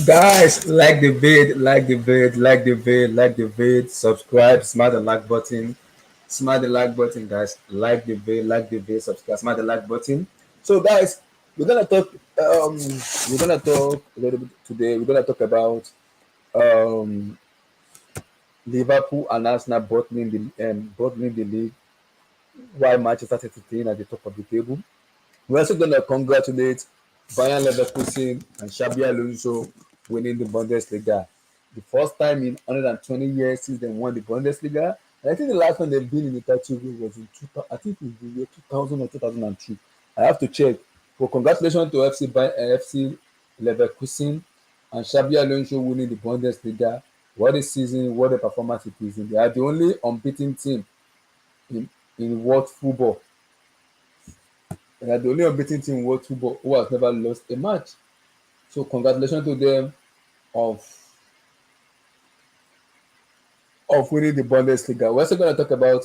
Guys, like the vid, subscribe, smash the like button, guys. Like the vid, subscribe, smash the like button. So, guys, we're gonna talk. We're gonna talk a little bit today. We're gonna talk about um Liverpool and Arsenal bottling the league. Why Manchester City at the top of the table. We're also gonna congratulate Bayern Leverkusen and Xabi Alonso winning the Bundesliga. The first time in 120 years since they won the Bundesliga. And I think the last time they've been in the title was in I think in the year 2000 or 2002. I have to check. But congratulations to FC Leverkusen and Xabi Alonso winning the Bundesliga. What a season, what a performance it is. They are the only unbeaten team in, in world football. They are the only unbeaten team in world football who has never lost a match. So congratulations to them of winning the Bundesliga. We're also going to talk about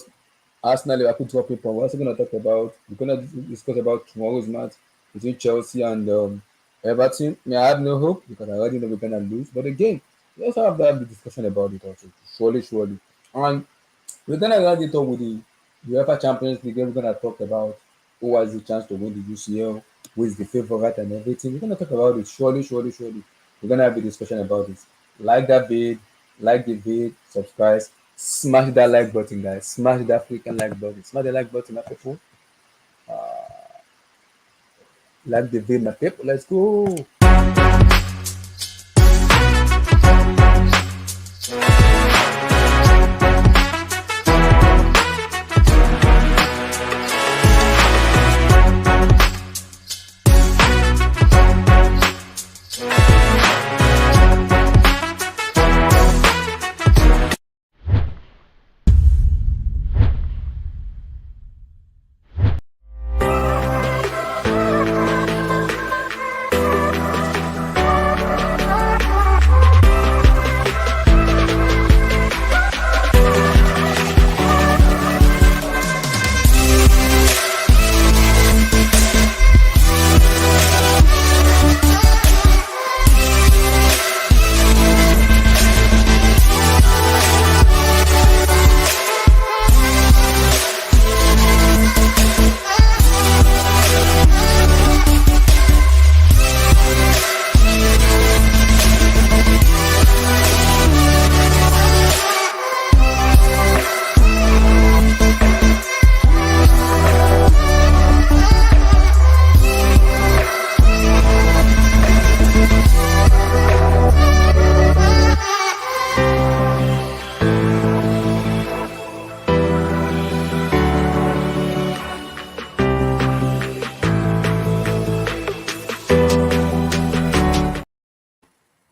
Arsenal Liverpool dropping point. We're also going to talk about we're going to discuss about tomorrow's match between Chelsea and Everton. I have no hope because I already know we're going to lose. But again, we also have to have the discussion about it also. Surely. And we're going to round it up with the UEFA Champions League. We're going to talk about who has the chance to win the UCL, who is the favorite and everything. We're going to talk about it. Surely. We're going to have a discussion about it. Like the vid, subscribe, smash that like button, guys. Smash that freaking like button. Smash the like button, my people. Like the vid, my people. Let's go.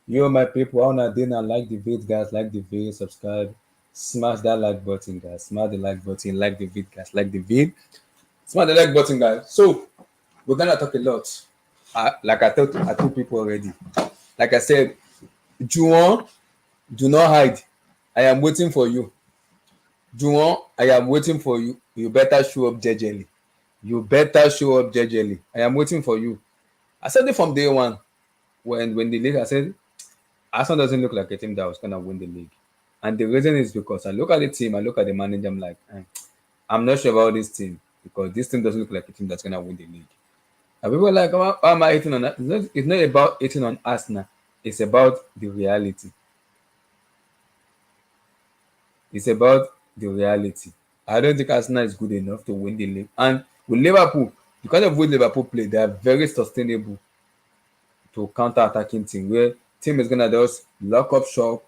Yo, my people, how not dinner? Like the vid, guys. Like the vid, subscribe, smash that like button, guys. Smash the like button, like the vid, guys. Like the vid, smash the like button, guys. So we're gonna talk a lot. Like I told people already. Like I said, Juwon, do not hide. I am waiting for you. Juwon, I am waiting for you. You better show up jejely. I am waiting for you. I said it from day one when the league. I said Arsenal doesn't look like a team that was gonna win the league, and the reason is because I look at the team, I look at the manager, I'm like, I'm not sure about this team because this team doesn't look like a team that's gonna win the league. And people were like, how am I hating on that? It's not about hating on Arsenal. It's about the reality. It's about the reality. I don't think Arsenal is good enough to win the league. And with Liverpool, the kind of way Liverpool play, they are very sustainable to counter-attacking team where team is gonna just lock up shop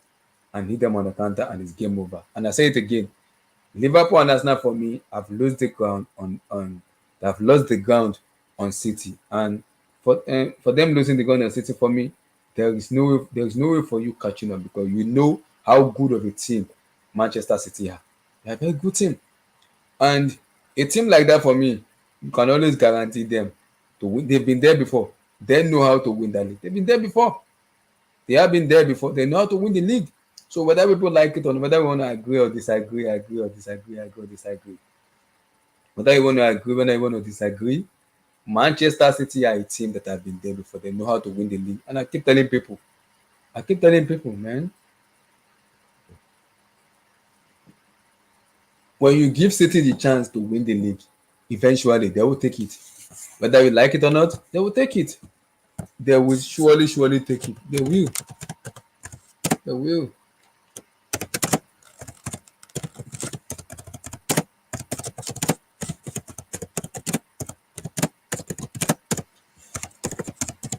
and hit them on the counter and it's game over. And I say it again, Liverpool and Arsenal for me have lost the ground on they have lost the ground on City. And for them losing the ground on City for me, there is no way for you catching up because you know how good of a team Manchester City are. They're a very good team. And a team like that for me, you can always guarantee them to win. They've been there before. They know how to win that league. They've been there before. They have been there before. They know how to win the league. So whether people like it or whether we want to agree or disagree, whether you want to agree, whether you want to disagree, Manchester City are a team that have been there before. They know how to win the league. And I keep telling people, I keep telling people, man, when you give City the chance to win the league, eventually they will take it. Whether you like it or not, they will take it. They will surely take it. They will. They will.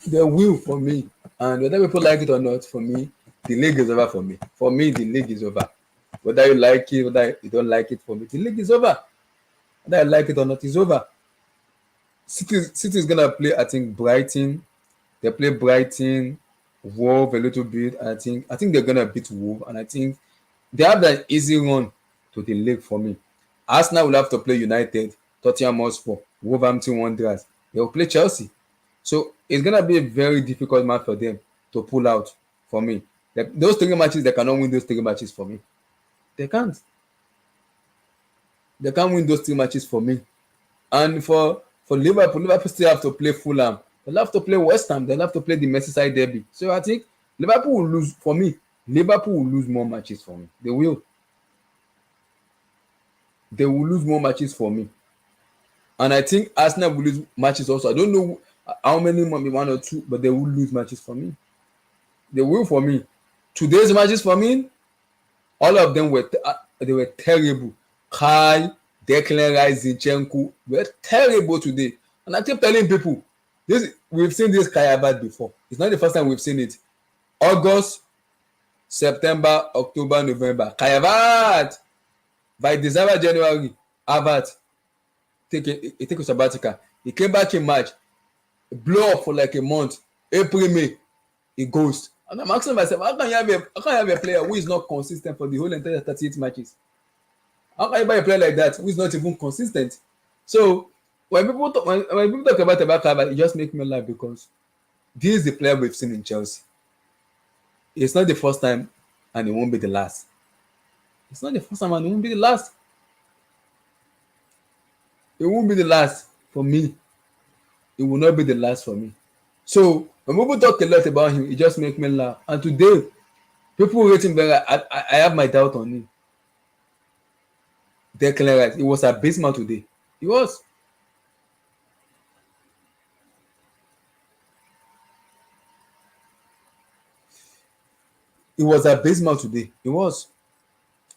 They will for me. And whether people like it or not, for me, the league is over for me. For me, the league is over. Whether you like it, whether you don't like it, for me, the league is over. Whether I like it or not, it's over. City is gonna play, I think, Brighton. They play Brighton, Wolves a little bit. I think they're gonna beat Wolves, and I think they have that easy run to the league for me. Arsenal will have to play United, Tottenham Hotspur, Wolverhampton Wanderers. They will play Chelsea. So it's gonna be a very difficult match for them to pull out for me. Those three matches, they cannot win those three matches for me. They can't. They can't win those three matches for me. And for Liverpool still have to play Fulham. They'll have to play West Ham. They'll have to play the Merseyside derby. So I think Liverpool will lose for me. Liverpool will lose more matches for me. They will. They will lose more matches for me. And I think Arsenal will lose matches also. I don't know how many, maybe one or two, but they will lose matches for me. They will for me. Today's matches for me, all of them were they were terrible. Kai, Declan Rice, Zinchenko were terrible today. And I keep telling people, we've seen this Kai Havertz before. It's not the first time we've seen it. August, September, October, November. Kai Havertz. By December, January, Havertz take a sabbatical. He came back in March, blow up for like a month. April, May, he goes. And I'm asking myself, how can you have a player who is not consistent for the whole entire 38 matches? How can you buy a player like that who is not even consistent? So when people talk about Havertz, it just makes me laugh because this is the player we've seen in Chelsea. It's not the first time, and it won't be the last. It's not the first time, and it won't be the last. It won't be the last for me. It will not be the last for me. So when people talk a lot about him, it just makes me laugh. And today, people rate him better. I have my doubt on him. Declan Rice, it was abysmal today. It was. It was abysmal today. It was.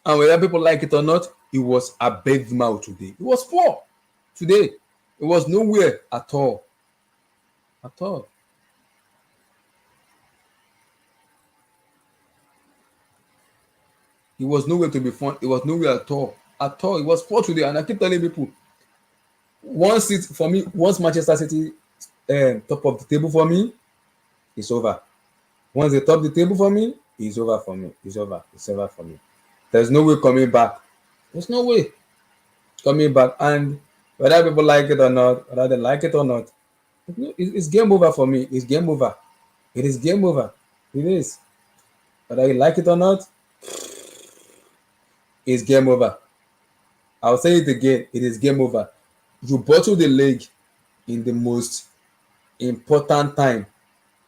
And whether people like it or not, it was abysmal today. It was poor today. It was nowhere at all. At all. It was nowhere to be found. It was nowhere at all. At all. It was poor today. And I keep telling people, once Manchester City top of the table for me, it's over. Once they top the table for me, it's over for me. It's over. It's over for me. There's no way coming back. There's no way coming back. And whether people like it or not, whether they like it or not, it's game over for me. It's game over. It is game over. It is. Whether you like it or not, it's game over. I'll say it again. It is game over. You bottle the league in the most important time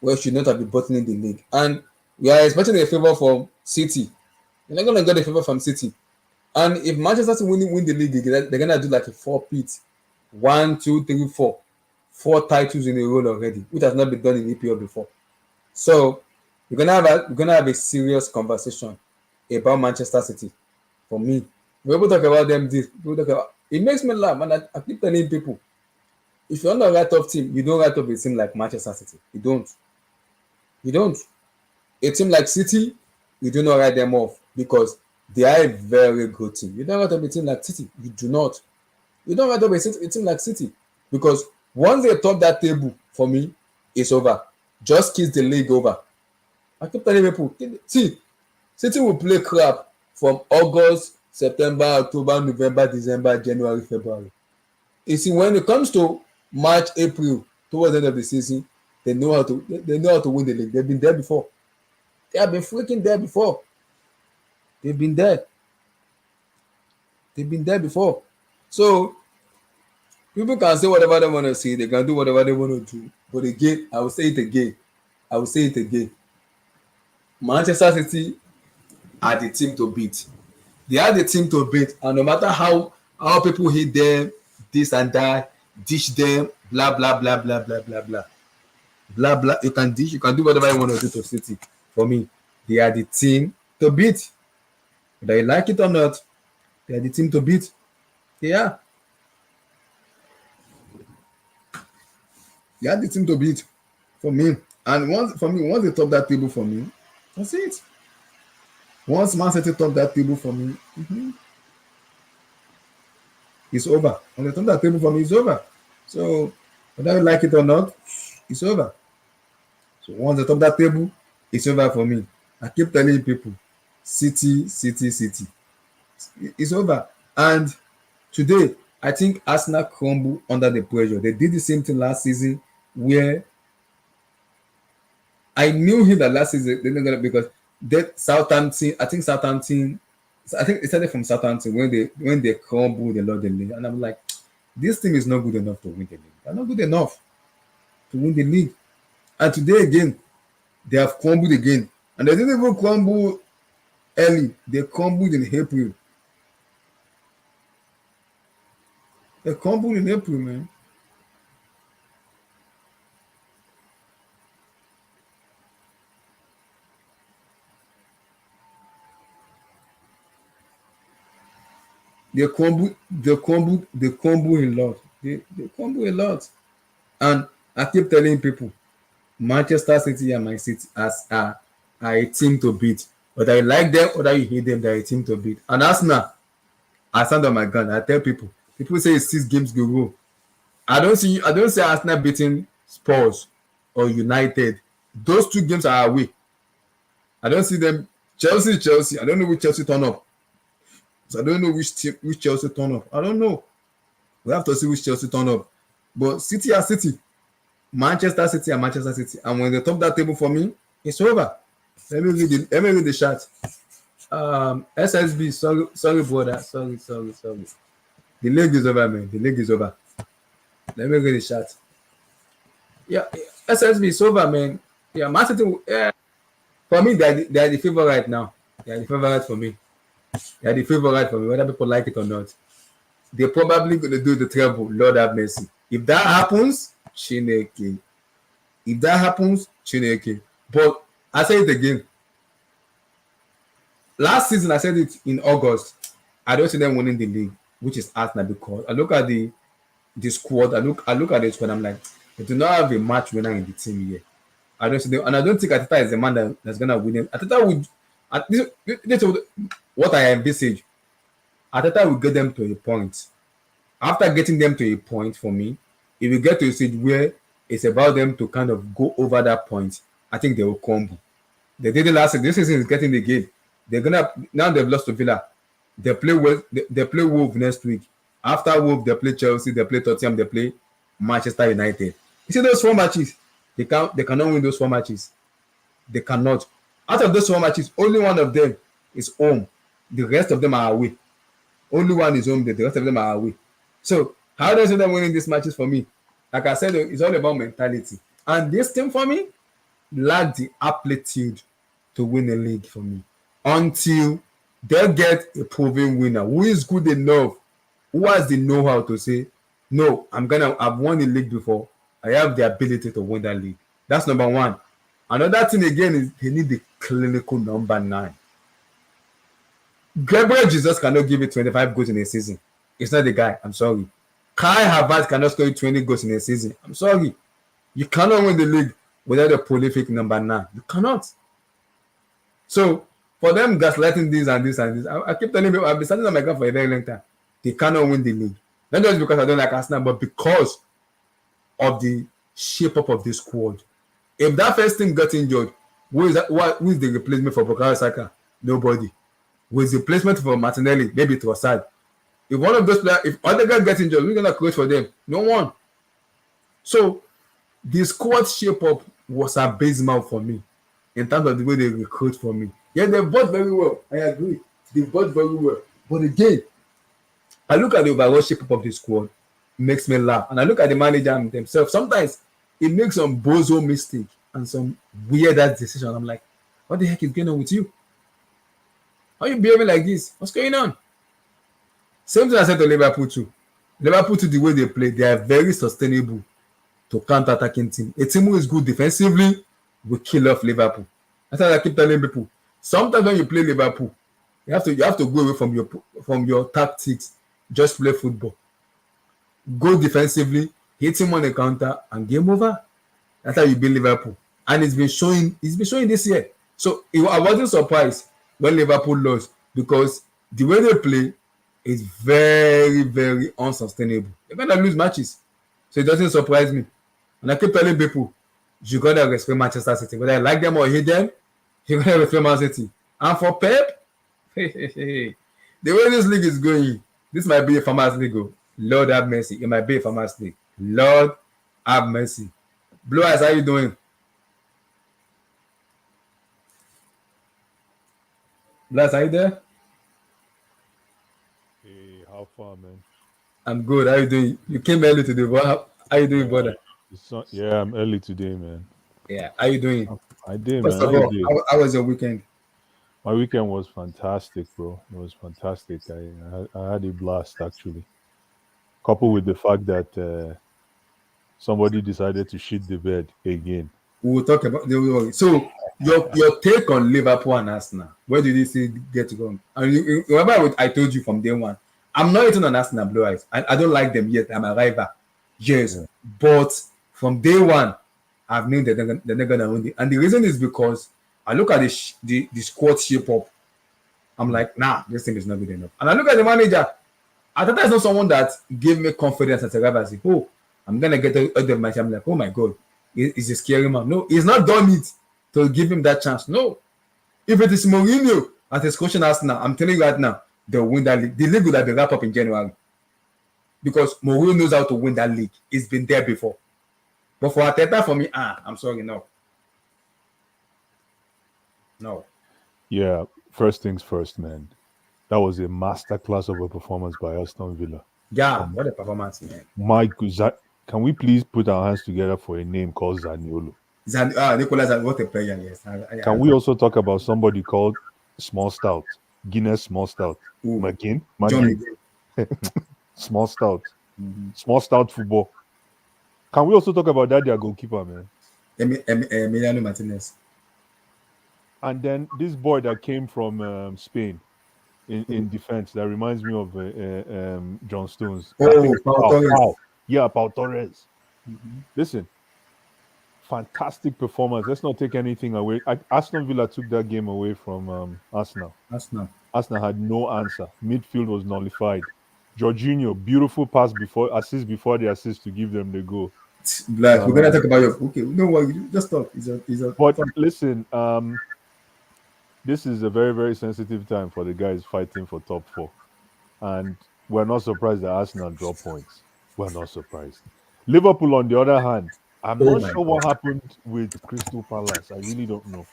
where you should not have been bottling the league. And we are expecting a favor from City. You're not going to get a favor from City. And if Manchester City win the league, they're going to do like a 4-peat. 1, 2, 3, 4. 4 titles in a row already, which has not been done in EPL before. So we're gonna have a serious conversation about Manchester City. For me, when people talk about them, it makes me laugh, and I keep telling people, if you're not a write off team, you don't write off a team like Manchester City. You don't. You don't. A team like City, you do not write them off because they are a very good team. You don't write off a team like City. You do not. You don't write off a team like City because once they top that table, for me, it's over. Just kiss the league over. I keep telling people, see, City will play crap from August, September, October, November, December, January, February. You see, when it comes to March, April, towards the end of the season, they know how to win the league. They've been there before. They have been freaking there before. They've been there. They've been there before. So people can say whatever they want to say, they can do whatever they want to do. But again, I will say it again. Manchester City are the team to beat. They are the team to beat, and no matter how people hate them, this and that, dish them, blah blah blah blah blah blah blah blah blah. You can dish, you can do whatever you want to do to City. For me, they are the team to beat. Whether you like it or not, they are the team to beat. Yeah, they are the team to beat for me. And once they top that table for me, that's it. Once Man City top that table for me, it's over. When they top that table for me, it's over. So whether you like it or not, it's over. So once they top that table, it's over for me. I keep telling people, City, City, City. It's over. And today, I think Arsenal crumble under the pressure. They did the same thing last season, where I knew him that last season they're not gonna, because that Southampton, I think it started from Southampton when they crumbled a lot the league, and I'm like, this team is not good enough to win the league. They're not good enough to win the league. And today again, they have crumbled again, and they didn't even crumble early. They crumbled in April. They crumbled in April, man. They crumble a lot. They crumble a lot. And I keep telling people, Manchester City and my City are a team to beat. Whether you like them or whether you hate them, they're a team to beat. And Arsenal, I stand on my gun. I tell people say it's 6 games to go. I don't see Arsenal beating Spurs or United. Those 2 games are away. I don't see them. Chelsea. I don't know which Chelsea turn up. So I don't know which Chelsea turn up. I don't know. We have to see which Chelsea turn up. But City are City. Manchester City and Manchester City. And when they top that table for me, it's over. Let me read the chat. SSB, sorry, brother. Sorry. The league is over, man. The league is over. Let me read the chat. Yeah, SSB is over, man. Yeah, Man City. Yeah. For me, they are the favorite now. They are the favorite for me. They are the favorite for me, whether people like it or not. They're probably going to do the treble. Lord have mercy. If that happens, Chineke. If that happens, Chineke. But I say it again. Last season, I said it in August. I don't see them winning the league, which is Arsenal, because I look at the squad. I look at the squad. I'm like, they do not have a match winner in the team here. I don't see them, and I don't think Ateta is the man that's gonna win them. Ateta would. This is what I envisage. Ateta will get them to a point. After getting them to a point, for me, if we get to a stage where it's about them to kind of go over that point, I think they will crumble. They did it last season. This season is getting the game. They're gonna, now they've lost to Villa. They play Wolves next week. After Wolves, they play Chelsea, they play Tottenham, they play Manchester United. You see those 4 matches? They cannot win those 4 matches. They cannot. Out of those 4 matches, only one of them is home. The rest of them are away. Only one is home. The rest of them are away. So how does them winning these matches for me? Like I said, it's all about mentality. And this team for me lack the aptitude to win a league for me until they get a proven winner who is good enough, who has the know-how to say, no, I've won a league before. I have the ability to win that league. That's number one. Another thing again is they need the clinical number 9. Gabriel Jesus cannot give you 25 goals in a season. It's not the guy. I'm sorry. Kai Havertz cannot score you 20 goals in a season. I'm sorry. You cannot win the league without a prolific number 9. You cannot. So for them gaslighting this and this and this, I keep telling you, I've been standing on my ground for a very long time. They cannot win the league. Not just because I don't like Arsenal, but because of the shape up of the squad. If that first team got injured, who is the replacement for Bukayo Saka? Nobody. Who is the replacement for Martinelli? Maybe Trossard. If one of those players, if other guys get injured, we're gonna coach for them. No one. So the squad shape up was abysmal for me in terms of the way they recruit for me. Yeah, they bought very well. I agree. They bought very well. But again, I look at the overall shape up of the squad, it makes me laugh. And I look at the manager themselves. Sometimes it makes some bozo mistake and some weird ass decision. I'm like, What the heck is going on with you? How are you behaving like this? What's going on? Same thing I said to Liverpool too. Liverpool too, the way they play, they are very sustainable to counter-attacking team. A team who is good defensively will kill off Liverpool. That's why I keep telling people. Sometimes when you play Liverpool, you have to go away from your tactics. Just play football. Go defensively, hit him on the counter, and game over. That's how you beat Liverpool. And it's been showing this year. So I wasn't surprised when Liverpool lost because the way they play is very, very unsustainable. They're gonna lose matches. So it doesn't surprise me. And I keep telling people, you gotta respect Manchester City. Whether you like them or hate them, you gotta respect Man City. And for Pep, the way this league is going, this might be a farmers league. Lord have mercy. It might be a farmers league. Lord have mercy. Blue Eyes, how you doing? Blue Eyes, are you there? Hey, how far, man? I'm good. How you doing? You came early today, but how you doing, brother? Yeah, I'm early today, man. Yeah, how you doing? I did, First man. of all, how was your weekend? My weekend was fantastic, bro. It was fantastic. I had a blast, actually. Coupled with the fact that somebody decided to shit the bed again. We will talk about the so your take on Liverpool and Arsenal. Where did you see get going? And you remember what I told you from day one. I'm not eating on Arsenal, Blue Eyes. I don't like them yet. I'm a rival. Yes, yeah. But from day one, I've known that they're not gonna win it. And the reason is because I look at the squad shape up. I'm like, nah, this thing is not good enough. And I look at the manager. I thought that's not someone that gave me confidence as a rival. I say, oh, I'm gonna get out of the match. I'm like, oh my god, he's a scary man. No, he's not done it to give him that chance. No, if it is Mourinho as his coaching Arsenal, I'm telling you right now, they'll win that league. The league will have been wrapped up in January because Mourinho knows how to win that league. It's been there before. But for Arteta, for me, I'm sorry, no. Yeah, first things first, man. That was a masterclass of a performance by Aston Villa. Yeah, what a performance, man. Mike, can we please put our hands together for a name called Zaniolo? Nicolas, what a player, yes. Can we also talk about somebody called Small Stout? Guinness Small Stout. McGinn? Small Stout. Mm-hmm. Small Stout football. Can we also talk about that their goalkeeper, man? Emiliano Martinez. And then this boy that came from Spain in defense, that reminds me of John Stones. Pau Torres. Mm-hmm. Listen, fantastic performance. Let's not take anything away. Aston Villa took that game away from Arsenal. Arsenal had no answer. Midfield was nullified. Jorginho, beautiful pass before the assist to give them the goal. Black, we're gonna talk about your no what just talk. But listen, this is a very, very sensitive time for the guys fighting for top 4. And we're not surprised that Arsenal drop points. We're not surprised. Liverpool, on the other hand, I'm not sure what happened with Crystal Palace. I really don't know.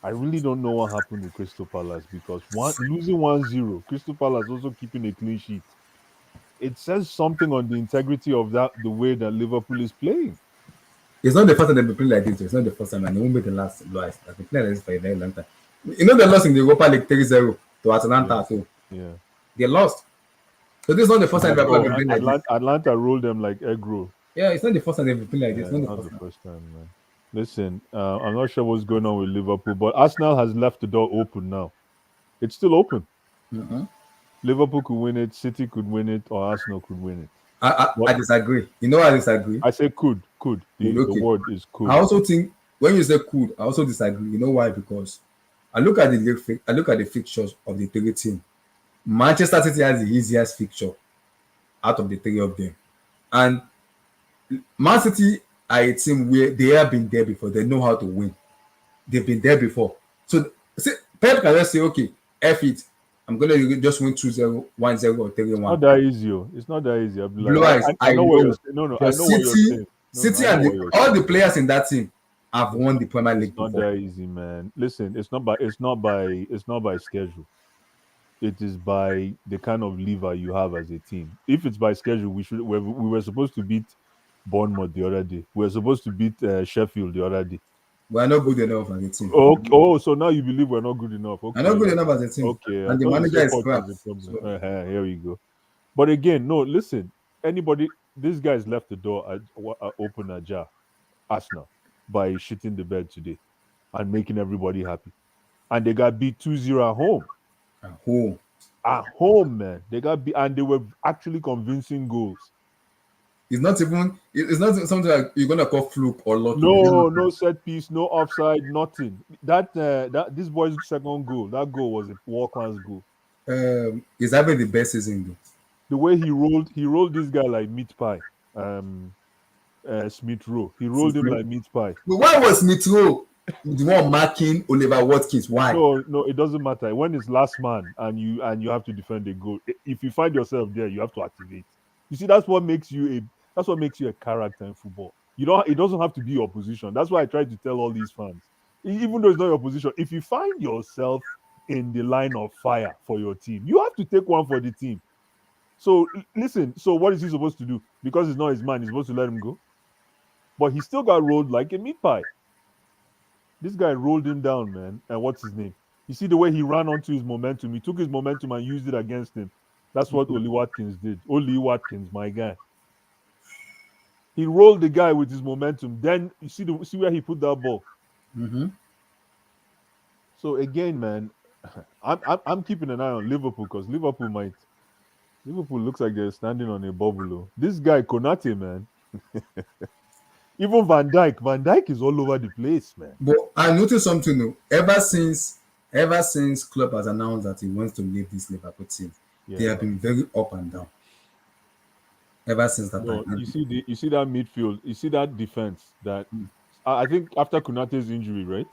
What happened with Crystal Palace because losing 1-0, Crystal Palace also keeping a clean sheet. It says something on the integrity of the way that Liverpool is playing. It's not the first time they've been playing like this. It's not the first time, and it won't be the last. They've been playing like this for a very long time. You know, they lost in the Europa League 3-0 to Atalanta too. Yeah. They lost. So this is not the first time they've been playing like this. Atlanta rolled them like egg roll. Yeah, it's not the first time they've been playing like this. It's not the first time, man. Listen, I'm not sure what's going on with Liverpool, but Arsenal has left the door open now. It's still open. Mm-hmm. Liverpool could win it, City could win it, or Arsenal could win it. I disagree. You know, I disagree. I say could. The word is could. I also think when you say could, I also disagree. You know why? Because I look at the fixtures of the 3 teams. Manchester City has the easiest fixture out of the 3 of them, and Man City are a team where they have been there before. They know how to win. They've been there before. So Pep can just say, okay, F it. I'm going to just win 2-0, 1-0, or 3-1. It's not that easy. It's not that easy. Blue Eyes, I know what you're saying. No, I know what you're saying. City and all the players in that team have won the Premier League. It's not that easy, man. Listen, it's not by schedule. It is by the kind of lever you have as a team. If it's by schedule, we were supposed to beat Bournemouth the other day. We were supposed to beat Sheffield the other day. We are not good enough as a team. Oh, so now you believe we're not good enough? We are not Okay, good enough as a team, okay. I and the thought you manager said is coach crap. was a problem. So Here you go. But again, no. Listen, anybody, this guy's left the door open ajar. Arsenal by shitting the bed today and making everybody happy. And they got beat 2-0 at home. at home, At home, man. They got beat and they were actually convincing goals. it's not even. It's not something like you're gonna call fluke or lucky. They just No, no set piece, no offside, nothing. That this boy's second goal, that goal was a world class goal. he's having the best season though. The way he rolled this guy like meat pie. Um, Smith Rowe. He rolled him like meat pie. But why was Mitro the one marking Oliver Watkins? Why? No, no, it doesn't matter. When it's last man and you have to defend the goal, if you find yourself there, you have to activate. You see, that's what makes you a character in football. You don't. It doesn't have to be your position. That's why I try to tell all these fans, even though it's not your position, if you find yourself in the line of fire for your team, you have to take one for the team. So listen. So what is he supposed to do? Because it's not his man, he's supposed to let him go. But he still got rolled like a meat pie. This guy rolled him down, man. And what's his name? You see the way he ran onto his momentum. He took his momentum and used it against him. That's what Oli Watkins did. Oli Watkins, my guy. He rolled the guy with his momentum. Then you see where he put that ball. Mm-hmm. So again, man, I'm keeping an eye on Liverpool because Liverpool looks like they're standing on a bubble. This guy Konate, man. Even Van Dijk is all over the place, man. But I noticed something though. Ever since Klopp has announced that he wants to leave this Liverpool team, they Yeah. have been very up and down. Ever since that No, time. you see that midfield, you see that defense. That I think after Kunate's injury, right?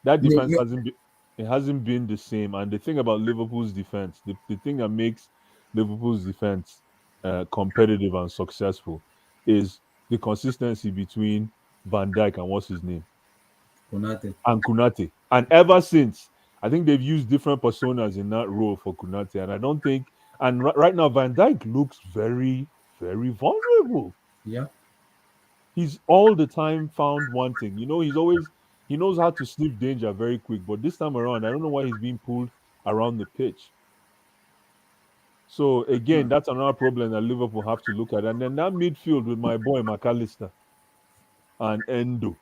That No, defense no, hasn't been the same. And the thing about Liverpool's defense, the thing that makes Liverpool's defense competitive and successful is the consistency between Van Dijk and what's his name Konate. and Kunate. And ever since, I think they've used different personas in that role for Kunate. And I don't think, and right now, Van Dijk looks very, very vulnerable. Yeah. He's all the time found wanting. You know, he knows how to sniff danger very quick. But this time around, I don't know why he's being pulled around the pitch. So again, that's another problem that Liverpool have to look at. And then that midfield with my boy McAllister and Endo.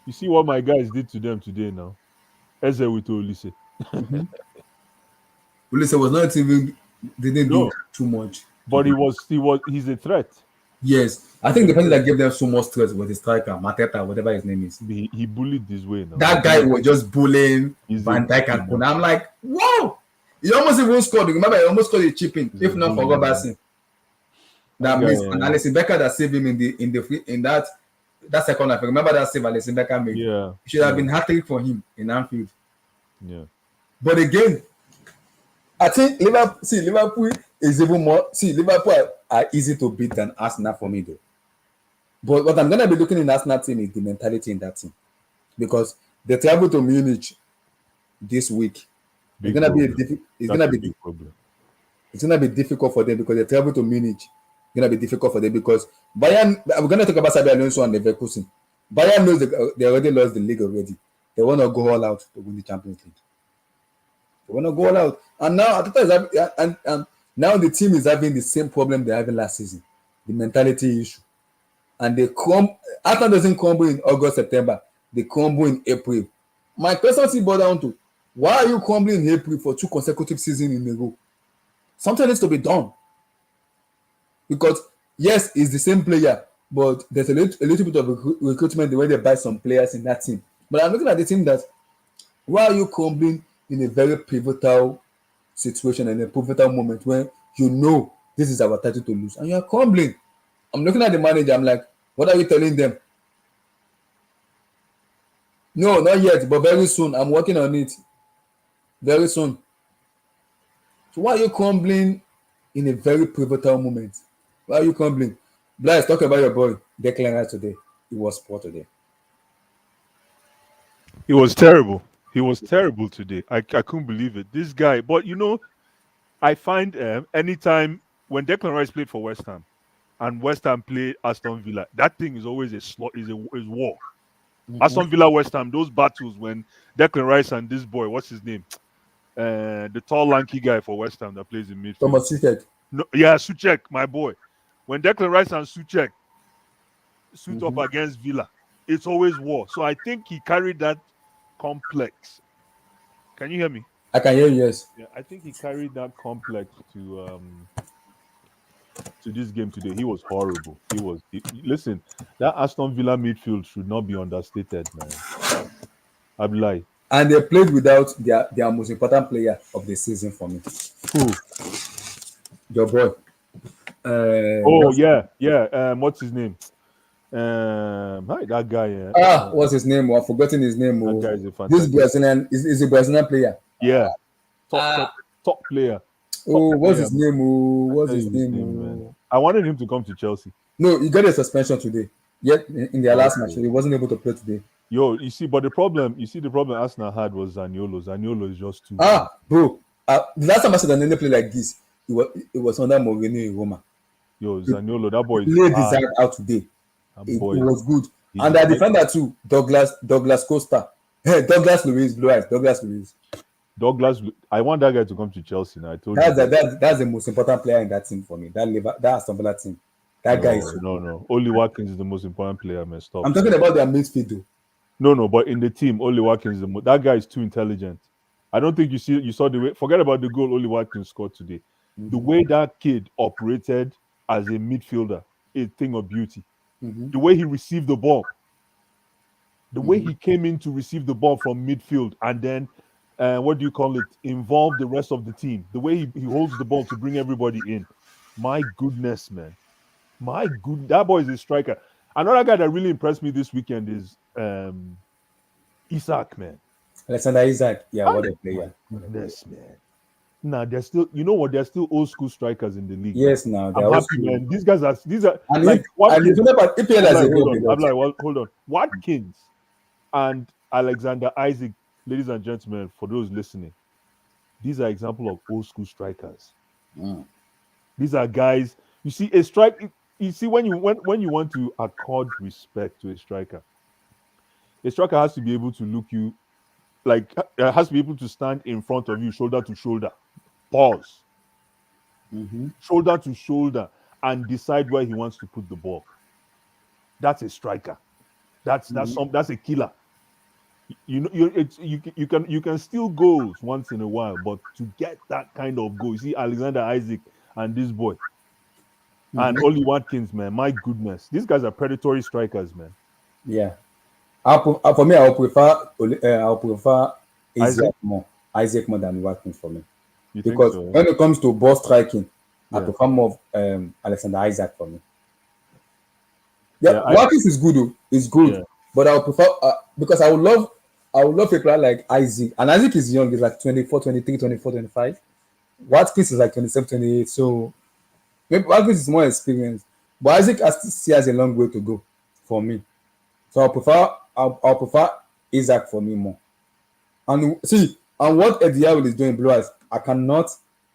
You see what my guys did to them today now. Eze with Olise. Mm-hmm. Ulisse was not even didn't do No, too much. but he's a threat. Yes. I think He's the a person threat. that gave them so much stress was the striker, Mateta, whatever his name is. He bullied this way now. That guy was just bullying He's Van Dijk a and Kona. I'm like, whoa! He almost even scored. Remember, he almost scored a chip in, he's if a not for bully, man. Robertson. That That means guy, and Alison Becker that saved him in that second half. Remember that save Alison Becker made. yeah. It should have been hat-trick for him in Anfield. Yeah. But again, I think Liverpool is even more. See, Liverpool are easy to beat than Arsenal for me, though. But what I'm gonna be looking in Arsenal team is the mentality in that team, because they travel to Munich this week. It's Big gonna be problem. it's That's gonna a be big problem. it's gonna be difficult for them because they travel to Munich. It's gonna be difficult for them because Bayern. We're gonna talk about Xabi Alonso and Leverkusen. Bayern knows they already lost the league already. They want to go all out to win the Champions League. They want to go all out, and now and now the team is having the same problem they having last season, the mentality issue, and they crumble. Arsenal doesn't crumble in August, September. They crumble in April. My question still boils down to why are you crumbling in April for 2 consecutive seasons in a row? Something needs to be done because yes, it's the same player, but there's a little bit of recruitment the way they buy some players in that team. But I'm looking at the team that why are you crumbling in a very pivotal situation and a pivotal moment when you know this is our title to lose and you're crumbling? I'm looking at the manager. I'm like, what are you telling them? No, not yet, but very soon. I'm working on it. Very soon. So why are you crumbling in a very pivotal moment? Why are you crumbling? Blaise, talk about your boy Declan Rice today. He was poor today. He was terrible. He was terrible today. I couldn't believe it. This guy, but you know, I find anytime when Declan Rice played for West Ham, and West Ham play Aston Villa, that thing is always is war. Aston Villa, West Ham, those battles when Declan Rice and this boy, what's his name? The tall, lanky guy for West Ham that plays in midfield. Thomas Tuchel. No, yeah, Suchek, my boy. When Declan Rice and Suchek suit up against Villa, it's always war. So I think he carried that complex. Can you hear me? I can hear you, yes. Yeah, I think he carried that complex to this game today. He was horrible. Listen, that Aston Villa midfield should not be understated, man. I'd lie. And they played without their most important player of the season for me. Who? Your boy. What's his name? That guy. What's his name? I've forgotten his name. That guy is a fantastic. This Brazilian is a Brazilian player. Yeah, top player. What's his name? What's his name? Man. I wanted him to come to Chelsea. No, he got a suspension today. Yet in their last match, he wasn't able to play today. Yo, the problem Arsenal had was Zaniolo. Zaniolo is just too. Bro. The last time I saw Zaniolo play like this, it was under Mourinho in Roma. Yo, Zaniolo, that boy played his heart out today. It was good. And the defender too, Douglas Costa. Douglas Luiz. I want that guy to come to Chelsea now. I told you. That's the most important player in that team for me. That Aston Villa team. That guy is no. Oli Watkins is the most important player, man. Stop. I'm talking about their midfield though. No, but in the team, Oli Watkins that guy is too intelligent. I don't think you saw the way. Forget about the goal Oli Watkins scored today. The way that kid operated as a midfielder, a thing of beauty. The way he received the ball, the way he came in to receive the ball from midfield, and then involve the rest of the team. The way he holds the ball to bring everybody in. My goodness, man. That boy is a striker. Another guy that really impressed me this weekend is Isak, man. Alexander Isak, what a player. Goodness, man. Nah, there's still, you know what? There's still old school strikers in the league. Yes, now I'm happy, man. These are and like hold on. Watkins and Alexander Isaac, ladies and gentlemen, for those listening, these are examples of old school strikers. These are guys. You see, a strike. You see, when you want to accord respect to a striker has to be able to look you like has to be able to stand in front of you, shoulder to shoulder, pause, shoulder to shoulder, and decide where he wants to put the ball. That's a striker. That's a killer. You can steal goals once in a while, but to get that kind of goal, you see Alexander Isaac and this boy. And Oli Watkins, man, my goodness, these guys are predatory strikers, man. Yeah, for me, I'll prefer Isaac more than Watkins for me. Because when it comes to ball striking, I prefer more of Alexander Isaac for me. Watkins is good, though. It's good, but I'll prefer because I would love a player like Isaac, and Isaac is young. He's like 24, 23, 24, 25. Watkins is like 27, 28. So maybe Watkins is more experienced, but Isaac still has a long way to go for me. So I'll prefer Isaac for me more. And what Eddie Howe is doing, Blue Eyes, I cannot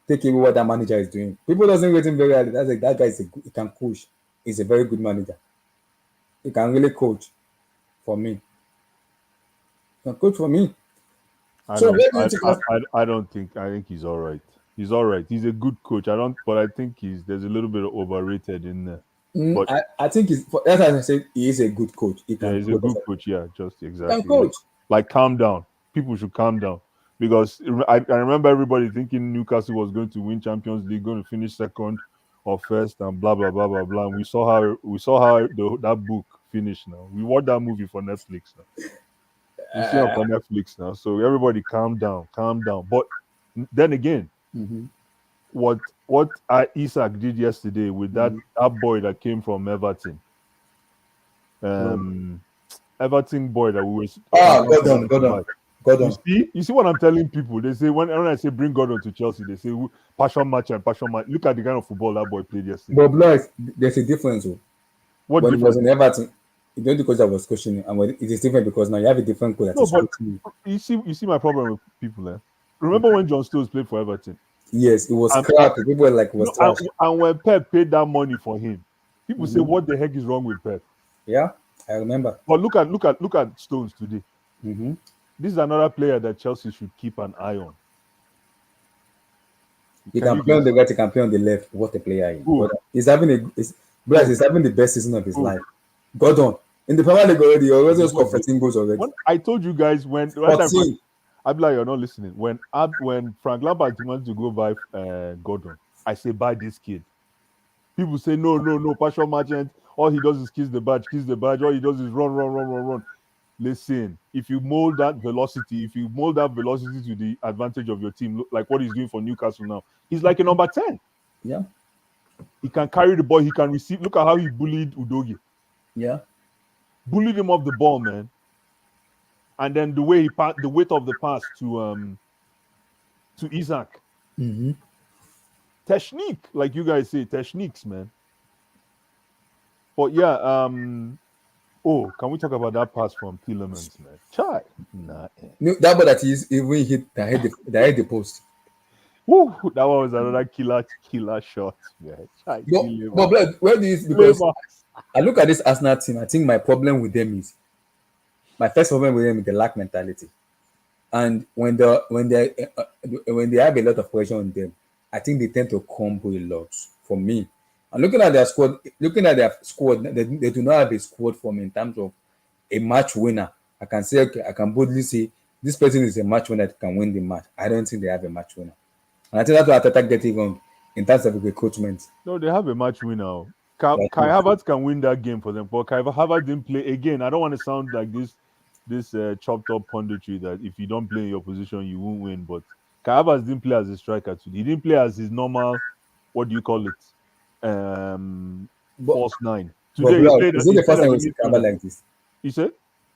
take away what that manager is doing. People doesn't rate him very highly. That's like that guy he can coach. He's a very good manager. He can really coach for me. He can coach for me. I think he's all right. He's all right. He's a good coach. But I think there's a little bit of overrated in there. But I think that's as I said, he is a good coach. He's a good coach. Yeah, just exactly. He can coach. Like calm down. People should calm down because I remember everybody thinking Newcastle was going to win Champions League, going to finish second or first, and blah blah blah blah blah. And we saw how that book finished. Now we watched that movie for Netflix. Now you see it on Netflix now. So everybody calm down. But then again, what Isak did yesterday with that boy that came from Everton, Everton boy that we were Gordon. You see what I'm telling people? They say when I say bring Gordon to Chelsea, they say passion match. Look at the kind of football that boy played yesterday. But Blois, there's a difference. What when difference? He was in Everton, it's not because I was coaching, and it is different because now you have a different coach. You see my problem with people there. Remember when John Stones played for Everton? Yes, it was crap. People were like, was trash. And when Pep paid that money for him, People say, "What the heck is wrong with Pep?" Yeah, I remember. But look at Stones today. Mm-hmm. This is another player that Chelsea should keep an eye on. He Can can you play on guess? the right, he can play on the left. What a player he is. Who? But Bryce Who? is having the best season of his Who? life. Gordon. In the Premier League already, he already The scored boy. 14 goals already. When I told you guys when time 14. Abla, you're not listening. When Frank Lampard wanted to go buy Gordon, I say buy this kid. People say no, partial merchant. All he does is kiss the badge. All he does is run. Listen, if you mold that velocity, to the advantage of your team, look like what he's doing for Newcastle now, he's like a number 10. Yeah, He can carry the ball, he can receive. Look at how he bullied Udogie. yeah. Bullied him off the ball, man. And then the way the weight of the pass to Isaac. Mm-hmm. Technique, like you guys say, techniques, man. But yeah, oh, can we talk about that pass from Tielemans, man? Chai. Nah. No, that ball that he's even hit that hit the post. Woo, that one was another killer shot, man. Chai, But Blood, where do you because I look at this Arsenal team, I think my problem with them is my first problem with them is the lack mentality. And when they have a lot of pressure on them, I think they tend to crumble a lot. For me, and looking at their squad, they do not have a squad for me in terms of a match winner. I can say, okay, I can boldly say this person is a match winner that can win the match. I don't think they have a match winner, and I think that's what Arteta getting wrong in terms of recruitment. No, they have a match winner. Kai Havertz can win that game for them, but Kai Havertz didn't play again. I don't want to sound like this chopped up punditry that if you don't play in your position, you won't win. But Kai Havertz didn't play as a striker today. He didn't play as his normal, what do you call it? False nine. Today, Is it the first time we see Kaba like this? You said?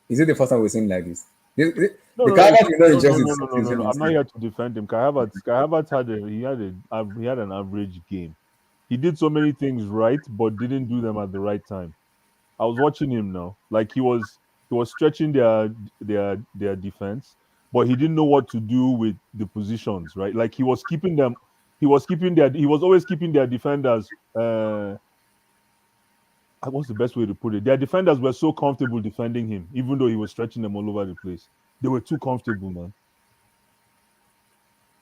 Is it the first time we've seen like this? The No, Kaba, you know, just no. I'm not here to defend him. Kai Havertz had an average game. He did so many things right, but didn't do them at the right time. I was watching him now, like he was stretching their defense, but he didn't know what to do with the positions, right? Like he was always keeping their defenders. What's the best way to put it? Their defenders were so comfortable defending him, even though he was stretching them all over the place. They were too comfortable, man.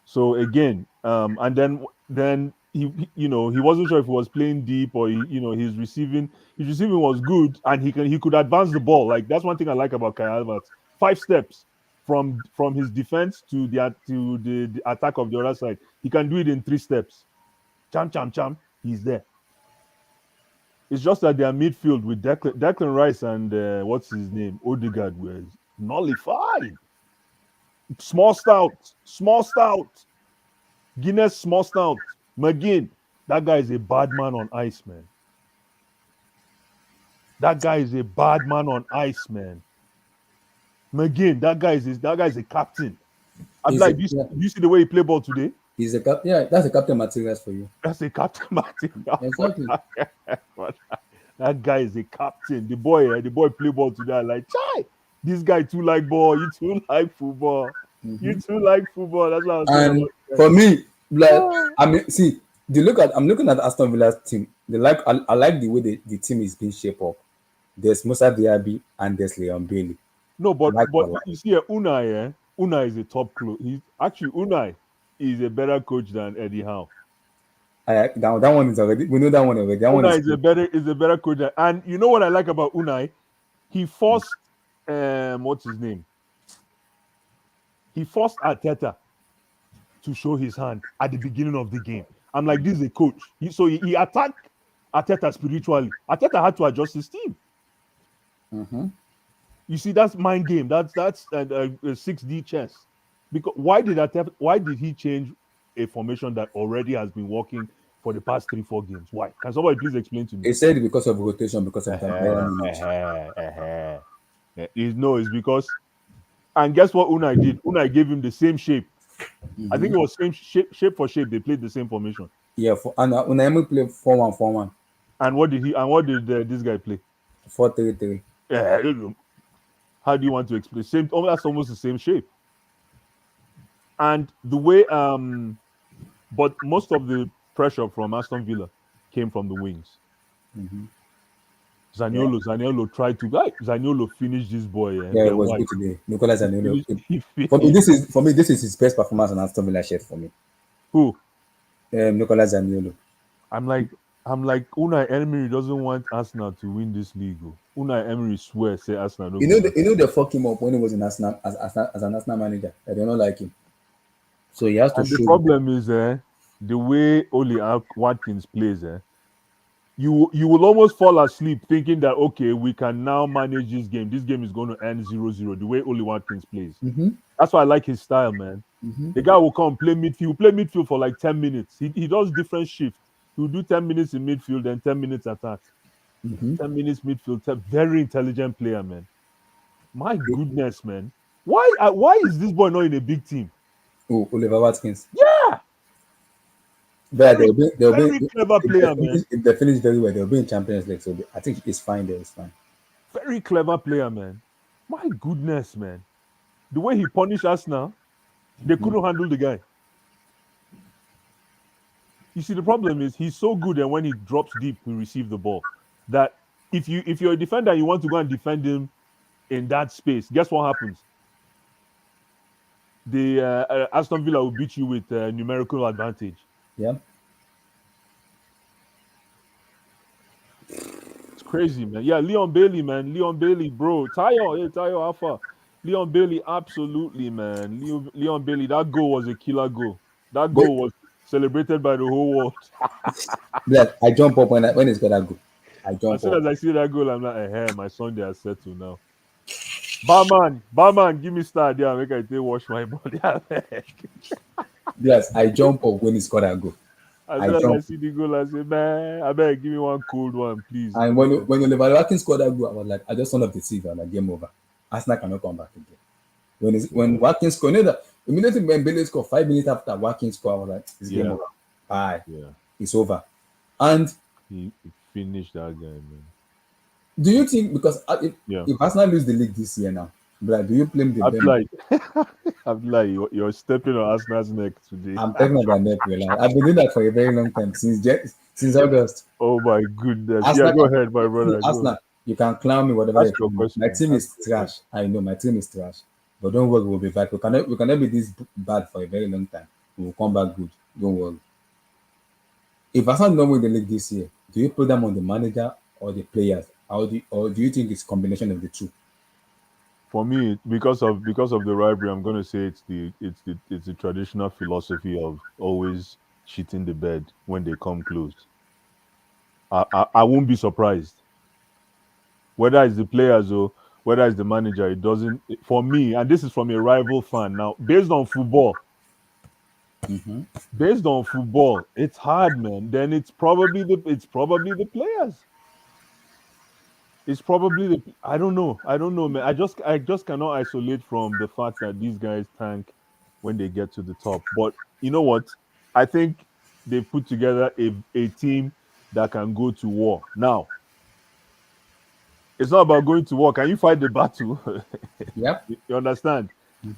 So again, and then he wasn't sure if he was playing deep or his receiving was good, and he could advance the ball. Like that's one thing I like about Kai Havertz. 5 steps from his defense to the attack of the other side. He can do it in 3 steps. Cham. He's there. It's just that their midfield with Declan Rice and what's his name, Odegaard, was nullified. Small stout. Guinness small stout. McGinn, that guy is a bad man on ice, man. McGinn, that guy is a captain. I'm like, do you see the way he play ball today? He's a captain. Yeah, that's a captain materials for you. That's a captain material. Exactly. That guy is a captain. The boy play ball today. I'm like, chai, this guy too like ball. You too like football. Mm-hmm. You too like football. That's what I was saying. And for me, like, I mean, see, I'm looking at Aston Villa's team. I like the way the team is being shaped up. There's Musa Diaby and there's Leon Bailey. No, but you see, Unai, Unai is a top coach. Unai is a better coach than Eddie Howe. That one is already. We know that one already. Unai is a better coach. And you know what I like about Unai? He forced what's his name? He forced Arteta to show his hand at the beginning of the game. I'm like, this is a coach. He attacked Arteta spiritually. Arteta had to adjust his team. Mm-hmm. You see, that's mind game. That's a 6D chess. Because why did he change a formation that already has been working for the past 3-4 games? Why? Can somebody please explain to me? He said because of rotation, because of it's because, and guess what Unai did? Unai gave him the same shape. Mm-hmm. I think it was same shape for shape. They played the same formation. Yeah, and Unai played 4-1-4-1. And what did this guy play? 4-3-3. Yeah, how do you want to explain? That's almost the same shape. And the way, but most of the pressure from Aston Villa came from the wings. Mm-hmm. Zaniolo tried to Zaniolo finish this boy, Yeah, it Ben was White. good today. Nicolas He Zaniolo. finished. He For me, this is his best performance on Aston Villa shirt for me. who? Nicolas Zaniolo. I'm like Unai Emery doesn't want Arsenal to win this league. Oh. Unai Emery swear say Arsenal no go win. They fuck him up when he was in Arsenal as an Arsenal manager. They don't like him, so he has to And the show. problem is the way Watkins plays. You will almost fall asleep thinking that okay, we can now manage this game. This game is going to end 0-0 the way Oli Watkins plays. Mm-hmm. That's why I like his style, man. Mm-hmm. The guy will come play midfield for like 10 minutes. He does different shifts. He'll do 10 minutes in midfield and 10 minutes attack. Mm-hmm. 10 minutes midfield. Very intelligent player, man. My goodness, man. Why is this boy not in a big team? Oh, Oliver Watkins. Yeah. But Very clever player, man. If they finish very well, they'll be in Champions League. So I think it's fine there. It's fine. Very clever player, man. My goodness, man. The way he punished us now, they couldn't handle the guy. You see, the problem is he's so good, and when he drops deep to receive the ball, that if you're a defender, you want to go and defend him in that space. Guess what happens? The Aston Villa will beat you with numerical advantage. Yeah. It's crazy, man. Yeah, Leon Bailey, man. Leon Bailey, bro. Tayo Alpha. Leon Bailey, absolutely, man. Leon Bailey, that goal was a killer goal. That goal was celebrated by the whole world. Like, I jump up when it's gonna go. I jump as soon up. as I see that goal, I'm like, hey, my Sunday has settled now. Barman, give me star there. Make I take wash my body. Yes, I jump up when it's gonna go. As soon as I see the goal, I say, man, I beg, give me one cold one, please. And when Oliver Watkins scored that goal, I was like, I just turned off the TV and like, game over. Arsenal cannot come back again. When Watkins scored, you know that immediately when Bailey scored 5 minutes after Watkins scored, I was like, it's game over. Bye. Yeah. It's over. And he finished that guy, man. Do you think because if Arsenal lose the league this year now, Brad, do you blame the Abdullah, you're stepping on Arsenal's neck today. I'm stepping on their neck, man. I've been doing that for a very long time since August. Oh my goodness! Arsenal, go ahead, my brother. Arsenal, you can clown me whatever. My team is trash. I know my team is trash, but don't worry, we'll be back. We cannot be this bad for a very long time. We will come back good. Don't worry. If Arsenal don't win the league this year, do you put them on the manager or the players? Or do you think it's a combination of the two? For me, because of the rivalry, I'm going to say it's the traditional philosophy of always shitting the bed when they come close. I won't be surprised. Whether it's the players or whether it's the manager, it doesn't. For me, and this is from a rival fan. Now, based on football, it's hard, man. Then it's probably the players. It's probably I don't know, man. I just cannot isolate from the fact that these guys tank when they get to the top. But you know what? I think they put together a team that can go to war. Now, it's not about going to war. Can you fight the battle? Yep. You understand?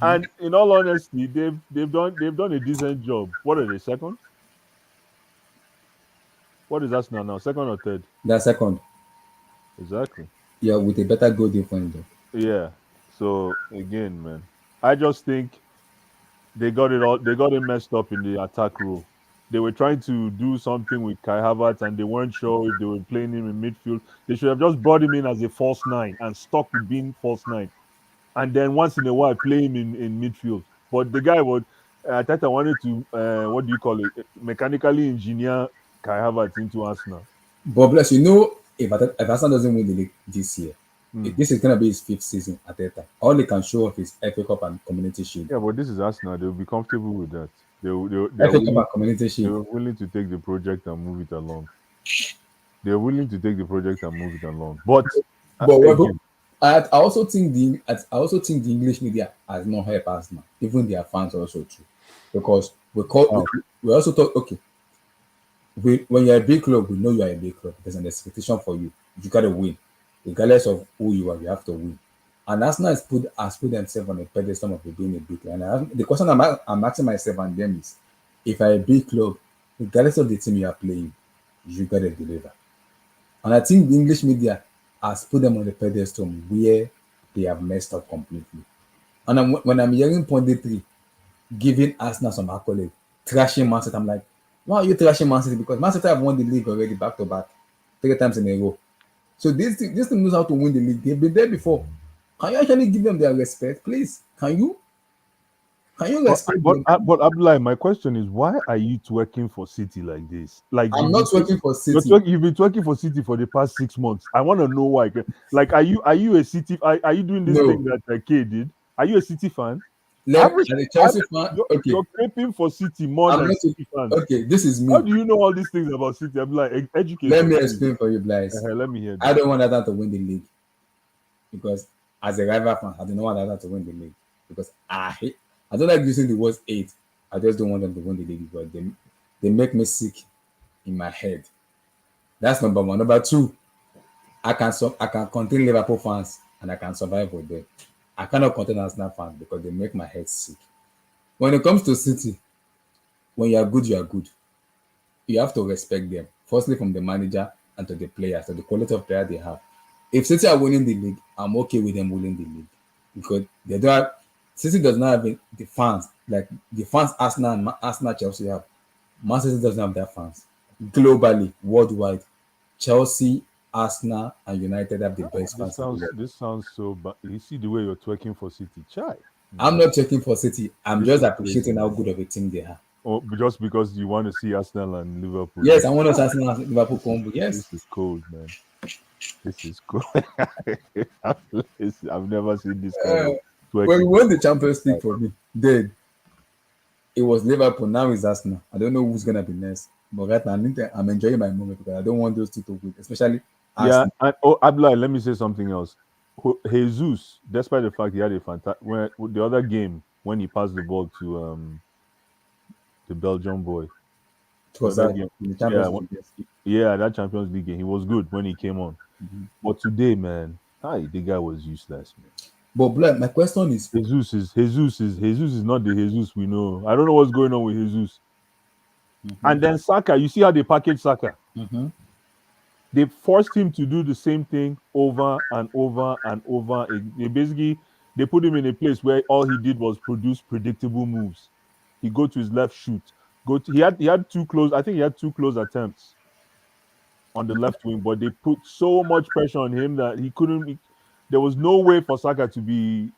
And in all honesty, they've done a decent job. What are they, second? What is Arsenal now? Second or third? They're second. Exactly. Yeah, with a better goal difference. Yeah. So again, man, I just think they got it messed up in the attack role. They were trying to do something with Kai Havertz and they weren't sure if they were playing him in midfield. They should have just brought him in as a false nine and stuck with being false nine. And then once in a while play him in midfield. But the guy would Tata wanted to mechanically engineer Kai Havertz into Arsenal. But bless if Arsenal doesn't win the league this year, this is gonna be his 5th season at Tata. All they can show off is FA Cup and Community Shield. Yeah, but this is Arsenal. They'll be comfortable with that. They're FA Cup and Community Shield. They're willing to take the project and move it along. They're willing to take the project and move it along. But I also think the English media has not helped Arsenal, even their fans also too, because we also thought when you're a big club, we know you are a big club. There's an expectation for you. You gotta win, regardless of who you are. You have to win. And Arsenal has put themselves on a pedestal of being a big club. And the question I'm asking myself and them is, if I'm a big club, regardless of the team you are playing, you gotta deliver. And I think the English media has put them on the pedestal where they have messed up completely. And when I'm hearing punditry giving Arsenal some accolade, trashing Man City, I'm like, why are you trashing Man City? Because Man City have won the league already back to back, 3 times in a row. So this team knows how to win the league. They've been there before. Can you actually give them their respect, please? Can you? Can you But respect but them? but Abdullah, my question is, why are you twerking for City like this? Like I'm not working for City. you've been twerking for City for the past 6 months. I want to know why. Like, are you a City? Are you doing this thing No. that K did? Are you a City fan? Let Average, as a Chelsea average fan, okay. you're craping for City more I'm than not City fans. okay. This is How me. do you know all these things about City? I'm like, educate Let us, me please. explain for you, Blaise. Let me hear I this. don't want Atlanta to win the league because as a rival fan, I don't want Atlanta to win the league because I don't like using the word eight. I just don't want them to win the league because they make me sick in my head. That's number one. Number two, I can contain Liverpool fans and I can survive with them. I cannot contain Arsenal fans because they make my head sick. When it comes to City, when you are good, you are good. You have to respect them. Firstly, from the manager and to the players, to the quality of player they have. If City are winning the league, I'm okay with them winning the league because they don't have, City does not have the fans like the fans Arsenal and Arsenal Chelsea have. Man City doesn't have their fans globally, worldwide. Chelsea, Arsenal, and United have the best fans in the world. This sounds so bad. You see the way you're twerking for City, chai. I'm Man, not checking for City. I'm this just is crazy, appreciating how man. good of a team they are. Oh, just because you want to see Arsenal and Liverpool. Yes, I want us Arsenal and Liverpool combo. This Yes. is cold, man. This is cold. I've never seen this kind Uh, of when we twerking. won the Champions League for me, then it was Liverpool. Now it's Arsenal. I don't know who's gonna be next. But right now, I'm enjoying my moment because I don't want those two to win, especially Yeah, Arsenal. and oh, Abdullah, let me say something else. Jesus, despite the fact he had a fantastic, when the other game when he passed the ball to the Belgian boy, the Because other game, in the yeah, Champions League, yes. yeah, that Champions League game, he was good when he came on. But today, man, hi, the guy was useless, man. But Black, my question is, Jesus is not the Jesus we know. I don't know what's going on with Jesus. And then Saka, you see how they package Saka? mhm. They forced him to do the same thing over and over and over. They basically they put him in a place where all he did was produce predictable moves. He go to his left, shoot. He had two close. I think he had two close attempts on the left wing, but they put so much pressure on him that he couldn't. There was no way for Saka to be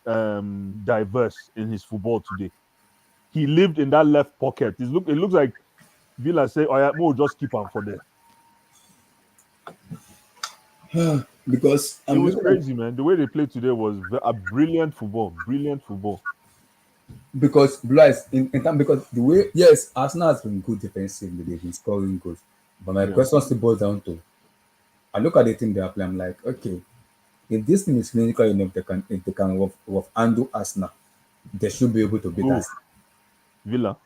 diverse in his football today. He lived in that left pocket. It looks like Villa say, "Oh yeah, Mo, just keep him for there." Because It I'm was looking at crazy, man. The way they played today was a brilliant football. Brilliant football. because Black in time because the way yes, Arsenal has been good defensively, they've been scoring goals. But my Yeah. question still boils down to I look at the team they are playing, I'm like, okay, if this team is clinical enough, if they can rough handle Arsenal, they should be able to beat Who? us. Villa.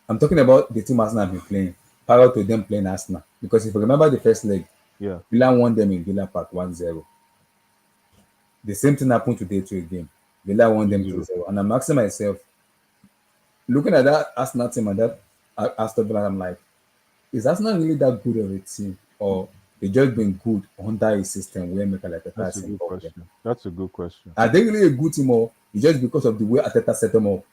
I'm talking about the team Arsenal have been playing prior to them playing Arsenal. Because if you remember the first leg, Yeah. Villa won them in Villa Park 1-0. The same thing happened today to again. Villa won them 2-0. 2-0. And I'm asking myself, looking at that Arsenal team and that Aston Villa, I'm like, is Arsenal really that good of a team? Or they just been good under a system where Mikel Arteta That's has a good involved them? question. That's a good question. Are they really a good team or it's just because of the way Arteta set them up?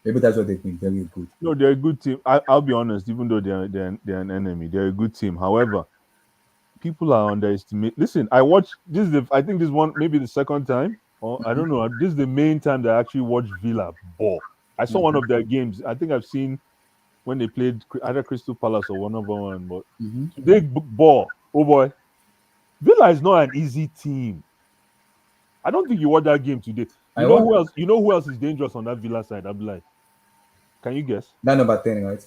Maybe that's why they've been very good. No, they're a good team. I'll be honest, even though they're an enemy, they're a good team. However, people are underestimating. Listen, I watched this is the I think this one maybe the second time, or I don't know. This is the main time that I actually watched Villa ball. I saw one Mhm, of their games. I think I've seen when they played either Crystal Palace or one of one. But mhm. today ball, oh boy, Villa is not an easy team. I don't think you watched that game today. I want You know who else is dangerous on that Villa side? I'll be like, can you guess? that number 10, right?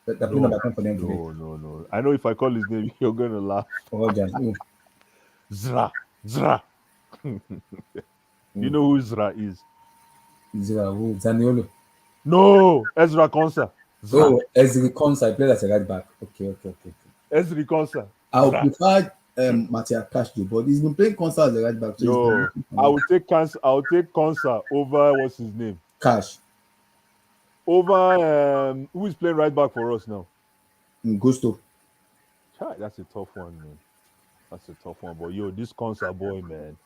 That play number No, 10 for them today. no. I know if I call his name, you're gonna laugh. Rogers. Ooh, Zra, Zra. You ooh. know who Zra is? Zero, ooh. Zaniolo. No, Ezra Konsa. Zra, Oh, Ezri Konsa, I played as a right back. Okay. Ezri Konsa. I would Zra. prefer Matia Cash, but he's been playing Konsa as a right back, so he's been Yo, looking for me. I will take Konsa over what's his name? Cash, Over who is playing right back for us now? Gusto. Chai, that's a tough one, man. That's a tough one. But yo, this Consa boy, man.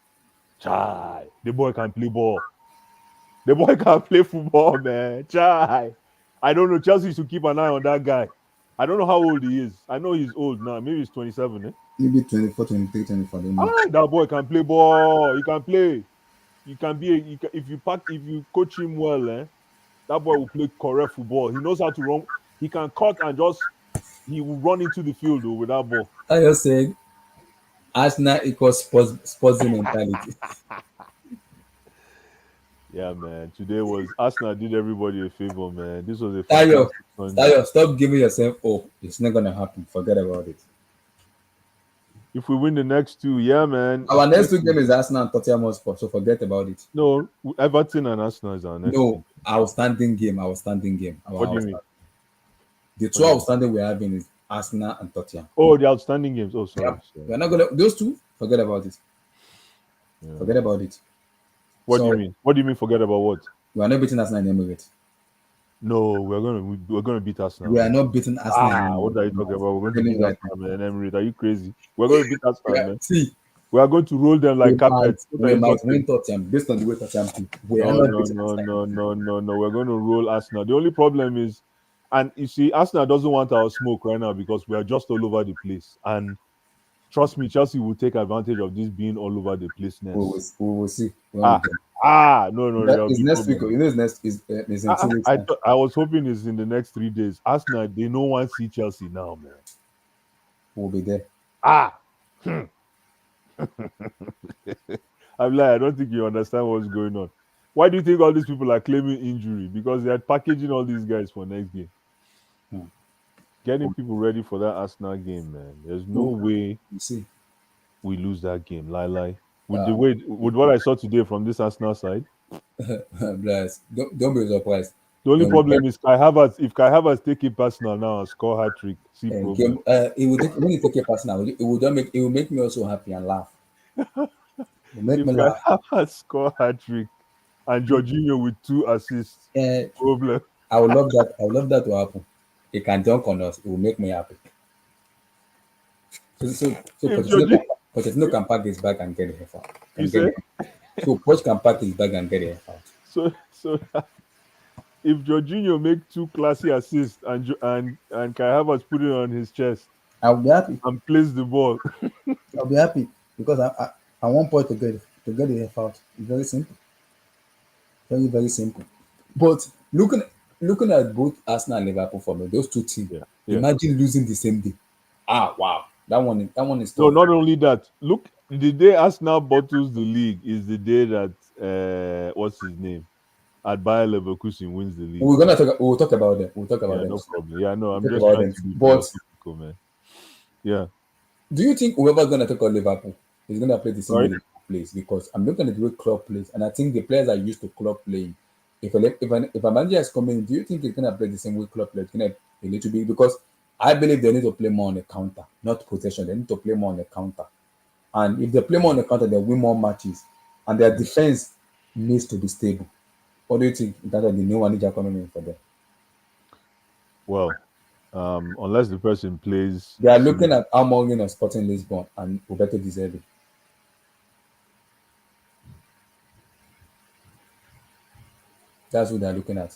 Chai. The boy can play ball. The boy can play football, man. Chai. I don't know. Chelsea should keep an eye on that guy. I don't know how old he is. I know he's old now. Maybe he's 27, eh? Maybe 24, 23, 24. I don't know. Ah, that boy can play ball. He can play. You can be if you coach him well, eh? That boy will play correct football. He knows how to run. He can cut and just he will run into the field though, with that ball. I just said Arsenal equals sports mentality. Yeah, man. Today was Arsenal did everybody a favor, man. This was a Tayo, fantastic Sunday. Tayo, stop giving yourself hope. It's not gonna happen. Forget about it. If we win the next two, yeah, man. Our next two games is Arsenal and Tottenham Hotspur, so forget about it. No, Everton and Arsenal is our next. No, outstanding game. Outstanding game. What do you mean? The two outstanding we're having is Arsenal and Tottenham. Oh, the outstanding games. Oh, sorry. Yeah. We're not gonna those two. Forget about it. Yeah. Forget about it. What do you mean? What do you mean? Forget about what? We are not beating Arsenal in Emirates. No, we're gonna beat Arsenal. We are not beating Arsenal. What are you talking about? We're going to beat Arsenal, man. Emirates. Are you crazy? We're going to beat Arsenal, man. See, we are going to roll them like carpets. We might win Tottenham based on the way Tottenham play. No. We're going to roll Arsenal. The only problem is, and you see, Arsenal doesn't want our smoke right now because we are just all over the place. And trust me, Chelsea will take advantage of this being all over the place next. We will see. No. It's next week. You know, it's next is in 2 weeks. I was hoping it's in the next 3 days. Arsenal, they no one see Chelsea now, man. We'll be there. I'm like, I don't think you understand what's going on. Why do you think all these people are claiming injury? Because they are packaging all these guys for next game. Getting people ready for that Arsenal game, man. There's no way we lose that game. Lie. With what I saw today from this Arsenal side. Bless. Don't be surprised. The only problem is Kai Havertz. If Kai Havertz take it personal now and score hat-trick, when he take it personal, it will make me also happy and laugh. If Kai Havertz score hat-trick and Jorginho with 2 assists, problem. I would love that. I would love that to happen. He can dunk on us. It will make me happy. So Pochettino can pack his bag and get the F out. So Poch can pack his bag and get the F out. So if Jorginho make 2 classy assists and Kai Havertz put it on his chest, I'll be happy and place the ball. I'll be happy because I want Poch to get the F out. It's very simple. Very, very simple. But looking at both Arsenal and Liverpool for me, those two teams, imagine losing the same day. Wow. That one is tough. No, not only that. Look, the day Arsenal bottles the league is the day that what's his name? At Bayer Leverkusen wins the league. We'll talk about them. We'll talk about them. No problem. Yeah, no, I'm just trying to be philosophical, man. Yeah. Do you think whoever's gonna take on Liverpool is gonna play the same way Liverpool plays? Because I'm looking at the way Klopp plays, and I think the players are used to Klopp playing. If a manager is coming, do you think he's gonna play the same way Klopp plays? Gonna a little bit, because I believe they need to play more on the counter, not possession. They need to play more on the counter. And if they play more on the counter, they'll win more matches. And their defense needs to be stable. What do you think in terms of the new manager coming in for them? Well, unless the person plays... They are looking at Amorim of Sporting Lisbon and Roberto Di Zerbi. That's what they're looking at.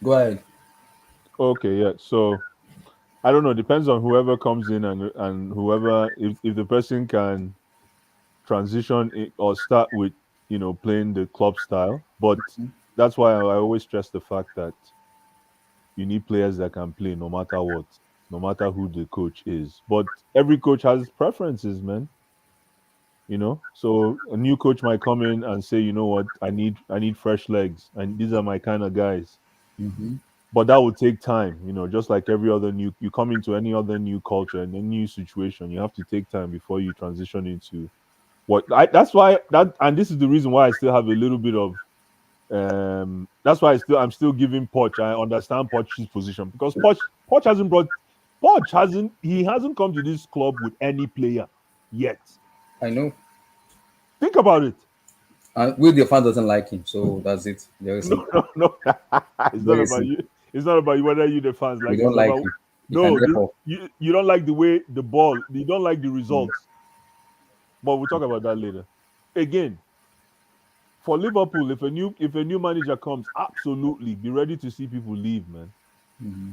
Go ahead. Okay, yeah. So I don't know. Depends on whoever comes in and whoever, if the person can transition or start with, playing the club style. But that's why I always stress the fact that you need players that can play no matter what, no matter who the coach is. But every coach has preferences, man. So a new coach might come in and say, you know what, I need fresh legs, and these are my kind of guys. But that will take time, just like every other you come into any other new culture and a new situation, you have to take time before you transition into and this is the reason why I still have a little bit of that's why I'm still giving Poch. I understand Poch's position, because Poch hasn't come to this club with any player yet. I know. Think about it. And Will the fan doesn't like him, so that's it. No. It's not about you. It's not about you whether you the fans like. We don't like him. He can No, help us. you don't like the way the ball. You don't like the results. But we'll talk about that later. Again, for Liverpool, if a new manager comes, absolutely be ready to see people leave, man. Mm-hmm.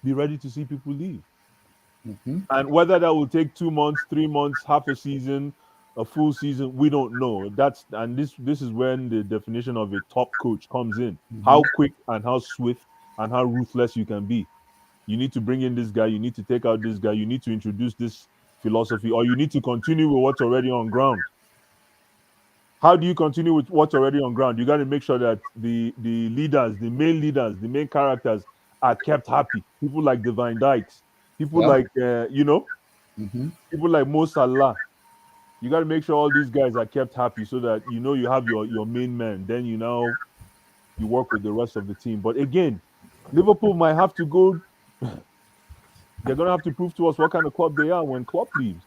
Be ready to see people leave. Mm-hmm. And whether that will take 2 months, 3 months, half a season, a full season, we don't know. This is when the definition of a top coach comes in. Mm-hmm. How quick and how swift and how ruthless you can be. You need to bring in this guy, you need to take out this guy, you need to introduce this philosophy, or you need to continue with what's already on ground. How do you continue with what's already on ground? You got to make sure that the leaders, the main characters are kept happy. People like the Van Dykes, people Yeah. like Mm-hmm. people like Mo Salah. You got to make sure all these guys are kept happy so that you have your main man. Then you work with the rest of the team. But again, Liverpool might have to go. They're gonna have to prove to us what kind of club they are when Klopp leaves.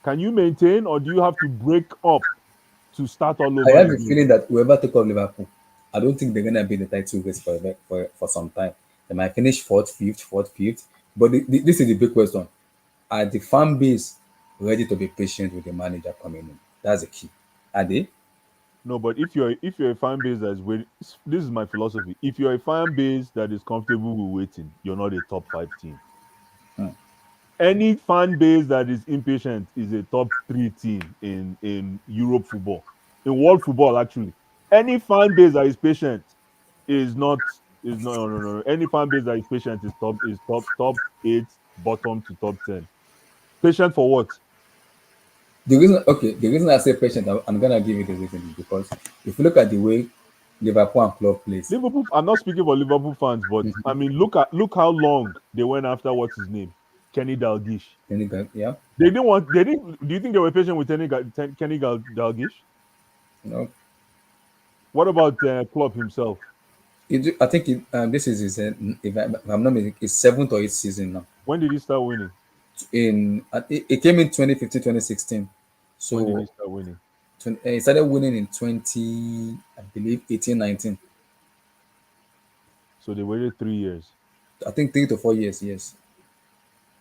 Can you maintain, or do you have to break up to start all I over have a again? feeling that whoever take up Liverpool, I don't think they're gonna be in the title race for some time. They might finish fourth, fifth. But this is the big question: are the fan base ready to be patient with the manager coming in? That's the key. Are they? No, but if you're a fan base that's waiting, this is my philosophy. If you're a fan base that is comfortable with waiting, you're not a top five team. Hmm. Any fan base that is impatient is a top three team in Europe football, in world football actually. Any fan base that is patient is not is no no no no. Any fan base that is patient is top 8, bottom to top 10. Patient for what? The reason I say patient, I'm gonna give you the reason is because if you look at the way Liverpool and club plays, Liverpool. I'm not speaking for Liverpool fans, but I mean, look how long they went after what's his name, Kenny Dalglish. yeah, They didn't want. They didn't. Do you think they were patient with Kenny Dalglish? you know, What about Klopp himself? I think this is his, if I'm not mistaken, his seventh or eighth season now. When did he start winning? It came in 2015, 2016. When did he So start winning? he started winning in 20, I believe, 18, 19. So they waited 3 years. I think 3 to 4 years, yes.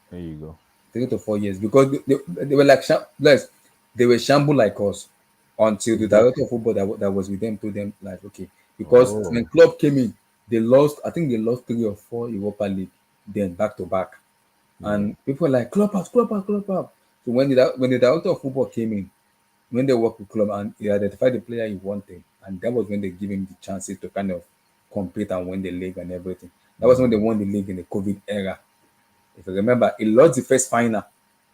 There you go. 3 to 4 years because they were like they were shamble like us until the director Exactly. of football that was with them told them like okay, because when Oh. club came in, they lost, I think they lost 3 or 4 Europa League then back to back, Yeah. and people were like club out, club out, club out. So when the director of football came in, when they worked with club and he identified the player he wanted, and that was when they give him the chances to kind of compete and win the league and everything. That was when they won the league in the COVID era. If you remember, he lost the first final.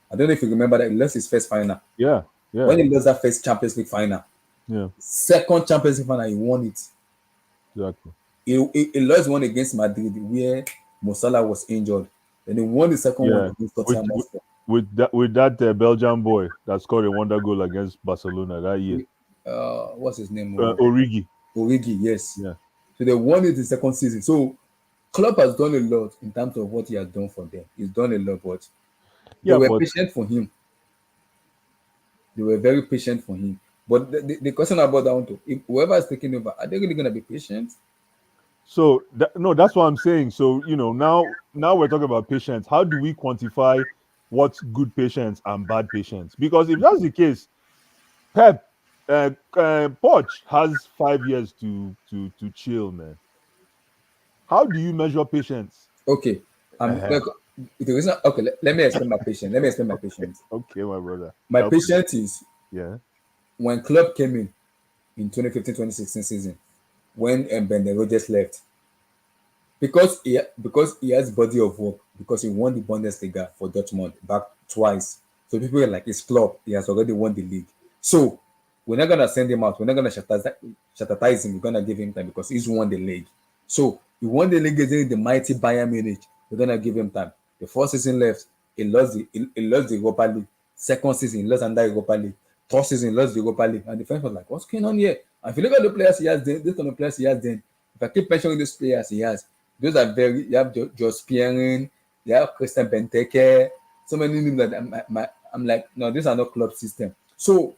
I don't know if you remember that he lost his first final. Yeah. Yeah. When he lost that first Champions League final, Yeah. second Champions League final, he won it. Exactly. He lost one against Madrid where Mo Salah was injured. Then he won the second one Yeah. against With Tottenham with, Hotspur. with that Belgian boy that scored a wonder goal against Barcelona that year, What's his name? Origi. Origi, yes. Yeah. So they won it in second season. So Klopp has done a lot in terms of what he has done for them. He's done a lot, but they Yeah, were but patient for him. They were very patient for him. But the question about that one too, if whoever is taking over, are they really gonna be patient? so no, that's what I'm saying. So now we're talking about patience. How do we quantify what's good patience and bad patience? Because if that's the case, Pep, Poch has 5 years to chill, man. How do you measure patience? Okay. Uh-huh. Like, the reason, okay, let me explain my patience. Let me explain my patience. Okay, my brother, My help me. patience is Yeah. when Club came in 2015, 2016 season, when Brendan Rodgers left, because he has body of work, because he won the Bundesliga for Dortmund back twice. So people are like, it's club. He has already won the league. So we're not gonna send him out. We're not gonna chastise him. We're gonna give him time because he's won the league. So he won the league against the mighty Bayern Munich. We're gonna give him time. The first season left, he lost the Europa League. Second season, he lost under Europa League. Third season, he lost the Europa League. And the fans was like, what's going on here? And if you look at the players he has then, this kind of players he has then, if I keep mentioning these players he has, those are very, you have Josh Spearing, you have Christian Benteke, so many names that I'm like, no, these are not club system. So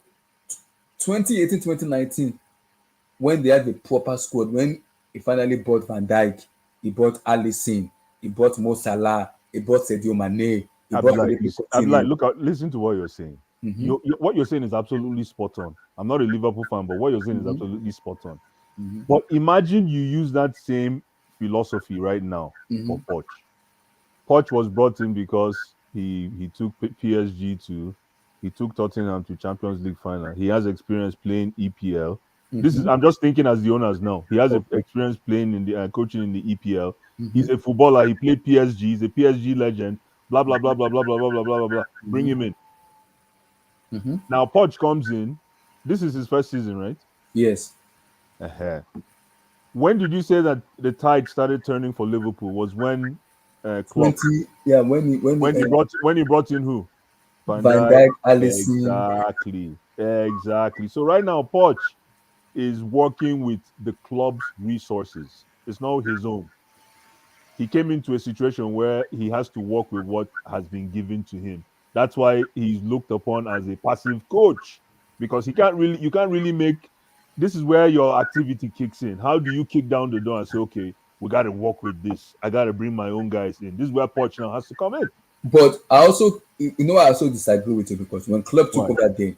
2018, 2019, when they had the proper squad, when he finally bought Van Dijk, he bought Alisson, he bought Mo Salah, He bought Sadio Mane. He bought Abdullah, Philippe Abdullah, Coutinho. look, listen to what you're saying. Mm-hmm. What you're saying is absolutely spot on. I'm not a Liverpool fan, but what you're saying is Mm-hmm. absolutely spot on. Mm-hmm. But imagine you use that same philosophy right now Mm-hmm. for Poch. Poch was brought in because he took PSG to he took Tottenham to Champions League final. He has experience playing EPL. This is Mm-hmm. I'm just thinking as the owners now. He has Okay. experience playing in the coaching in the EPL. Mm-hmm. He's a footballer. He played PSG. He's a PSG legend. Blah blah blah blah blah blah blah blah blah blah blah. Bring Mm-hmm. him in. Mm-hmm. Now Poch comes in. This is his first season, right? Yes. Uh-huh. When did you say that the tide started turning for Liverpool? Was when Klopp 20. Yeah. when he brought in who? Van Van Dijk. Dijk, Alisson. Exactly. So right now, Poch is working with the club's resources. It's not his own. He came into a situation where he has to work with what has been given to him. That's why he's looked upon as a passive coach because you can't really make. This is where your activity kicks in. How do you kick down the door and say, okay, we got to work with this. I got to bring my own guys in. This is where Poch now has to come in. But I also, I also disagree with you because when Klopp took Why? over there,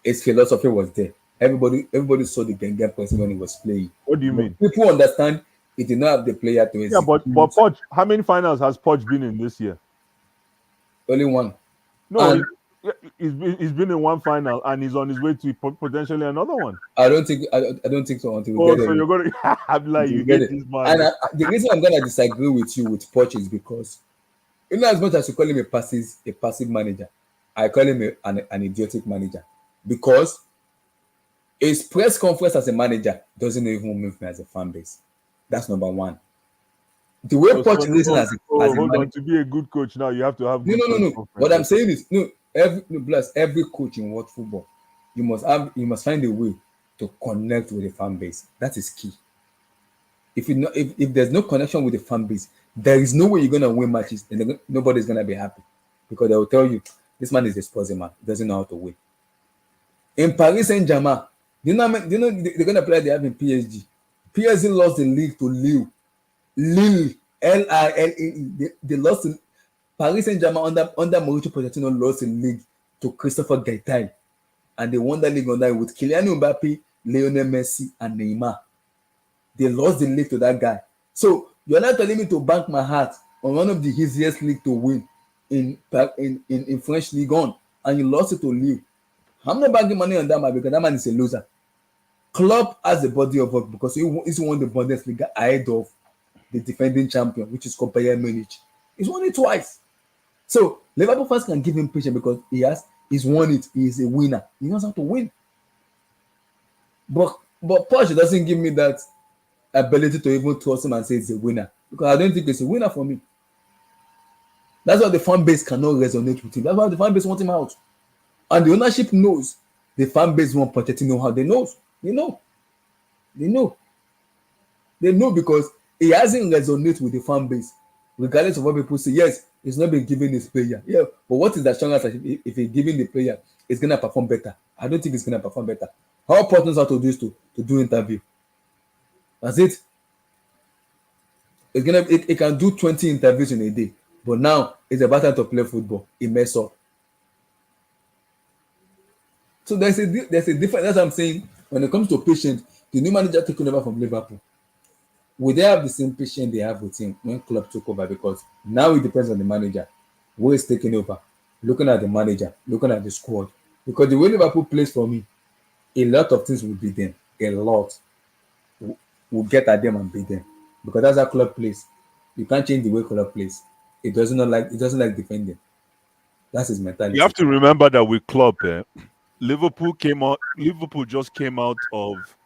his philosophy was there. Everybody saw the Gengen person when he was playing. What do you But mean? people understand he did not have the player to Yeah, but execute. Poch, how many finals has Poch been in this year? Only one. No, And he's been in one final and he's on his way to potentially another one. I don't think so until we Oh, get so there. you're gonna I'm like Until you we get hate it. this man. And the reason I'm gonna disagree with you with Poch is because as much as you call him a passive manager, I call him an idiotic manager because his press conference as a manager doesn't even move me as a fan base. That's number one. The way Oh, so Poch listen as a hold on. manager. To be a good coach now, you have to have No, good no, no, press no. What I'm conferences. saying is no. Every coach in world football, you must find a way to connect with the fan base. That is key. If there's no connection with the fan base, there is no way you're gonna win matches, and nobody's gonna be happy because they will tell you this man is a sportsy man, doesn't know how to win. In Paris Saint-Germain, they're gonna play they have in PSG. PSG lost the league to Lille. Lille, Lille. They lost to Paris Saint-Germain under Mauricio Pochettino lost the league to Christopher Gaitai, and they won the league under with Kylian Mbappe, Lionel Messi, and Neymar. They lost the league to that guy. So you're not telling me to bank my heart on one of the easiest league to win in French League on, and you lost it to Lille. I'm not banking money on that man because that man is a loser. Klopp has a body of work because he's won the Bundesliga ahead of the defending champion, which is called Bayern Munich. He's won it twice. So Liverpool fans can give him patience because he's won it. He is a winner. He knows how to win. But Porsche doesn't give me that ability to even trust him and say it's a winner because I don't think it's a winner for me. That's why the fan base cannot resonate with him. That's why the fan base wants him out. And the ownership knows the fan base want Pochettino how they know. They know. They know. They know because he hasn't resonated with the fan base, regardless of what people say. Yes, he's not been given his player. Yeah, but what is the assurance that if he's giving the player, it's gonna perform better? I don't think it's gonna perform better. How important are to do is to do interview. That's it. It can do 20 interviews in a day, but now it's about time to play football. It mess up. So there's a difference. That's what I'm saying. When it comes to patience, the new manager taking over from Liverpool, would they have the same patience they have with him when Klopp took over? Because now it depends on the manager who is taking over, looking at the manager, looking at the squad. Because the way Liverpool plays for me, a lot of things will beat them. A lot will get at them and beat them. Because that's how Klopp plays. You can't change the way Klopp plays. It doesn't like defending. That's his You mentality. have to remember that with Klopp, Liverpool just came out of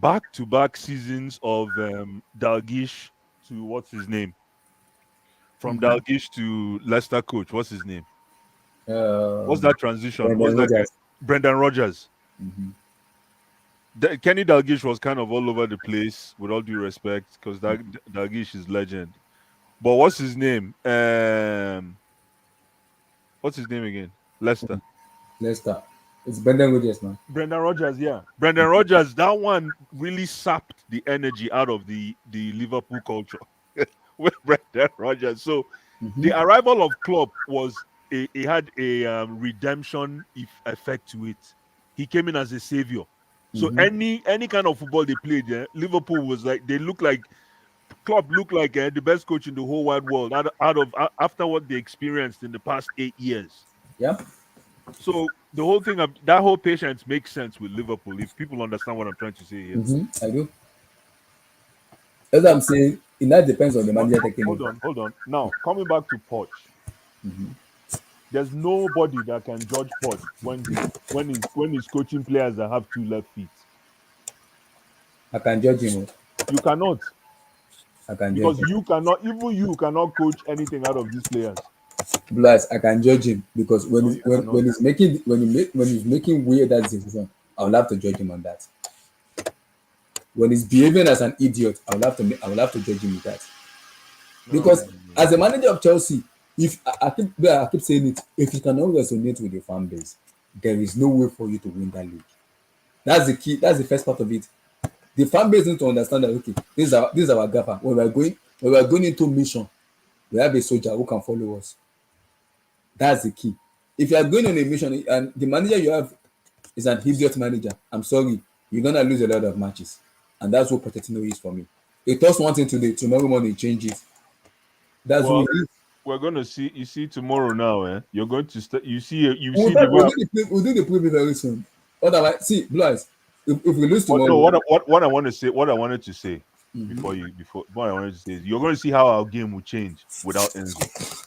back-to-back seasons of Dalgish to what's his name? From Mm-hmm. Dalgish to Leicester coach, what's his name? What's Um, that transition? Brendan What's that guy? Rodgers. Brendan Rodgers. Mm-hmm. Kenny Dalgish was kind of all over the place, with all due respect, because Dalgish is legend. But what's his name? What's his name again? Leicester. Leicester. It's Brendan Rodgers now. Brendan Rodgers, yeah. Brendan Rodgers, that one really sapped the energy out of the Liverpool culture. with Brendan Rodgers. So Mm-hmm. the arrival of Klopp was it had a redemption effect to it. He came in as a savior. So Mm-hmm. any kind of football they played, yeah, Liverpool was like they look like Klopp looked like the best coach in the whole wide world after what they experienced in the past 8 years. Yeah. So the whole thing of that whole patience makes sense with Liverpool if people understand what I'm trying to say here. Mm-hmm. I do. As I'm But saying, it now depends on the but manager taking hold over. on, hold on. Now coming back to Poch, Mm-hmm. there's nobody that can judge Poch when he's coaching players that have two left feet. I can judge him. You cannot I can judge because him. you cannot coach anything out of these players. Plus, I can judge him because No, you when cannot. he's making when he's making weird that decision, I will have to judge him on that. When he's behaving as an idiot, I will have to judge him with that. No, Because no, no, as a no. manager of Chelsea, if I keep saying it, if you cannot resonate with the fan base, there is no way for you to win that league. That's the key. That's the first part of it. The fan base need to understand that okay, this is our gaffer. When we are going into mission, we have a soldier who can follow us. That's the key. If you are going on a mission and the manager you have is an idiot manager, I'm sorry, you're gonna lose a lot of matches, and that's what Pochettino is for me. He does one thing today, tomorrow morning he changes. That's who Well, he is. we're gonna see. You see tomorrow now, eh? You're going to start. You We'll, see the do- way. we'll, do the play, we'll do the preview very soon. Otherwise, see, Blue Eyes, if we lose What, no, tomorrow, what I want to say, what I wanted to say mhm, before what I wanted to say is you're going to see how our game will change without Enzo.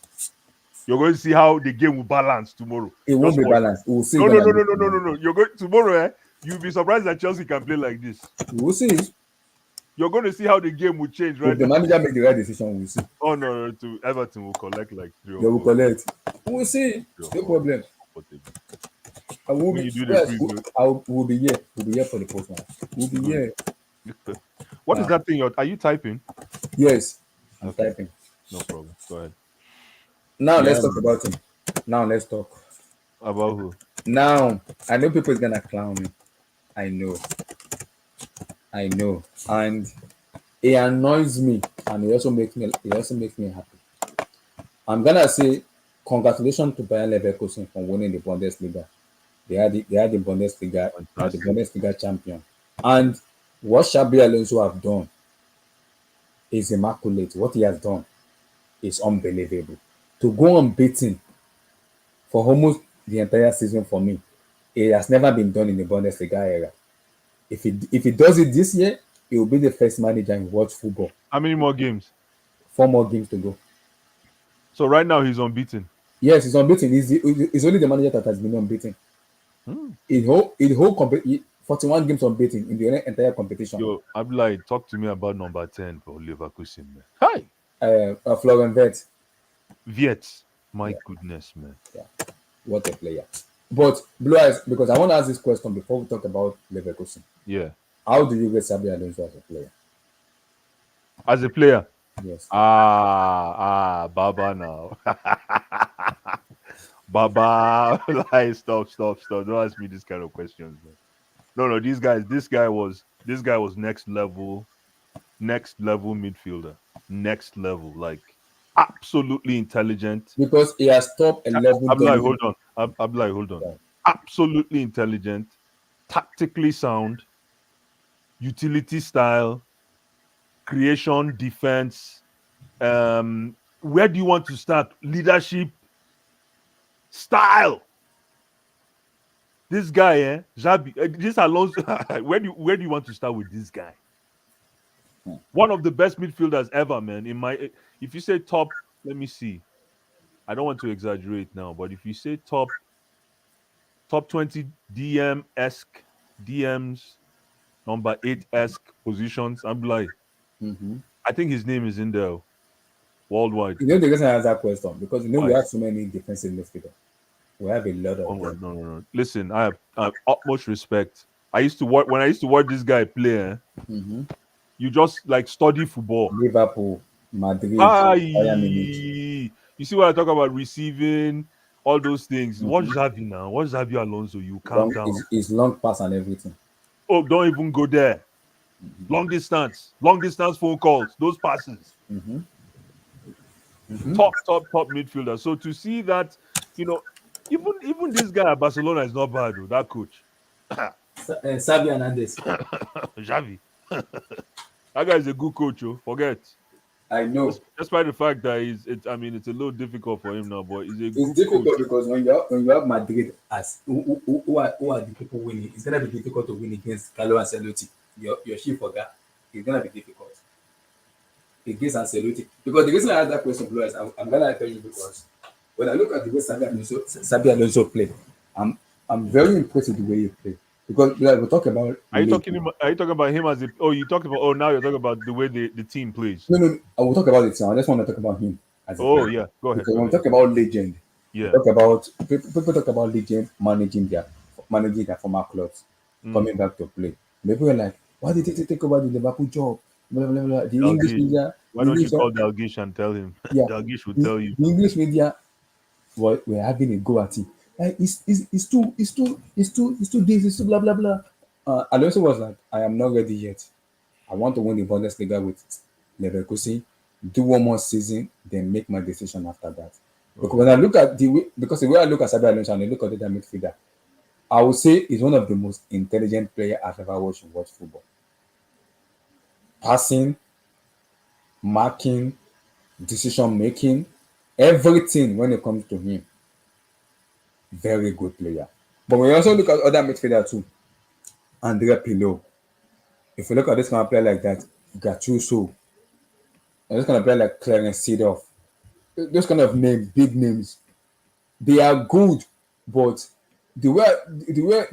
You're going to see how the game will balance tomorrow. it won't Just be watch. balanced. We'll see No, no, gonna no, lose no, no, no, tomorrow. no, no. You're going tomorrow, eh? You'll be surprised that Chelsea can play like this. We'll see. You're going to see how the game will change If right the now. manager make the right decision, we'll see. Oh no, no, to Everton will collect like three They or will four, collect. We'll see. three or No four problem. comfortably. I will When be you do the yes, preview, we'll be here. We'll be here for the post match. We'll be good. here. What is Uh, that thing? Are you typing? yes, I'm Okay, typing. no problem. Go ahead. Now Yeah, let's talk about him. Now let's talk. about who? Now I know people is gonna clown me. I know. I know. And it annoys me and it also makes me happy. I'm gonna say congratulations to Bayern Leverkusen for winning the Bundesliga. They are the Fantastic. Bundesliga champion. And what Xabi Alonso have done is immaculate. What he has done is unbelievable. To go unbeaten for almost the entire season for me, it has never been done in the Bundesliga era. If he does it this year, he will be the first manager in world football. How many more games? 4 more games to go. So right now he's unbeaten. Yes, he's unbeaten. He's only the manager that has been unbeaten. Hmm. In whole 41 games unbeaten in the entire competition. Yo, Abdullah, talk to me about number 10 for Leverkusen, man. Hi, Florian Wirtz, Viet. My yeah, goodness, man. yeah, what a player. But Blue Eyes, because I want to ask this question before we talk about Leverkusen. Yeah. How do you rate Xabi Alonso as a player? As a player, Yes. Baba now. Baba, like, stop. Don't ask me this kind of questions, man. No, this guy was next level midfielder, next level, like absolutely intelligent. Because he has top 11 Abdullah, dominant. hold on. Abdullah, hold on. Yeah. Absolutely intelligent, tactically sound, utility style, creation, defense. Where do you want to start? Leadership, style. This guy, Xabi, this Alonso. Where do you want to start with this guy? One of the best midfielders ever, man. If you say top, let me see. I don't want to exaggerate now, but if you say top 20 DM esque DMs, number 8 esque positions, I'm like, Mm-hmm. I think his name is in there worldwide. You know the reason I ask that question? Because we Why? have so many defensive midfielders. We have a lot Oh of no, them. no, no, no. Listen, I have utmost respect. I used to watch this guy play. Mm-hmm. You just like study football. Liverpool, Madrid, Bayern Munich. You see what I talk about receiving, all those things. Watch Mm-hmm. Xavi now. Watch Xavi Alonso. You calm Long down. is long pass and everything. Oh, don't even go there. Mm-hmm. Long distance phone calls, those passes. Mm-hmm. top midfielder. So to see that, you know, even this guy at Barcelona is not bad, though, that coach. Xavi Hernandez. Xavi. That guy is a good coach, oh. Forget. I know. Despite the fact that I mean, it's a little difficult for him now, but he's a It's good difficult coach. because when you have Madrid as who are the people winning, it's gonna be difficult to win against Carlo Ancelotti. Your chief for that. It's gonna be difficult against Ancelotti because the reason I ask that question, Blue, is I'm gonna tell you because when I look at the way Sabi Alonso play, I'm I'm very impressed with the way he play because like, we talk about legend. Are you talking about him as a? Oh, you talked about. Oh, now you're talking about the way the team plays. No, no, no, I will talk about it now. I just want to talk about him as a Oh player yeah, go ahead, because go when we ahead. talk about legend, we Yeah. talk about people talk about legend managing their former clubs, Mm. coming back to play. People were like, why did he take over the Liverpool job? Blah, blah, blah. The English Dalgish. media, Why the don't English, you call Dalgish and tell him? yeah, Dalgish will the, tell you. the English media were having a go at him. Like, it's too this, it's too blah, blah, blah. And also was like, I am not ready yet. I want to win the Bundesliga with Leverkusen, do one more season, then make my decision after that. Because Okay. when I look at the way I look at Sabi Alonso and I look at the midfielder, I would say he's one of the most intelligent player I've ever watched in watch football. Passing, marking, decision making, everything when it comes to him, very good player. But when you also look at other midfielder too, Andrea Pirlo. If you look at this kind of player like that, Gattuso, and this kind of player like Clarence Seedorf, those kind of names, big names, they are good, but the way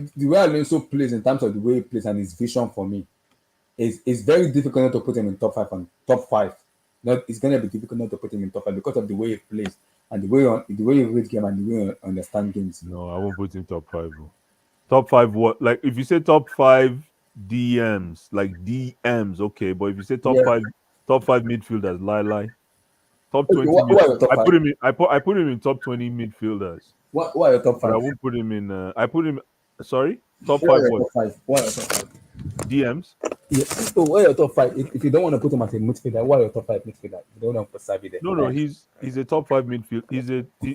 Alonso plays in terms of the way he plays and his vision for me is very difficult not to put him in top five and top five. Not it's gonna be difficult not to put him in top five because of the way he plays and the way he reads game and the way he understand games. No, I won't put him top five. Oh. Top five what? Like if you say top five DMs, like DMs, okay. But if you say Yeah. top five midfielders, lie. Top Okay. 20 Who are your midfield. top five? I put him in top 20 midfielders, Who are your top but I five? won't put him in. I put him. Sorry, top Who are five your what? top five? Who are your top five? DMs. Yeah. So who are your top five? If you don't want to put him as a midfielder, who are your top five midfielder? If you don't want to put Sabi there. No, he's a top five midfield.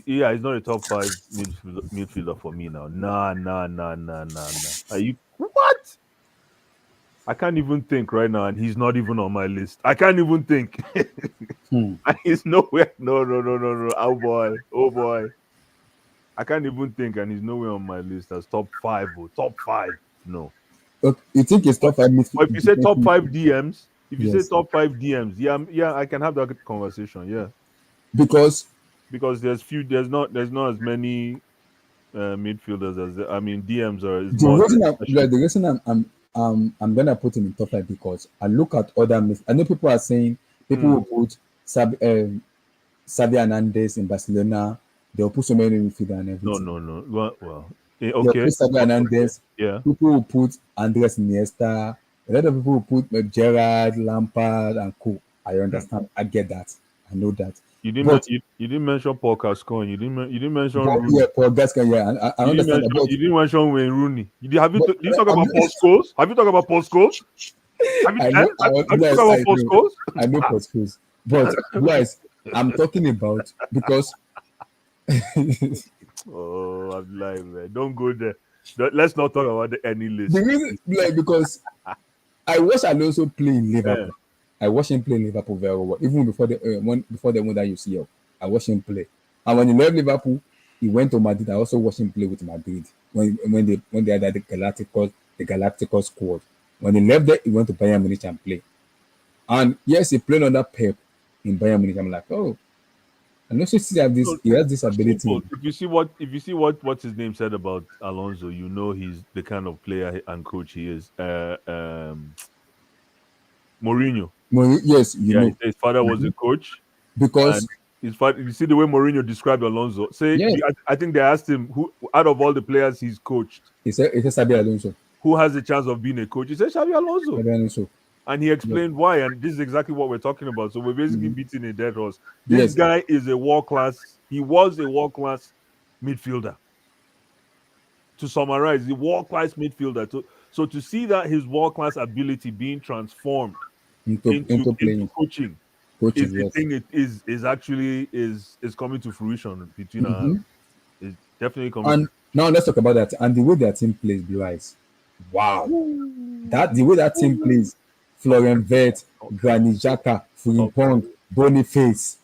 Yeah, he's not a top five midfielder for me now. Nah. Are you what? I can't even think right now, and he's not even on my list. I can't even think. Hmm. And he's nowhere. No. Oh boy. I can't even think, and he's nowhere on my list as top five. Oh, top five. No. Okay. You think it's But, top five but if you say top midfield? five DMs, if you say Yes. top five DMs, yeah, I can have that conversation. Yeah, Because because there's not as many midfielders as I mean DMs are is the more reason I'm special. like the reason I'm gonna put him in top five because I look at other I know people are saying people Mm. will put Sabi Hernandez in Barcelona. They'll put so many midfielder and No, everything. no. Well, They'll okay. put Sabi Hernandez. Yeah. People will put Andres Iniesta. A lot of people will put Gerrard, Lampard, and co. I understand. I get that. I know that. But You didn't mention Paul Gascoigne. You didn't mention yeah, Rooney. Paul Gascoigne, yeah, I understand that. You didn't mention Wayne Rooney. But Did you talk I'm, about Paul Scholes? Have you talked about Paul Scholes? I know, Have you talked yes, about Paul Scholes? I know Portuguese. But guys, I'm talking about because Oh, I'm lying, man. Don't go there. Let's not talk about any the list. reason, like, because I watched Alonso play in Yeah. Liverpool. I watched him play in Liverpool very well. Even before they won that UCL, I watched him play. And when he left Liverpool, he went to Madrid. I also watched him play with Madrid when they had the Galacticos squad. When he left there, he went to Bayern Munich and play. And yes, he played under Pep in Bayern Munich. I'm like, oh, and also see that So, he has this simple. ability. If you see what his name said about Alonso, you know he's the kind of player and coach he is. Mourinho. Well, yes, you Yeah, know, his father was a Mhm. coach, and because his father. You see the way Mourinho described Alonso. yes, I think they asked him who out of all the players he's coached, it's Sabi Alonso. who has a chance of being a coach. He said Xabi Alonso, Sabi Alonso. and he Yes, explained why. And this is exactly what we're talking about. So we're basically mhm. beating a dead horse. This Yes, guy is a world class. He was a world class midfielder. To summarize, the world class midfielder. So to see that his world class ability being transformed into into playing. coaching Coaching, is the yes. thing. It is actually is coming to fruition between our Hmm. hands. It's definitely coming to. And now let's talk about that. And the way their team plays, Blue Eyes. Wow. That the way that team plays, Florian Wirtz, Granit Xhaka, Talk Frimpong, Boniface,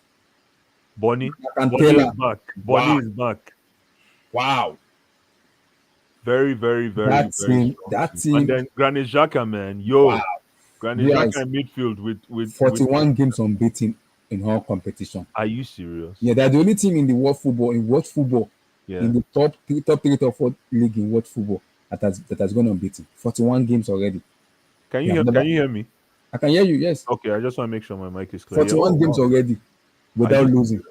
Bonnie is Cantella. back. Bonnie Wow. is back. Wow. Very, very, very, That very team, strong that team. And team, then Granit Xhaka, man, wow. Granit Xhaka Realize in midfield with. 41 games unbeaten in all competition. Are you serious? Yeah, they're the only team in the world football, Yeah. in the top three, top four league in world football that has gone unbeaten. 41 games already. Can They you have hear? never. Can you hear me? I can hear you. Yes, Okay, I just want to make sure my mic is clear. Yeah. Oh 41 games wow. already Are without you losing.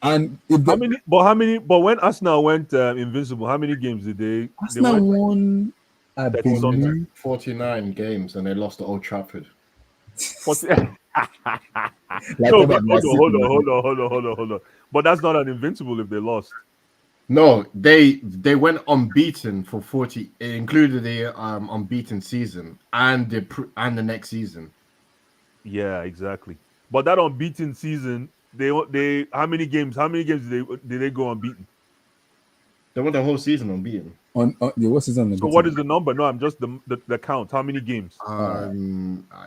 And if How the many? But how many? But when Arsenal went invincible, how many games did they? They Arsenal went won, I 30 something. 49 games and they lost to Old Trafford. 40. like No, about but Man City. hold on. But that's not an invincible if they lost. No, they went unbeaten for 40. It included the unbeaten season and the next season. Yeah, exactly. But that unbeaten season, they how many games? How many games did they go unbeaten? They went the whole season unbeaten. On the what season So what is the number? No, I'm just the count. How many games?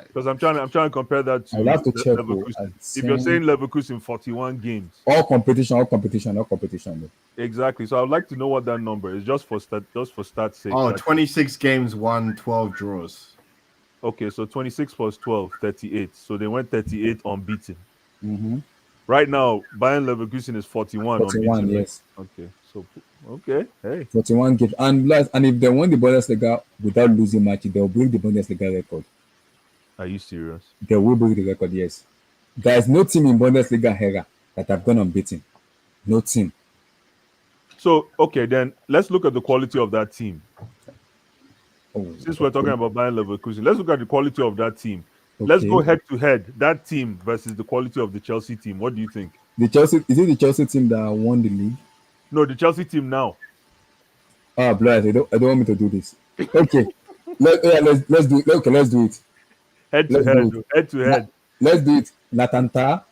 Because I'm trying to compare that I'll to have to check. Leverkusen. If you're saying Leverkusen 41 games, All competition. exactly. So I'd like to know what that number is, just for stats sake. Oh, 26 games, won, 12 draws. Okay, so 26 plus 12, 38. So they went 38 unbeaten. Mm-hmm. Right now, Bayern Leverkusen is 41 41, unbeaten. Right? yes. Okay, so okay, hey, 41 games. And if they won the Bundesliga without losing match, they'll break the Bundesliga record. are you serious? They will break the record, yes. There is no team in Bundesliga era that have gone unbeaten. No team. So okay, then let's look at the quality of that team. Oh, Since we're talking about Bayern Leverkusen, let's look at the quality of that team. Let's okay. go head to head. That team versus the quality of the Chelsea team. What do you think? Is it the Chelsea team that won the league? No, the Chelsea team now. Ah, blood. I don't want me to do this. Okay. Let's do it. Okay, let's do it. Head to Let's head. do it. Head to head. Let's do it. Natanta,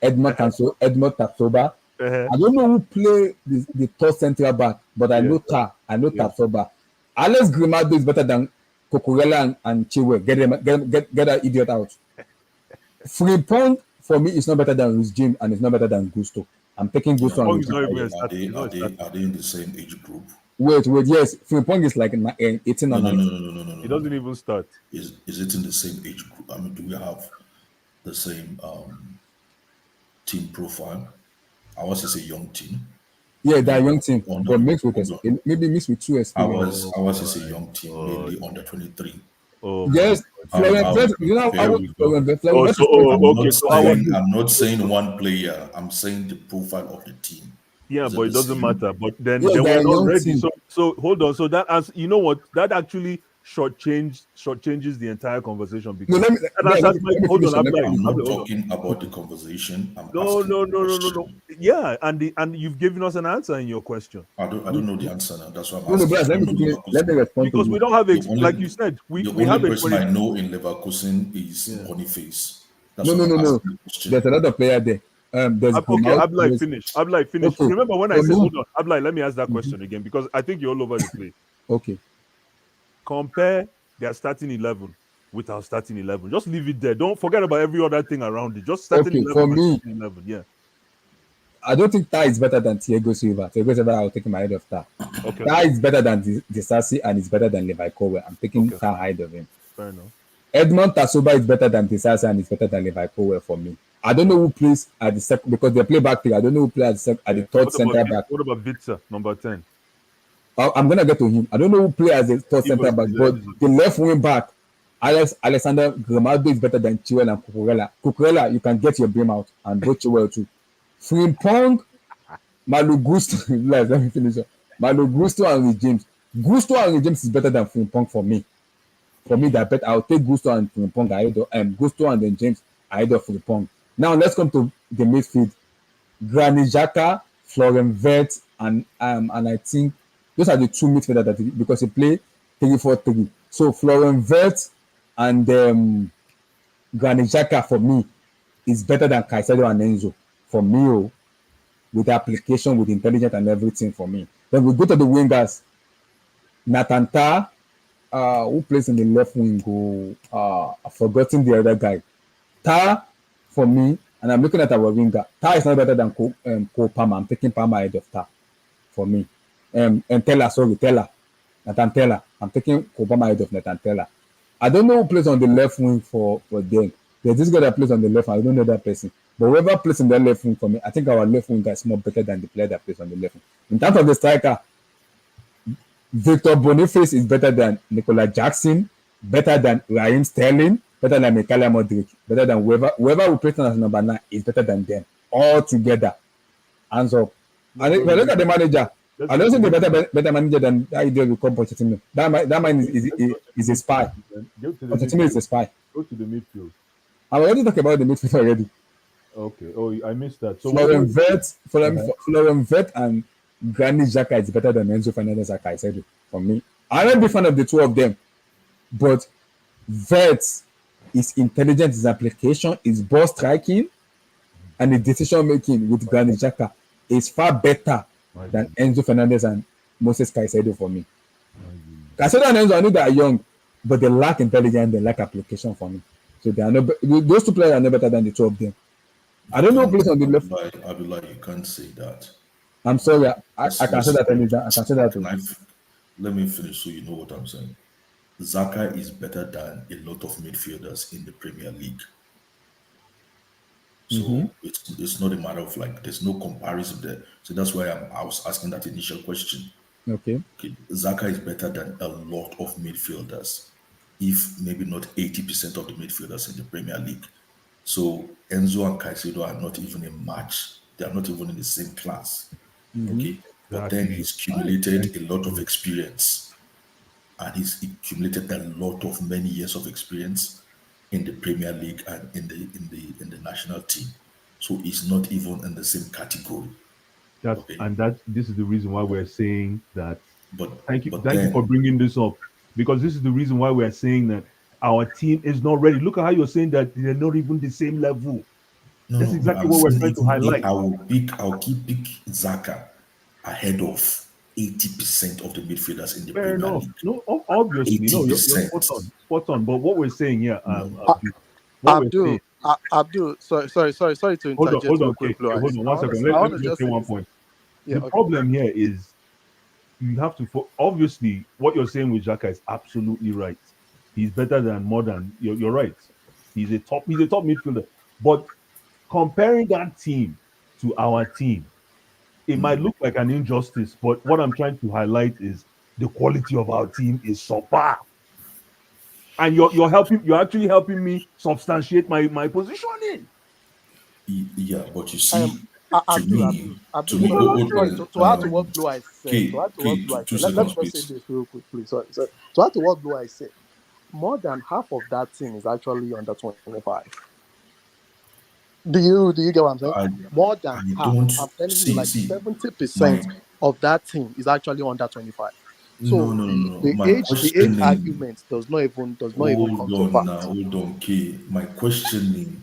Edmond Tapsoba. Uh-huh. I don't know who play the third central back, but I know Yeah. Tapsoba. Alex Grimado is better than Cucurella and Chilwell. Get that idiot out. Frimpong for me is not better than Rhys James and it's not better than Gusto. I'm taking Gusto. Frimpong And is not even a Are start- they, he's not are a they start- are they in the same age group? Wait, yes. Frimpong is like 18 No, or no, 19. no, no, no, no, no. He doesn't even start. Is it in the same age group? I mean, do we have the same team profile? I was to say young team. Yeah, that young team, Oh, no. but mixed with Oh, maybe mixed with two I experience. was to say young team, mainly under 23. Oh my Yes, How- Florian how- Wirtz, you know there how we go. Florian Wirtz Oh, is so- quite- oh, okay, so I was- I'm not saying one player. I'm saying the profile of the team. Yeah, Is it but it the doesn't same? matter. But then Yes, they they're were a not young ready. team. So hold on. So that as you know what that actually shortchanges the entire conversation because No, let me hold finish on. it. Let me I'm not Hold on. talking about the conversation. I'm No, asking a question. no. Yeah, and you've given us an answer in your question I don't know the answer now. That's why I'm No, asking. Blas, I let me don't know quickly, Leverkusen. let me respond because to we you. don't have The only- like you said we the have only a person 20. I know in Leverkusen is Yeah. Boniface. That's No. why I'm asking the question. There's another player there. There's Okay, Grimaldo, Ablai there's- finish. Ablai finish. Okay, Remember when I for said me- hold on, Ablai, let me ask that question again because I think you're all over the place. Okay, Compare their starting 11 with our starting 11. Just leave it there. Don't forget about every other thing around it. Just starting Okay, 11 for and me- starting 11. Yeah. I don't think Tai is better than Thiago Silva. Thiago Silva, I'll take him ahead of Tai. Okay. Tai is better than Disasi and is better than Levi Colwell. I'm taking Okay. Tai ahead of him. Fair enough. Edmond Tasoba is better than Disasi and is better than Levi Colwell for me. I don't know who plays at the second because they play back three. I don't know who plays at the third center back. What about Vitsa, number 10? I'm gonna get to him. I don't know who plays as the third He was center back, the but left. the left wing back, Alexander Grimaldo is better than Chilwell and Cucurella. Cucurella, you can get your beam out and go Chilwell too. Frimpong, Malo Gusto. Let me finish up. Malo Gusto and Rhys James. Gusto and Rhys James is better than Frimpong for me. For me, that bet I'll take Gusto and Frimpong ahead of Gusto and then James ahead of Frimpong. Now let's come to the midfield. Granit Xhaka, Florian Wirtz, and I think those are the two midfielders that because they play 3-4-3. So Florian Wirtz and Granit Xhaka for me is better than Caicedo and Enzo for me. Oh, with the application, with intelligence and everything for me. Then we go to the wingers. Nathan Tah, who plays in the left wing, I've forgotten the other guy. Tah, for me, and I'm looking at our winger. Tah is not better than Cole Palmer. I'm taking Palmer ahead of Tah for me. And Taylor. Nathan Taylor. I'm taking Cole Palmer ahead of Nathan Taylor. I don't know who plays on the left wing for them. There's this guy that plays on the left. I don't know that person. But whoever plays in the left wing for me, I think our left wing is more better than the player that plays on the left wing. In terms of the striker, Victor Boniface is better than Nicola Jackson, better than Raheem Sterling, better than Mikhail Modric, better than whoever will play as number 9 is better than them all together. Hands up. And if I look at the manager, I don't think the better manager than that idea will come Pochettino. That man is a spy. Pochettino is a spy. Go to the midfield. I already talked about the midfield already. Okay. Oh, I missed that. So Florian Wirtz and Granit Xhaka is better than Enzo Fernandez and Caicedo for me. I'm not a big fan of the two of them, but Wirtz is intelligent, his application, his ball striking, and his decision making with Granit Xhaka is far better than Enzo Fernandez and Moses Caicedo for me. Caicedo and Enzo, I know they are young, but they lack intelligence, they lack application for me. So they are no, those two players are no better than the two of them. I don't know who plays on the left. I'll be like, you can't say that. I'm sorry, I can say that anytime. I can say that. Let me finish so you know what I'm saying. Xhaka is better than a lot of midfielders in the Premier League. So it's not a matter of like, there's no comparison there. So that's why I was asking that initial question. Okay. Xhaka is better than a lot of midfielders, if maybe not 80% of the midfielders in the Premier League. So Enzo and Caicedo are not even a match. They are not even in the same class. Okay. But then he's accumulated a lot of experience. And he's accumulated a lot of many years of experience in the Premier League and in the national team. So he's not even in the same category. This is the reason why we're saying that. But thank you for bringing this up, because this is the reason why we're saying that our team is not ready. Look at how you're saying that they're not even the same level. That's exactly what we're trying to highlight. I'll keep Xhaka ahead of 80% of the midfielders in the Premier League. No, obviously, you're spot on. But what we're saying here, Abdul, sorry to interject. Hold on, 1 second. Let me just say one point. The problem here is you have to obviously what you're saying with Xhaka is absolutely right. He's better than more than you're right. He's a top midfielder. But comparing that team to our team, it might look like an injustice, but what I'm trying to highlight is the quality of our team is superb. And you're actually helping me substantiate my positioning. Yeah, but you see, to add to what Blue I said, let me just say this real quick, please. Sorry. To add to what Blue I said, more than half of that team is actually under 25. Do you get what I'm saying? More than half. I'm telling you, like 70% of that team is actually under 25. So the age argument does not even come to pass. Hold on, K. My questioning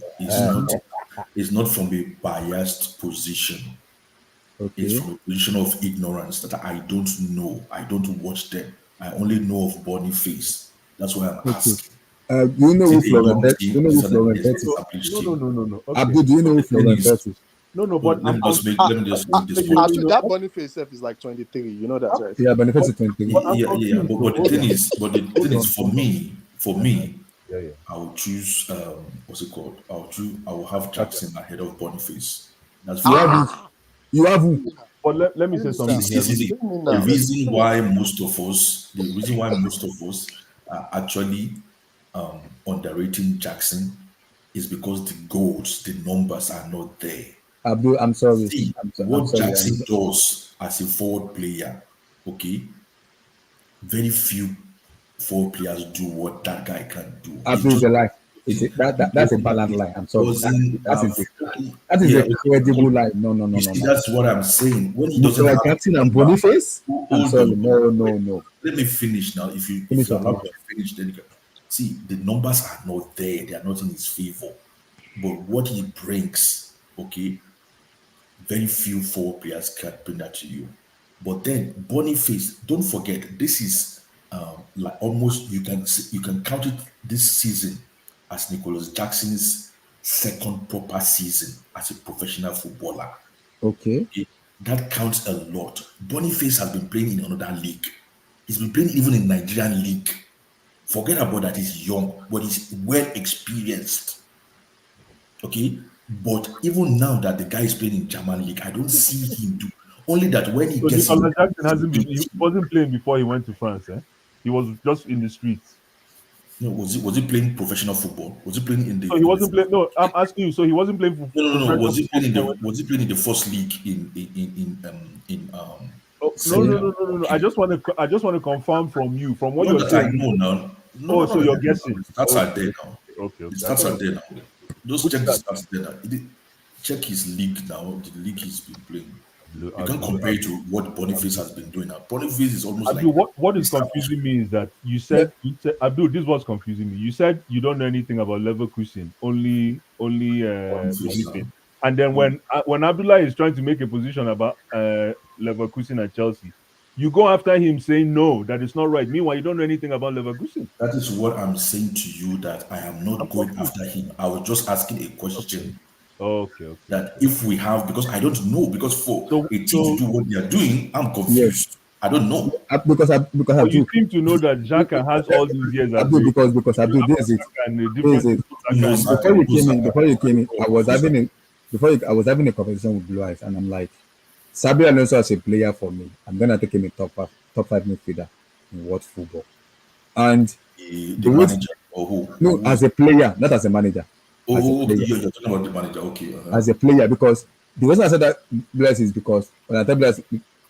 is not from a biased position. Okay. It's from a position of ignorance that I don't know. I don't watch them. I only know of Boniface. That's why I'm asking. Do you know who Florian Wirtz is? No. Abdul, do you know who Florian Wirtz is? No, but let me just make this point. That Boniface self is like 23. You know that, right? Yeah, Boniface is 23. Yeah. But the thing is, for me, I will choose what's it called? I will have Jackson ahead of Boniface. That's you have who? But let me say something. The reason why most of us are actually underrating Jackson is because the numbers are not there. Abdul, I'm sorry. See, what Jackson does as a forward player, okay? Very few forward players do what that guy can do. Abdul is a lie. That's a balanced lie. I'm sorry. That is a credible lie. No. That's what I'm saying. When he doesn't have Jackson and Boniface, I'm sorry. No. Let me finish now. If you finish, then you can see the numbers are not there. They are not in his favor. but what he brings, okay, very few forward players can bring that to you. But then Boniface, don't forget, this is like almost you can count it this season as Nicholas Jackson's second proper season as a professional footballer. Okay. That counts a lot. Boniface has been playing in another league. He's been playing even in Nigerian league. Forget about that he's young, but he's well experienced. Okay, but even now that the guy is playing in German league, I don't see him do. Only that when he So gets in, Nicolas Jackson hasn't been. He wasn't playing before he went to France. He was just in the streets. you know, was he playing professional football? Was he playing in the? So he wasn't playing. No, I'm asking you. So he wasn't playing for. No. Was he playing in football. the? Was he playing in the first league Oh, Serie A? no. I just want to confirm from you, from what Not you're that I saying. know now. No, So you're guessing. The stats are there now. Okay. The stats are there now. Just check the stats there now. Check his league now. The league he's been playing. You can compare it to what Boniface has been doing now. Boniface is almost Abdul, like what is confusing me is that you said Abdul, this was confusing me. You said you don't know anything about Leverkusen, only Boniface. And then when Abdullah is trying to make a position about Leverkusen and Chelsea, you go after him saying no, that is not right. Meanwhile, you don't know anything about Leverkusen. That is what I'm saying to you, that I am not going after him. I was just asking a question. Okay. That if we have, because I don't know, because for a team to do what they are doing, I'm confused. Yes. I don't know. Because you seem to know that Xhaka has all these years. Because Abdul, this is it. Before you came in, I was having a conversation with Blue Eyes, and I'm like, Sabi Alonso as a player for me, I'm gonna take him a top five midfielder in world football. And the manager or who? No, as a player, not as a manager. Oh, you're talking about the manager, okay. As a player, because the reason I said that Bless is because when I tell Bless,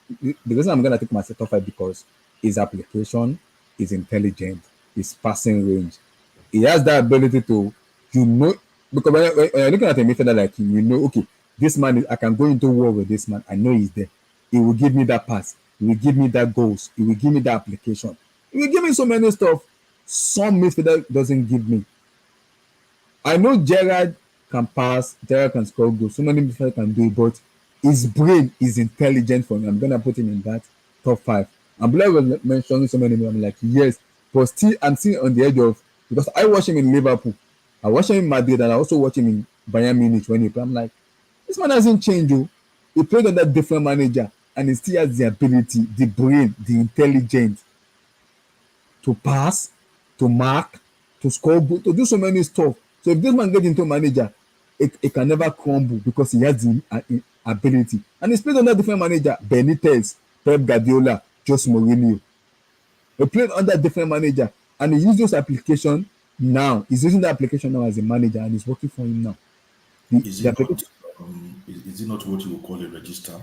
the reason I'm gonna take my top five because his application is intelligent, his passing range. He has that ability to, because when you're looking at a midfielder like him, okay, this man I can go into war with this man. I know he's there. He will give me that pass. He will give me that goals. He will give me that application. He will give me so many stuff. Some midfielder doesn't give me. I know Gerrard can pass, Gerrard can score goals. So many midfielders can do it, but his brain is intelligent for me. I'm gonna put him in that top five. I'm glad was mentioning so many. I'm like, yes, but still, I'm still on the edge of, because I watch him in Liverpool, I watch him in Madrid, and I also watch him in Bayern Munich when he play. I'm like, this man hasn't changed. He played under different manager, and he still has the ability, the brain, the intelligence to pass, to mark, to score, to do so many stuff. So if this man gets into manager, it can never crumble because he has the ability. And he's played under different manager, Benitez, Pep Guardiola, Jose Mourinho. He played under different manager, and he used those application now. He's using the application now as a manager, and it's working for him now. Is it not what you would call a register?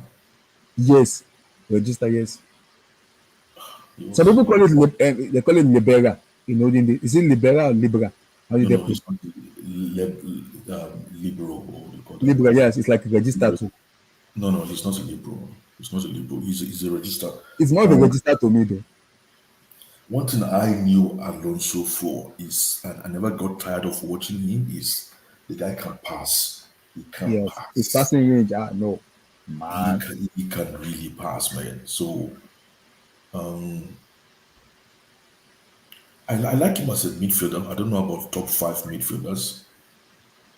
Yes, register. Yes. Some people call it they call it libera. Is it libera or libera? How do they put liberal? Libera, yes, it's like a register too. No, he's not a liberal. He's not a liberal. He's a register. It's more of a register to me, though. One thing I knew Alonso for is, and I never got tired of watching him, is the guy can pass. He can pass. His passing range, no. Man. He can really pass, man. So, I like him as a midfielder. I don't know about top five midfielders.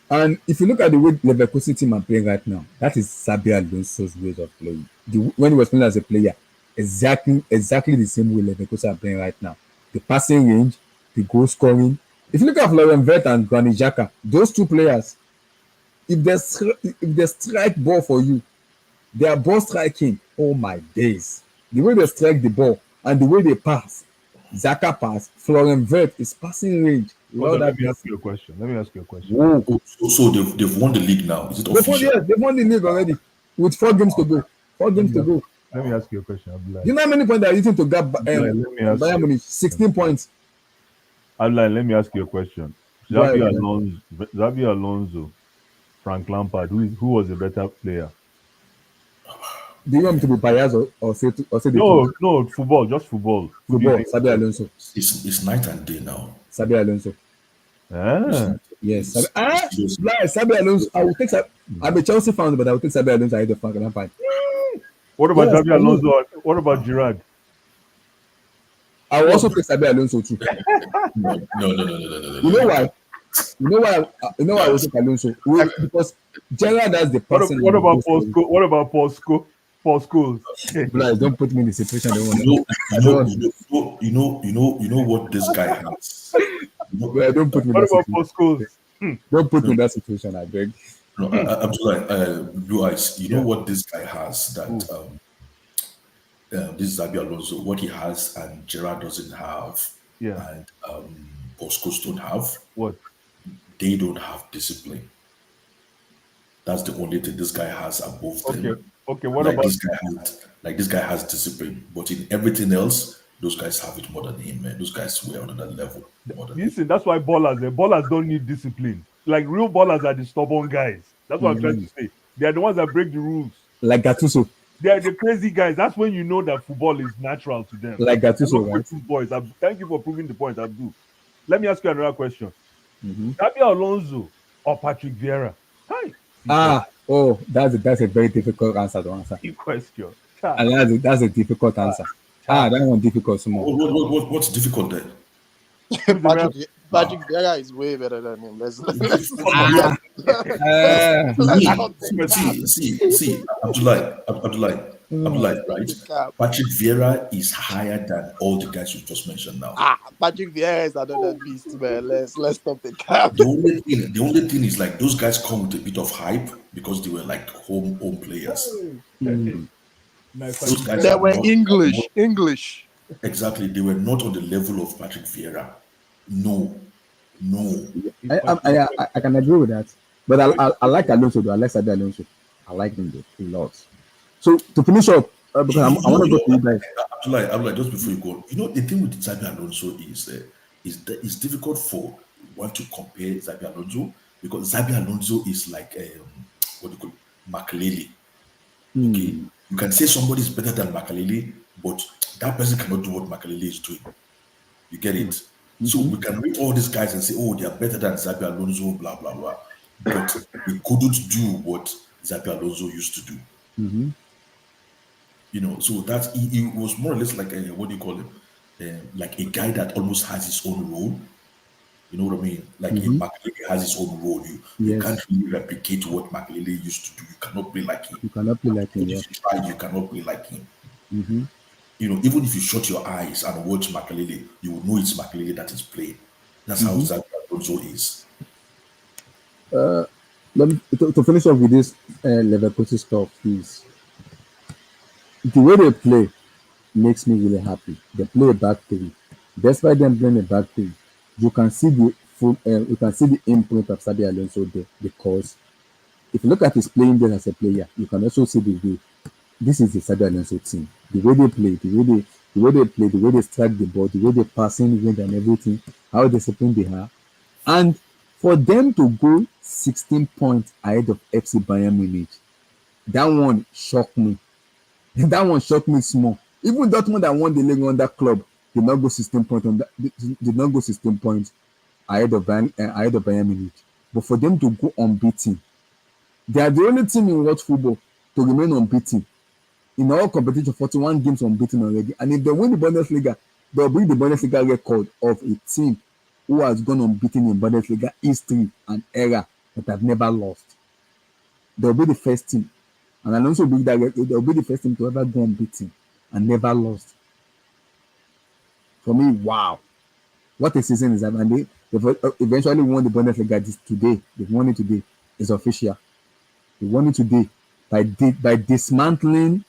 And if you look at the way Leverkusen team are playing right now, that is Xabi Alonso's ways of playing. When he was playing as a player, exactly the same way Leverkusen are playing right now. The passing range, the goal scoring. If you look at Florian Wirtz and Granit Xhaka, those two players, if they strike ball for you, they are ball striking. Oh my days! The way they strike the ball and the way they pass, Xhaka pass, Florian Wirtz is passing range. Let me ask you a question. So they've won the league now. Is it official? They've won the league already with 4 games to go. 4 games to go. Let me ask you a question, Abdullah. You know how many points they are using to get Bayern Munich? 16 points. Abdullah, let me ask you a question. Xabi Alonso, Frank Lampard, who was a better player? Do you want me to be biased or say no, football, just football. Football, Xabi Alonso. It's night and day now. Xabi Alonso. Yes. Sabi Alonso. I will take. I'm a Chelsea fan, but I will take Sabi Alonso ahead of Frank Lampard. What about Yes, Xabi Alonso? What about Giroud? I will also take Sabi Alonso too. No. You know why? You know why I will take Alonso? Because Gerrard has the person. What about Paul Scholes? Guys, don't put me in the situation. You know what this guy has. Don't put me in What that about situation. Paul Scholes? Don't put me in that situation, I beg. No, I'm like Blue Eyes. You know what this guy has that this Xabi Alonso, what he has and Gerrard doesn't have, Yeah. and Boscos don't have. What? They don't have discipline. That's the only thing this guy has above them. Okay. What like about this guy has discipline, but in everything else, those guys have it more than him, man. Those guys were on that level more than him. listen? That's why ballers don't need discipline. Like real ballers are the stubborn guys. That's what I'm trying to say. They are the ones that break the rules. Like Gattuso. They are the crazy guys. That's when you know that football is natural to them. Like Gattuso, right? Boys, thank you for proving the point, Abdul. Let me ask you another question. Xabi Alonso or Patrick Vieira? Hi. That's a very difficult answer to answer. Good question. And that's a difficult answer. That one difficult small. What's difficult there? Patrick Vieira is way better than him. See, Abdullah, right? Patrick Vieira is higher than all the guys you just mentioned now. Patrick Vieira is another beast, man. Let's stop the cap. The only thing is like those guys come with a bit of hype because they were like home players. Those guys they were English. Exactly, they were not on the level of Patrick Vieira. No. I can agree with that, but I like Alonso though. I like Sabi Alonso. I like him though a lot. So to finish up, because I want to go to you guys. Abdullah, just before you go, the thing with Sabi Alonso is that it's difficult for one to compare Sabi Alonso because Sabi Alonso is like what do you call it, Makelele. Okay, you can say somebody is better than Makelele, but that person cannot do what Makelele is doing. You get it? So we can read all these guys and say, oh, they are better than Xabi Alonso, blah, blah, blah. But they couldn't do what Xabi Alonso used to do. So that he was more or less like what do you call him? Like a guy that almost has his own role. You know what I mean? Like Makelele has his own role. You can't really replicate what Makelele used to do. You cannot play like him. You cannot play like him. If you try, you cannot play like him. Even if you shut your eyes and watch Makelele, you will know it's Makelele that is playing. That's how Xabi Alonso is. To finish off with this Leverkusen stuff, please. The way they play makes me really happy. They play a back three. Despite them playing a back three, you can see the imprint of Xabi Alonso there. Because if you look at his playing there as a player, you can also see the way. This is the Xabi Alonso team. The way they play, the way they strike the ball, the way they passing wind and everything, how disciplined they are. And for them to go 16 points ahead of FC Bayern Munich, that one shocked me. That one shocked me small. Even Dortmund that won the league on that club did not go 16 points did not go 16 points ahead of Bayern Munich. But for them to go unbeaten, they are the only team in world football to remain unbeaten. In all competition, 41 games unbeaten already. And if they win the Bundesliga, they'll bring the Bundesliga record of a team who has gone unbeaten in Bundesliga history and era that have never lost. They'll be the first team. And Alonso will bring that record. They'll be the first team to ever go unbeaten and never lost. For me, wow. What a season is that. And they eventually won the Bundesliga today. They've won it today. It's official. They won it today by dismantling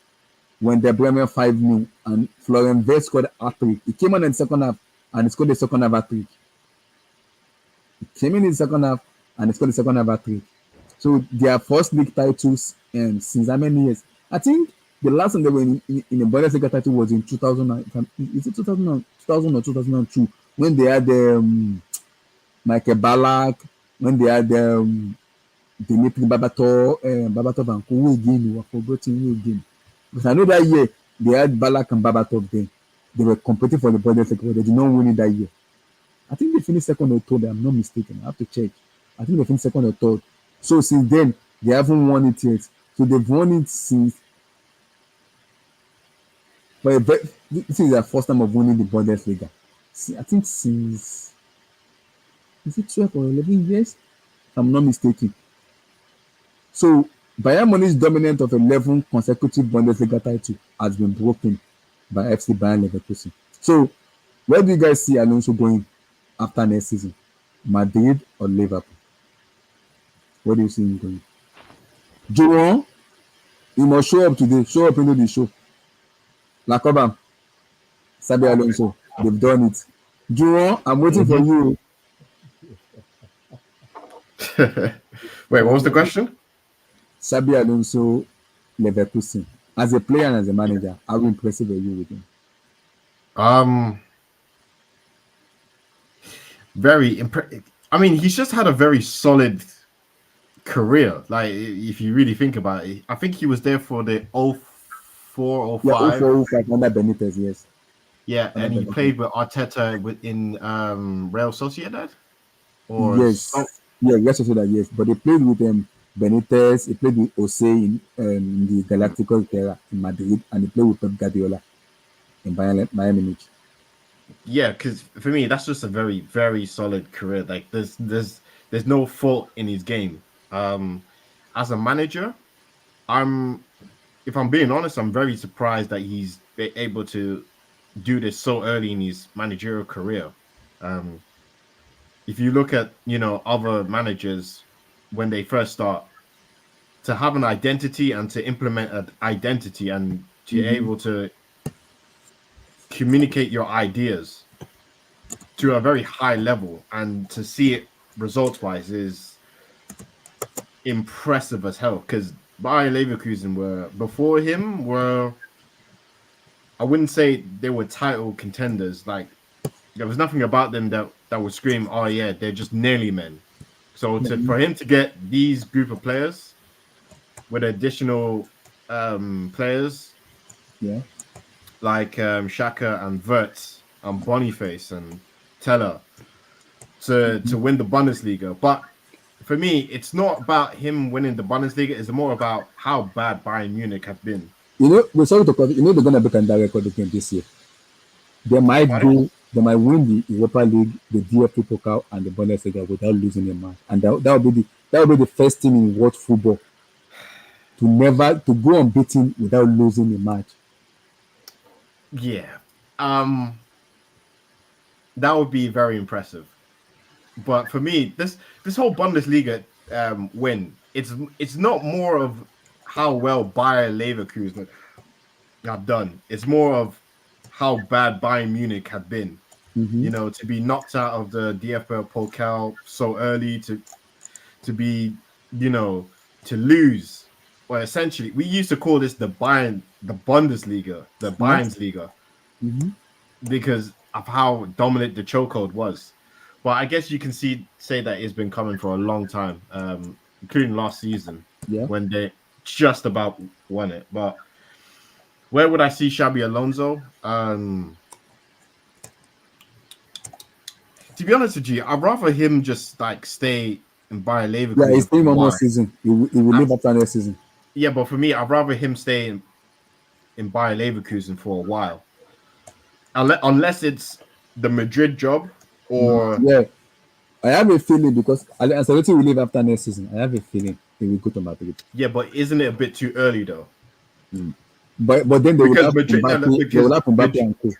when the Bremen 5-0 and Florian Wirtz scored a hat-trick. He came on in the second half and he scored the second half hat-trick. He came in the second half and he scored the second half hat-trick. So their first league titles since how many years? I think the last time they were in the Bundesliga title was in 2000. Is it 2000 or 2002 when they had Michael Ballack, when they had Dimitri Babatov and who again? I forgotten who again. Because I know that year they had Ballack and Babatov then. They were competing for the Bundesliga, but they did not win it that year. I think they finished second or third. I'm not mistaken. I have to check. I think they finished second or third. So since then, they haven't won it yet. So they've won it since. But this is their first time of winning the Bundesliga. I think since, is it 12 or 11 years? If I'm not mistaken. So Bayern Munich's dominance of 11 consecutive Bundesliga titles has been broken by FC Bayern Leverkusen. So where do you guys see Alonso going after next season? Madrid or Liverpool? Where do you see him going? João, he must show up today. Show up into the show. Lacoba, Sabi Alonso, they've done it. João, I'm waiting for you. Wait, what was the question? Sabi Alonso, Leverkusen. As a player and as a manager, how impressive are you with him? Very impressive. I mean, he's just had a very solid career. Like, if you really think about it, I think he was there for the 04, 05. Yeah, 04, 05 under Benitez, yes. Yeah, and he played with Arteta in Real Sociedad. Or yes, Real Sociedad, yes. But they played with Benitez. He played with Jose in the Galacticos era in Madrid, and he played with Pep Guardiola in Bayern Munich. Yeah, because for me, that's just a very, very solid career. Like, there's no fault in his game. As a manager, if I'm being honest, I'm very surprised that he's able to do this so early in his managerial career. If you look at, other managers when they first start, to have an identity and to implement an identity and to be able to communicate your ideas to a very high level and to see it results-wise is impressive as hell. Because Bayer Leverkusen before him I wouldn't say they were title contenders. Like, there was nothing about them that would scream, oh yeah, they're just nearly men. So for him to get these group of players with additional players, like Xhaka and Wirtz and Boniface and Teller to win the Bundesliga. But for me, it's not about him winning the Bundesliga. It's more about how bad Bayern Munich have been. We're sorry to call it. They're going to break that record again this year. They might win the Europa League, the DFB Pokal, and the Bundesliga without losing a match. And that will be the first team in world football to go unbeaten without losing a match. Yeah, that would be very impressive. But for me, this whole Bundesliga win, it's not more of how well Bayer Leverkusen have done. It's more of how bad Bayern Munich have been. To be knocked out of the DFB Pokal so early, to be, to lose. Well, essentially, we used to call this the Bundesliga, the Bayern's Liga, because of how dominant the chokehold was. But I guess you can say that it's been coming for a long time, including last season when they just about won it. But where would I see Xabi Alonso? To be honest with you, I'd rather him just stay in Bayer Leverkusen. Yeah, he's staying one more season. He will leave after next season. Yeah, but for me, I'd rather him stay in Bayer Leverkusen for a while. Unless it's the Madrid job or... Yeah, I have a feeling because Ancelotti will leave after next season. I have a feeling he will go to Madrid. Yeah, but isn't it a bit too early though? But then they will have Mbappe and co.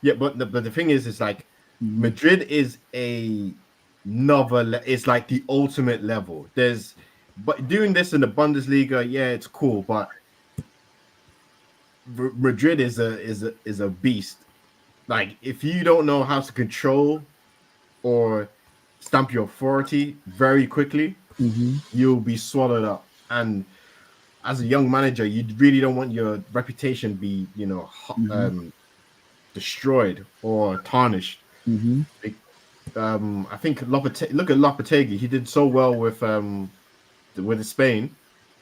Yeah, but the thing is, it's like Madrid is it's like the ultimate level. But doing this in the Bundesliga, yeah, it's cool, but Madrid is a beast. Like, if you don't know how to control or stamp your authority very quickly, you'll be swallowed up. And as a young manager, you really don't want your reputation be, destroyed or tarnished. I think look at Lopetegui. He did so well with Spain.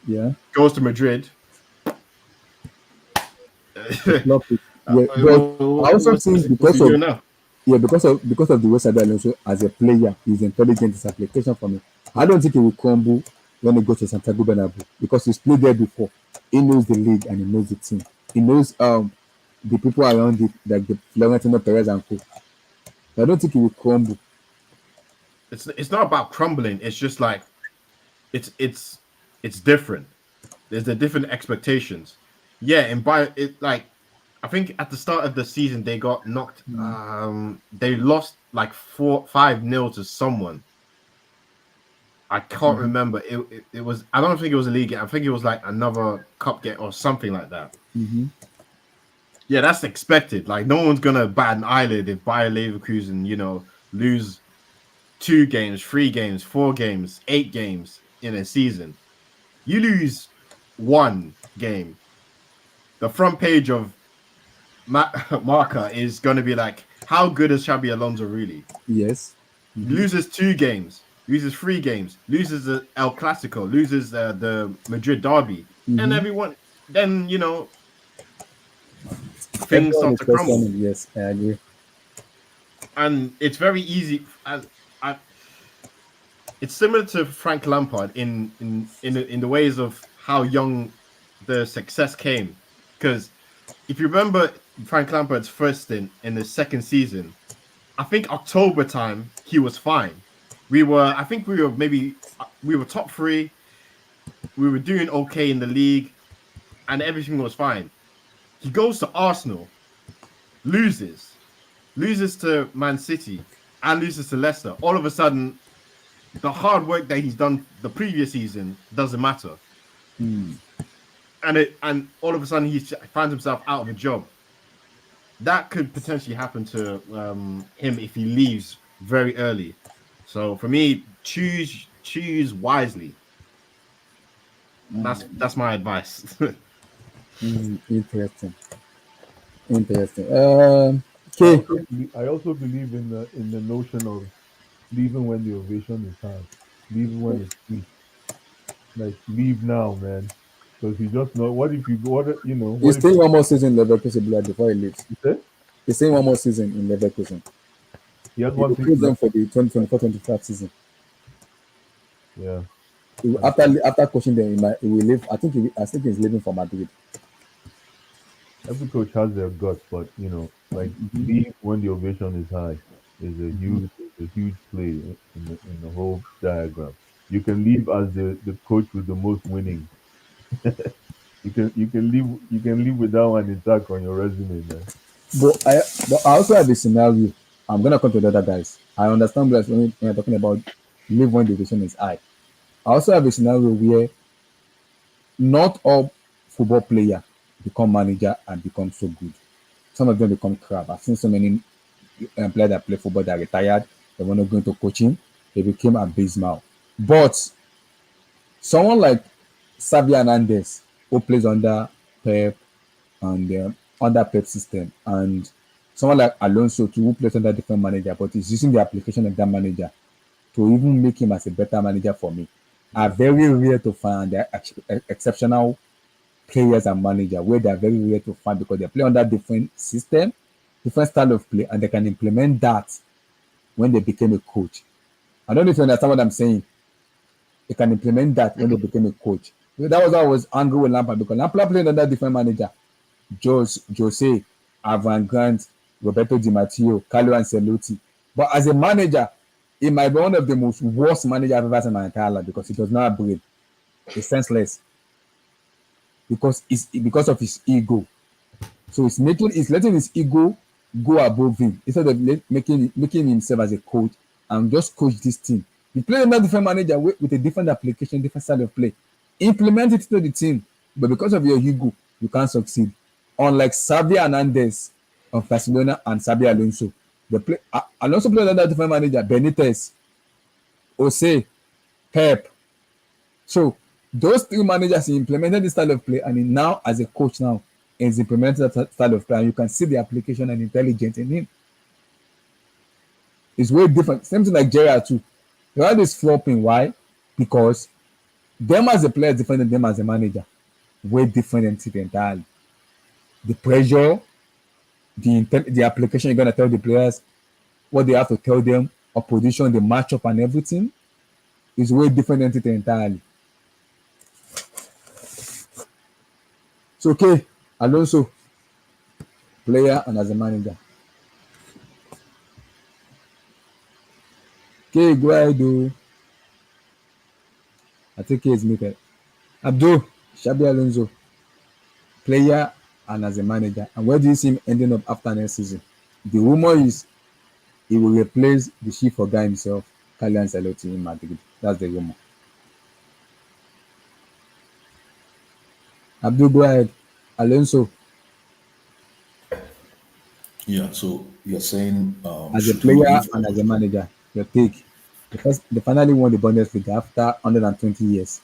Yeah. Goes to Madrid. I also think because of Yeah, because of the way Sabi Alonso as a player is intelligent, his application for me. I don't think he will crumble when he goes to Santiago Bernabeu because he's played there before. He knows the league and he knows the team. He knows the people around it, like the Florentino Perez and co. I don't think he will crumble. It's not about crumbling. It's just like it's different. There's the different expectations. Yeah, and by it, like I think at the start of the season they got knocked. They lost like 5-0 to someone. I can't remember. It was. I don't think it was a league game. I think it was like another cup game or something like that. Yeah, that's expected. Like no one's gonna bat an eyelid if Bayer Leverkusen, lose 2 games, 3 games, 4 games, 8 games in a season. You lose 1 game, the front page of Marca is going to be like, how good is Xabi Alonso really? Yes. Loses 2 games, loses 3 games, loses the El Clasico, loses the Madrid derby, and everyone, then, things start to crumble. Yes, I agree. And it's very easy. It's similar to Frank Lampard in the ways of how young the success came. Because if you remember Frank Lampard's first stint in the second season, I think October time he was fine. We were top 3. We were doing okay in the league, and everything was fine. He goes to Arsenal, loses to Man City, and loses to Leicester. All of a sudden, the hard work that he's done the previous season doesn't matter. And all of a sudden he finds himself out of a job. That could potentially happen to him if he leaves very early. So for me, choose wisely. That's my advice. Interesting. Okay. I also believe in the notion of leaving when the ovation is high, leaving when it's sweet. Like leave now, man, because you just know what if you go. He's staying one more season in Leverkusen before he leaves. Okay? He's staying one more season in Leverkusen. He has He one will season them for the 2024-25 season. Yeah. After coaching them, he will leave. I think he's leaving for Madrid. Every coach has their guts, but leave when the ovation is high is a huge play in the whole diagram. You can leave as the coach with the most winning. you can leave with that one intact on your resume, man. But I also have a scenario. I'm gonna come to the other guys. I understand guys when you're talking about leave when the ovation is high. I also have a scenario where not all football players become manager and become so good. Some of them become crap. I've seen so many players that play football that retired. They want to go into coaching. They became abysmal. But someone like Xavi Hernandez, who plays under Pep and under Pep system, and someone like Alonso too, who plays under different manager, but is using the application of that manager to even make him as a better manager for me, are very rare to find. They're exceptional players and manager where they're very rare to find because they play under different system, different style of play, and they can implement that when they became a coach. I don't know if you understand what I'm saying. They can implement that when they became a coach. That was how I was angry with Lampard because Lampard played under different manager. Jose, Ivan Grant, Roberto Di Matteo, Carlo Ancelotti. But as a manager, he might be one of the most worst managers I've ever seen in my entire life because he does not have brain. It's senseless. Because of his ego. So it's letting his ego go above him instead of making himself as a coach and just coach this team. You play under different manager with a different application, different style of play. Implement it to the team, but because of your ego, you can't succeed. Unlike Xavi Hernandez of Barcelona and Xabi Alonso, Alonso played under different manager, Benitez, Jose, Pep. So those 3 managers implemented this style of play, and he now, as a coach now, is implementing that style of play, and you can see the application and intelligence in him. It's way different. Same thing like Gerrard too. Gerrard is flopping. Why? Because them as a player is different than them as a manager. Way different entirely. The pressure, the application you're gonna tell the players, what they have to tell them, opposition, the matchup and everything is way different entity entirely. So okay, Alonso, player and as a manager. Okay, go ahead, do. I think he is muted. Abdul, Xabi Alonso, player and as a manager. And where do you see him ending up after next season? The rumor is he will replace the chief for guy himself, Carlo Ancelotti in Madrid. That's the rumor. Abdul, go ahead. Alonso. Yeah, so you're saying As a player and as a manager, your take. They finally won the Bundesliga after 120 years.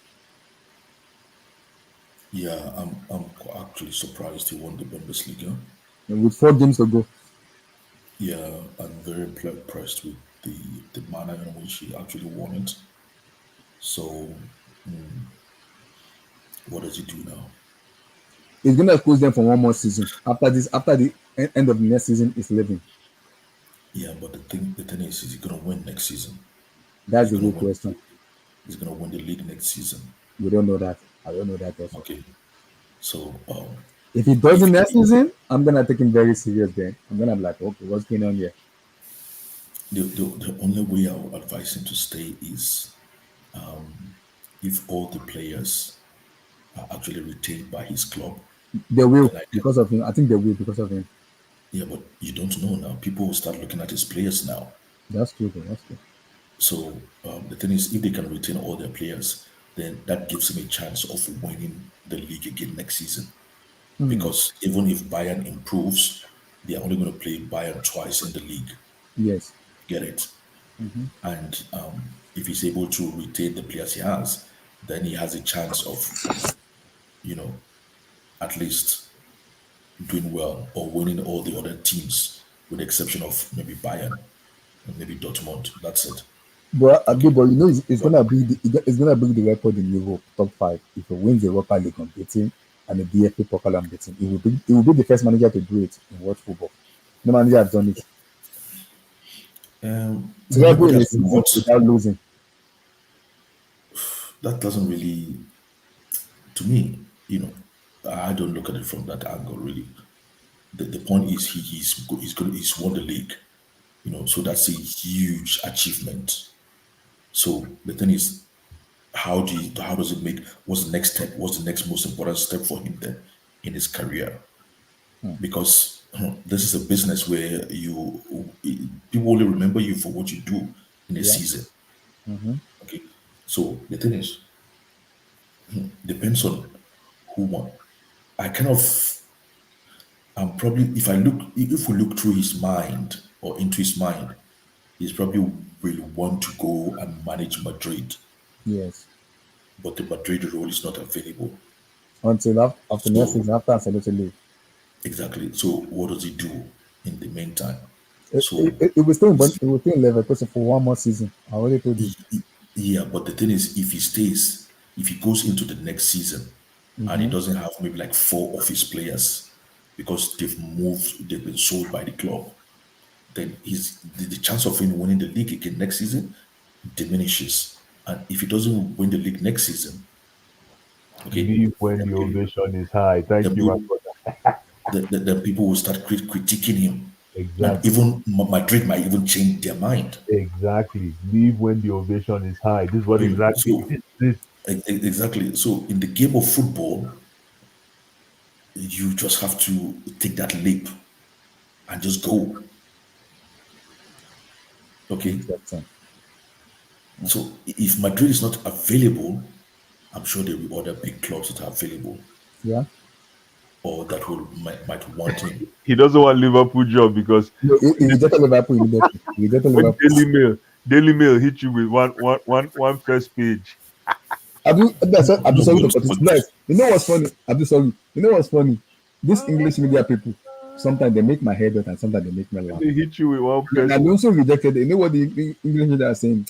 Yeah, I'm actually surprised he won the Bundesliga. And with 4 games to go. Yeah, I'm very impressed with the manner in which he actually won it. So, what does he do now? He's gonna close them for one more season. After the end of the next season, he's leaving. Yeah, but the thing is he gonna win next season? That's the real question. He's gonna win the league next season. We don't know that. I don't know that also. Okay. So if he doesn't next season, I'm gonna take him very serious then. I'm gonna be like, okay, what's going on here? The only way I would advise him to stay is if all the players are actually retained by his club. They will because of him. I think they will because of him. Yeah, but you don't know now. People will start looking at his players now. That's true. That's true. So the thing is, if they can retain all their players, then that gives him a chance of winning the league again next season. Because even if Bayern improves, they are only going to play Bayern twice in the league. Yes. Get it? And if he's able to retain the players he has, then he has a chance of, at least doing well or winning all the other teams, with the exception of maybe Bayern and maybe Dortmund. That's it. But it's gonna be the record in Europe top 5 if he wins the Europa League unbeaten and the DFB Pokal unbeaten. It will be the first manager to do it in world football. No manager has done it. Without losing. That doesn't really, to me, I don't look at it from that angle really. The point is he's won the league, so that's a huge achievement. So the thing is, how does it make? What's the next step? What's the next most important step for him then in his career? Because this is a business where people only remember you for what you do in a season. Okay, so the thing is, depends on who won. I'm probably if we look through his mind or into his mind, he's probably will want to go and manage Madrid. Yes. But the Madrid role is not available. Until after next season, after Ancelotti leave. Exactly. So what does he do in the meantime? It will stay in Leverkusen for one more season. I already told you. Yeah, but the thing is, if he goes into the next season and he doesn't have maybe like 4 of his players because they've been sold by the club, then the chance of him winning the league again next season diminishes. And if he doesn't win the league next season, leave when the ovation is high. Thank you, then people will start critiquing him. Exactly. And even Madrid might even change their mind. Exactly. Leave when the ovation is high. This is what exactly. So in the game of football, you just have to take that leap and just go. Okay. So if Madrid is not available, I'm sure there will be other big clubs that are available. Yeah. Or that might want him. He doesn't want Liverpool job because he rejected Liverpool immediately. Daily Mail hit you with one first page. You know what's funny? You know what's funny? These English media people, sometimes they make my head hurt and sometimes they make me laugh. They hit you with one first. Alonso rejected. You know what the English media are saying?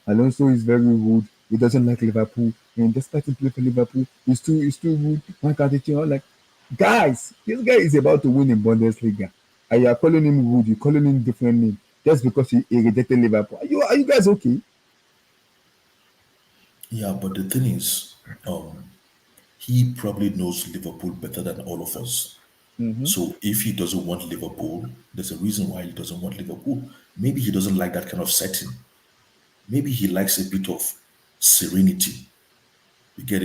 Alonso is very rude. He doesn't like Liverpool. And despite him playing for Liverpool, he's too rude. Why can't he change? Like, guys, this guy is about to win in Bundesliga. And you are calling him rude. You're calling him different name. just because he rejected Liverpool. Are you guys okay? Yeah, but the thing is, he probably knows Liverpool better than all of us. So if he doesn't want Liverpool, there's a reason why he doesn't want Liverpool. Maybe he doesn't like that kind of setting. Maybe he likes a bit of serenity. You get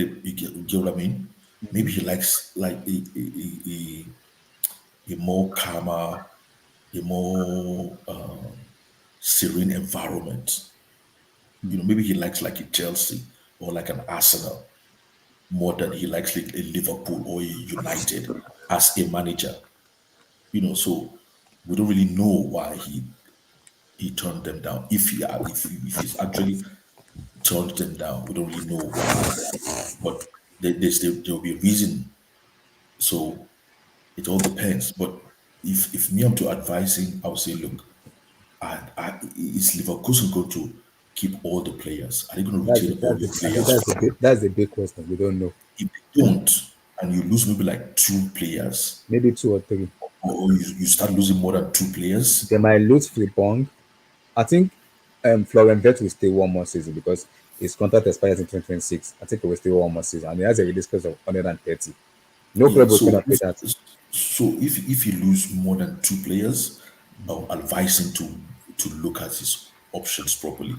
what I mean? Maybe he likes like a more calmer, a more serene environment. Maybe he likes like a Chelsea or like an Arsenal more than he likes like a Liverpool or a United as a manager. So we don't really know why he turned them down. If he's actually turned them down, we don't really know why. But there will be a reason. So it all depends. But if me I'm to advise him, I would say, look, is Leverkusen going to keep all the players? Are they going to retain all the I think players? that's a big question. We don't know. If they don't, and you lose maybe like two players, Maybe two or three. or you start losing more than two players, They might lose Frimpong. I think Florian Wirtz will stay one more season because his contract expires in 2026. I think he will stay one more season, and he has a release clause of 130. No yeah. club will So gonna pay that. if you lose more than two players, I'll advise him to look at his options properly,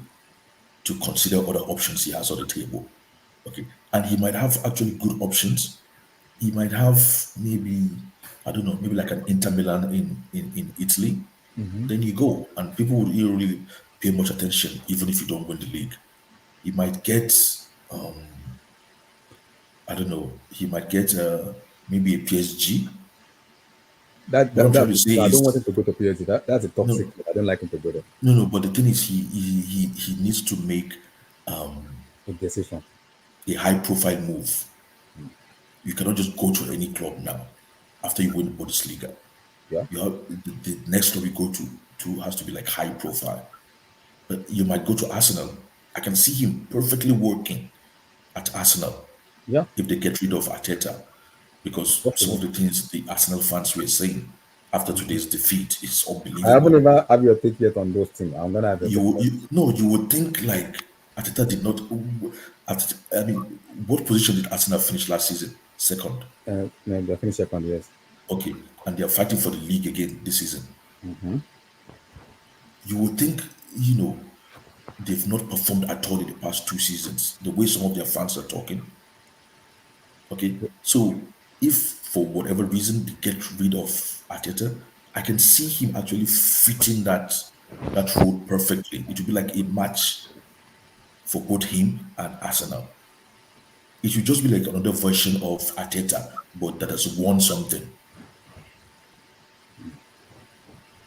to consider other options he has on the table. Okay, and he might have actually good options. He might have maybe, I don't know, maybe like an Inter Milan in Italy. Then you go, and people would really pay much attention, even if you don't win the league. He might get, I don't know, he might get maybe a PSG. That, What that, I'm trying that to say I don't want is, him to go to PSG. That's a no, toxic. I don't like him to go there. no. But the thing is, he needs to make A decision. a high profile move. You cannot just go to any club now after you win the Bundesliga. Yeah. You have the next club you go to has to be like high profile. But you might go to Arsenal. I can see him perfectly working at Arsenal Yeah. if they get rid of Arteta, because some Possible. of the things the Arsenal fans were saying after today's defeat is I haven't unbelievable. ever have your take yet on those things. I'm gonna have your take. You no, you would think like Arteta did not. I mean, what position did Arsenal finish last season? Second. No, they finish second, yes. Okay, and they are fighting for the league again this season. You would think, they've not performed at all in the past 2 seasons, the way some of their fans are talking. Okay, so if for whatever reason they get rid of Arteta, I can see him actually fitting that role perfectly. It would be like a match for both him and Arsenal. It should just be like another version of Arteta, but that has won something.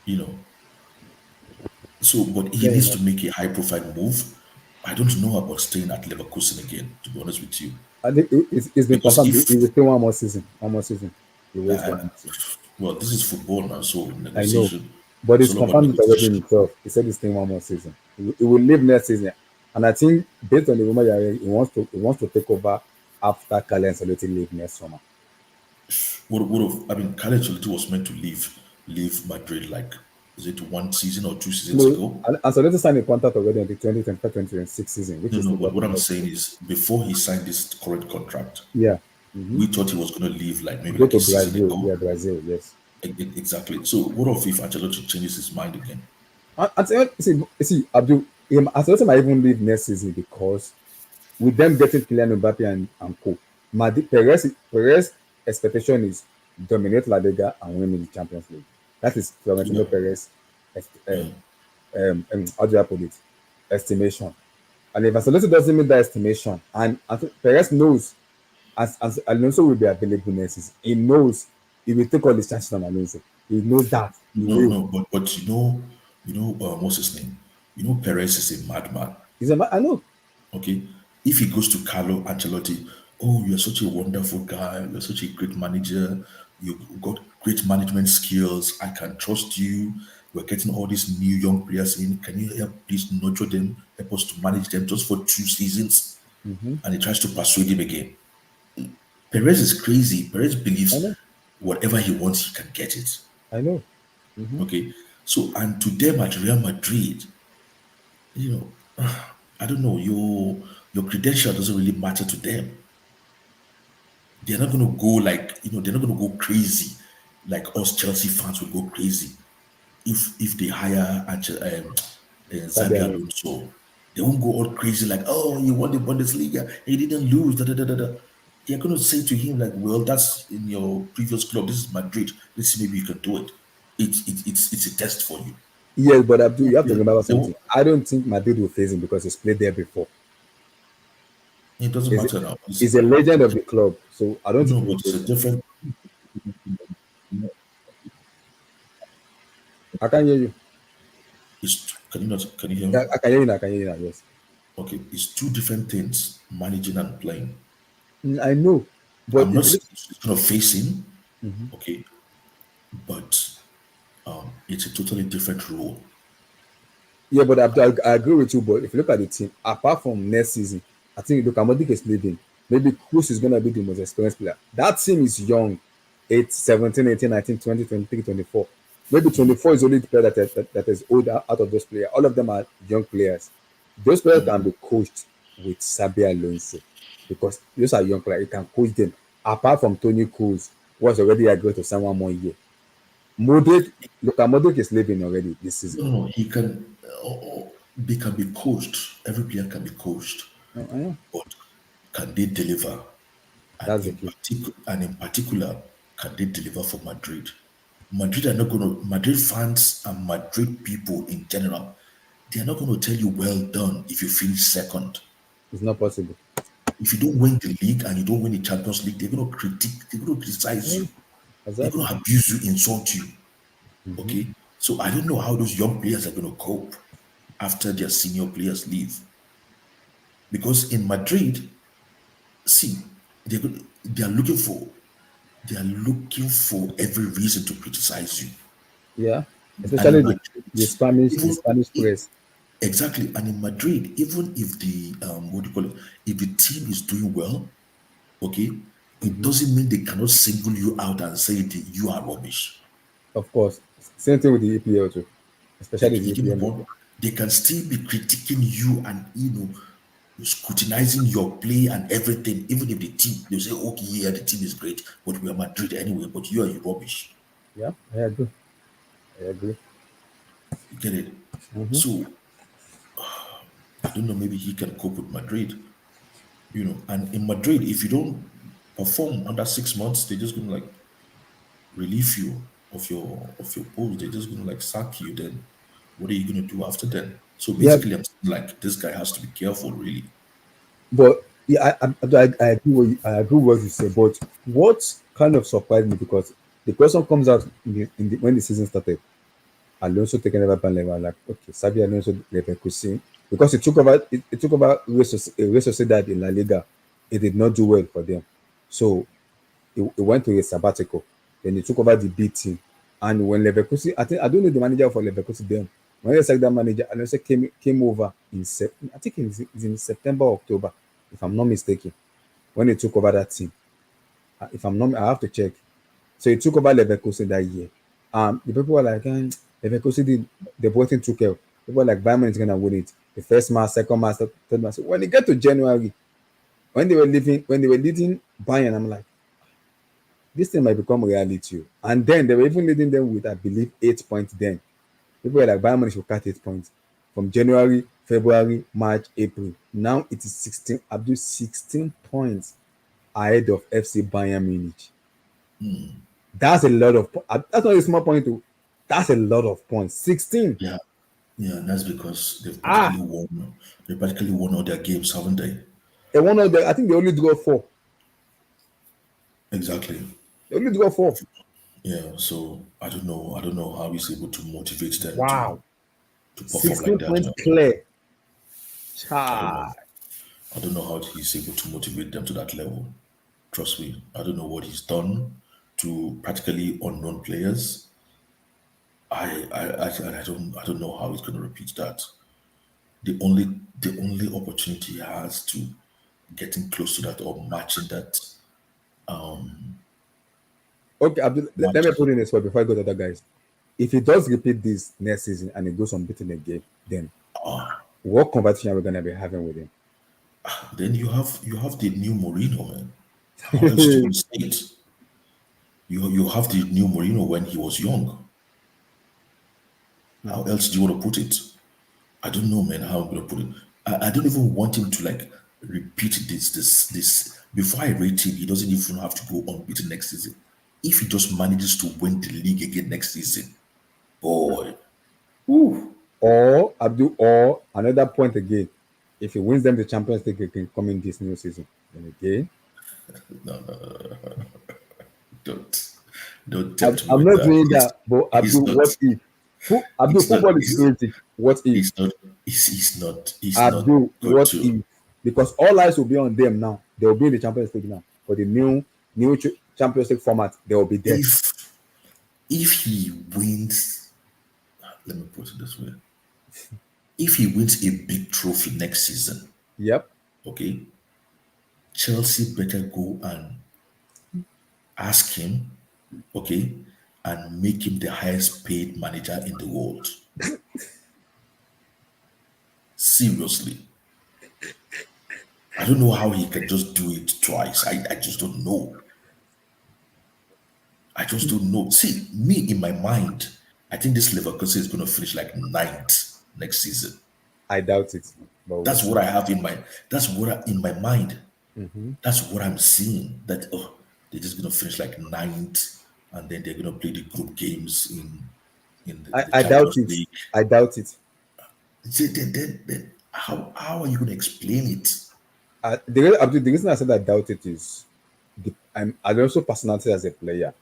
You know, but he Fair needs enough. to make a high profile move. I don't know about staying at Leverkusen again, to be honest with you. I think it's been Because confirmed. if, He will stay one more season. One more season. He will stay one uh, more season. well, this is football now, so I know, negotiation, but it's it's all about confirmed it already negotiation. himself. He said he's staying one more season. He will leave next season, and I think based on the rumor, he wants to take over after Kale and Soloti leave next summer. I mean, Khaled Ancelotti was meant to leave Madrid like, is it 1 season or 2 seasons No, ago? and Soloti signed a contract already in the 2025-2026 season, which No, is no, still but what working I'm next saying season. is before he signed this current contract, Yeah, we thought he was going to leave like maybe go like a to season Brazil. ago. Yeah, Brazil. Yes. Exactly. So what if Ancelotti changes his mind again? And see, Abdul, Ancelotti might even leave next season because with them getting Kylian Mbappe and co, Perez expectation is dominate La Liga and win the Champions League. That is Yeah, Florentino Perez yeah. how do I put it? Estimation. And if Ancelotti doesn't meet that estimation, and Perez knows as Alonso will be available next season, he knows he will take all his chances on Alonso. He knows that he No, will. no, but what's his name? Perez is a madman. I know. Okay, if he goes to Carlo Ancelotti, oh, you're such a wonderful guy. You're such a great manager. You've got great management skills. I can trust you. We're getting all these new young players in. Can you help please nurture them? Help us to manage them just for 2 seasons. And he tries to persuade him again. Perez is crazy. Perez I believes know. whatever he wants, he can get it. I know. Okay. So, and to them at Real Madrid, you know, I don't know, your credential doesn't really matter to them. They're not going to go like, they're not going to go crazy like us Chelsea fans will go crazy if they hire Sabi Xabi Alonso. Alonso. They won't go all crazy like, oh, he won the Bundesliga, he didn't lose. Da, da, da, da, da. They're going to say to him like, well, that's in your previous club. This is Madrid. Let's see, maybe you can do it. It's a test for you. Yes, but Abdul, you have to They, remember they something. won't- I don't think Madrid will face him because he's played there before. it doesn't He's, matter now. he's a legend of the club, so I don't think No, he but will it's face a him. different. I can hear you. Can you not? Can you hear me? I can hear you now. I can hear you now. Yes. Okay, it's two different things: managing and playing. I know, but I'm not saying it's going to face him, okay, but it's a totally different role. yeah, but Abdul, I agree with you. But if you look at the team, apart from next season, I think Luka Modric is leaving. Maybe Kroos is going to be the most experienced player. That team is young, 8, 17, 18, 19, 20, 23, 24. Maybe 24 is only the player that is old out of those players. All of them are young players. Those players can be coached with Xabi Alonso because those are young players. You can coach them. Apart from Tony Kroos, who has already agreed to sign 1 more year. Modric, Luka Modric is leaving already this season. No, he can. They can be coached. Every player can be coached, but can they deliver? And That's the key. in particular, can they deliver for Madrid? Madrid are not going to. Madrid fans and Madrid people in general, they are not going to tell you well done if you finish second. It's not possible. If you don't win the league and you don't win the Champions League, they're going to they're going to criticize you, they're going Exactly. to abuse you, insult you. Okay, so I don't know how those young players are going to cope after their senior players leave, because in Madrid, see, they are looking for every reason to criticize you, Yeah. and in Especially the Madrid, even Spanish press. exactly, and in Madrid, even if the what do you call it, if the team is doing well, okay, it doesn't mean they cannot single you out and say that you are rubbish. Of course. Same thing with the EPL too. Especially the You get my EPL league. point? They can still be critiquing you and scrutinizing your play and everything, even if the team they say, okay, yeah, the team is great, but we are Madrid anyway, but you are rubbish. Yeah, I agree. I agree. You get it? So I don't know, maybe he can cope with Madrid, and in Madrid, if you don't perform under 6 months, they're just gonna like relieve you of your post. They're just gonna like sack you. Then what are you gonna do after then? So Yeah, basically, I'm saying, like, this guy has to be careful, really. but yeah, I agree with I agree with what you say. But what kind of surprised me because the question comes out when the season started. Alonso taking over Bayer Leverkusen, like okay, Xabi Alonso Leverkusen because it took over Real Sociedad in La Liga. It did not do well for them, so he went to a sabbatical. Then he took over the B team, and when Leverkusen, I don't know the manager for Leverkusen then. When they sacked that manager, Alonso came over I think it's in September or October, if I'm not mistaken, when he took over that team. If I'm not, I have to check. So he took over Leverkusen that year. The people were like, Leverkusen did the voting took care. People were like, Bayern is gonna win it. The first match, second match, third match. So when they get to January, when they were leading Bayern, I'm like, this thing might become reality. And then they were even leading them with, I believe, 8 points. Then people were like, Bayern Munich should cut 8 points from January, February, March, April. Now it is 16. Abdul 16 points ahead of FC Bayern Munich. That's a lot of. That's not a small point. Too. That's a lot of points. 16. Yeah, yeah, and that's because Ah, they practically won all their games, haven't they? and one of the. I think they only draw 4. Exactly. They only draw 4. Yeah, so I don't know how he's able to motivate them Wow. to perform like 16 that. points clear. I don't know. Chai. I don't know how he's able to motivate them to that level. Trust me, I don't know what he's done to practically unknown players. I don't know how he's going to repeat that. The only opportunity he has to getting close to that or matching that Okay, Abdul, let match. me put in this one before I go to other guys. If he does repeat this next season and he goes unbeaten again, then Ah, what conversation are we gonna be having with him? then you have the new Mourinho, man. How else do you want to say it? You have the new Mourinho when he was young. How else do you want to put it? I don't know, man, how I'm gonna put it. I don't even want him to like repeat this. Before I rate him, he doesn't even have to go unbeaten next season. If he just manages to win the league again next season, boy, ooh, Or Abdul, or another point again, if he wins them the Champions League again coming this new season, then again, don't don't I'm, tempt me I'm with not that. doing that. But He's Abdul, not. what if? Abdul, He's not. football is crazy. What if? He's not. He's not Abdul, going what to. if? Because all eyes will be on them now. They will be in the Champions League now. For the new Champions League format, they will be there. If he wins, let me put it this way: if he wins a big trophy next season, Yep. okay, Chelsea better go and ask him, okay, and make him the highest paid manager in the world. Seriously. I don't know how he can just do it twice. I just don't know. I just don't know. See, me in my mind, I think this Leverkusen is going to finish like ninth next season. I doubt it. But we'll That's see. what I have in my. That's what in my mind. That's what I'm seeing. That they're just going to finish like ninth, and then they're going to play the group games in the I doubt Champions it. League. I doubt it. See, then how are you going to explain it? The reason I said I doubt it is and also personality as a player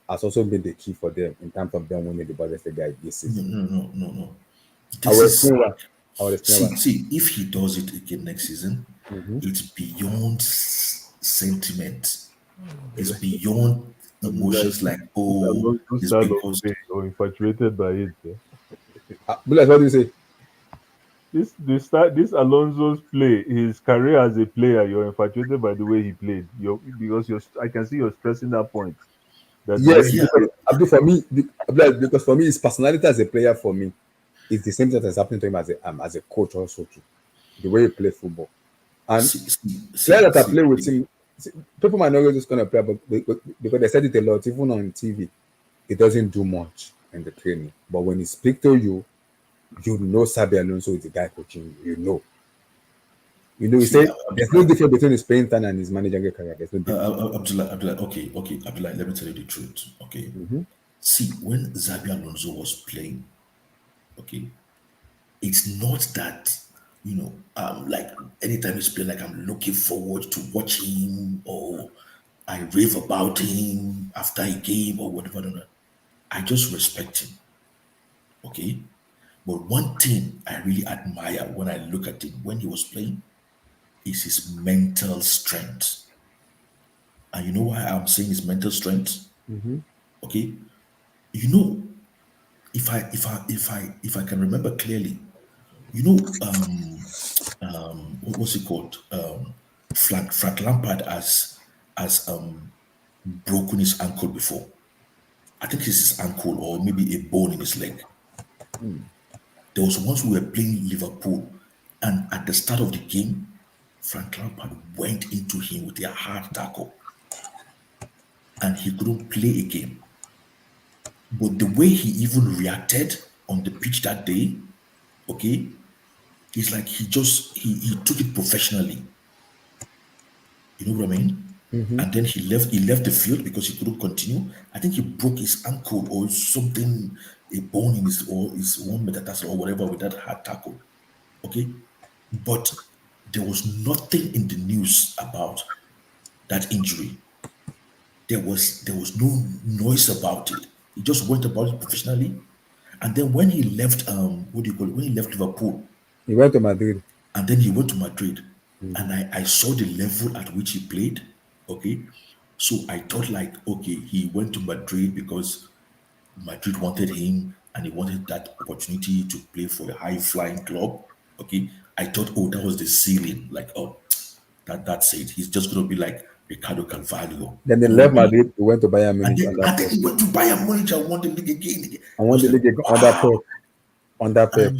has also been the key for them in terms of them winning the Bundesliga this No, season. no, no, no, no. I This will is explain why. I will explain why. see if he does it again next season, it's beyond sentiment. It's beyond Abdullah, emotions like this oh, Alonso it's style of because play, you're infatuated by it. Eh? Bullets, what do you say? This Alonso's play, his career as a player, you're infatuated by the way he played. I can see you're stressing that point. That the way Yes, he yeah, because played. Because for me, his personality as a player for me is the same thing that's happening to him as a coach also too. The way he plays football. And see, see, players see, that I see, play with see. him, people might not know this kind of player, but because they said it a lot, even on TV, it doesn't do much in the training. But when he speaks to you, you know Sabi Alonso is the guy coaching you. You know. You know, he See, said there's no difference between his playing time and his managerial career. There's no difference. Abdullah, okay, Abdullah, let me tell you the truth, okay. See, when Xabi Alonso was playing, okay, it's not that like anytime he's playing, like I'm looking forward to watch him or I rave about him after a game or whatever. No, no. I just respect him, okay. But one thing I really admire when I look at him when he was playing is his mental strength. And you know why I'm saying his mental strength? Okay, you know, if I can remember clearly, you know, what's it called? Frank Lampard has broken his ankle before. I think it's his ankle or maybe a bone in his leg. There was once we were playing Liverpool, and at the start of the game, Frank Lampard went into him with a hard tackle, and he couldn't play again. But the way he even reacted on the pitch that day, okay, it's like he took it professionally. You know what I mean? And then he left the field because he couldn't continue. I think he broke his ankle or something, a bone in his one metatarsal or whatever with that hard tackle. Okay. But there was nothing in the news about that injury. There was no noise about it. He just went about it professionally. And then when he left what do you call it? When he left Liverpool, He went to Madrid. and then he went to Madrid, and I saw the level at which he played. Okay. So I thought like, okay, he went to Madrid because Madrid wanted him and he wanted that opportunity to play for a high flying club. Okay. I thought, oh, that was the ceiling. Like, oh, that's it. He's just gonna be like Ricardo Carvalho. Then they left Madrid, he went to Bayern Munich. And then he went to Bayern Munich and won the league again. And won the league again under Pep.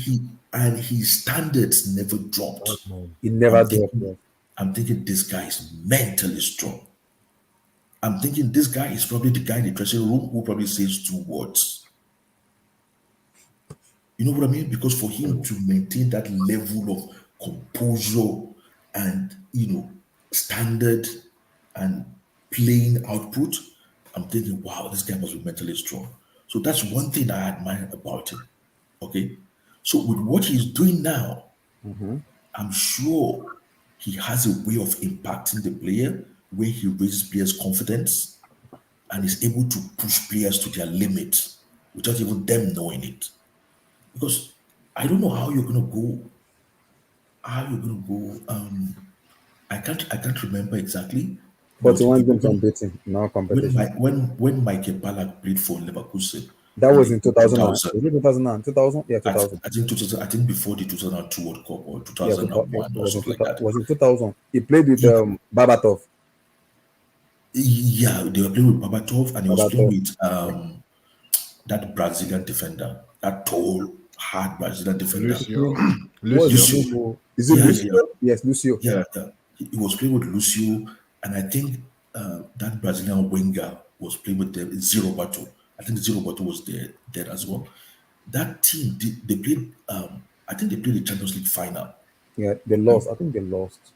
And his standards never dropped. He never dropped. I'm thinking this guy is mentally strong. I'm thinking this guy is probably the guy in the dressing room who probably says 2 words. You know what I mean? Because for him to maintain that level of composure and, standard and playing output, I'm thinking, wow, this guy must be mentally strong. So that's one thing I admire about him. Okay. So with what he's doing now, I'm sure he has a way of impacting the player where he raises players' confidence and is able to push players to their limits without even them knowing it. Because I don't know how you're gonna go. I can't remember exactly. But he won games unbeaten in our competition. When Michael Ballack played for Leverkusen. That was in 2000. Was it 2000? 2000? Yeah, 2000. I think 2000. I think before the 2002 World Cup or 2001 or something like that. Was in 2000. He played with Babatov. Yeah, they were playing with Babatov, and he was playing with that Brazilian defender, that tall, hard Brazilian defender. Lucio. Is it Lucio? Yeah. Yes, Lucio. Yeah, he was playing with Lucio, and I think that Brazilian winger was playing with them. Zero Bato. I think Zero Bato was there as well. That team, they played. I think they played the Champions League final. Yeah, they lost. I think they lost.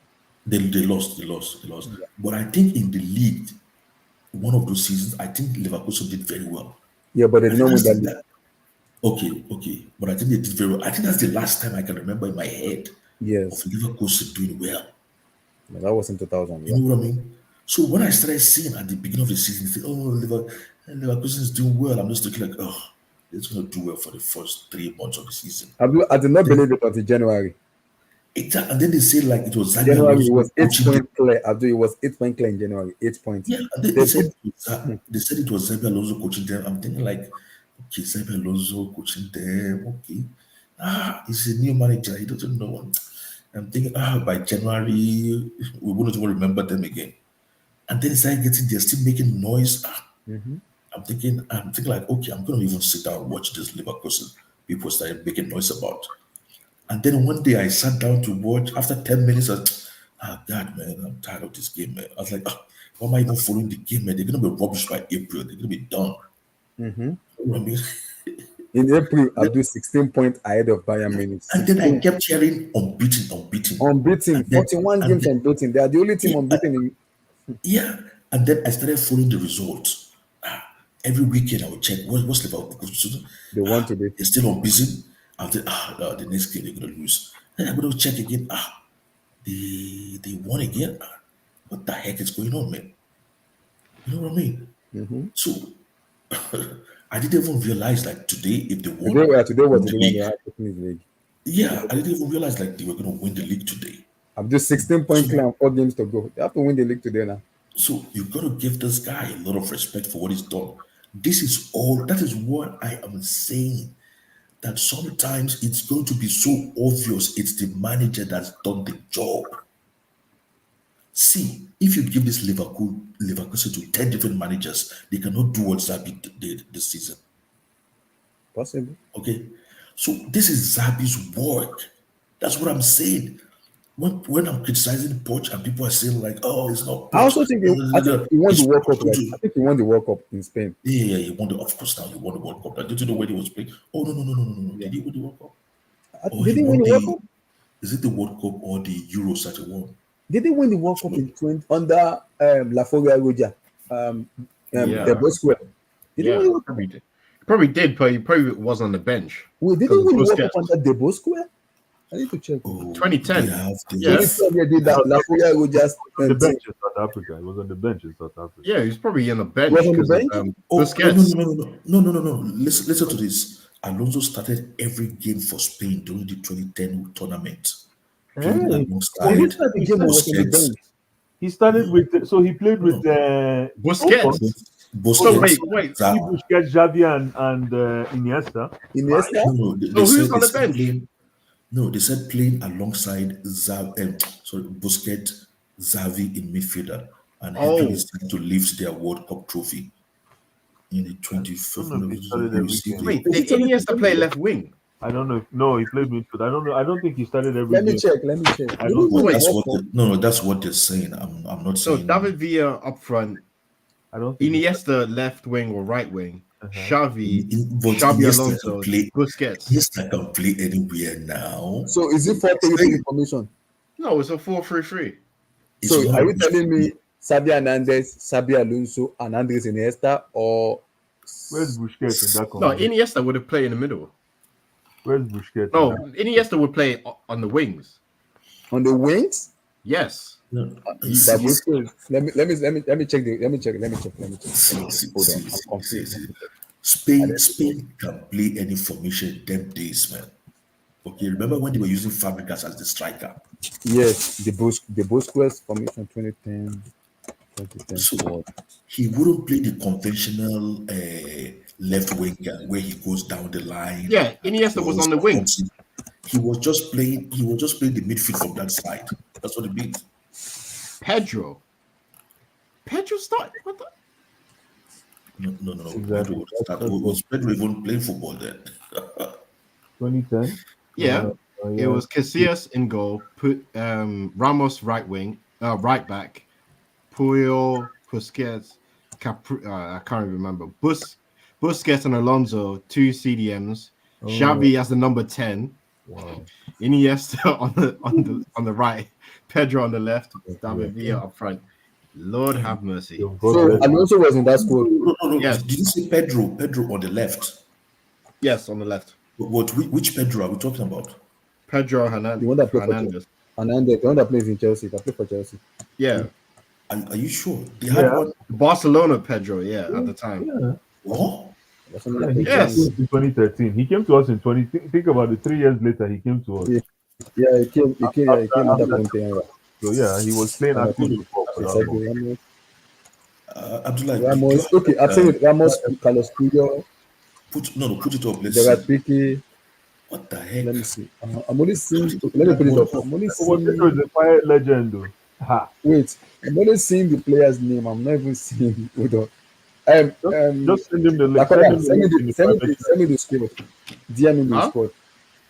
They lost. Yeah. But I think in the league, one of those seasons, I think Leverkusen did very well. Yeah, but they didn't win that league. Okay. But I think they did very well. I think that's the last time I can remember in my head of Leverkusen doing well. Yeah, that was in 2000. You know what I mean? So when I started seeing at the beginning of the season, say, Leverkusen is doing well, I'm just looking like, it's going to do well for the first 3 months of the season. I did not believe it until January. Exactly. And then they say like it was January. It was 8 points clear. It was 8 points clear in January. 8 points. Yeah, and they said it was Xabi Alonso coaching them. I'm thinking like, okay, Xabi Alonso coaching them. Okay, he's a new manager. He doesn't know. I'm thinking, by January we wouldn't even remember them again. And then they're still making noise. I'm thinking like, okay, I'm gonna even sit down and watch this Leverkusen people started making noise about. And then one day I sat down to watch. After 10 minutes, I was, God, man, I'm tired of this game, man. I was like, why am I even following the game, man? They're gonna be rubbish by April. They're gonna be done. You know what I mean? In April, I'll do 16 points ahead of Bayern Munich. And then I kept hearing unbeaten. 41 games unbeaten. They are the only team unbeaten. Yeah. And then I started following the results. Every weekend I would check what's Liverpool. They want to be. They're still unbeaten. I'll say, the next game they're gonna lose. Then I'm gonna check again. They won again. What the heck is going on, man? You know what I mean? So I didn't even realize like today if they won. Today was the league. Yeah, I didn't even realize like they were gonna win the league today. I'm just 16 points clear and 4 games to go. They have to win the league today now. So you've got to give this guy a lot of respect for what he's done. That is what I am saying. That sometimes it's going to be so obvious it's the manager that's done the job. See, if you give this Leverkusen to 10 different managers, they cannot do what Xabi did this season. Possible. Okay. So this is Xabi's work. That's what I'm saying. When I'm criticizing Poch and people are saying like, it's not Poch. I also think he won the World Cup. I think he won the World Cup in Spain. Yeah, he won of course now he won the World Cup. Did you know where he was playing? Oh no. Did he win the World Cup? Did he win the World Cup? Is it the World Cup or the Euros that he won? Did he win the World Cup in under La Folia Roja? The boy square. Did he win the World Cup? Probably did, but he probably was on the bench. Wait, did he win the World Cup under the boy square? I need to check. 2010. Yes. Did that. La Folia Roja the bench in South Africa. It was on the bench in South Africa. Yeah, he's probably on the bench. Was on the bench? No. Listen to this. Alonso started every game for Spain during the 2010 tournament. He started with, so he played with Busquets. Wait. Busquets, Xavi, and Iniesta. Who's on the bench? No, they said playing alongside Busquets, Xavi in midfielder. and Henkel is trying to lift their World Cup trophy in the 25th. Wait, did Iniesta play left wing? I don't know. No, he played midfield. I don't know. I don't think he started every Let me game. check. I don't Well, think. that's what they're saying. I'm not So saying. David Villa up front, I don't think Iniesta left wing or right wing, Xavi, But Xabi Iniesta Alonso, can play. Busquets. Iniesta can play anywhere now. So is it 4-3-3 formation? No, it's a 4-3-3. So are you telling me Xabi Hernandez, Xabi Alonso, and Andres Iniesta, or where's Busquets in that No, combination? Iniesta would have played in the middle. Where's Busquets? No, Iniesta would play on the wings. on the wings? Yes. Let me check. Let me check. Hold on, I'm confused. Spain can play any formation them days, man. Okay, remember when they were using Fabregas as the striker? Yes, the Busquets formation 2010. So he wouldn't play the conventional left winger where he goes down the line. Yeah, Iniesta was on the wing. He was just playing the midfield from that side. That's what it means. Pedro started. What the? No. Exactly. Was Pedro even playing football then? 2010. Yeah. It was Casillas in goal. Put Ramos right wing, right back. Puyol, Busquets, I can't even remember. Busquets and Alonso, 2 CDMs. Xavi as the number 10. Wow. Iniesta on the right. Pedro on the left. David Villa up front. Lord have mercy. So Alonso was in that squad. No. Yes. Did you say Pedro on the left? Yes, on the left. Which Pedro are we talking about? Pedro Hernandez. The one that played for Hernandez, the one that plays in Chelsea, that played for Chelsea. Yeah. Are you sure? They had one. Barcelona Pedro, at the time. Yeah. What? Yes. In 2013. He came to us in 20. Think about it. 3 years later, he came to us. Yeah, he came under Conte. So yeah, he was playing active before. Abdullah, Ramos. Okay, I've seen it. Ramos, Carlos Puyol. Put it up. Let's Gerard see. Piqué. What the heck? Let me see. I'm only seeing. Let me put it up. I'm only seeing. Is a fire legend, though. Ha. Wait, I'm only seeing the player's name. I'm not even seeing. Hold on. Just send him the link. Send me the squad. DM me the squad.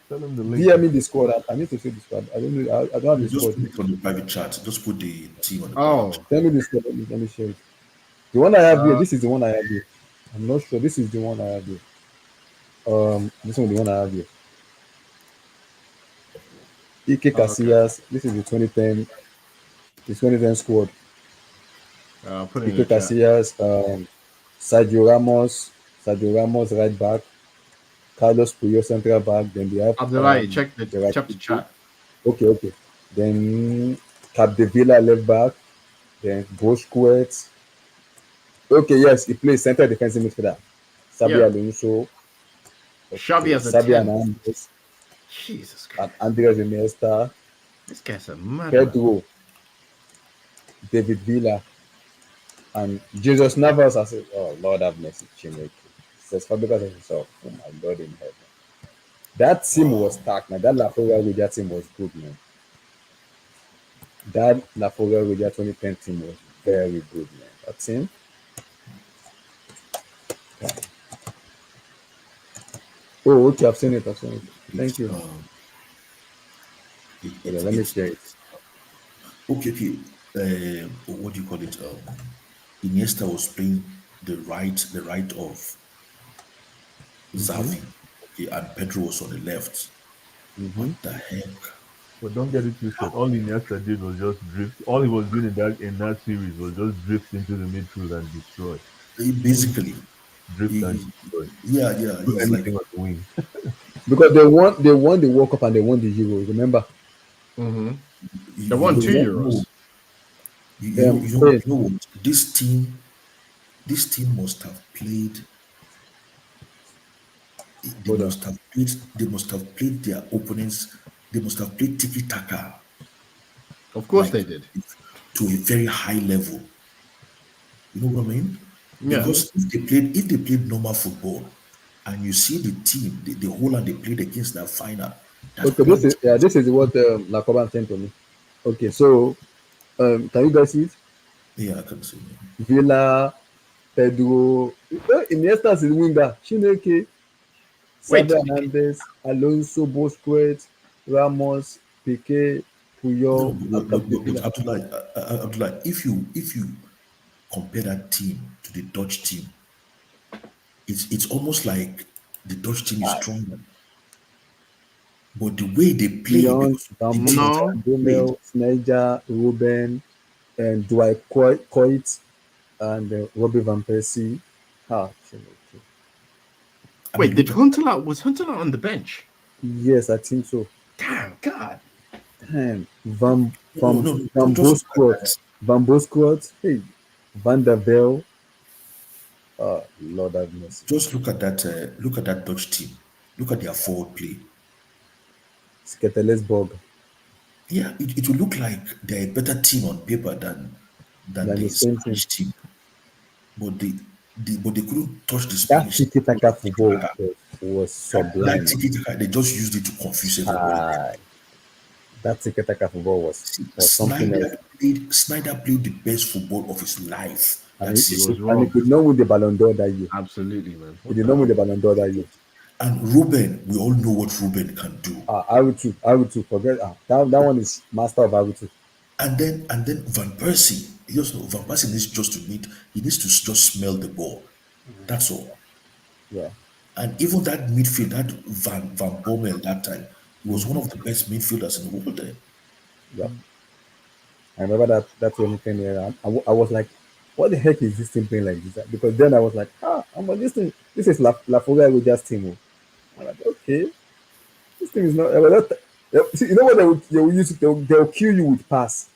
Send him the link. DM me the squad. I need to see the squad. I don't know. I don't have the Just squad. put it on the private chat. Just put the team on the Oh, Send me the squad. Let me share it. The one I have here. This is the one I have here. I'm not sure. This is the one I have here. This one is the one I have here. Ike Casillas. This is the 2010. The 2010 squad. put it in Ike the chat. Casillas. Sergio Ramos right back. Carlos Puyol central back. Then they have Abdullahi, check the chat. Okay. Then Capdevila left back. Then Busquets. Okay, yes, he plays center defensive midfielder. Xabi Alonso. Xavi as a Xabi 10. Hernandez. Jesus And Christ. Andres Iniesta. This guy's a mad. Pedro. David Villa. And Jesus Navas. I said, oh, Lord have mercy. Chineke. Says Fabregas himself. Oh, my God in heaven. That team was stacked, man. That La Foga with that team was good, man. That La Foga with that 2010 team was very good, man. That team. Oh, okay. I've seen it. Thank you. Let me share it. Okay. What do you call it? Iniesta was playing the right of Xavi. Okay, and Pedro was on the left. What the heck? But don't get it twisted. All Iniesta did was just drift. All he was doing in that series was just drift into the midfield and destroy. Basically, Drift and destroy. Yeah. Do He's anything on the wing. Because they won the World Cup and they won the Euro. Remember? They won 2 Euros. You know what? This team must have played. They must have played their opponents. They must have played tiki taka. Of course they did. To a very high level. You know what I mean? Yeah. Because if they played normal football, and you see the team, the whole and they played against that final. Okay, this is what Lacoban sent to me. Okay, so can you guys see it? Yeah, I can see. Villa, Pedro. Iniesta is the winger. Chineke, Wait, Xavi Hernandez, Alonso, Busquets, Ramos, Piqué, No, Puyol, and but Capdevila. Abdullah, if you compare that team to the Dutch team, it's almost like the Dutch team is stronger. But the way they play, Beyond because Van the teams no. that they played, Bommel, Sneijder, Ruben, and Dwight Coit, and Robbie Van Persie. Chineke. I Wait, mean, did look at Huntelaar was Huntelaar on the bench? Yes, I think so. Damn, God. Damn. no, Van just look at Bosquet. that. Van Bosquet. Hey. Van der Bell. Lord have mercy. Just look at that. Look at that Dutch team. Look at their forward play. Sketelesborg. Yeah, it will look like they're a better team on paper than Than the the same thing. Spanish team, but they couldn't touch the That Spanish team tiki because taka of football tiki-taka. was That sublime. tiki-taka, they just used it to confuse everybody. Ah, that tiki taka football See, was something else. Snyder played the best football of his life that And He season. was he wrong. could not win the Ballon d'Or that year. Absolutely, man. He What did the not win hell? the Ballon d'Or that year. And Ruben, we all know what Ruben can do. I would too. I would too. Forget that one is master of I would too. And then Van Persie, he just know Van Persie needs to just smell the ball. That's all. Yeah. And even that midfield, that Van Bommel that time, he was one Mm-hmm. of the best midfielders in the world then. Yeah. I remember that when he came here. I was like, what the heck is this team playing like this? Because then I was like, I'm like, this thing, this is La Fuga Rangers team. Oh. I'm like, okay, this thing is not. See, you know what they will use? They'll kill you with pass.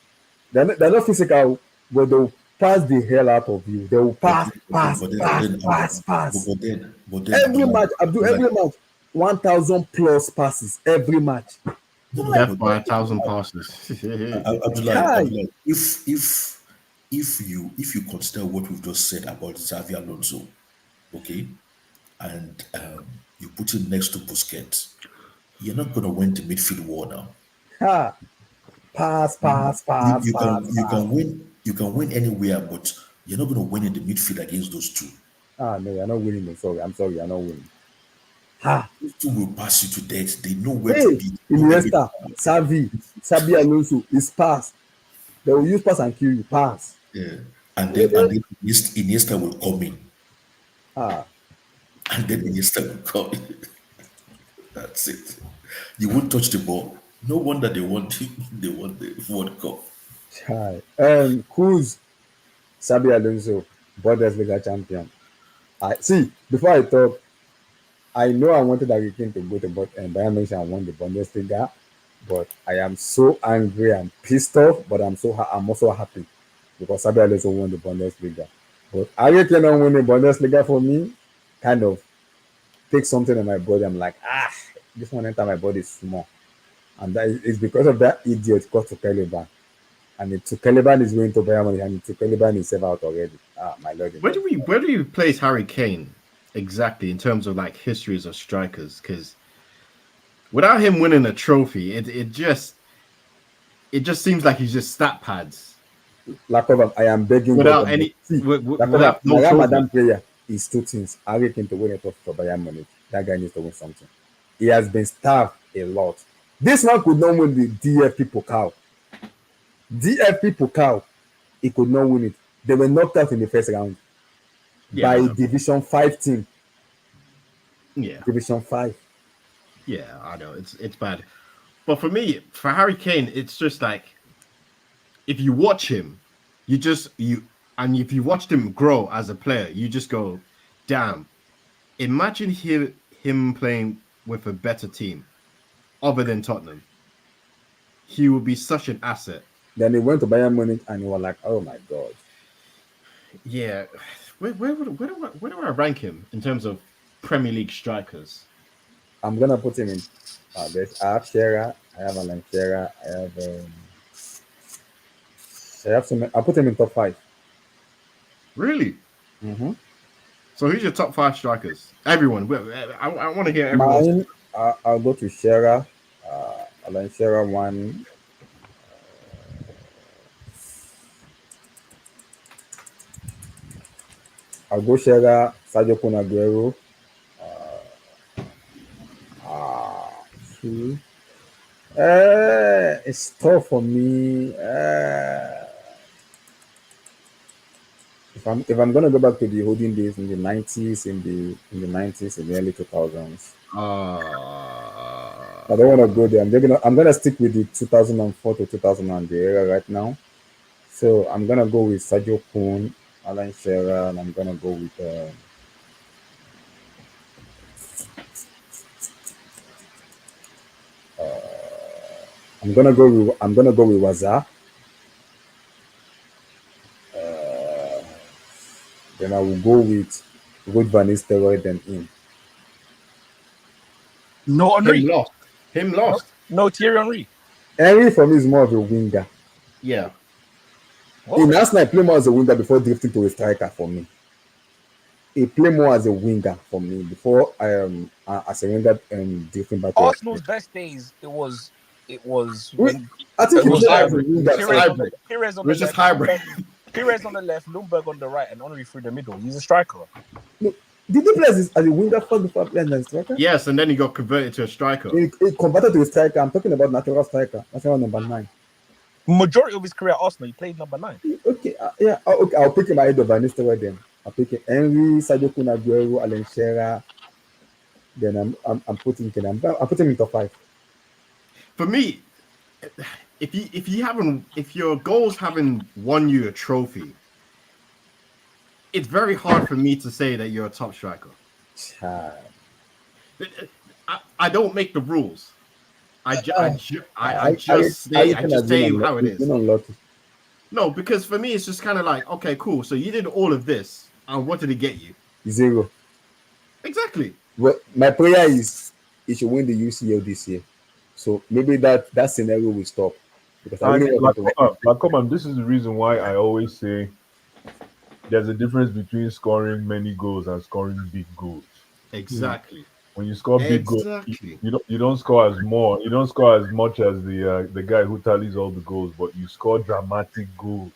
They're not physical, but they'll pass the hell out of you. They will But pass, then, but then, pass, but then, but pass, then, pass, but, pass. but then Every match, Abdul, Abdullah, every match, 1,000 plus passes every match. no, I'm no, like, Death but by a thousand passes. hi. Abdullah, if you consider what we've just said about Xavi Alonso, okay, and you put him next to Busquets, you're not going to win the midfield war now. Ha. Pass, pass, You, pass, you can pass, you pass. can win you can win anywhere, but you're not going to win in the midfield against those two. No, you're not winning. I'm sorry, you're not winning. Ha. Those two will pass you to death. They know where to Hey, be. They know everything. Iniesta, Sabi Alonso is pass. They will use pass and kill you. Pass. Yeah. And Eh, then eh. and then Iniesta will come in, Ah, and then Iniesta will come in. That's it. You won't touch the ball. No wonder they want they want the World Cup. Chai. Cruz, Sabi Alonso, Bundesliga champion. I see. Before I talk, I know I wanted Harry Kane to go to Bayern Munich and won the Bundesliga, but I am so angry and pissed off. But I'm also happy because Sabi Alonso won the Bundesliga. But Harry Kane not winning the Bundesliga for me kind of takes something in my body. I'm like, this one enter my body small, and that is because of that idiot called Tuchel. And Tuchel is going to Bayern Munich, and Tuchel is out already. My lord in heaven. Where do we place Harry Kane exactly in terms of like histories of strikers? Because without him winning a trophy, it just seems like he's just stat pads Lakova, I am begging God. without any See, Lakova, without my no Real trophy. Madam player is two things. Harry Kane to win a trophy for Bayern Munich. That guy needs to win something. He has been starved a lot. This man could not win the DFP Pokal. DFP Pokal, he could not win it. They were knocked out in the first round Yeah, by I know. Division 5 team. Yeah, Division 5. yeah, I know. It's bad. But for me, for Harry Kane, it's just like if you watch him, and if you watched him grow as a player, you just go, damn. Imagine him playing with a better team other than Tottenham. He would be such an asset. Then he went to Bayern Munich and he was like, oh my God. Yeah. Where do I rank him in terms of Premier League strikers? I'm going to put him in. I have Shearer, I have Alan Shearer, I'll put him in top 5. Really? Mm-hmm. So who's your top 5 strikers? Everyone. I want to hear everyone's. Mine, I'll go to Shearer, Alan Shearer 1. I'll go Shearer, Sadio Aguero. Two. It's tough for me. If I'm gonna go back to the holding days in the 90s, in the 90s, in the early 2000s, I don't want to go there. I'm gonna stick with the 2004 to 2000 era right now. So I'm gonna go with Sadio Kun, Alan Shearer, and I'm gonna go with I'm gonna go with Waza. Then I will go with Van Nistelrooy and in. No, Henry. Him lost. No, Thierry Henry. Henry for me is more of a winger. Yeah. In Arsenal, I play more as a winger before drifting to a striker for me. He play more as a winger for me before as a winger drifting back. Arsenal's best days, it was when I think it was hybrid. Pires on It was the just left, hybrid. Pires on the left, Lundberg on the right, and Henry through the middle. He's a striker. No, did he play as a winger first before playing as a striker? Yes, and then he got converted to a striker. He converted to a striker. I'm talking about natural striker. Natural number 9. Majority of his career at Arsenal, he played number 9. Okay, okay. I'll pick him ahead of Van Nistelrooy then. I'll pick him. Henry, Sadio Aguero, Alan Shearer. Then I'm putting him in top 5. For me, if your goals haven't won you a trophy, it's very hard for me to say that you're a top striker. I don't make the rules. I just say how it is. No, because for me it's just kind of like, okay, cool. So you did all of this, and what did it get you? 0. Exactly. Well, my prayer is he should win the UCL this year. So maybe that scenario will stop. Because come on, this is the reason why I always say there's a difference between scoring many goals and scoring big goals. Exactly. When you score big goals, you don't score as more. You don't score as much as the guy who tallies all the goals, but you score dramatic goals.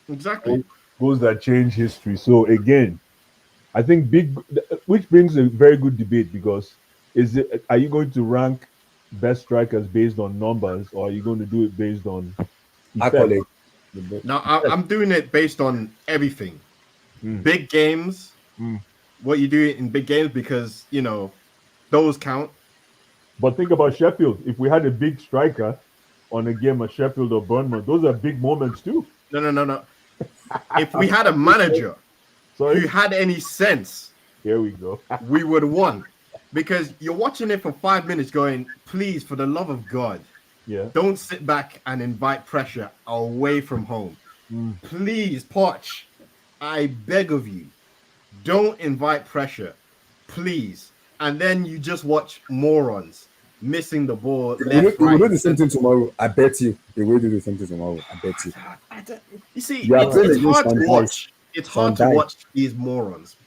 Exactly. Goals that change history. So again, I think which brings a very good debate, because are you going to rank best strikers based on numbers, or are you going to do it based on accolade? Now I'm doing it based on everything. Big games, what you do in big games, because those count. But think about Sheffield. If we had a big striker on a game at Sheffield or Bournemouth, those are big moments too. No. If we had a manager who had any sense, here we go, we would have won. Because you're watching it for 5 minutes going, please, for the love of God, don't sit back and invite pressure away from home. Please, Poch, I beg of you, don't invite pressure, please. And then you just watch morons missing the ball. We'll do the same thing tomorrow. I bet you they will do the same thing tomorrow. I bet you. You see, it's hard to watch. It's hard to watch these morons.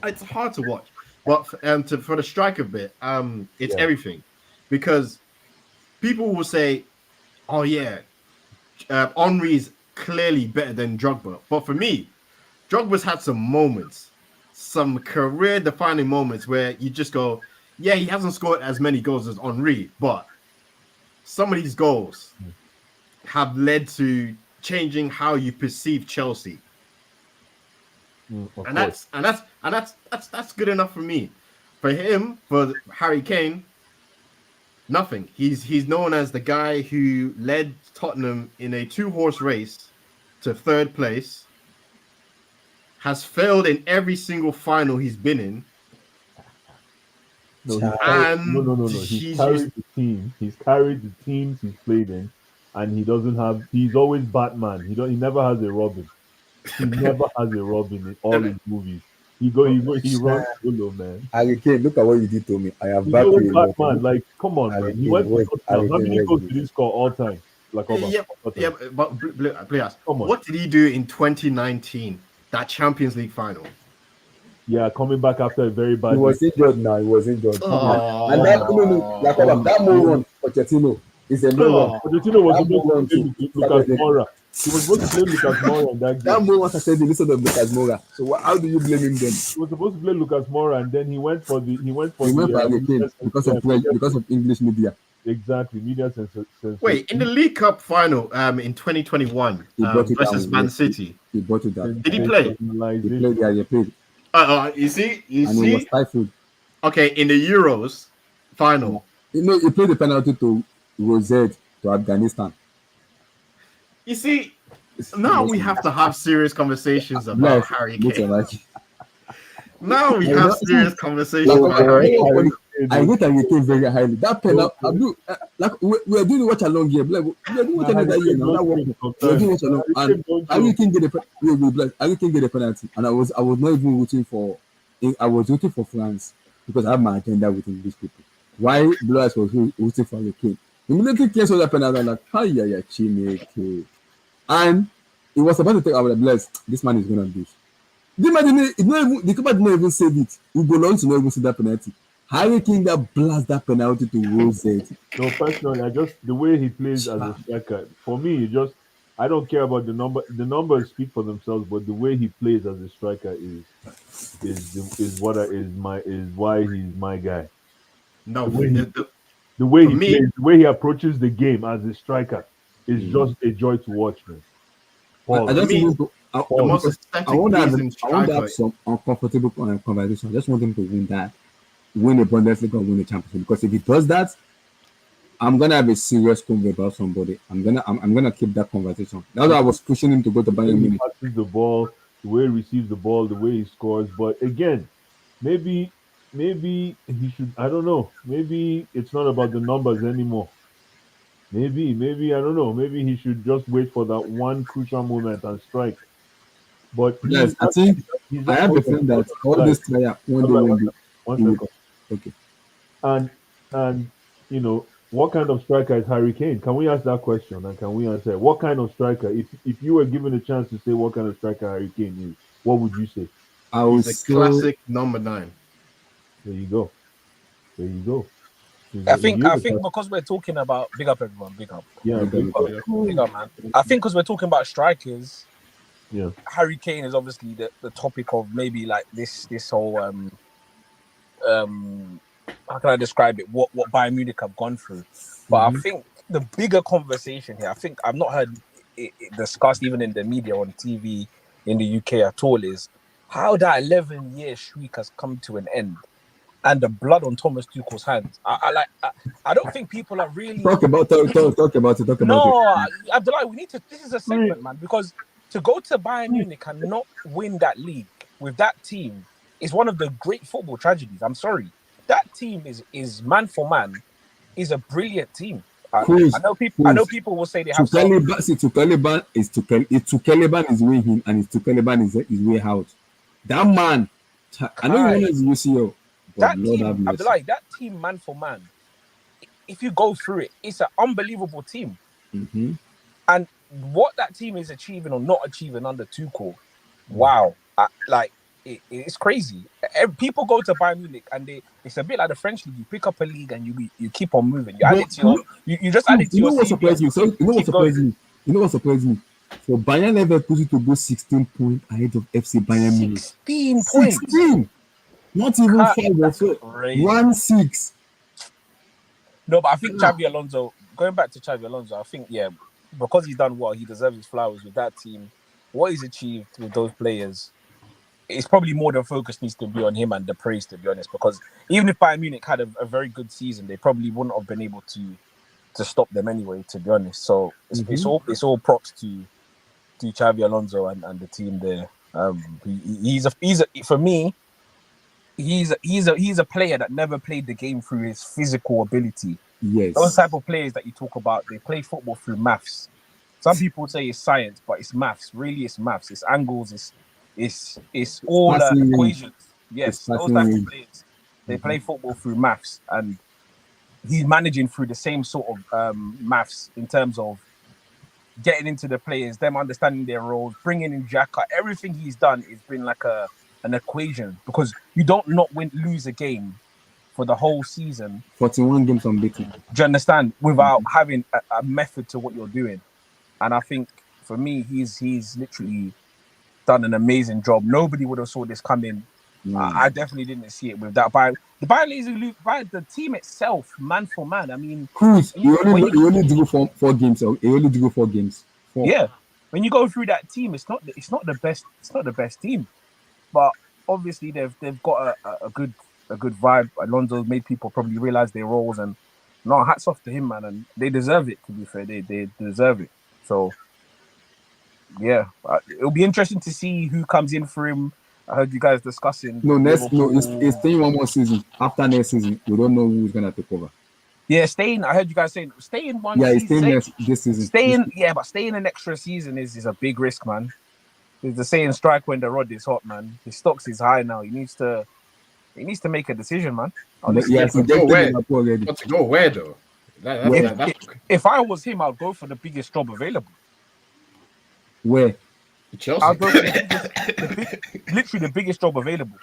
It's hard to watch. But for the striker bit, it's everything, because people will say, "Oh yeah, Henry's clearly better than Drogba." But for me, Drogba's had some moments, some career-defining moments where you just go, "Yeah, he hasn't scored as many goals as Henry, but some of these goals have led to changing how you perceive Chelsea." And that's good enough for me. For him, for Harry Kane, nothing. He's known as the guy who led Tottenham in a 2-horse race to 3rd place, has failed in every single final he's been in. No. He's carried the team. He's carried the teams he's played in, and he's always Batman. He never has a Robin. He never has a Robin in all his movies. He runs solo, man. Harry Kane, look at what you did to me. I have Batman. Like, come on, man. He went to Tottenham. How many goals did he score all time? But players. What did he do in 2019? That Champions League final. Yeah, coming back after a very bad. He was injured now. And that moron, Pochettino, is a moron. Pochettino was supposed to Lucas Moura. He was supposed to play Lucas Moura in that That game. moment I said the list of Lucas Moura. So how do you blame him then? He was supposed to play Lucas Moura, and then he went for He went for Harry Kane because of English media. Exactly, media sensation. Wait, in the League Cup final in 2021 versus Man City, He brought it down. did he play? He played. Yeah, he played. You see, He was stifled. Okay, in the Euros final. You know, he played the penalty to Rosette to Afghanistan. You see, now we have to have serious conversations about Harry Kane. Now we have serious conversations about Harry Kane. I rate Harry Kane very highly. That penalty, like we are doing watch along here. Like, we are doing watch along here now. We are doing watch along, and Harry Kane get the penalty, and I was not even rooting for. I was rooting for France because I have my agenda with English people. Why Blue was rooting for Harry Kane? Immediately Kane saw that penalty, I'm like, hi, Chineke. And it was about to take our bless. This man is gonna do. The keeper did not even save it. Ugo Lloris did not even see that penalty. Harry Kane that blast that penalty to Rosette. No, personally, the way he plays as a striker, for me, I don't care about the number. The numbers speak for themselves, but the way he plays as a striker is why he's my guy. No, the way he plays, the way he approaches the game as a striker is just a joy to watch, man. I want to have some uncomfortable conversation. I just want him to win a Bundesliga or win a championship. Because if he does that, I'm gonna have a serious convo about somebody. I'm gonna keep that conversation. That's why I was pushing him to go to Bayern Munich. He passes the ball, the way he receives the ball, the way he scores. But again, maybe he should. I don't know. Maybe it's not about the numbers anymore. Maybe I don't know. Maybe he should just wait for that one crucial moment and strike. But yes, I think I have a feeling that all this player one day. Okay. And you know, what kind of striker is Harry Kane? Can we ask that question and can we answer what kind of striker? If you were given a chance to say what kind of striker Harry Kane is, what would you say? He's a classic number 9. There you go. I think because we're talking about big up everyone, big up. Yeah, big up, man. I think because we're talking about strikers, yeah, Harry Kane is obviously the topic of maybe like this whole how can I describe it? What Bayern Munich have gone through. But I think the bigger conversation here, I think I've not heard it discussed even in the media on TV in the UK at all, is how that 11-year streak has come to an end. And the blood on Thomas Tuchel's hands. I don't think people are really talk about it. No, Abdullah, we need to. This is a segment, man, because to go to Bayern Munich and not win that league with that team is one of the great football tragedies. I'm sorry, that team is man for man, is a brilliant team. I know people will say they have. Tuchel is way in and Tuchel is way out. That man, I know he is UCL. That team, Abdullah, that team, man for man, if you go through it, it's an unbelievable team. Mm-hmm. And what that team is achieving or not achieving under Tuchel, wow, it's crazy. People go to Bayern Munich and it's a bit like the French league. You pick up a league and you keep on moving. You add it to your, you just add it to your. You know what surprised me? You know what surprised me? For Bayern Leverkusen to go 16 points ahead of FC Bayern Munich. 16 points. 16. Not even 5 or so. 1-6. No, but I think Xabi Alonso, going back to Xabi Alonso, I think, yeah, because he's done well, he deserves his flowers with that team. What he's achieved with those players, it's probably more than focus needs to be on him and the praise, to be honest, because even if Bayern Munich had a very good season, they probably wouldn't have been able to stop them anyway, to be honest. So it's all props to Xabi Alonso and the team there. For me, he's a player that never played the game through his physical ability. Yes. Those type of players that you talk about, they play football through maths. Some people say it's science, but it's maths. Really, it's maths. It's angles. It's all equations. Yes, those type of players, they play football through maths, and he's managing through the same sort of maths in terms of getting into the players, them understanding their roles, bringing in Xhaka. Everything he's done has been like an equation, because you don't lose a game for the whole season. 41 games unbeaten. Do you understand? Without having a method to what you're doing. And I think for me, he's literally done an amazing job. Nobody would have saw this coming. I definitely didn't see it with that. By the team itself, man for man. I mean, Cruz, he only drew four games. He only drew 4 games. 4. Yeah, when you go through that team, it's not the best. It's not the best team, but obviously they've got a good vibe. Alonso made people probably realize their roles, and no, hats off to him, man. And they deserve it. To be fair, they deserve it. So yeah, it'll be interesting to see who comes in for him. I heard you guys discussing. It's staying one more season. After next season, we don't know who's gonna take over. Yeah, staying. I heard you guys saying staying one. Yeah, he's staying this season. But staying an extra season is a big risk, man. There's the saying, strike when the rod is hot, man. His stocks is high now. He needs to make a decision, man. To go where? But to go where though? If I was him, I'd go for the biggest job available. Where? Chelsea. I'll go for literally the biggest job available.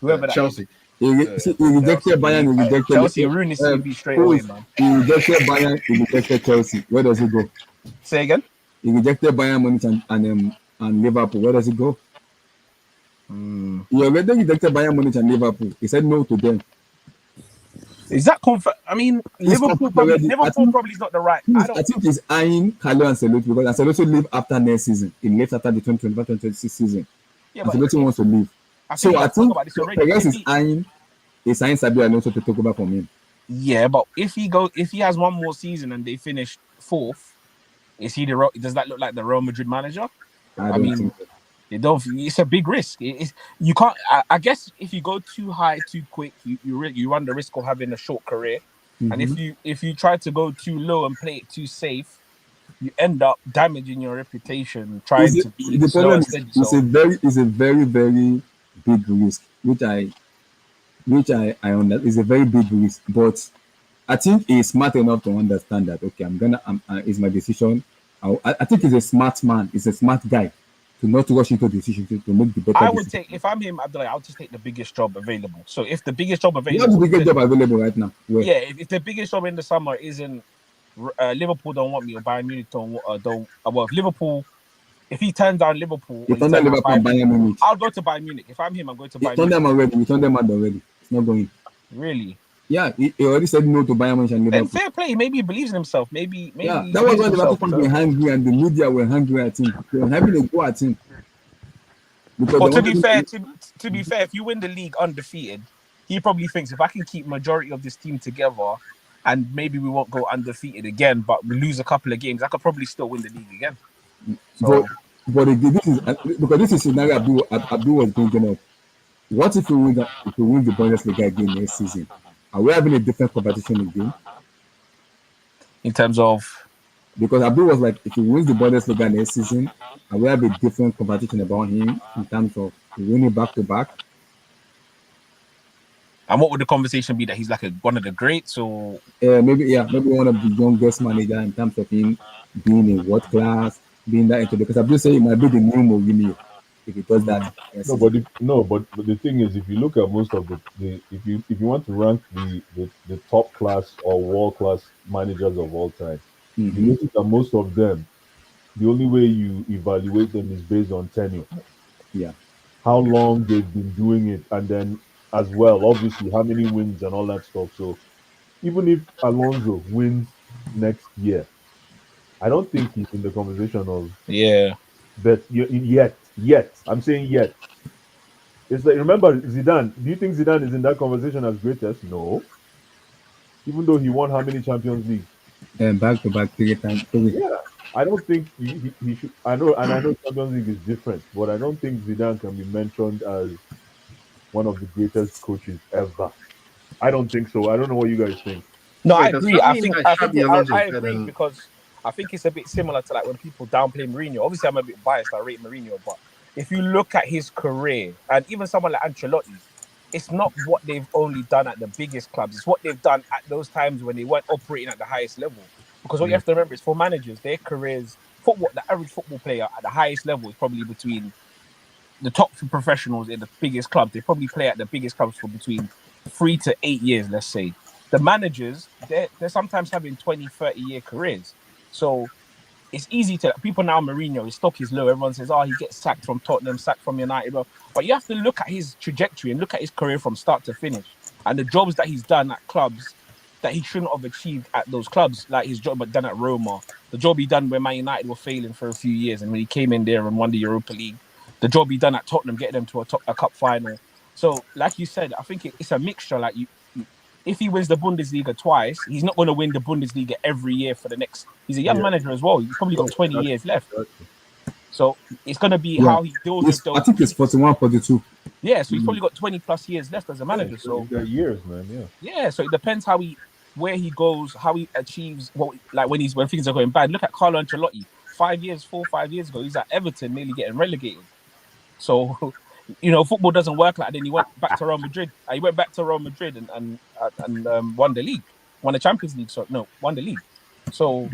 Whoever that Chelsea. He rejected Bayern. He rejected Chelsea. Ruined his CV straight away, man. He rejected Bayern. He rejected Chelsea. Where does he go? Say again. He rejected Bayern Munich and Liverpool. Where does he go? He already rejected Bayern Munich and Liverpool. He said no to them. Is that confirmed? I mean, Liverpool probably is not the right. I think he's eyeing Carlo Ancelotti because Ancelotti leave after next season. He left after the 2025-2026 season. Yeah, Ancelotti wants to leave. I think Perez is eyeing Xabi Alonso to take over from him. Yeah, but if he has one more season and they finish 4th, does that look like the Real Madrid manager? I mean, it's a big risk. You can't. I guess if you go too high too quick, you run the risk of having a short career. And if you try to go too low and play it too safe, you end up damaging your reputation. It's a very very big risk, which I understand. It's a very big risk, but I think he's smart enough to understand that. Okay, it's my decision. I think he's a smart man. He's a smart guy to not rush into decisions to make the better. I would take, if I'm him, Abdullah, I'll just take the biggest job available. So if the biggest job available, what's the biggest job available right now? Where? Yeah, if the biggest job in the summer isn't Liverpool don't want me or Bayern Munich don't. Well, if Liverpool, if he turns down Liverpool, I'll go to Bayern Munich. If I'm him, I'm going to Bayern Munich. We turned them out already. It's not going. Really? Yeah, he already said no to Bayern Munich and Liverpool. And fair play. Maybe he believes in himself. Maybe. Yeah, that was when Liverpool were hungry and the media were hungry at him. They were having a go at him. But to be fair, if you win the league undefeated, he probably thinks if I can keep majority of this team together, and maybe we won't go undefeated again, but we lose a couple of games, I could probably still win the league again. So, but this is scenario Abdul was thinking of. What if we win the Bundesliga again next season? Are we having a different competition again? In terms of, because Abdul was like, if he wins the Bundesliga next season, are we have a different competition about him in terms of winning back to back? And what would the conversation be, that he's like one of the greats, or maybe one of the youngest manager in terms of him being in world class, being that into, because Abdul say it might be the new Mourinho if he does that. But the thing is, if you look at most of the if you want to rank the top class or world class managers of all time, you notice that most of them, the only way you evaluate them is based on tenure. Yeah. How long they've been doing it, and then as well, obviously, how many wins and all that stuff. So even if Alonso wins next year, I don't think he's in the conversation of But yet, I'm saying yet. It's like, remember Zidane. Do you think Zidane is in that conversation as greatest? No. Even though he won how many Champions League? Back to back 3 times. Yeah. I don't think he should. I know Champions League is different, but I don't think Zidane can be mentioned as one of the greatest coaches ever. I don't think so. I don't know what you guys think. No, I agree. I agree because I think it's a bit similar to like when people downplay Mourinho. Obviously, I'm a bit biased. I rate Mourinho, but if you look at his career, and even someone like Ancelotti, it's not what they've only done at the biggest clubs. It's what they've done at those times when they weren't operating at the highest level. Because what you have to remember is, for managers, their careers, the average football player at the highest level is probably between the top professionals in the biggest clubs. They probably play at the biggest clubs for between 3 to 8 years, let's say. The managers, they're sometimes having 20, 30-year careers. So it's easy to people now. Mourinho, his stock is low. Everyone says, "Oh, he gets sacked from Tottenham, sacked from United." But you have to look at his trajectory and look at his career from start to finish, and the jobs that he's done at clubs that he shouldn't have achieved at those clubs, like his job done at Roma, the job he done when Man United were failing for a few years, and when he came in there and won the Europa League, the job he done at Tottenham, getting them to a cup final. So, like you said, I think it's a mixture. Like if he wins the Bundesliga twice, he's not going to win the Bundesliga every year for the next. He's a young manager as well. He's probably got 20 years left. So it's going to be how he deals with those. I think it's 41, 42. Yeah, so he's probably got 20 plus years left as a manager. So he's got years, man. Yeah, so it depends where he goes, how he achieves what, like when things are going bad. Look at Carlo Ancelotti. 5 years ago, he's at Everton, nearly getting relegated. So, football doesn't work like that. Then he went back to Real Madrid. He went back to Real Madrid and won the league, won the Champions League. So no, won the league. So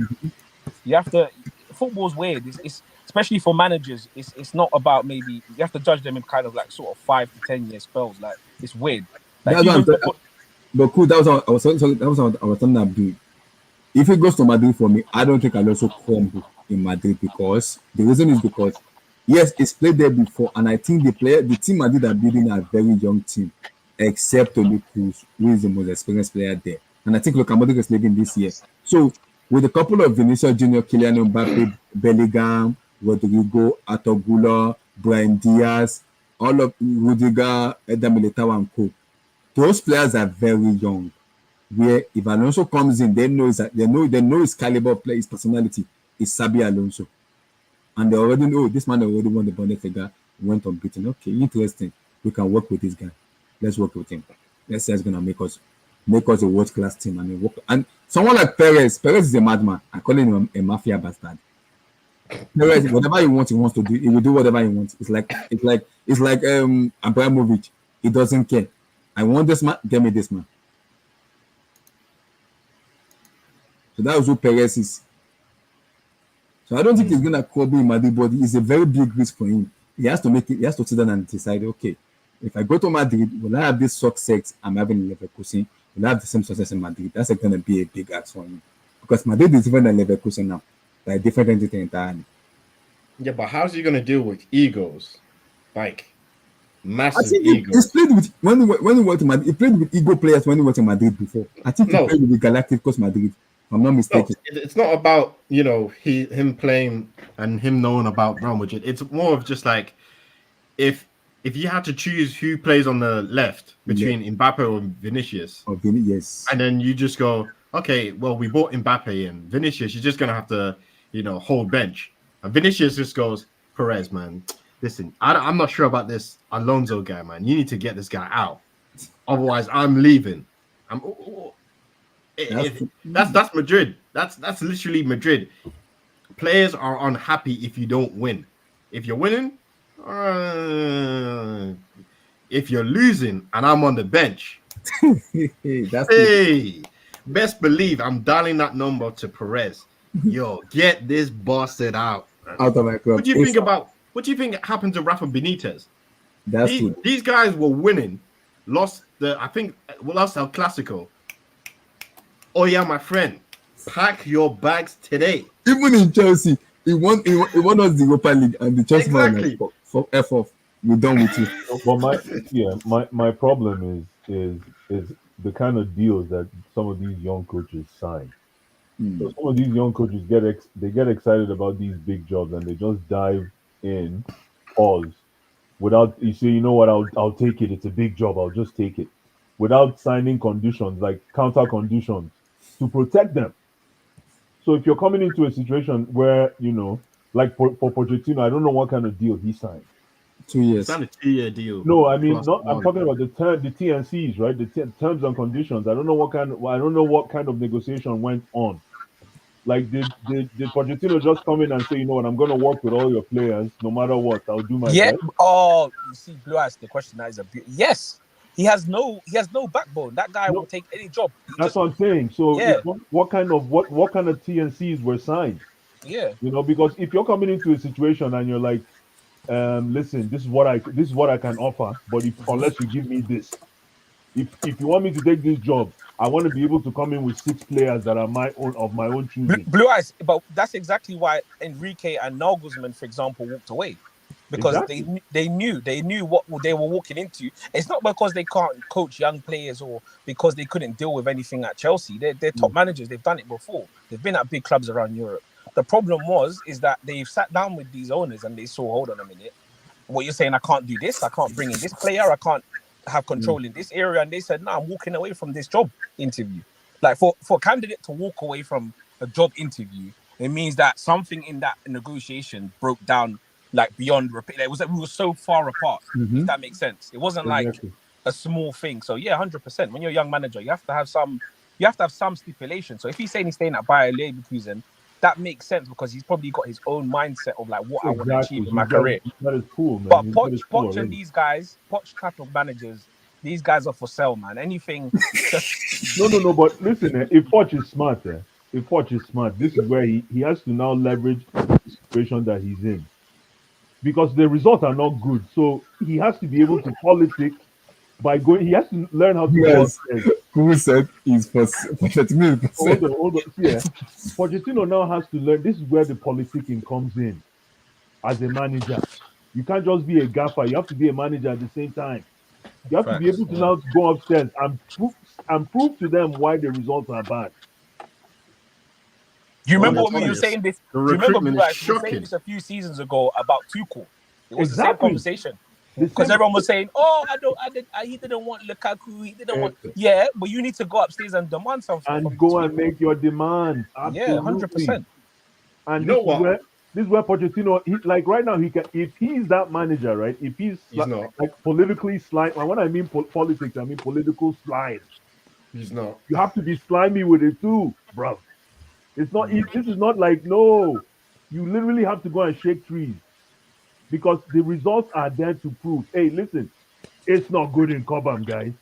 you have to. Football's weird. It's especially for managers. It's not about maybe you have to judge them in kind of like sort of 5 to 10 year spells. Like it's weird. Like, but cool. That was what I was telling Abdul. If it goes to Madrid for me, I don't think I'll also crumble in Madrid because the reason is because yes, it's played there before, and I think the team Madrid are building a very young team, except Toni Kroos, who is the most experienced player there. And I think Luka Modric is leaving this year. So with a couple of Vinicius Junior, Kylian Mbappe, Bellingham, Rodrigo, Arturo, Brahim Diaz, all of Rudiger, Eder Militao and co. Those players are very young. Where if Alonso comes in, they know his caliber of play, his personality is Xabi Alonso. And they already know this man already won the Bundesliga, went unbeaten. Okay, interesting. We can work with this guy. Let's work with him. Let's say it's gonna make us a world-class team and someone like Perez is a madman. I call him a mafia bastard. Perez, whatever he wants to do, he will do whatever he wants. It's like Abramovich. He doesn't care. I want this man, get me this man. So that was who Perez is. So I don't think he's gonna trouble in Madrid, but it's a very big risk for him. He has to sit down and decide, okay, if I go to Madrid, will I have this success I'm having in Leverkusen? Will I have the same success in Madrid? That's gonna be a big ask for him. Because Madrid is different than Leverkusen now. Like different entity entirely. Yeah, but how's he gonna deal with egos? Like massive egos. He's played with when he went to Madrid, he played with ego players when he went to Madrid before. I think he played with the Galacticos Madrid. If I'm not mistaken. No, it's not about him playing and him knowing about Real Madrid. It's more of just like if you had to choose who plays on the left between Mbappe or Vinicius. Yes. And then you just go, okay, well, we bought Mbappe and Vinicius, you're just gonna have to, hold bench. And Vinicius just goes, Perez, man, listen, I'm not sure about this Alonso guy, man. You need to get this guy out. Otherwise, I'm leaving. That's Madrid. That's literally Madrid. Players are unhappy if you don't win. If you're winning, if you're losing and I'm on the bench, best believe I'm dialing that number to Perez. Yo, get this bastard out of my club. What do you think happened to Rafa Benitez? These guys were winning, lost El Clasico. Oh yeah, my friend, pack your bags today. Even in Chelsea, he won us the Europa League, and the Chelsea man for F off. We're done with you. But my problem is the kind of deals that some of these young coaches sign. So some of these young coaches get excited about these big jobs and they just dive in, pause, without you say, you know what, I'll take it. It's a big job. I'll just take it, without signing conditions like counter conditions to protect them. So if you're coming into a situation where like for Pochettino, I don't know what kind of deal he signed. 2 years. It's not a 2-year deal. No, I mean, I'm talking about the TNCs, right? The terms and conditions. I don't know what kind of negotiation went on. Like, did Pochettino just come in and say, you know what, I'm going to work with all your players, no matter what. I'll do my best. Oh, you see, Blue asked the question. That is yes. He has no backbone. That guy will take any job. That's what I'm saying. So, what kind of TNCs were signed? Yeah. Because if you're coming into a situation and you're like, listen, this is what I can offer, but unless you give me this, if you want me to take this job, I want to be able to come in with 6 players that are of my own choosing. Blue eyes, but that's exactly why Enrique and Nagelsmann, for example, walked away. Because Exactly. they knew what they were walking into. It's not because they can't coach young players or because they couldn't deal with anything at Chelsea. They're top managers. They've done it before. They've been at big clubs around Europe. The problem is that they've sat down with these owners and they saw, hold on a minute, what you're saying, I can't do this. I can't bring in this player. I can't have control in this area. And they said, no, I'm walking away from this job interview. Like for a candidate to walk away from a job interview, it means that something in that negotiation broke down. Like beyond repair, it was like we were so far apart. If that makes sense, it wasn't like a small thing. So yeah, 100%. When you're a young manager, you have to have some stipulation. So if he's saying he's staying at Bayer Leverkusen, that makes sense because he's probably got his own mindset of like what I want to achieve in my career. That is cool, man. But Poch and these guys, Poch type of managers, these guys are for sale, man. Anything. No. But listen, if Poch is smart, this is where he has to now leverage the situation that he's in. Because the results are not good. So he has to be able to politic by going. He has to learn how to go upstairs. Who said he's for 30 Hold on. Yeah. Pochettino now has to learn. This is where the politicking comes in as a manager. You can't just be a gaffer. You have to be a manager at the same time. You have to be able to now go upstairs and prove to them why the results are bad. Do you remember when we were saying this? The do you remember recruitment is we were saying this a few seasons ago about Tuchel? It was the same conversation. Because everyone was saying, "Oh, he didn't want Lukaku. He didn't want." Yeah, but you need to go upstairs and demand something. And go and make your demand. Absolutely. Yeah, 100%. And you know what? This is where Pochettino, like right now, he can. If he's that manager, right? If he's not like politically slime, and when I mean politics, I mean political slime. He's not. You have to be slimy with it too, bro. It's not. This is not like no. You literally have to go and shake trees because the results are there to prove. Hey, listen, it's not good in Cobham, guys.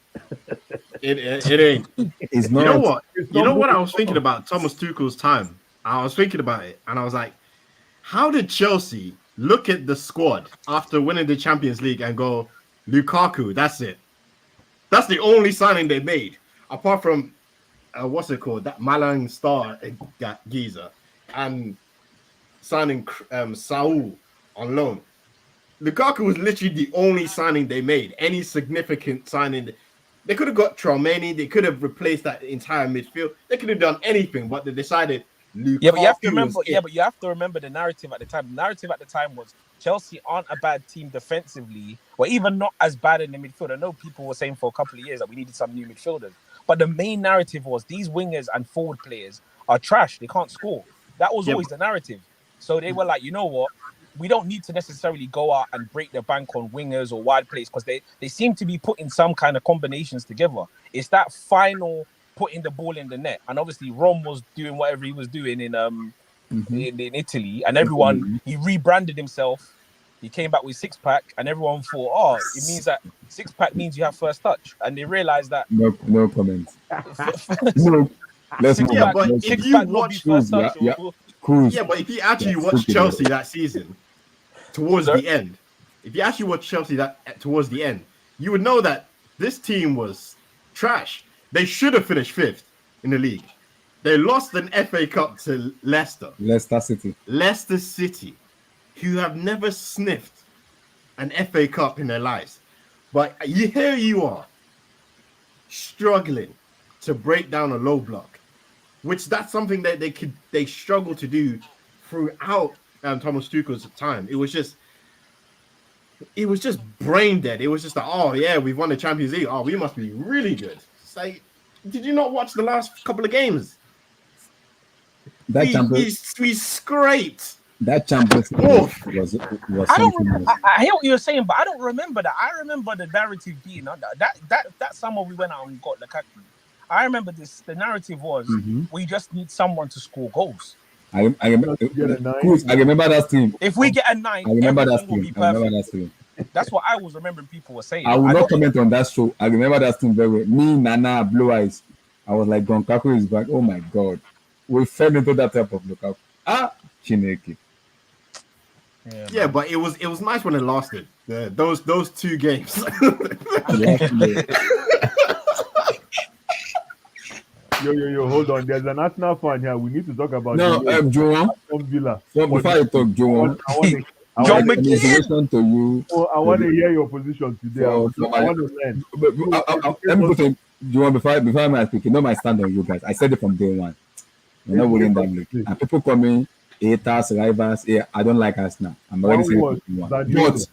It ain't. It's not. You know what? You know what I was thinking about Thomas Tuchel's time. I was thinking about it, and I was like, how did Chelsea look at the squad after winning the Champions League and go, Lukaku? That's it. That's the only signing they made, apart from. What's it called? That Malang Star geezer and signing Saul on loan. Lukaku was literally the only signing they made. Any significant signing, they could have got Traumeni. They could have replaced that entire midfield. They could have done anything, but they decided Lukaku. Yeah, but you have to remember. Yeah, but you have to remember the narrative at the time. The narrative at the time was Chelsea aren't a bad team defensively, or even not as bad in the midfield. I know people were saying for a couple of years that we needed some new midfielders. But the main narrative was these wingers and forward players are trash. They can't score. That was always the narrative. So they were like, you know what? We don't need to necessarily go out and break the bank on wingers or wide plays because they seem to be putting some kind of combinations together. It's that final putting the ball in the net. And obviously Rom was doing whatever he was doing in Italy. And everyone, he rebranded himself. He came back with 6-pack, and everyone thought, "Oh, it means that 6-pack means you have first touch." And they realized that no comment. No, let's move yeah, back. but Let's if move you back. watch, Cruise. yeah, but if you actually watch Chelsea that season, towards the end, if you actually watch Chelsea towards the end, you would know that this team was trash. They should have finished 5th in the league. They lost an FA Cup to Leicester City, who have never sniffed an FA Cup in their lives. But here you are, struggling to break down a low block, which that's something that they struggle to do throughout Thomas Tuchel's time. It was just brain dead. It was just like, oh yeah, we've won the Champions League. Oh, we must be really good. It's like, did you not watch the last couple of games? We scraped. That Champions League was I hear what you're saying, but I don't remember that. I remember the narrative being that summer we went out and got Lukaku. I remember this. The narrative was we just need someone to score goals. I remember that team. If we get a 9, I remember that will be perfect. That's what I was remembering people were saying. I will not comment on that show. I remember that team very well. Me, Nana, Blue Eyes. I was like, Gonkaku is back. Oh my God. We fell into that type of Lukaku. Chineke. Yeah, but it was nice when it lasted. Those 2 games. Yo, hold on. There's an Arsenal fan here. We need to talk about the No, way Joan, Aston Villa. before I talk, Joan, I want to. I John want. my McGinn. congratulations to you Oh, I want to hear your position today. for I my. want to learn. Let me put in, Joan, before I speak, you know my stand on you guys. I said it from day one. We're not winning that league. And people call me haters, rivals. Yeah, I don't like us now. I'm already saying it One from day one. Zaniolo.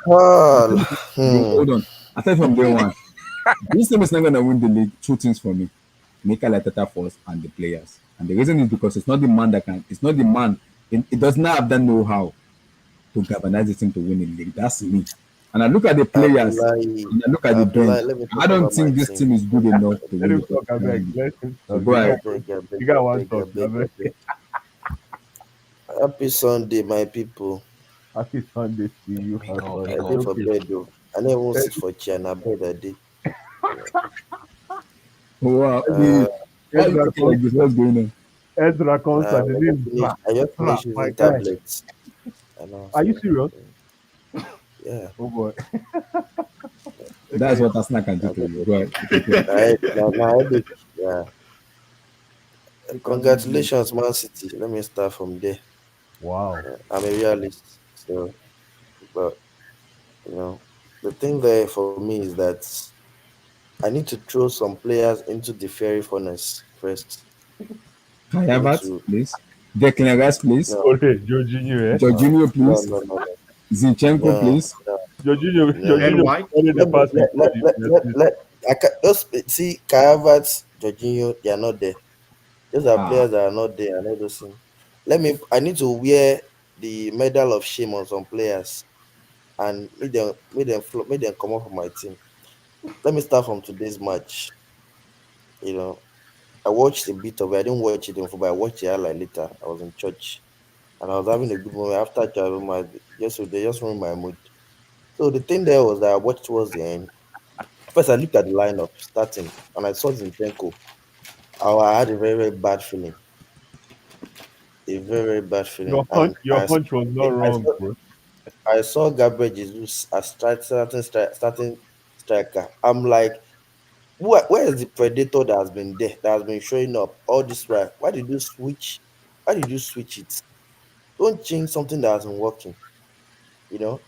Well, Hold on. I said from day one, this team is not going to win the league. Two things for me: Mikel Arteta first and the players. And the reason is because it's not the man that can. It's not the man. It does not have that know-how to galvanize the team to win the league. That's me. And I look at the players Abdullahi, and I look at the bench. Let me I talk don't about my think this team. team is good enough to Let win him the talk, I Premier beg. League. Let him So talk. go ahead. You got one talk, I beg. Happy Sunday, my people. Happy Sunday to you. Big up, I big did up. for bed though. I never want sit for chair and I bed I did. Wow. Uh, Why are you talking like this? What's going on? Ezra Consta, the name Bra. I just Bra, finished my using guy. tablets. I know, Are you so, serious? yeah. Oh boy. That's what Arsenal can do to you. Go ahead. Yeah. Congratulations, Man City. Let me start from there. Wow. I'm a realist, so but the thing there for me is that I need to throw some players into the fiery furnace first. Kai We need Havertz, to please. Declan Rice, please. no, Okay, Jorginho, eh? Jorginho, no, please. no, no, no, Zinchenko, no, please. no. Ben Jorginho White. started the Let me passing for the I can just see Kai Havertz, Jorginho, they are not there. Those are Ah, players that are not there. I know those things. I need to wear the medal of shame on some players and make them come up from my team. Let me start from today's match. You know, I watched a bit of it. I didn't watch it in full, but I watched the highlight later. I was in church and I was having a good moment after church. They just ruined my mood. So the thing there was that I watched towards the end. First, I looked at the lineup starting and I saw Zinchenko. I had a very, very bad feeling. A very, very bad feeling. And your hunch was not wrong, bro. I saw Gabriel Jesus as starting striker. I'm like, where is the predator that has been there, that has been showing up all this while? Why did you switch? Why did you switch it? Don't change something that hasn't working. You know,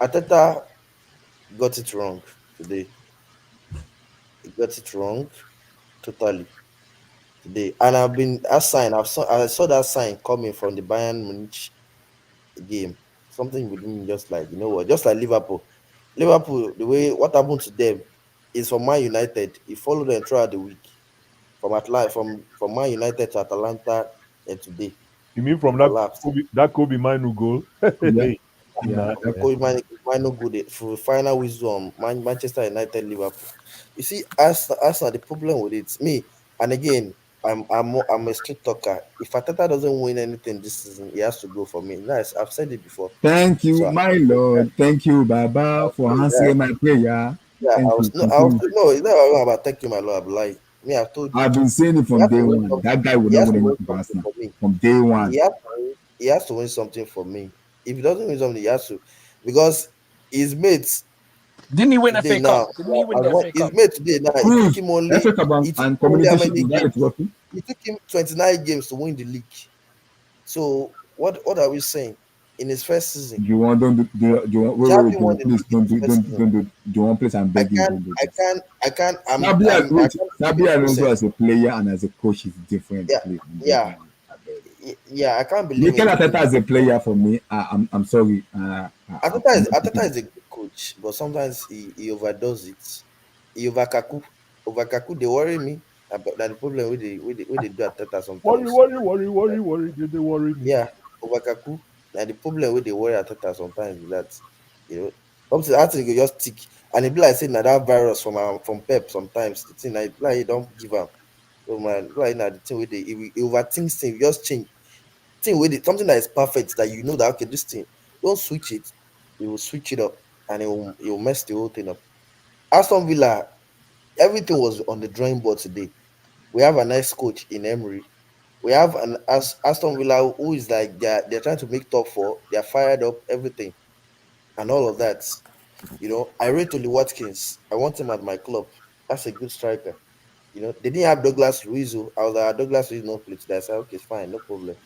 Ateta got it wrong today. He got it wrong totally today. And I've been that sign. I saw that sign coming from the Bayern Munich game. Something within me just like, you know what, just like Liverpool. Liverpool, the way what happened to them is from Man United. He followed them throughout the week. From Atlanta, from Man United to Atalanta and today. You mean They from collapsed. that Kobe Manu goal? yeah, Nah, Might not good for final wisdom. Manchester United, Liverpool. You see, Arsenal, the problem with it, me, and again, I'm a street talker. If Ateta doesn't win anything this season, he has to go for me. Nice, I've said it before. thank you, So my Lord. Thank you, Baba, for yeah, answering my prayer. yeah, Thank you. I was Continue. no, it's not about thank you, my lord. I'm like me, I've told you. I've been saying it He from has to day win one. something. That guy will He not has win to win anything for something Arsenal for me. from day He one. has to he has to win something for me. If he doesn't win something, he has to because his mates Didn't he win today FA Cup? now Didn't he win the FA his Cup? mate today now Prove FA Cup it took and him only how Community Shield many is that a games? trophy? It took him 29 games to win the league. So what are we saying? In his first season, Do you want don't do you want Xavi do won you the please league in his first season. do you want please I'm I begging you can't don't do I this. can't I can't I can't Sabi believe the Alonso process. as a player and as a coach is different, Yeah, please. I'm begging yeah, you. I beg. yeah. I can't believe Mikel in Arteta the as a player for me, I'm sorry. I'm not Ateta picking is a good coach, but sometimes he overdoes it. He overkaku. They worry me about that the problem with they do Ateta sometimes. worry. Did they worry me? Yeah, overkaku. And the problem with they worry Ateta sometimes is that you know something I think you just tick and it be like saying that virus from Pep sometimes the thing like you don't give up. So man, like now the thing with the he overthink thing, you just change thing with it, something that is perfect that you know that okay, this thing, don't switch it, you will switch it up and it will mess the whole thing up. Aston Villa, everything was on the drawing board today. We have a nice coach in Emery. We have an Aston Villa who is like they're trying to make top four, they're fired up, everything, and all of that. I rate Oli Watkins. I want him at my club. That's a good striker. They didn't have Douglas Luiz. I was like, Douglas Luiz no play today. I said, okay, it's fine, no problem.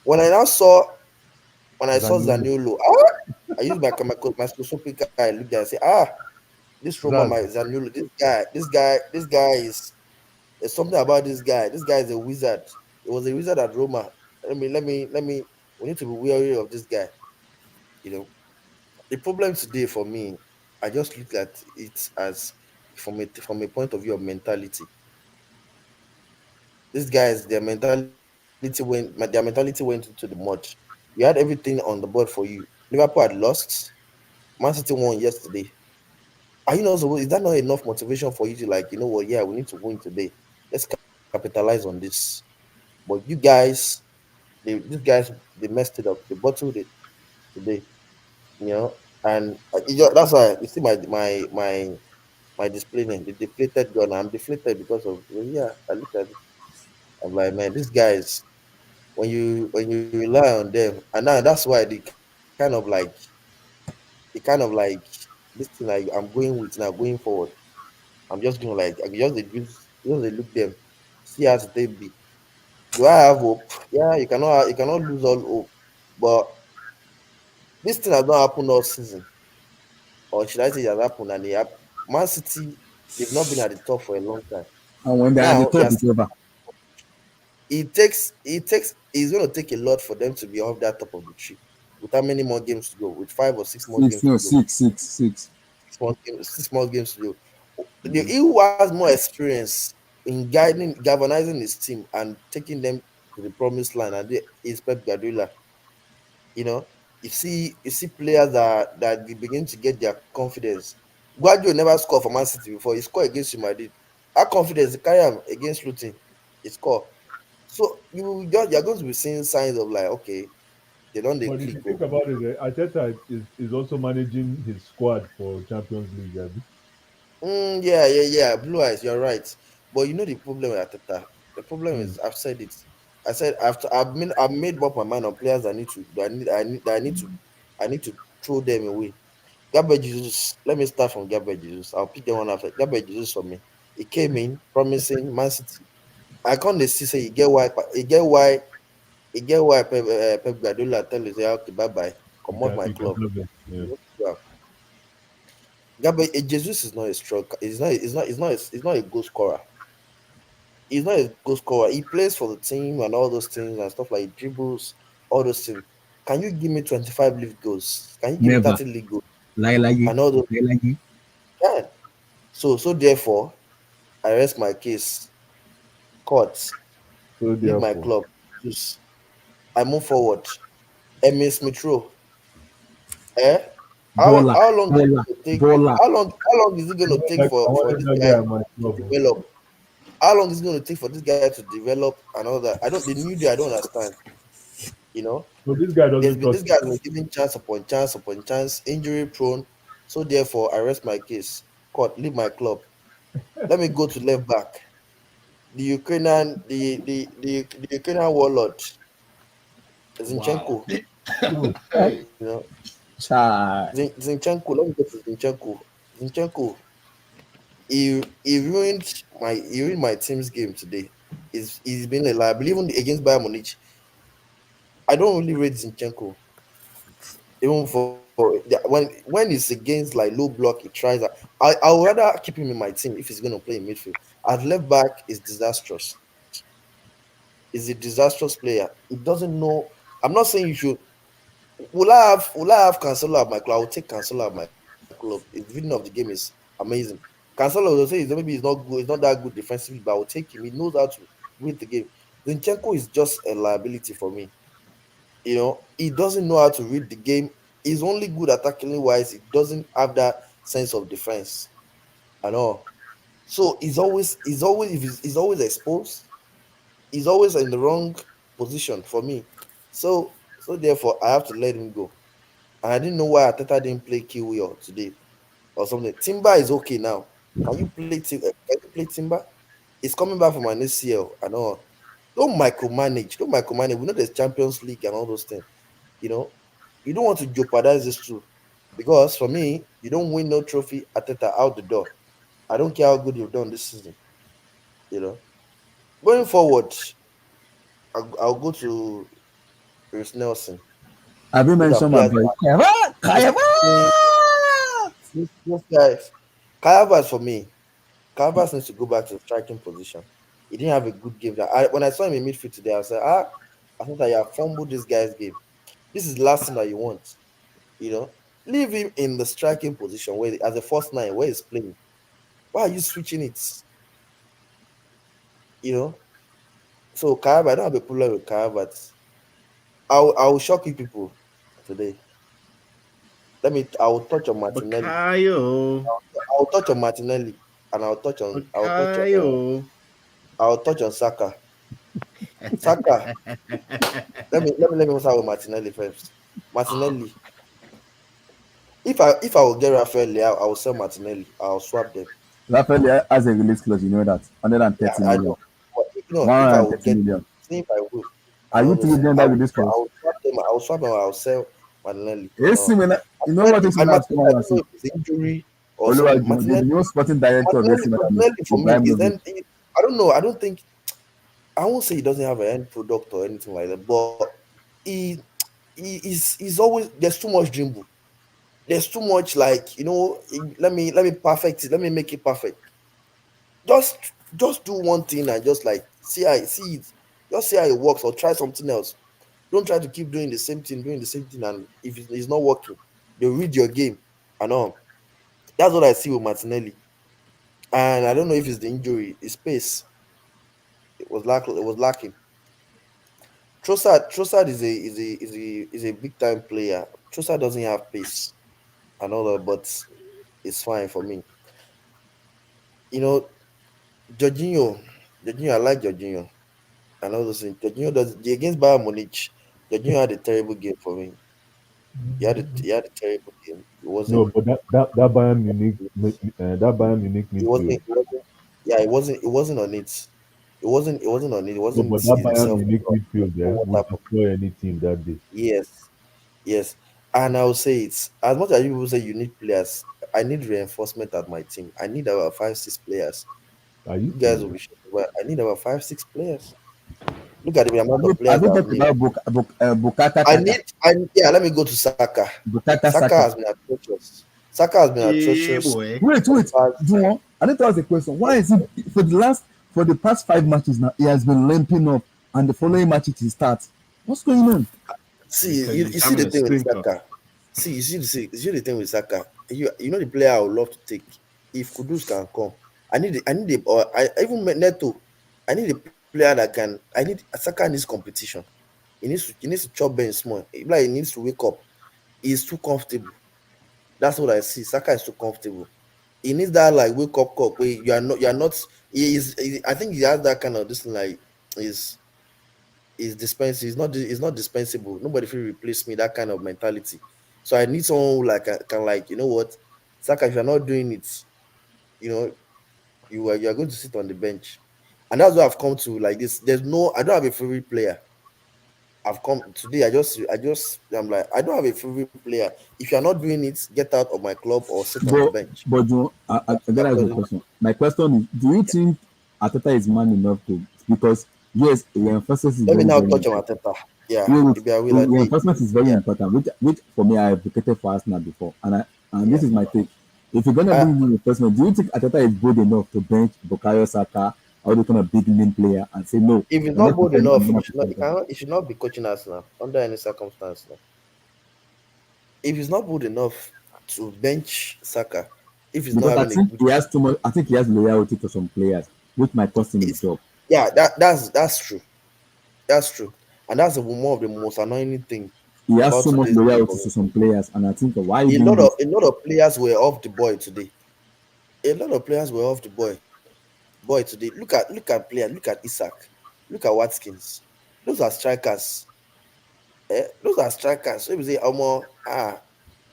When I now saw Zaniolo. Zaniolo, I used my microscopic eye. I looked at it and said, this Roma, my That's Zaniolo, this guy is. There's something about this guy. This guy is a wizard. He was a wizard at Roma. Let me. We need to be wary of this guy. You know, the problem today for me, I just look at it as from a point of view of mentality. These guys, their mentality went into the mud. You had everything on the board for you. Liverpool had lost. Man City won yesterday. Are you not supposed? Is that not enough motivation for you to, like, what? Yeah, we need to win today. Let's capitalize on this. But you guys, these guys, they messed it up. They bottled it today. And that's why you see my display name, the deflated gun. I'm deflated because of, yeah. I look at it. I'm like, man, these guys. When you rely on them, and now that's why they kind of like this thing like I'm going with now going forward. I'm just going like I just dey look them, see how they be. Do I have hope? Yeah, you cannot lose all hope. But this thing has not happened all season, or should I say it has happened, and Man City, they've not been at the top for a long time. And when they're at the Now top, it's over. it's going to take a lot for them to be off that top of the tree. With how many more games to go? With 5 or 6 more Six, games no, to go. six. 6 more games to go. He Mm. who has more experience in galvanizing his team and taking them to the promised land, and is Pep Guardiola. You know, you see players that they begin to get their confidence. Guardiola never scored for Man City before. He scored against Real Madrid. That confidence, he carry him against Luton. He score. So you're going to be seeing signs of, like, okay, they don't they But if you click. think about it, Arteta is also managing his squad for Champions League. Abi. Yeah. Blue eyes, you're right. But the problem with Ateta. The problem Hmm. is, I've said it. I said, after I've made up my mind on players that I need to throw them away. Gabriel Jesus. Let me start from Gabriel Jesus. I'll pick the one after Gabriel Jesus for me. He came in promising Man City. I can't dey see say he get why Pep Guardiola tell you say, okay, bye bye, come out my You can club. have it. Yeah. Yeah. Gabriel Jesus is not a stroke. He's not a goal scorer. He's not a goal scorer. He plays for the team and all those things and stuff like dribbles, all those things. Can you give me 25 league goals? Can you give me Never. 30 league goals Lie like and all those? lie like Can. So therefore, I rest my case. Court, So leave my therefore, club. Just I move forward. Emil Smith Rowe. Eh? How baller, how long is it baller, going to take? baller. How long is it going to take I for wanted this that guy guy at my to club. Oh. develop? How long is it going to take for this guy to develop and all that? I don't. The new day, I don't understand. You know, So this guy there's doesn't been trust this him. guy has been given chance upon chance upon chance, injury prone. So therefore, I rest my case. Court, leave my club. Let me go to left back. The Ukrainian warlord Zinchenko. Wow. Who? Hey. You know, Child. Zinchenko. Let me go to Zinchenko. Zinchenko. He ruined my team's game today. He's been a liability even against Bayern Munich. I don't really rate Zinchenko even when it's against like low block. He tries that. I would rather keep him in my team if he's going to play in midfield. At left back is disastrous. Is a disastrous player. He doesn't know. I'm not saying you should. Will I have Cancelo at my club? I will take Cancelo at my club. The vision of the game is amazing. Cancelo will say maybe he's not good, he's not that good defensively, but I will take him. He knows how to win the game. Zinchenko is just a liability for me. He doesn't know how to read the game. He's only good attacking wise. He doesn't have that sense of defense at all. So he's always if he's always exposed. He's always in the wrong position for me. So therefore I have to let him go. And I didn't know why Ateta didn't play Kiwi today or something. Timber is okay now. Can you play Timber? He's coming back from an ACL and all. Don't micromanage. Don't micromanage. We know there's Champions League and all those things. You know, you don't want to jeopardize this too. Because for me, you don't win no trophy, Ateta out the door. I don't care how good you've done this season. You know, going forward, I'll go to Chris Nelson. Have you Those are mentioned my players. boy? Kayaba? Kayaba! This guys, Calvas for me. Calvas needs to go back to the striking position. He didn't have a good game. When I saw him in midfield today, I said, I think that you have fumbled this guy's game. This is the last thing that you want. You know, leave him in the striking position where as a first nine where he's playing. Why are you switching it? You know, so Calvas, I don't have a problem with Calvas. I'll shock you people today. I'll touch on Martinelli. Bakayo. I'll touch on Martinelli, and Bakayo. I'll touch on Saka. Saka. Let me start with Martinelli first. Martinelli. If I will get Rafael Leao, I will sell Martinelli. I'll swap them. Rafael has a release clause, you know that. Yeah, 130 I million. know. But if I will 130 get, million. see if I will. I Are you don't know. telling them that release I clause? will swap them. I will swap them. I will sell Martinelli. AC Milan, you know what AC And Milan has Martinelli, come I out and don't know say? if it's injury or something. Oluwajumo, the new sporting director of AC Milan Martinelli is for me is Ibrahimovic. I don't know. I don't think I won't say he doesn't have an end product or anything like that, but he he's always there's too much dribble. There's too much like let me perfect it. Let me make it perfect. Just just do one thing and just like see it. Just see how it works or try something else. Don't try to keep doing the same thing, and if it's not working, they'll read your game and all. That's what I see with Martinelli. And I don't know if it's the injury, his pace. It was lacking. Trossard is a big time player. Trossard doesn't have pace and all that, but it's fine for me. You know, Jorginho, I like Jorginho and all those things. Jorginho does against Bayern Munich. Jorginho had a terrible game for me. He had a terrible game. It No, wasn't but that Bayern Munich it midfield. wasn't it wasn't yeah, it wasn't on it. It wasn't on it. It No, wasn't but that Bayern himself. Munich midfield there What would happened? destroy any team that day. Yes, yes. And I'll say it's as much as you will say you need players, I need reinforcement at my team. I need about 5, 6 players. Are you You guys will serious? be sure. Well, I need about 5, 6 players. Look at the amount of Have players you that I've talked named. about Bukata I Taka? need I yeah, let me go to Saka. Bukata Saka Saka. has been atrocious. Saka has been Yeah, atrocious boy. for the Wait, past Juwon. I need to ask a question. Why is it for the past 5 matches now he has been limping up and the following matches he starts? What's going on? see Because you he's see having the a thing with stinker. Saka. You see the thing with Saka. You know the player I would love to take if Kudus can come. Or I even Neto. I need a player that can. I need Saka needs competition. He needs to chop Ben small. Like he needs to wake up. He's too comfortable. That's what I see. Saka is too comfortable. He needs that like wake up call where you are not. I think he has that kind of this thing like is dispensable. It's not dispensable. Nobody will replace me. That kind of mentality. So I need someone who like can like what, Saka. If you're not doing it, you know you are going to sit on the bench, and that's what I've come to like this. I don't have a favorite player. I've come today. I'm like I don't have a favorite player. If you're not doing it, get out of my club or sit on the But bench. Juwon, I gotta That's ask what a it is. question. My question is, do you think Ateta is man enough to because yes, reinforcement is Let me very now very touch on important. Ateta. Yeah, Wait, maybe I will. I say, reinforcement is very yeah, important, which for me I have advocated for Arsenal before, and yeah. this is my take. If you're gonna Uh, bring in reinforcement, do you think Ateta is good enough to bench Bukayo Saka or the kind of big name player and say no, if he's you're not not bold prepared, I'm enough, gonna prepare Ateta. he should not be coaching us now under any circumstance. No. If he's not good enough to bench Saka, if he's not Because I having a think good he game, has too much. I think he has loyalty to some players, which might cost him his it's job. yeah, that's true. That's true, and that's one of the most annoying thing He has about so much today's game loyalty for me. to some players, and I think why are you A doing lot of this? a lot of players were off the boy today. A lot of players were off the boy today. Look at players. Look at Isaac. Look at Watkins. Those are strikers. Those are strikers. So if you say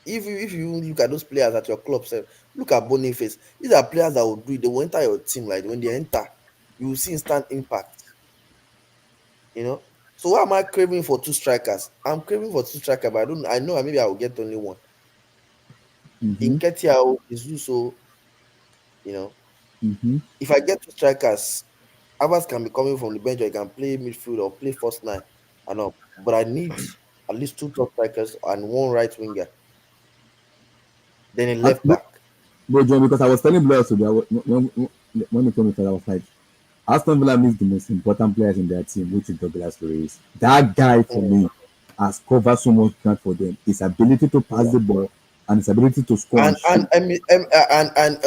if you look at those players at your club, sef, look at Boniface. These are players that will do it. They will enter your team. Like when they enter, you will see instant impact. You know. So why am I craving for two strikers? I'm craving for two strikers, but I don't. I know maybe I will get only one. Mm-hmm. Inketia is so. You know, Mm-hmm. if I get two strikers, Havertz can be coming from the bench, or he can play midfield or play first nine. I know, but I need at least two top strikers and one right winger, then a I, left back. bro, John, because I was telling Blair today, when he told me that, I was like, Aston Villa needs the most important players in their team, which is Douglas Luiz. That guy for Mm, me has covered so much ground for them. His ability to pass yeah. the ball and his ability to score and shoot.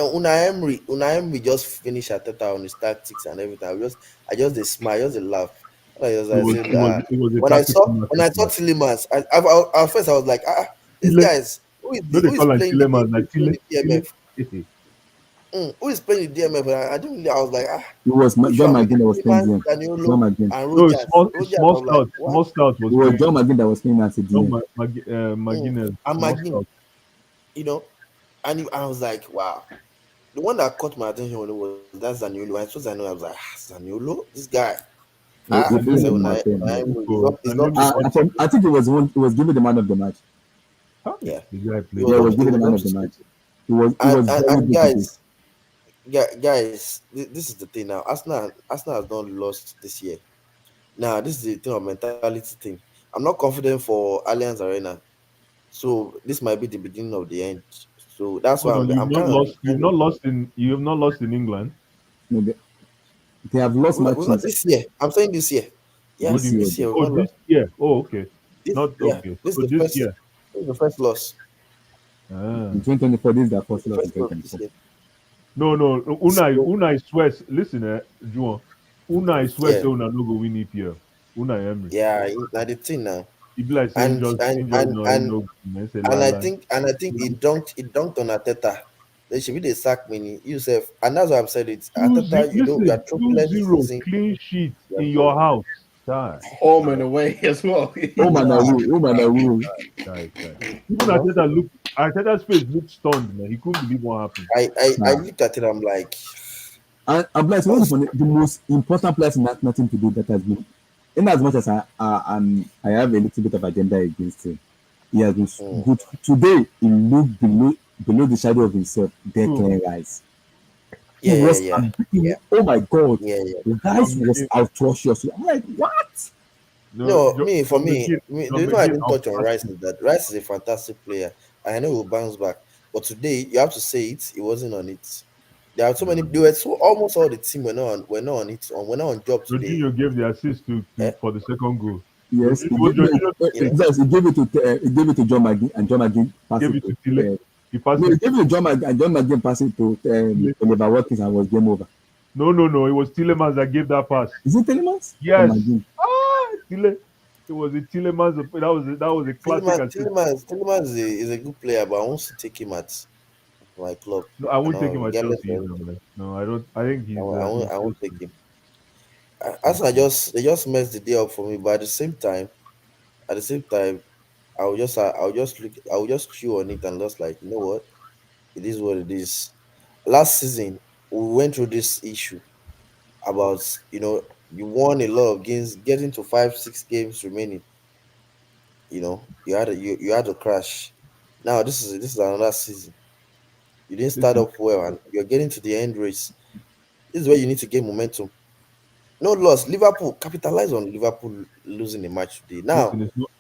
Unai Emery just finished Ateta on his tactics and everything. I just they smile, just a laugh. It I was said, it was it was a when I saw tactical masterclass. Tillemans, at first I was like, these Chile, guys, no, they who is call like playing the Chileman, game? Who like is playing Chile, the Chile. DMF? Who is playing the DMF? And I didn't really. I was like, It was who John should have McGinn that been was playing Tillemans, DM. John Daniolo, McGinn. and No, Rogers? it's Rogers, I was like, what? Small Scout It was was playing. John McGinn that was playing as a No, DM. Mm. McGuinness, And Small McGinn, Scout. you know, I was like, wow. The one that caught my attention when it was that Zaniolo. I saw Zaniolo, I was like, Zaniolo, this guy. He I played Daniel, said, in my Unai, team, Unai bro. Emery, he's not Daniel too on sweaty. I think it was given the man of the match. Yeah, the guy he played was Yeah, it up. was well. He given the was man up of to the match. sweaty. It was very And good today. guys, this is the thing now. Arsenal has not lost this year. Now this is the thing of mentality thing. I'm not confident for Allianz Arena, so this might be the beginning of the end. So that's why Hold on, I'm kind of you have not lost in England No, they have lost we've not matches this year. I'm saying this year. Yeah, What do this you year, this bro. year we've Oh, not this lost. year. Oh, okay. This Not yeah, okay. So this year. this is the first loss. Ah. In 2024, this is their This is first the loss in first loss this 2024. year. No. So Unai swears. Listen, Juan. Unai swears yeah, say Una no go win EPL. Unai Emery. yeah, now the thing now. He be like saying And just and he just and no he and no man say and la I la. think and I think it dunked on Ateta. They should be the sack mini yourself, and that's why I've said it. Ateta, you are Listen, trophyless this 2-0 season. clean sheet You are in sorry. your house. Die, Home and away as well. Oh man, I Ah, will. Oh man, I will. die. you Even know, Arteta's face looked stunned, man. He couldn't believe what happened. I Nah. looked at it. I'm like, And I'm like, one of what's the most important players in that nothing to do that has been, in as much as I have a little bit of agenda against him, he has been mm, good. Today, he looked below the shadow of himself. So Declan Rice. He yeah, yeah, was, yeah, yeah, oh my god, yeah, yeah. the guy John was McGinn, atrocious. I'm like, what? no, No, John, for me, the John reason why I McGinn, didn't touch on Rice is that Rice is a fantastic player. I know he'll bounce back, but today you have to say it. He wasn't on it. There are so many. There were so almost all the team were not on it. We're not on job today. Jorginho gave the assist Eh? for the second goal. Yes, Jorginho, was Jorginho's You know, mistake. yes, he gave it to John McGinn, and John McGinn passed Gave it it to. to Tile. He passed No, he it gave it to John McGinn, and John McGinn passed it to to Tile. Oliver Watkins, and was game over. No. It was Tillemans that gave that pass. Is it Telemans or Yes. McGinn? Tile. It was a Tillemans. That was a classic assist. Tillemans is a good player, but I want to take him at my club. No, I And won't take him at regardless Chelsea of either, everything, man. No, I don't. I think I he's won't close take to him. close Arsenal to. just messed the day up for me, but at the same time, I will just chew on it and just like, you know what, it is what it is. Last season we went through this issue about, you won a lot of games, getting to 5 6 games remaining. You had a crash. Now this is another season. You didn't start Listen, up well, and you're getting to the end race. This is where you need to gain momentum. No loss. Liverpool capitalize on Liverpool losing the match today. Now It's not.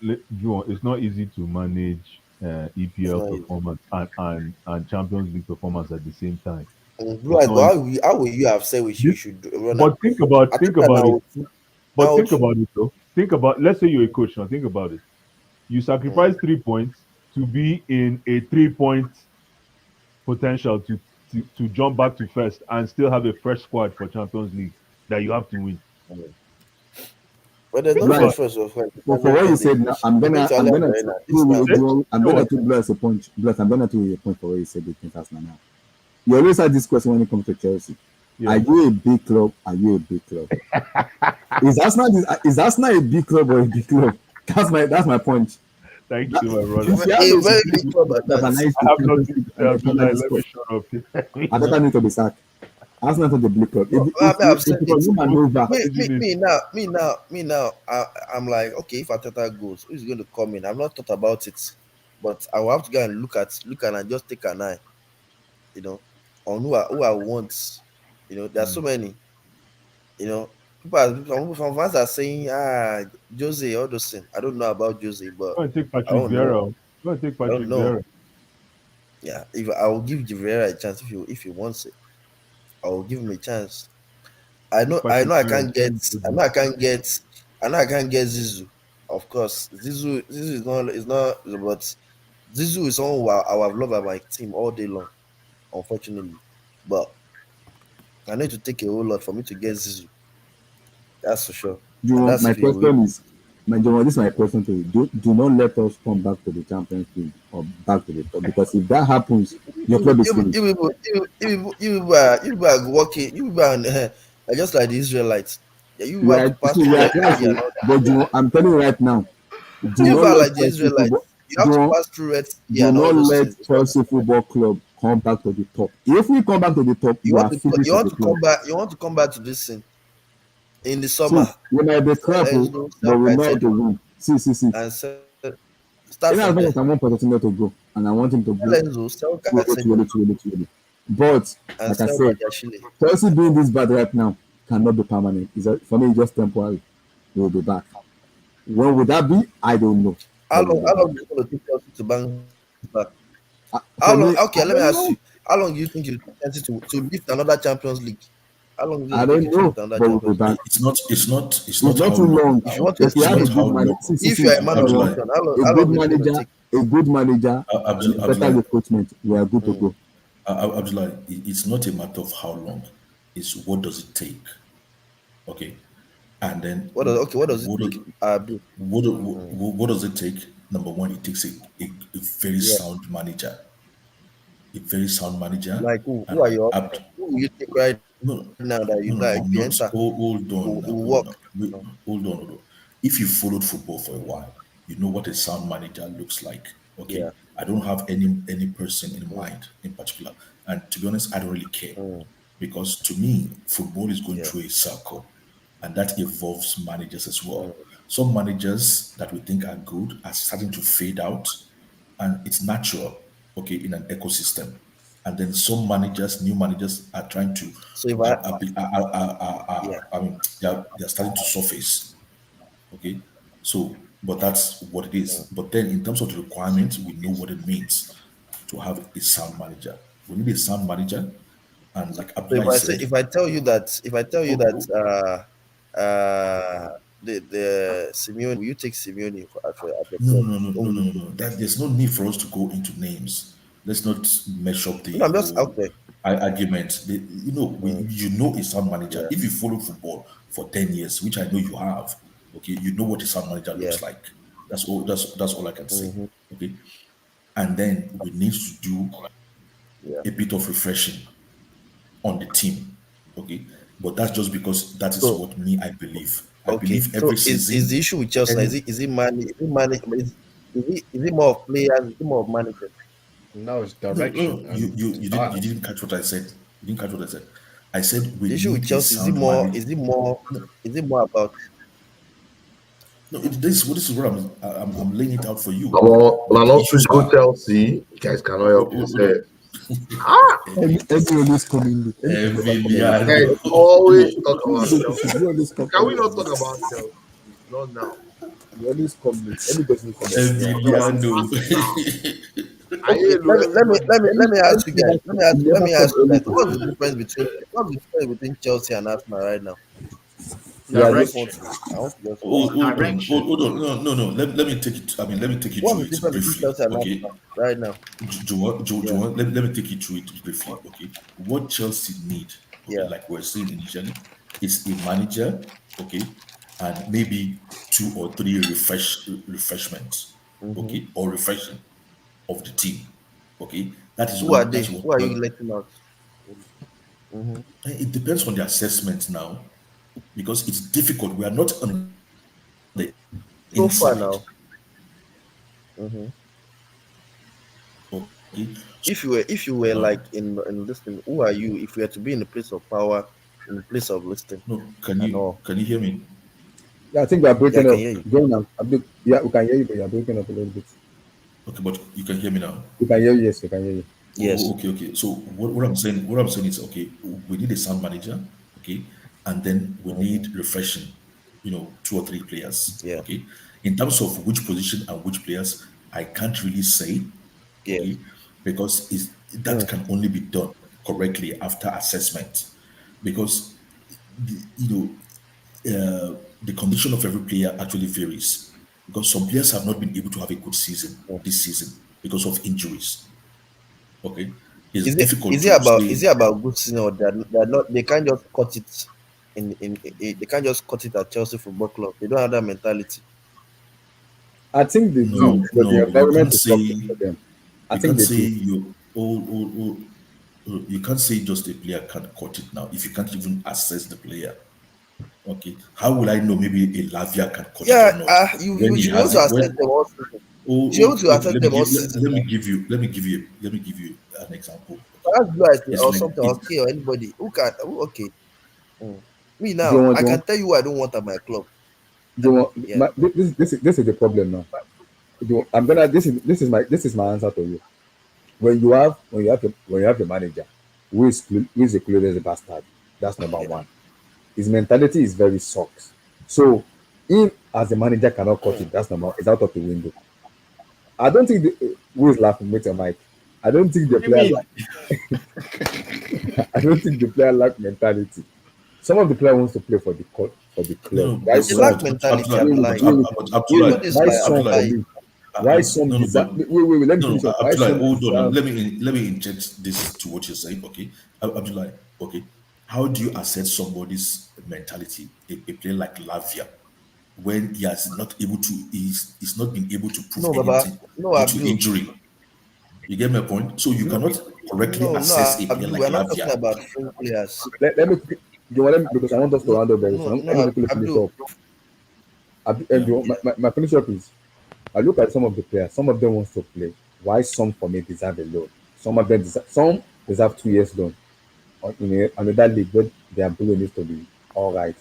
Juan, it's not easy to manage it's EPL not easy. performance and Champions League performance at the same time. Blue It's eyes, not but easy. how will you have said we This, should run but at think it about it. now? But Now think two. about it though. Think about. Let's say you're a coach now. Think about it. You Mm, sacrifice 3 points to be in a 3 point potential to jump back to first and still have a fresh squad for Champions League that you have to win. mm. But there's no Think Right. about fresh first of all. For what you said now, I'm You've been gonna, to I'm Allianz gonna, Arena. This wait, now it. wait, I'm You know gonna what? take Bless a point. Bless, I'm gonna take a point for what you said against Arsenal now. You always had this question when it comes to Chelsea. Are Yeah. you a big club? Are you a big club? Is Arsenal a big club or a big club? That's my point. Thank That, you, my brother. if you have a a very big big club at that are that. nice I to have Champions nothing League to say, and then Abdullah. like Let me discuss, shut up. I don't need to be sacked. Arsenal not the big club. Well, I've said If you it. can maneuver, Me, Managing it. me now, me now, me now. I'm like, okay, if Ateta goes, who's going to come in? I've not thought about it, but I will have to go and look and just take an eye, you know, on who I want. There are so many. You know, some fans are saying, Jose, all those things. I don't know about Jose, but Go and take I Patrick don't know. Vieira. Go and take I don't Patrick know. Vieira. Yeah, if I will give Vieira a chance if he wants it, I will give him a chance. I Take know I Patrick know I Vieira. can't get I know I can't get Zizou. Of course. Zizou is not but Zizou is someone who I would have loved at my team all day long, unfortunately. But I need to take a whole lot for me to get Zizou. That's for sure. And John, that's my if you question is, John, this is my question to you. Do not let us come back to the Champions League or back to the top, because if that happens, your club is finished. you people are working, you people are just like the Israelites. Yeah, you people We have are, to pass see, we through are Red trying Sea and to, all that. but John, I'm telling you right now, do You not people are let like the Chelsea football, Israelites. You have to John, pass through Red Sea do and all not those let things before you Chelsea Football Club come back to the top. If we come back to the top, you are finished you as want a to club. come back to this thing in the See, summer. we might be Sell crap, oh, Enzo, but sell we know how to Caicedo, win. See. and start In as from much there. as I want Pochettino to go, and I want him to Sell go Enzo, sell slowly, Caicedo, slowly, slowly. But and like I sell said, Badiashile. Chelsea being this bad right now cannot be permanent. For me, it's just temporary. We will be back. When would that be? I don't know. But we'll be How back. long is it going to take Chelsea to bounce back? How For long? me, Okay, I let me don't ask know. you. How long do you think it will take Chelsea to lift another Champions League? How long is it I going to take don't you to know. lift another But we'll be Champions League? back. It's It's not not how too long. long. If you want to, If we It's have not a how good long. manager, if see, you're a man of John, Abdullah, vision, a how good long is it going to manager, take? a good manager with better Abdullah, recruitment, we are good to Mm. go. Abdullah, it's not a matter of how long. It's what does it take. Okay, and then What does it what take? do- Bill? Mm. what does it take? Number one, it takes a very Yeah. sound manager, a very sound manager, Like and who are your options? Who will you take right no, now that you know I'm if you not. enter, Hold on it now, will hold on work? now. No. Hold on. If you followed football for a while, you know what a sound manager looks like. Okay, Yeah. I don't have any person in Mm. mind in particular, and to be honest, I don't really care Mm. because to me, football is going Yeah. through a circle, and that involves managers as Mm. well. Some managers that we think are good are starting to fade out, and it's natural, okay, in an ecosystem. And then some managers, new managers, are trying to, So if I yeah. I mean, they're starting to surface, okay. So, but that's what it is. Mm. But then, in terms of the requirements, we know what it means to have a sound manager. We need a sound manager, and like So Abdullah said, if I tell you that oh, oh, the Simeone, will you take Simeone at your no, club? no, no, no, What no, will no, you no, do? no. That there's no need for us to go into names. Let's not mesh up the No, I'm just out whole there. argument. Mm. You know a sound manager. Yeah. If you follow football for 10 years, which I know you have, okay, you know what a sound manager Yeah. looks like. That's all. That's all I can say. Hmm. Okay, and then we need to do Yeah. a bit of refreshing on the team. Okay, but that's just because that is So what me I believe. I okay. believe every So is the season. issue with Chelsea now? Every Is it management? Is it more of players? Is it more of management? Now it's no, direction and you style. didn't catch what I said. You didn't catch what I said. I said we The issue with need a Chelsea sound manager. is it more about No, this is what I'm laying it out for you. Come on, But man, the not switch issues go are Chelsea. You guys cannot help hold on. yourself. Ah, Every always coming. Every coming. guys Emiliano. always talk about Chelsea. You always come Can for we me. not talk about Chelsea? Not now. You always come late. Everybody will come late. Yeah. Emiliano. okay. Hello, everybody. Let me ask you guys. You never come early to school. What's the difference between Chelsea and Arsenal right now? Please, Yeah, Direction. I want to just know. Direction. Hold on. No. Let me take it. I mean, let me take you What's through the it difference between briefly. Chelsea and Okay, Arsenal right now? Yeah. Let me take you through it briefly. Okay, what Chelsea need, okay, Yeah. like we are saying initially, is a manager, okay, and maybe two or three refreshments, Mm-hmm. okay, or refreshing of the team, okay. That is Who are what they? that's what. Who are you letting out? Mm-hmm. It depends on the assessment now, because it's difficult. We are not on the So far inside, now. Mm-hmm. okay. If you were Uh, like in this thing, who are you? If you were to be in the place of power, in the place of listening no, and all. can you hear me? Yeah, I think we are Yeah, I breaking can up. hear you. Go now. Yeah, we can hear you, but you are breaking up a little bit. Okay, but you can hear me now. We can hear you. Yes, we can hear you. Yes. Okay. So what I'm saying is okay, we need a sound manager, okay, and then we need refreshing, 2 or 3 players. Yeah. Okay. In terms of which position and which players, I can't really say. Yeah. Okay, because that can only be done correctly after assessment, because the condition of every player actually varies, because some players have not been able to have a good season this season because of injuries. Okay, it's Is it difficult is to it about say. is it about good season, or they're not, they can't just cut it they can't just cut it at Chelsea Football Club? They don't have that mentality. I think they No, do, but the no, you environment can't is say toxic for them. I you think can't they say do. you can't say just a player can't cut it now if you can't even assess the player. Okay, how will I know maybe a Lavia can cut it Yeah, or not when you he should be able has to it? assess When them all season. You should be able to okay, assess them all season. let me give you an example. Okay, Perhaps Blue it's or like something, or okay, or anybody okay. Me Do you now, want, I do you can want, tell you who I don't want at my club. do you want Yeah. this is the problem now. This is my answer to you. When you have a manager who is a clueless bastard, that's number one. His mentality is very sucks. So him as a manager cannot cut it. That's number one. It's out of the window. I don't think who is laughing with your mic. I don't think the What do you player mean? I don't think the player lack mentality. Some of the player wants to play for the club. no, Why They some? lack but mentality, Wait, I'm wait, But lying. wait, wait, wait, Do wait. Abdullah, this Why by I'm some for lying. me? Why some no, no, deserve? but Wait. Let me no, finish up. Why Abdullah, some hold on. deserve? Let me inject this to what you're saying. Okay, Abdullah. Okay, how do you assess somebody's mentality? A player like Lavia, when he has not able to, he's not been able to prove No, Baba. anything No, due to Abdul. injury. You get my point? So you No, cannot correctly assess No, a player Abdul. like We're not talking Lavia. about young players. let me because I want us to No, round up very no, soon. Let me no, quickly finish Abdul. up. Yeah. My finish up is I look at some of the players. Some of them wants to play. Why some for me deserve a loan? Some deserve 2 years loan in another league where their blue needs to be all right.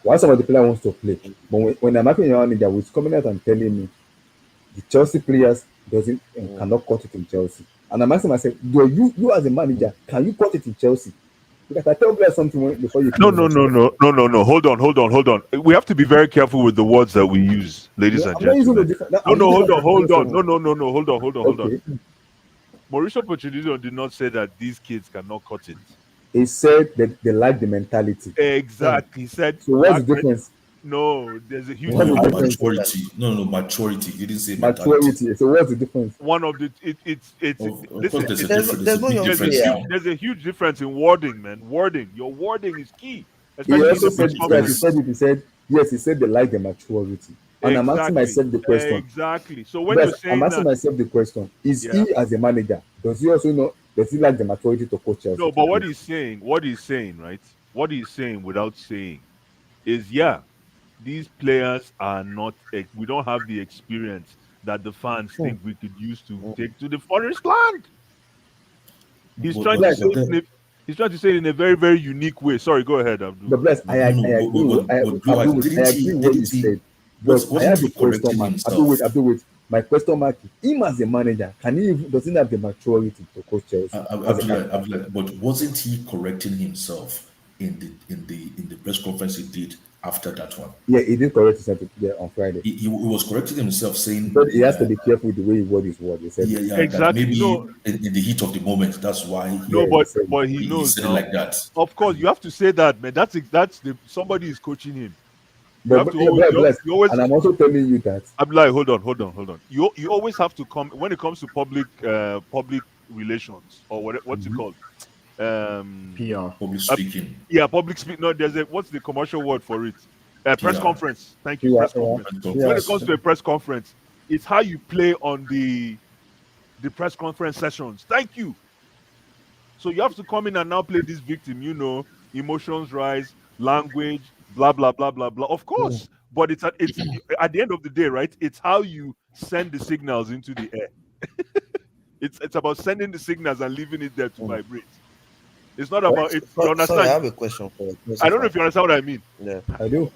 Why some of the player wants to play? But when I'm asking your manager who's coming out and telling me the Chelsea players doesn't cannot cut it in Chelsea, and I'm asking myself, do you as a manager can you cut it in Chelsea? Because I tell players something before you No, close no, the no, show. no, no, no, no. Hold on. We have to be very careful with the words that we use, ladies No, and I'm not using the gentlemen. different. No, I'm no, using hold that on, hold on. definition. No. Hold on. Okay, Mauricio Pochettino did not say that these kids cannot cut it. he said that they lack the mentality. Exactly. He said So what's the difference? no, there's a huge What's the No, difference. difference? maturity. No, maturity. You didn't say mentality. Maturity. So what's the difference? One of the it's Of course, listen, there's a it's difference. There's There's a no big young difference player. now. there's a huge difference in wording, man. Wording. Your wording is key, He especially in also the said press yes. He conference. said it. He said yes. He said they like the maturity. And I'm asking Exactly. myself the question. Exactly. So when you're Yes, I'm saying asking that, myself the question: is yeah. he as a manager? Does he also know? Does he like the maturity to coach Chelsea? No, but what he's saying, right? What he's saying without saying is, yeah, these players are not. We don't have the experience that the fans think we could use to take to the forest land. He's But trying to but Bless, say but it then in a, he's trying to say it in a very, very unique way. Sorry, go ahead, Abdul. but bless. no no I agree with. but Blue Eyes, I agree with what you didn't he said. But I wasn't have a he question correcting mark. himself? Abdul, wait. My question mark is: him as a manager, can he? Doesn't have the maturity to coach Chelsea as a captain? Abdullah, but wasn't he correcting himself in the press conference he did after that one? Yeah, he did correct himself on Friday. He was correcting himself, He saying, said he has to be careful with the way he word his word. He said it. yeah, that Exactly. maybe No, in the heat of the moment, that's why Yeah, no, he but said it. he he knows said it now. like that. Of course, you have to say that, man. That's the somebody is coaching him. You But, have to yeah, always bless. you always. And I'm also telling you that I'm like, hold on. You always have to come when it comes to public relations or what's it called? PR. Public Uh, speaking, yeah, public speak. No, there's a what's the commercial word for it? Press PR, conference. Thank you, yeah, press conference. and When it yes. comes conference. to a press conference, it's how you play on the press conference sessions. Thank you. So you have to come in and now play this victim. Emotions rise, language, blah blah blah blah blah. Of course, but it's at the end of the day, right? It's how you send the signals into the air. It's about sending the signals and leaving it there to vibrate. It's not about it. You Sorry, I understand? have a question for you. I don't know if you understand what I mean. Yeah, I do.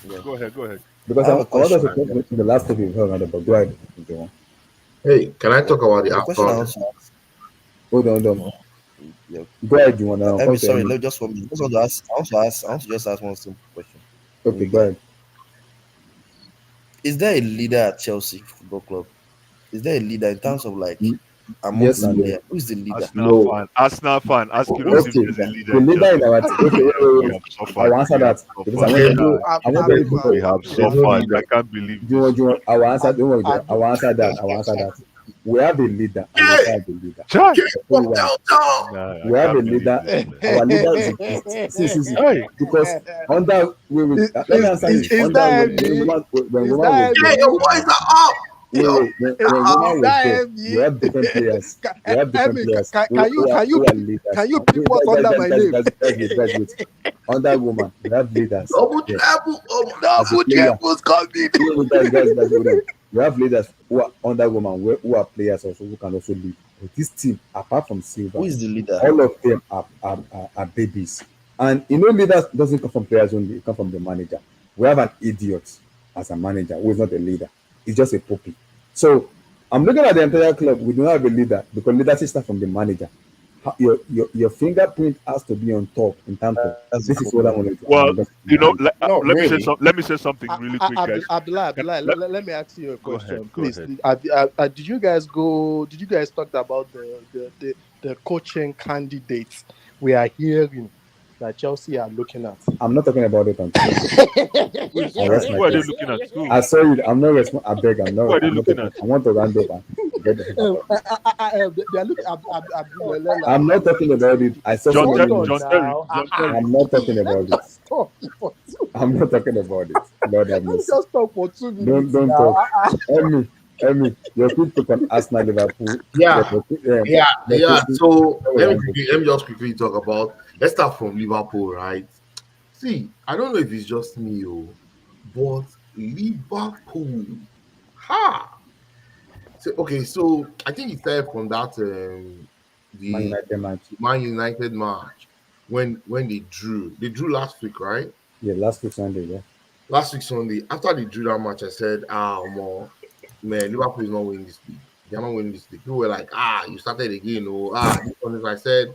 yeah. Go ahead. Go ahead. Because I have a I want us to question. talk to the last topic we've heard about, but go ahead. Go on. Hey, can I talk about the The question I AFCON? want to Hold on. No, Yeah. Go ahead, you wanna I come mean, to sorry, Emmy. let me just one minute. I want to just ask one simple question. Then Okay, we go go. ahead. Is there a leader at Chelsea Football Club? Is there a leader in terms of like Mm, amongst yes the and no. player? Who is the leader? No. Arsenal fan asking us What's if the Okay, there's a leader? leader the in leader Chelsea. in our team. Okay, We have I will suffered. answer We have that because I suffered. want There's them. no, I want them there's to no, We talk. have there's no suffered. I leader. can't believe Do you want? this. Do you want? I will answer. Don't worry. Ab- I will answer that. I will answer that. We have a leader, and we Hey, also have a leader. Chai. get I'll tell you from why. downtown. Nah, I We have a can't believe leader. this, man. Our leader is a beast. See. Hey, Because under let me answer this. is Under that when me? when Is woman was that there, Hey, your me? boys are up. Yo, when Is woman was there, that we me? have different players. We have different Emmy, players can you can you who are pick leaders. can you pick what's under my name? Wait. Under woman, we have leaders. double Yes. treble. Oh my As a double player, treble's coming. guys, hold on. We have leaders who are under woman, who are players also who can also lead. But this team, apart from Who Silva, is the leader? all of them are babies. And leaders doesn't come from players only, it comes from the manager. We have an idiot as a manager who is not a leader. He's just a puppy. So I'm looking at the entire club. We don't have a leader because leadership starts from the manager. Your fingerprint has to be on top in terms of That's the this is what I problem. want to do. well, Not let me say really. something. Let me say something really quick, guys. Abdullah, Can- let me ask you a Go ahead. question, Go please. ahead. Did you guys go? Did you guys talk about the coaching candidates we are hearing that Chelsea are looking at? I'm not talking about it on Twitter. I rest my Who are they case. looking at? Who? I saw you. I'm not responding. I beg. Who are they I'm not looking talking. at? I want to round up and get the hell out of They are looking at it. I'm not talking about it. I saw John, somebody. Hold on John Terry. now. John Terry. I'm not talking Let about me it. just talk for I'm not talking about it. Lord have let me mercy. just talk for 2 minutes Don't now. talk. Emmy, your quick talk on Arsenal Liverpool. Yeah, yeah, Your yeah. quick- So your let me just quickly talk about. Let's start from Liverpool, right? See, I don't know if it's just me, but Liverpool, ha. So, okay, so I think it started from that Man the United match. Man United match when they drew. They drew last week, right? Yeah, last week Sunday. Yeah. Last week Sunday. After they drew that match, I said, more man, Liverpool is not winning this league. They're not winning this league. People were like, you started again, this one is. I said,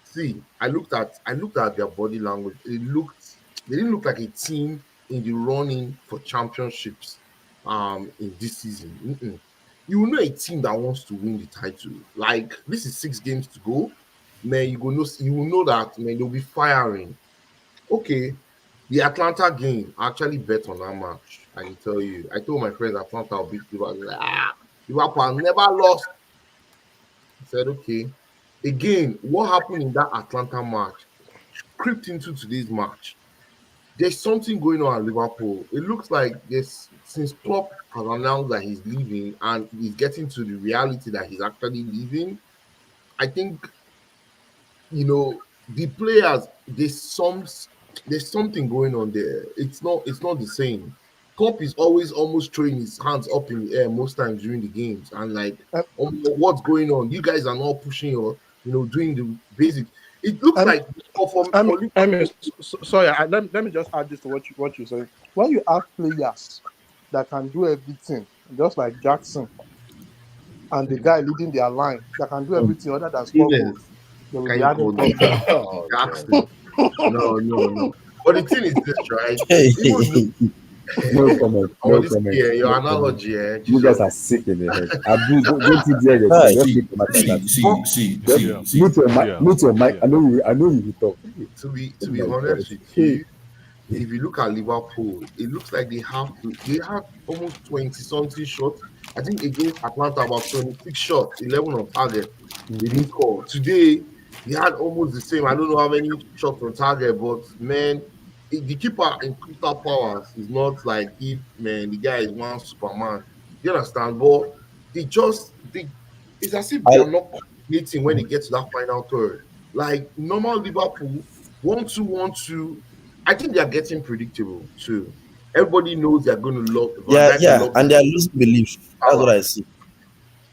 see, I looked at their body language. They didn't look like a team in the running for championships in this season. You will know a team that wants to win the title. Like, this is 6 games to go. Man, you will know that, man, they'll be firing. Okay, the Atlanta game, I actually bet on that match. I can tell you. I told my friends Atlanta will beat Liverpool. Like, Liverpool never lost. I said, okay. Again, what happened in that Atlanta match crept into today's match. There's something going on at Liverpool. It looks like this since Klopp has announced that he's leaving and he's getting to the reality that he's actually leaving. I think the players there's something going on there. It's not the same. Klopp is always almost throwing his hands up in the air most times during the games and like, Uh, what's going on? You guys are not pushing or doing the basic. It looks Um, like for I mean, Liverpool. sorry. Let me just add this to what you say. When you have players that can do everything, just like Jackson and the guy leading their line that can do everything other than score Gomez, goals, they will can be you having call them problems. Oh, Jackson? No. But the thing is this, right? Hey, Even No comment. oh, No this comment. yeah, your No comment. analogy, You guys Jesus. are sick in the head. Abu, don't you dare yourself. hi. Just See, mute your mic like that. Yeah. Mute your mic. Yeah. Mute your mic. Yeah. I know you will talk. Oh To be my God. honest with you, if you look at Liverpool, it looks like they have almost 20 something shots. I think against Atlanta about 26 shots, 11 on target. They didn't score. Today they had almost the same. I don't know how many shots on target, but man, the keeper in Crystal Palace is not like if man the guy is one Superman. You understand? But it's as if they I are not coordinating when they get to that final third. Like normal Liverpool, 1-2, 1-2. I think they are getting predictable too. Everybody knows they're going to lob Van yeah, Dijk will yeah, lob the and they are losing belief. That's what Salah. I see.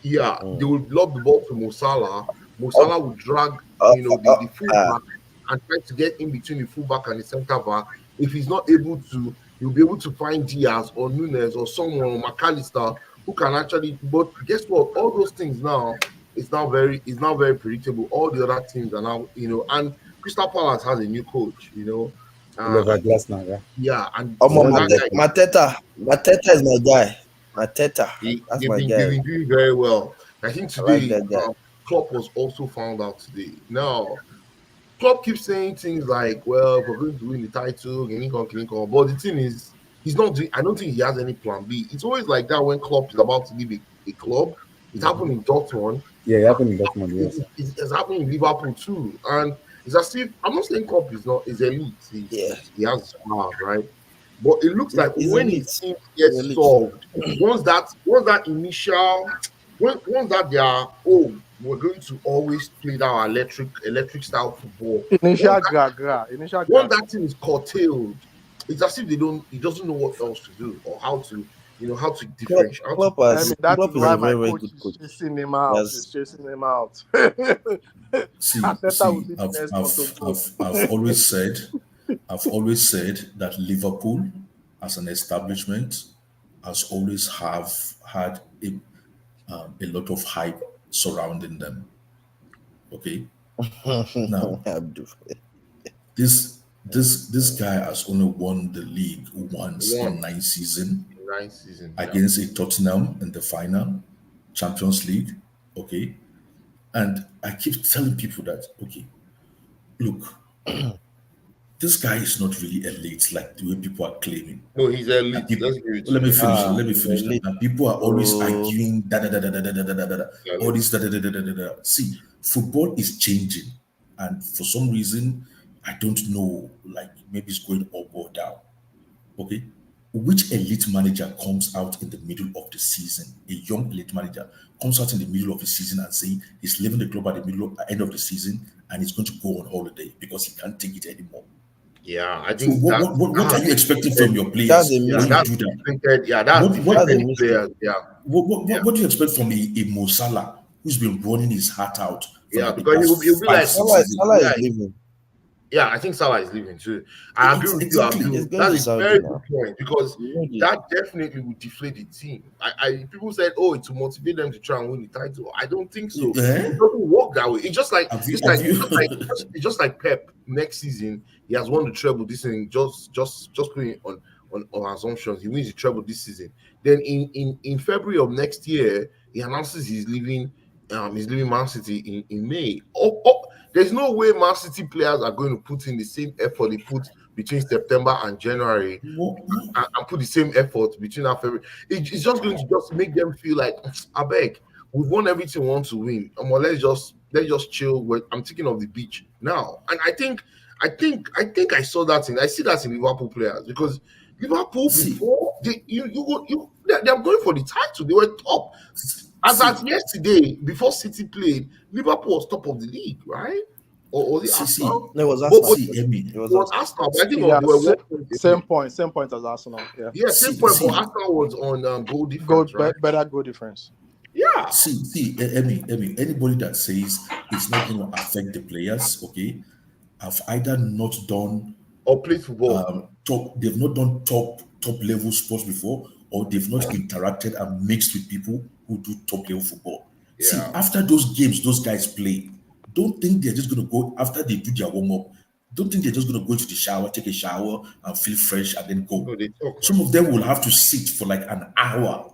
Yeah, they Mm. will lob the ball to Mo Salah. Mo Uh, Salah will drag, uh, the uh, fullback and try to get in between the fullback and the centre back. If he's not able to, he'll be able to find Diaz or Nunes or someone or McAllister who can actually. But guess what? All those things now, it's not very predictable. All the other teams are now, and Crystal Palace has a new coach, Oliver Glasner, yeah. yeah, and that guy, Mateta is my guy. Mateta, that's they've my been guy. doing very well. I think I like today, that guy. Klopp was also found out today. Now, Klopp keeps saying things like, "Well, we're going to win the title, Clinical." But the thing is, he's not doing. I don't think he has any plan B. It's always like that when Klopp is about to leave a club. It happened in Dortmund. Yeah, it happened in Dortmund, yes. It's happening in Liverpool too. And it's as if I'm not saying Klopp is elite. He has smart, right? But it looks like He's when elite. his team gets elite. solved, once that initial, once that they are, we're going to always play that electric style football. Initial Once that team is curtailed, it's as if he doesn't know what else to do or how to differentiate. Klopp I mean, that Klopp is is why a my very, very coach good coach. is chasing him out. Yes. He's chasing him out. See, Arteta will be the next one to go. I've always said that Liverpool, as an establishment, has always have had a lot of hype surrounding them. Okay, now this guy has only won the league once in 9 seasons against a Tottenham in the final, Champions League. Okay, and I keep telling people that, okay, look, this guy is not really elite like the way people are claiming. No, he's elite. Let me finish. And people are always arguing all this See, football is changing, and for some reason, I don't know. Like maybe it's going up or down. Okay, which elite manager comes out in the middle of the season? A young elite manager comes out in the middle of the season and say he's leaving the club at the end of the season and he's going to go on holiday because he can't take it anymore. Yeah, I think. So what are you expecting from your players when you do that? What do you expect from a Mo Salah who's been running his heart out? Because he'll be like Salah is leaving. Yeah, I think Salah is leaving too. I agree with you, Abdul. That is a very good point because that definitely would deflate the team. People said, "Oh, it's to motivate them to try and win the title." I don't think so. It doesn't work that way. It's just like Pep. Next season, he has won the treble this season. Just putting on assumptions, he wins the treble this season. Then in February of next year, he announces he's leaving. He's leaving Man City in May. There's no way Man City players are going to put in the same effort they put between September and January and put the same effort between that February. It's just going to just make them feel like, I beg, we've won everything we want to win. Let's just chill. I'm thinking of the beach now. And I think I saw that thing. I see that in Liverpool players because Liverpool before they're going for the title. They were top. As at yesterday, before City played, Liverpool was top of the league, right? Or was it Arsenal? No, it was Arsenal. It was Arsenal. I think same point as Arsenal. Yeah, same point. But Arsenal was on goal difference, right? Better goal difference. Yeah. Emmy, anybody that says it's not going to affect the players, okay, have either not done or played football. They've not done top level sports before, or they've not interacted and mixed with people who do top level football. Yeah. See, after those games those guys play, don't think they're just going to go after they do their warm up. Don't think they're just going to go to the shower, take a shower, and feel fresh and then go. Some of them will have to sit for like an hour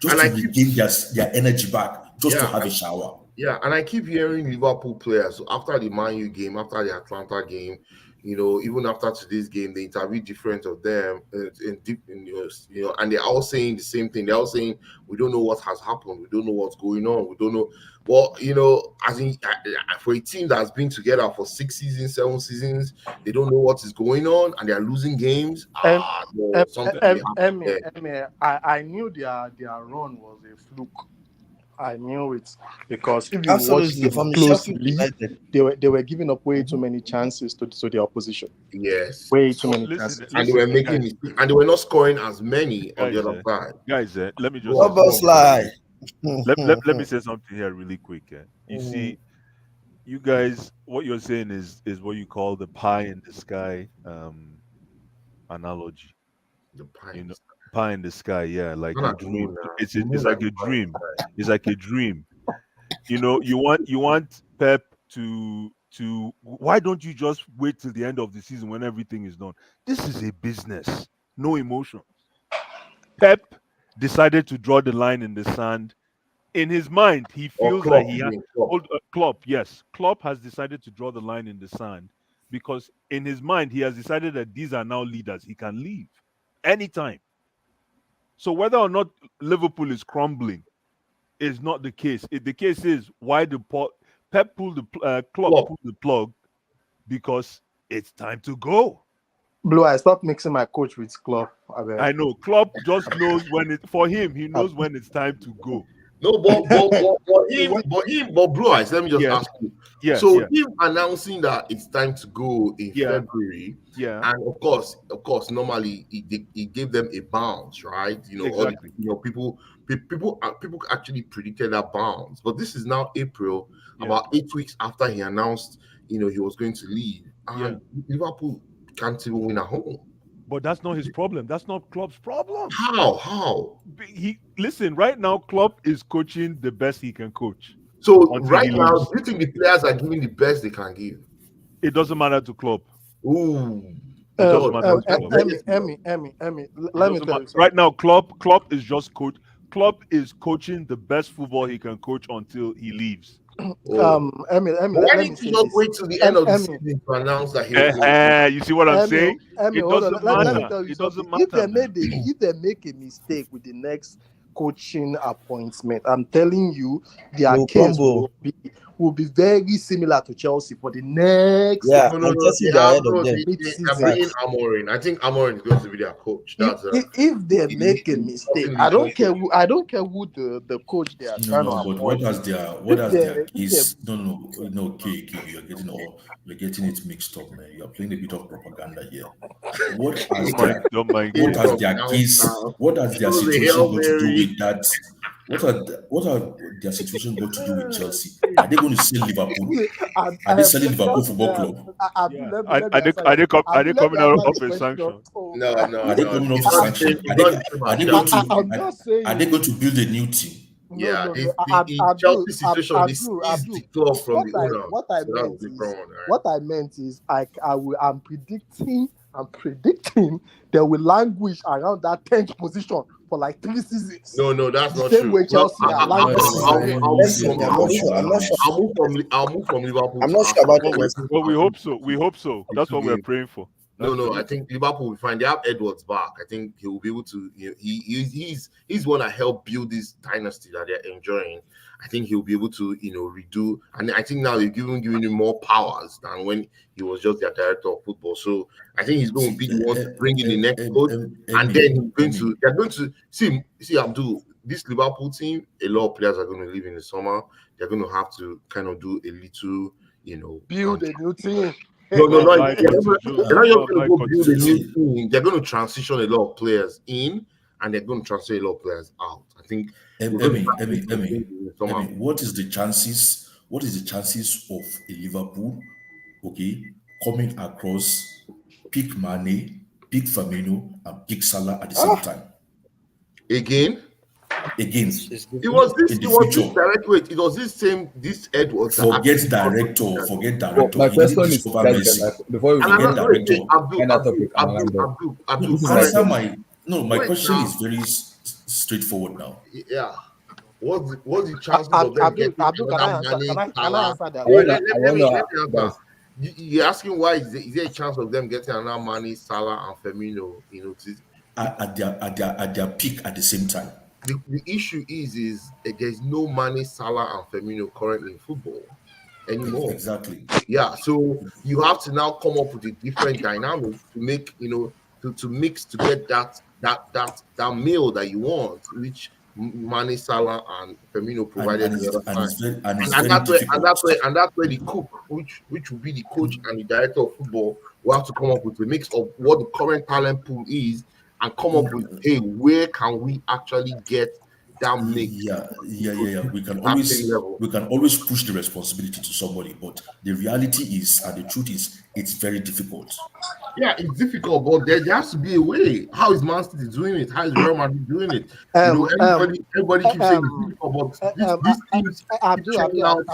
just to regain their energy back, just to have a shower. Yeah, and I keep hearing Liverpool players after the Man U game, after the Atlanta game, even after today's game, they interviewed different of them, and they're all saying the same thing. They're all saying, we don't know what has happened. We don't know what's going on. We don't know. Well, I think for a team that's been together for 6 seasons, 7 seasons, they don't know what is going on, and they're losing games. I knew their run was a fluke. I knew it because if you watch them closely, they were giving up way too many chances to the opposition. Yes, way too many chances, and they were making and they were not scoring as many on the other side. Guys, let me just let me say something here really quick. You see, you guys, what you're saying is what you call the pie in the sky analogy. The pie. Pie in the sky, yeah, like a dream. It's like a dream. It's like a dream. You know, you want Pep to why don't you just wait till the end of the season when everything is done? This is a business, no emotion. Pep decided to draw the line in the sand. In his mind, he Or feels Klopp, that he you has mean, Klopp. Klopp. Yes, Klopp has decided to draw the line in the sand because in his mind he has decided that these are now leaders. He can leave anytime. So whether or not Liverpool is crumbling is not the case. The case is why Pep pulled Klopp Klopp. pulled the plug because it's time to go. Blue, I stopped mixing my coach with Klopp. I know Klopp just knows when for him. He knows when it's time to go. No, but Blue Eyes, let me just ask you. Yes, So yes. him announcing that it's time to go in Yeah. February, Yeah. and of course, normally he gave them a bounce, right? You know, Exactly. people actually predicted that bounce, but this is now April, Yeah. about 8 weeks after he announced, he was going to leave, and Liverpool can't even win at home. But that's not his problem. That's not Klopp's problem. How? Listen, right now, Klopp is coaching the best he can coach. So until right he now, leaves. do you think the players are giving the best they can give? It doesn't matter to Klopp. Ooh. It doesn't matter to Klopp. Emmy, let me tell you something. Right now, Klopp is just coach. Klopp is coaching the best football he can coach until he leaves. Emmy, Why let me didn't say you just this. wait till the end of the Emmy, season to announce that he was going? You see what I'm saying? Emmy, It hold on. doesn't Let me matter. tell you It doesn't something. If matter. they make a mistake with the next coaching appointment, I'm telling you, their case will be very similar to Chelsea for the next. Yeah, No, Chelsea are ahead of them. they're bringing Amorim. I think Amorim is going to be their coach. That's If they make a mistake, I don't care who the coach they are trying to But appoint. what has their case? No, K, you're getting it mixed up, man. You're playing a bit of propaganda here. What has their case? What has their situation got to do with that? What are their situation got to do with Chelsea? Are they going to sell Liverpool? Are they selling Liverpool Football Club? Are they coming out of a sanction? No. Are they coming off a sanction? Are they going to build a new team? Yeah, the Chelsea situation is the club from the owner. What I meant is I'm predicting they will languish around that 10th position for like 3 seasons. No, that's not Same true. way Chelsea are languishing. I'll move from Liverpool. I'm not sure about Chelsea. Well, we hope so. We hope so. That's what we're praying for. No, I think Liverpool will find. They have Edwards back. I think he will be able to. He's one that helped build this dynasty that they're enjoying. I think he'll be able to, redo. And I think now they're giving him more powers than when he was just their director of football. So I think he's going to be the one to bring in the next coach, and then they're going to see Abdul. This Liverpool team, a lot of players are going to leave in the summer. They're going to have to kind of do a little, build a new team. No, they're not just going to go build a new team. They're going to transition a lot of players in, and they're going to transfer a lot of players out. I think. Emmy, what is the chances? What is the chances of a Liverpool, coming across, pick Mane, pick Firmino, and pick Salah at the same time? Again. It was this direct weight. It was this Edwards. Forget director. My question is, before we forget director, my question is very straightforward now. Yeah. What's the chances of them getting Salah? You're asking why is there a chance of them getting another Mane, Salah, and Firmino? At their peak at the same time. The issue is there's no Mane, Salah, and Firmino currently in football anymore. Exactly. Yeah, so you have to now come up with a different dynamic to make to mix to get that meal that you want, which Mane, Salah, and Firmino provided the other time. And that's where the cook, which will be the coach and the director of football, will have to come up with a mix of what the current talent pool is and come up with, hey, where can we actually get that mix? Yeah. We can always push the responsibility to somebody, but the reality is, and the truth is, it's very difficult. Yeah, it's difficult, but there has to be a way. How is Man City doing it? How is Real Madrid doing it? You know, everybody keeps saying it's difficult, but these teams keep churning out,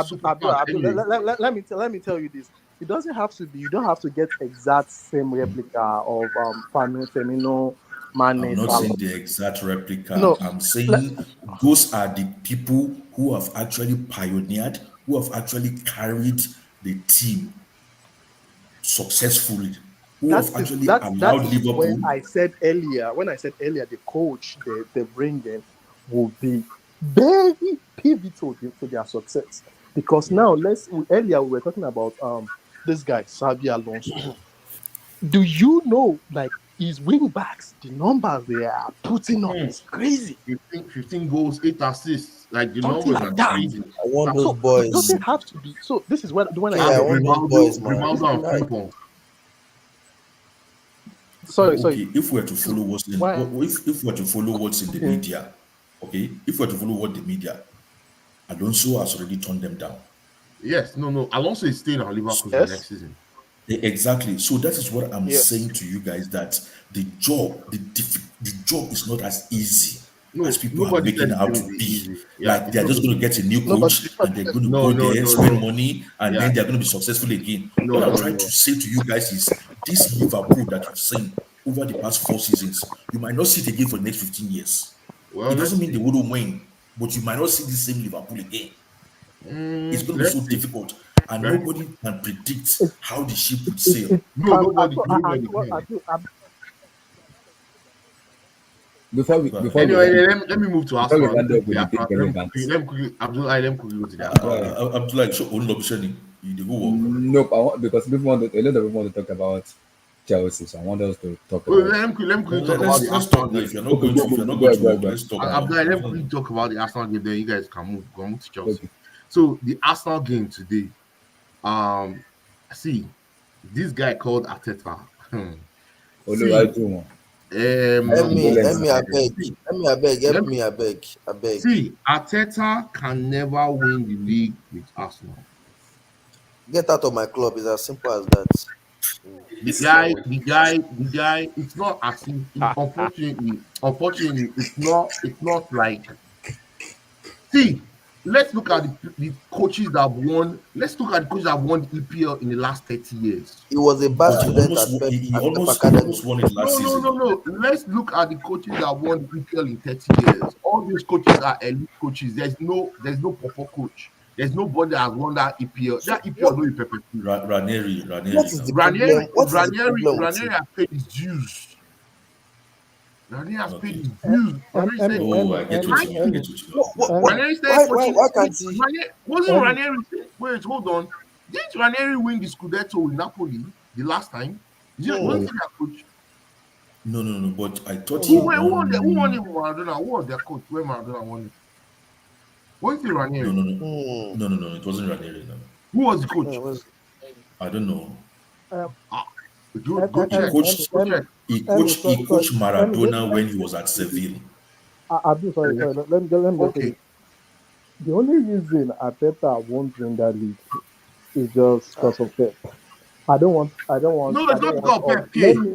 superstars anyway. Let me tell you this. It doesn't have to be. You don't have to get exact same replica of Firmino, I'm Mane, not Salah. saying the exact replica. No, I'm saying those are the people who have actually pioneered, who have actually carried the team successfully, who have actually that allowed is when Liverpool. I said earlier. When I said earlier, the coach they bring in will be very pivotal to their success. Because now earlier we were talking about this guy Xabi Alonso. Do you know, like, his wing backs, the numbers they are putting up is crazy. 15 goals, 8 assists. Like the Something numbers like are that. crazy. I want those So boys. it doesn't have to be. So this is when I Yeah, I said want those boys, man. Grimaldo and Like, Frimpong. sorry. Okay, if we're to follow what's in, Why? if we're to follow what's in the media, okay, if we're to follow what the media, Alonso has already turned them down. Yes, no. Alonso is staying at Liverpool Yes. next season. Exactly. So that is what I'm Yes. saying to you guys, that the job is not as easy No, as people are nobody said making it's out going to to be be. easy. Yeah, Like it's they're not just going going to to get a new Nobody. coach and they're going to No, go no, there, no, spend no. money, and Yeah. then they're going to be successful again. No, What I'm no, trying no. to say to you guys is this Liverpool that you've seen over the past 4 seasons, you might not see it again for the next 15 years. Well, It doesn't let's mean they see. wouldn't win, but you might not see the same Liverpool again. It's going to be so Let's see. difficult, and Very nobody can predict It, how the ship would it, sail. it No, can. nobody I can. do. Before we Go ahead. before we Anyway, end let me move to before we Arsenal. end up with the big relevance. Let me quickly, let me quickly go to the Arsenal game. I'm like, so only option you dey go work. Nope, because people a lot of people want to talk about Chelsea, so I want us to talk Wait, about. let me quickly talk about Let's the let's Arsenal talk now. game. If you're not Okay, going to if you're not going to work, let's talk now. Abdullah, let me quickly talk about the Arsenal game. Then you guys can move to Chelsea. Okay. So the Arsenal game today. See, this guy called Arteta. See, Oluwaju. I beg. See, Arteta can never win the league with Arsenal. Get out of my club. It's as simple as that. The guy. It's not as if, unfortunately, it's not like. See, let's look at the coaches that have won. Let's look at the coaches that have won the EPL in the last 30 years. He was a bad But student at Pep, he at Pep almost Academy. won it last season. No. Let's look at the coaches that won the EPL in 30 years. All these coaches are elite coaches. There's no proper coach. There's nobody that has won that EPL. That EPL don't be perpetual. Ranieri. What is the problem? What is the problem with Ranieri him? has paid his dues. Ranieri has paid his Eh, dues. Ranieri said, Oh, I get what you mean. I get what you mean. Ranieri said, Why can't he? wasn't Ranieri? Wait, hold on. Didn't Ranieri win the Scudetto with Napoli the last time? Wasn't he their coach? No. But I thought he Who won won. it with Maradona? Who was their coach when Maradona won it? Wasn't it Ranieri? No. It wasn't Ranieri. No. Who was the coach? I don't know. Go check. He coached Maradona when he was at Seville. Abdul, sorry. Let me just say Okay. this. The only reason Arteta won't win that league is just because of Pep. I don't want. No, it's not because of Pep.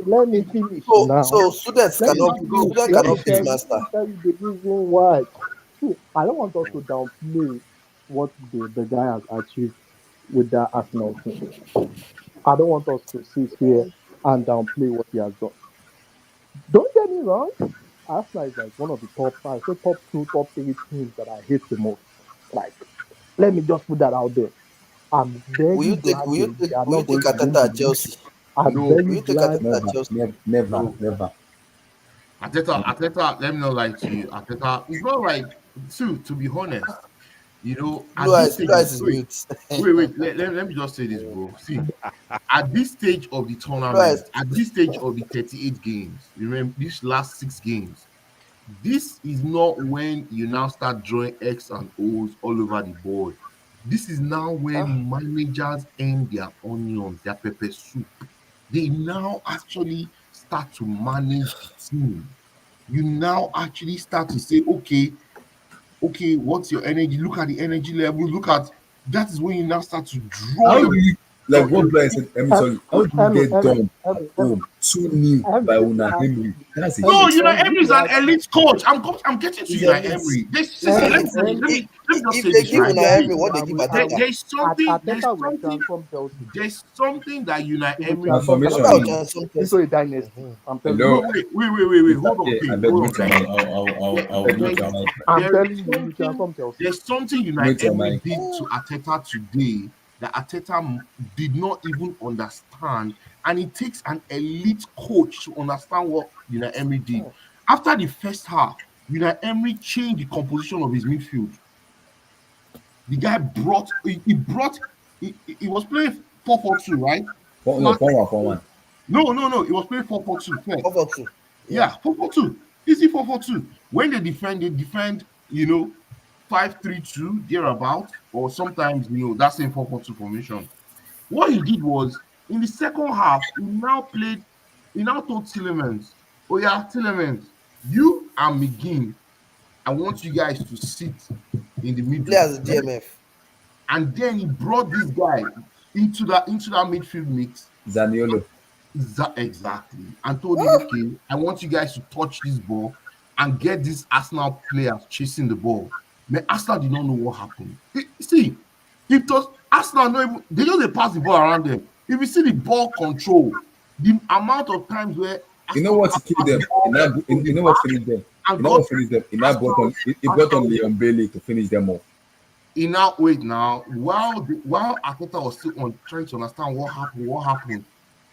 Let me finish now. So students cannot beat master. Tell you the reason why. See, I don't want us to downplay what the guy has achieved with that Arsenal team. I don't want us to sit here and downplay what he has done. Don't get me wrong. Arsenal is like one of the top 5, so top 2, top 3 teams that I hate the most. Like, let me just put that out there. I'm very Will you take Arteta at Chelsea? Will you take Arteta at Chelsea? Never. Arteta, let me not lie to you. Arteta, it's not like, to be honest, at Blue this eyes stage, is mute. wait, let me just say this, bro. See, at this stage of the tournament, at this stage of the 38 games, remember these last 6 games, this is not when you now start drawing X and O's all over the board. This is now when managers end their onions, their pepper soup. They now actually start to manage the team. You now actually start to say, okay, what's your energy? Look at the energy level. That is when you now start to draw. Like what Brian said, I'm sorry, how do you get done at Emmy, home 2-0 by Una Emery? That's a No, shit. Unai Emmy, Emery is an elite coach. I'm getting to He's Unai elite. Emery. Emmy, Let me just If say they this, give right? Unai See, Emery what they give Ateta, Ateta will transform Chelsea there's something that Unai to the Emery transform did Ateta Transformation. will Chelsea today. transform into Chelsea. a dynasty. I'm telling you. Hello, No, wait. Mr. Hold on, K, I King. beg Hold on, mute your King. mic. I'll I beg There, mute mute your my mic. I'm there is telling you, he will something. transform Chelsea. There's something Unai Mute your Emery mic. did to Ateta today that Ateta did not even understand, and it takes an elite coach to understand what Unai Emery did. After the first half, Unai Emery changed the composition of his midfield. The guy he was playing 4-4-2, right? No, Smart. 4-1, 4-1. No. He was playing 4-4-2 first. Over two. Yeah. Yeah, 4-4-2. Easy 4-4-2. When they defend, 5-3-2, thereabout, or sometimes, that same 4-4-2 formation. What he did was, in the second half, he now told Tillemans, oh yeah, Tillemans, you and McGinn, I want you guys to sit in the Play middle. as a DMF. And then he brought this guy into that midfield mix. Zaniolo. Exactly. And told him, okay, I want you guys to touch this ball and get these Arsenal players chasing the ball. Man, Arsenal did not know what happened. See, if those Arsenal not even they just pass the ball around them. If you see the ball control, the amount of times where You know Arsenal what pass killed the them? ball from the You know what back finished them? and You know got what finished them? Arsenal, He brought on Leon Bailey to finish them off. he now wait now while Ateta was still on trying to understand what happened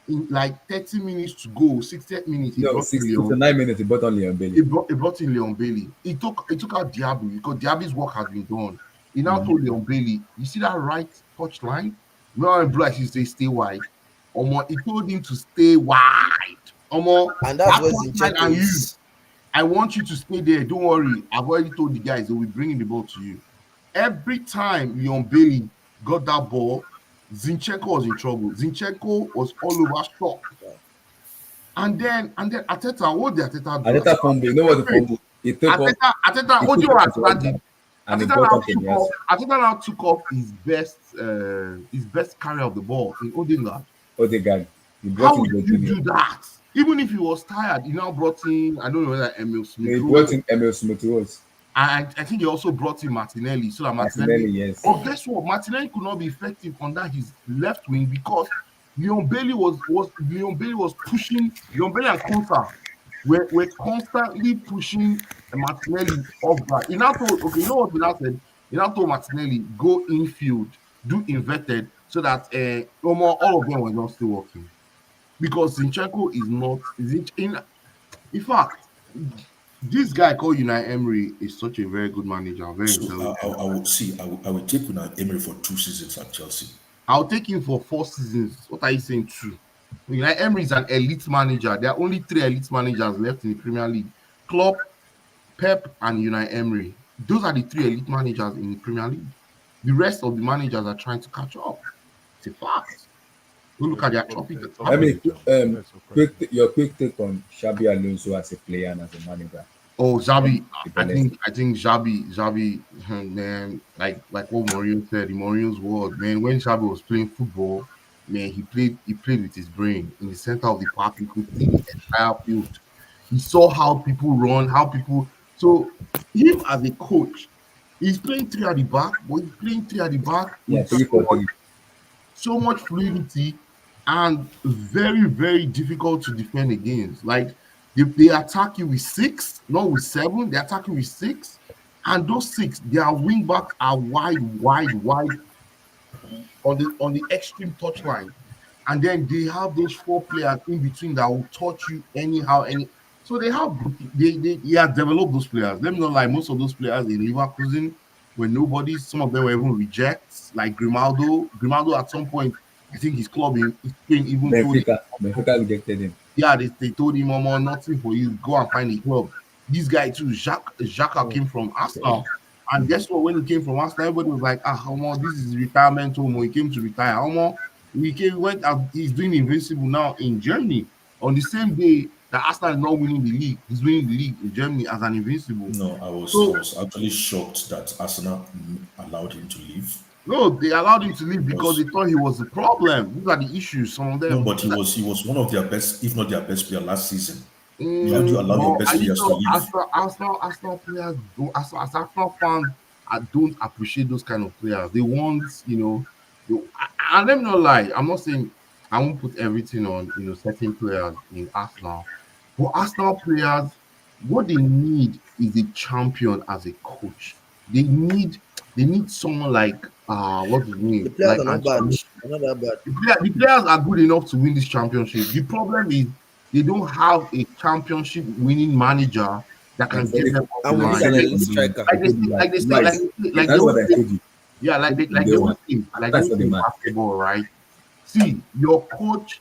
in like 30 minutes to go, 60 minutes, No, 69 minutes, he brought on Leon Bailey. he brought in Leon Bailey. He took out Diaby because Diaby's work has been done. He now told Leon Bailey, you see that right touch line? No, in blue, I should say stay wide. He told him to stay wide. And that's That where touch line Zinchenko and you. is. I want you to stay there. Don't worry. I've already told the guys they will be bringing the ball to you. Every time Leon Bailey got that ball, Zinchenko was in trouble. Zinchenko was all over shop. And then Ateta, what did Ateta do? Ateta fumble. You know what the fumble? He took off. Ateta, He what do took you off want his right Ateta back did? and he brought on Tomiyasu. Ateta now took off his best carrier of the ball in Odegaard. Odegaard. He brought How in would you Jorginho. do that? Even if he was tired, he now brought in, I don't know whether Emil Smith. He brought in Emil Smith Rowe. I think he also brought in Martinelli. So that Martinelli, yes. But guess what? Martinelli could not be effective on that his left wing because Leon Bailey was pushing. Leon Bailey and Konsa were constantly pushing Martinelli off guard. He now told, okay, you know what he now said? He now told Martinelli, go infield, do inverted, so that all of them were not still working. Because Zinchenko is not in fact, this guy called Unai Emery is such a very good manager, very So intelligent. I will take Unai Emery for 2 seasons at Chelsea. I'll take him for 4 seasons. What are you saying? 2. Unai Emery is an elite manager. There are only 3 elite managers left in the Premier League: Klopp, Pep, and Unai Emery. Those are the 3 elite managers in the Premier League. The rest of the managers are trying to catch up. It's a fact. Go look at their trophy. I mean, your quick take on Xabi Alonso as a player and as a manager. Oh, Xabi, I think Xabi, man, like what Mourinho said in Mourinho's world, man. When Xabi was playing football, man, he played with his brain in the center of the park. You could see the entire field. He saw how people run, So him as a coach, he's playing 3 at the back, but he's playing 3 at the back with so much fluidity and very, very difficult to defend against. Like they attack you with 6, not with 7. They attack you with 6, and those 6, their wing backs are wide on the extreme touch line, and then they have those 4 players in between that will touch you anyhow. So they have developed those players. Let me not lie, most of those players in Leverkusen were nobody. Some of them were even rejects, like Grimaldo. Grimaldo at some point, I think his club in Spain even Benfica rejected him. Yeah, they told him, nothing for you. Go and find a club. This guy too, Xhaka came from Arsenal. And guess what? When he came from Arsenal, everybody was like, this is retirement home. He came to retire. He's doing invincible now in Germany. On the same day that Arsenal is not winning the league, he's winning the league in Germany as an invincible. No, I was actually shocked that Arsenal allowed him to leave. No, they allowed him to leave because they thought he was the problem. These are the issues. Some of them. No, but he was one of their best, if not their best player last season. How do you allow your But best players to leave? Arsenal players, as Arsenal fans, don't appreciate those kind of players. They want, and let me not lie. I'm not saying I won't put everything on, certain players in Arsenal, but Arsenal players, what they need is a champion as a coach. They need someone like what's his name? The players Like are not bad. Ancelotti. They're not that bad. The players are good enough to win this championship. The problem is they don't have a championship winning manager that can get them off the And we need an line. elite striker. Like they say, like That's they what I always say, told you. yeah, like they Day one. always say, like That's they what say they in meant. basketball, right? See, your coach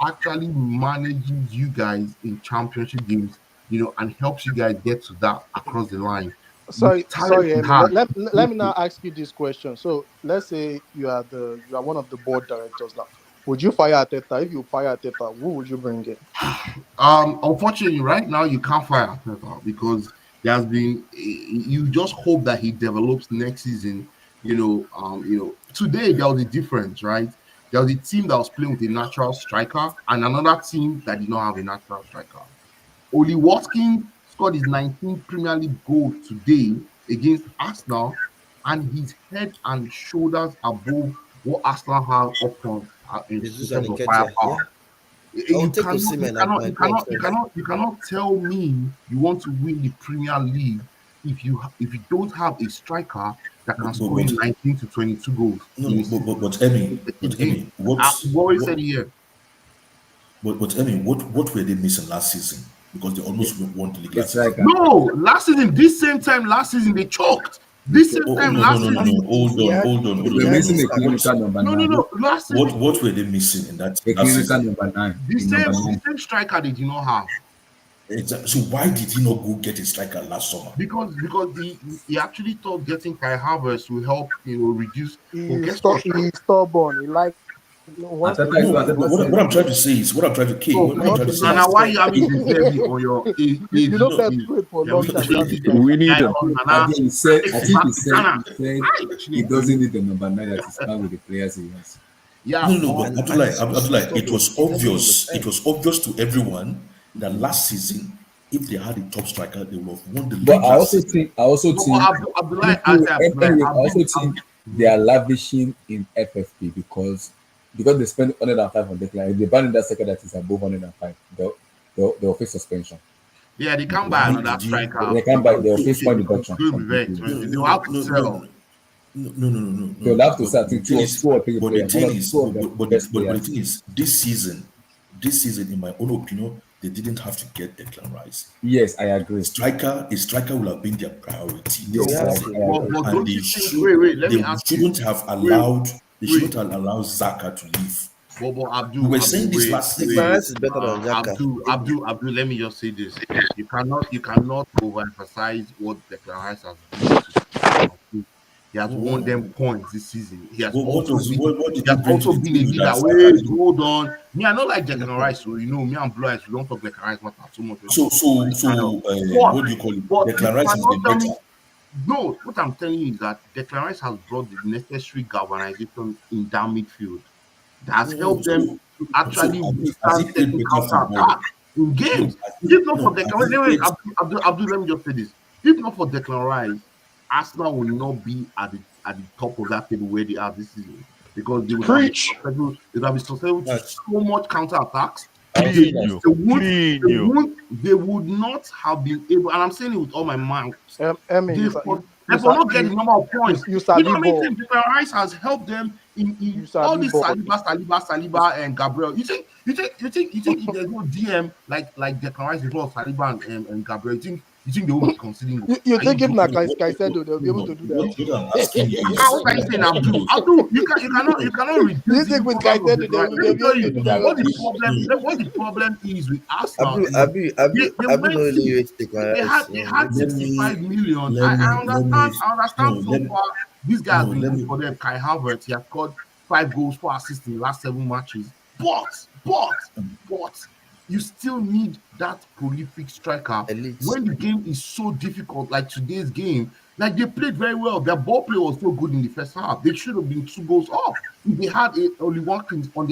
actually manages you guys in championship games, and helps you guys get to that across the line. Sorry, Talent Emmy. has. Let me now ask you this question. So let's say you are one of the board directors now. Would you fire Arteta? If you fire Arteta, who would you bring in? Unfortunately, right now you can't fire Arteta because there has been. You just hope that he develops next season. Today there was a difference, right? There was a team that was playing with a natural striker and another team that did not have a natural striker. Oli Watkins scored his 19th Premier League goal today against Arsenal, and his head and shoulders above what Arsenal have up front in Jesus terms and of Nketiah, firepower. yeah. I'll take Osimhen at my club. You cannot tell me you want to win the Premier League if you don't have a striker that can score you 19 to 22 goals. But Emmy, I've always said here. But Emmy, what were they missing last season? Because they almost won the league last season. No, last season, this same time last season they choked. This same time last season. Hold on. We're missing a clinical number 9. No. Last season. What were they missing in that A last clinical season? number 9. The same striker they did not have. Exactly. So why did he not go get a striker last summer? Because he actually thought getting Kai Havertz will help reduce. He's stubborn. He likes. What I'm trying to say is what I'm trying to say. And why you having this heavy on your? You don't have to wait for a long time. We need him. I think he said he doesn't need the number 9 that is found with the players he has. Yeah. No, but Abdullah, it was obvious. It was obvious to everyone that last season, if they had a top striker, they would have won the league. But I also think they are lavishing in FFP because they spend 105 on Declan. If they ban in that second that is above 105, they'll face suspension. Yeah, they can't buy another striker. They can't buy. They'll face point deduction. They'll have to sell. No. They'll have to sell. I think 2 or 3 But the thing is, this season, in my own opinion, they didn't have to get Declan Rice. Yes, I agree. A striker will have been their priority. Yes, And they shouldn't have allowed Xhaka to leave. Abdul, we were saying this last season. Declan Rice is better than Xhaka. Abdul, let me just say this: you cannot overemphasize what Declan Rice has done. He has won them points this season. He has also been a leader. Wait, hold on. Me, I don't like Declan Rice, so me and Blue Eyes, we don't talk Declan Rice matter too much. So what do you call it? Declan Rice has been better. No, what I'm telling you is that Declan Rice has brought the necessary galvanization in that midfield. That has helped them to actually withstand counter-attack in games. If not for Declan Rice, Abdul, let me just say this. If not for Declan Rice, Arsenal will not be at the top of that table where they are this season because they would have been susceptible to so much counter-attacks. They would not have been able, and I'm saying it with all my mind. They will not get the number of points. You know how many times Declan Rice has helped them in all this Saliba and Gabriel. You think if there's no DM like Declan Rice before Saliba and Gabriel, you think they will be considering? You think if Caicedo they'll be able to do that? What are you saying, Abdul? You cannot reduce. You think with Caicedo they'll be able to do that? What the problem is with Arsenal? They had 65 million. I understand so far. This guy has been good for them. Kai Havertz, he has scored 5 goals, 4 assists in the last 7 matches. But you still need that prolific striker when the game is so difficult, like today's game. Like they played very well. Their ball play was so good in the first half. They should have been 2 goals off. If they had Oli Watkins on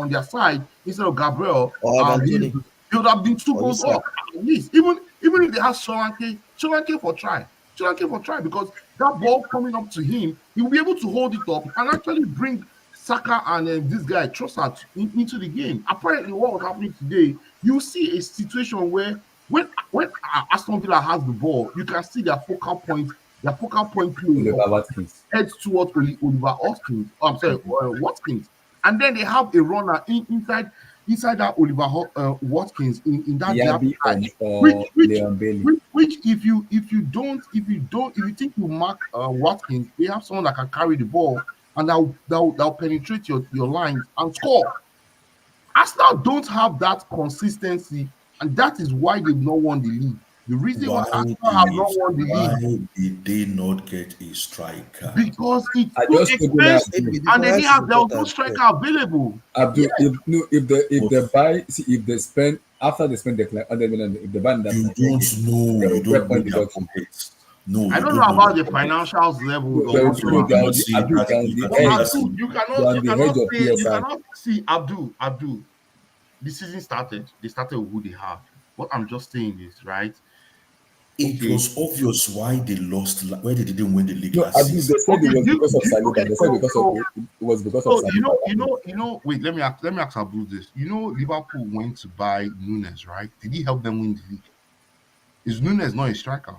their side instead of Gabriel, they would have been 2 goals off at least. Even if they had Solanke for try. Solanke for try, because that ball coming up to him, he will be able to hold it up and actually bring Saka and this guy Trossard into the game. Apparently, what was happening today, you see a situation where when Aston Villa has the ball, you can see their focal point play heads towards Oliver Watkins. Watkins, and then they have a runner inside that Oliver Watkins in that which if you think you mark Watkins, they have someone that can carry the ball and that'll penetrate your lines and score. Arsenal don't have that consistency, and that is why they've not won the league. The reason why Arsenal have not won the league. Why did they not get a striker? Because it's too expensive, and there was no striker available. Abdul, if they spend after they spend the 100 million, if they buy that, you don't know their pockets. No, I don't know about the financials level. You cannot see Abdul. The season started. They started with who they have. What I'm just saying is, right? It was obvious why they lost. Why they didn't win the league last season. They said it was because of Saliba. They said it was because of Saliba. Wait. Let me ask Abdul this. You know, Liverpool went to buy Nunes, right? Did he help them win the league? Is Nunes not a striker?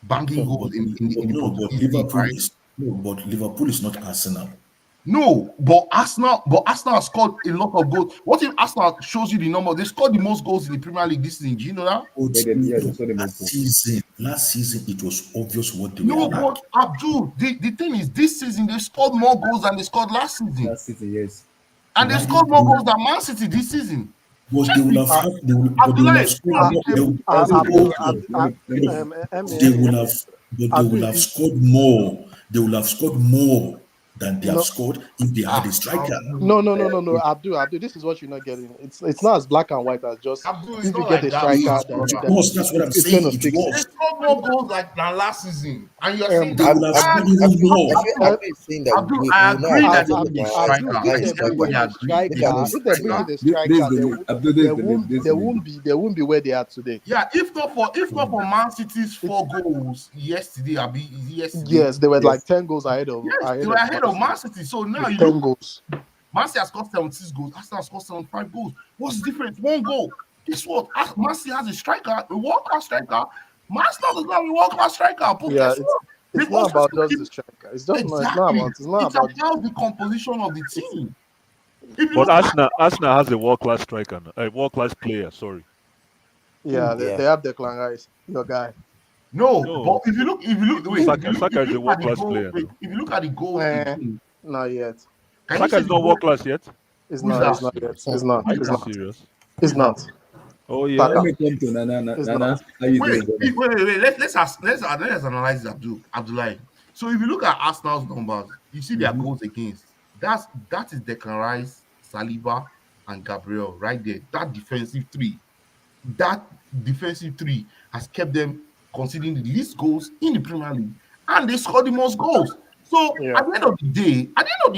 Banking goals in the Liverpool, right? But Liverpool is not Arsenal. No, but Arsenal scored a lot of goals. What if Arsenal shows you the number? They scored the most goals in the Premier League this season. Do you know that? Last season, it was obvious what they were. No, but Abdul, the thing is, this season they scored more goals than they scored last season. Last season, yes. And they scored more goals than Man City this season. They will have scored more. They will have scored more than they have scored if they had a striker. No, Abdul, this is what you're not getting. It's not as black and white as just if you get a striker. That's what I'm saying. They scored more goals than last season, and you're saying they will have scored even more. Abdul, I agree that they need a striker. They won't be where they are today. Yeah, if not for Man City's 4 goals yesterday, yes, they were like 10 goals ahead of. They were ahead of Man City. So now you 10 goals. Man City has scored 76 goals. Arsenal has scored 75 goals. What's the difference? 1 goal. Guess what? Man City has a striker, a world-class striker. Man City does not have a world-class striker. Yeah, it's not about just the striker. It's just it's not about the composition of the team. But Arsenal has a world-class striker, a world-class player. Sorry. Yeah, they have Declan Rice, your guy. No, but if you look, Saka is a world-class player. If you look at the goals, not yet. Saka is not world-class yet. It's not yet. It's not. Serious? It's not. Oh yeah. Let me come to Nana. Wait. Let's analyze Abdullah. So if you look at Arsenal's numbers, you see their goals against. That is Declan Rice, Saliba, and Gabriel right there. That defensive three has kept them conceding the least goals in the Premier League, and they scored the most goals. So at the end of the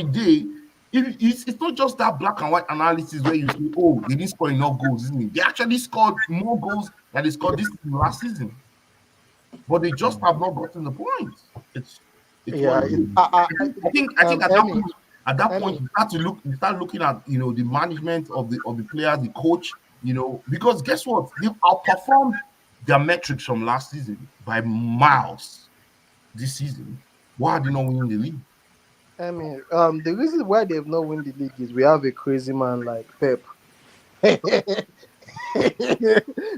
day, it's not just that black and white analysis where you say, "Oh, they didn't score enough goals," isn't it? They actually scored more goals than they scored this season, last season, but they just have not gotten the points. I think at that point you start looking at the management of the players, the coach, because guess what? They outperformed their metrics from last season by miles this season. Why are they not winning the league? I mean, the reason why they've not won the league is we have a crazy man like Pep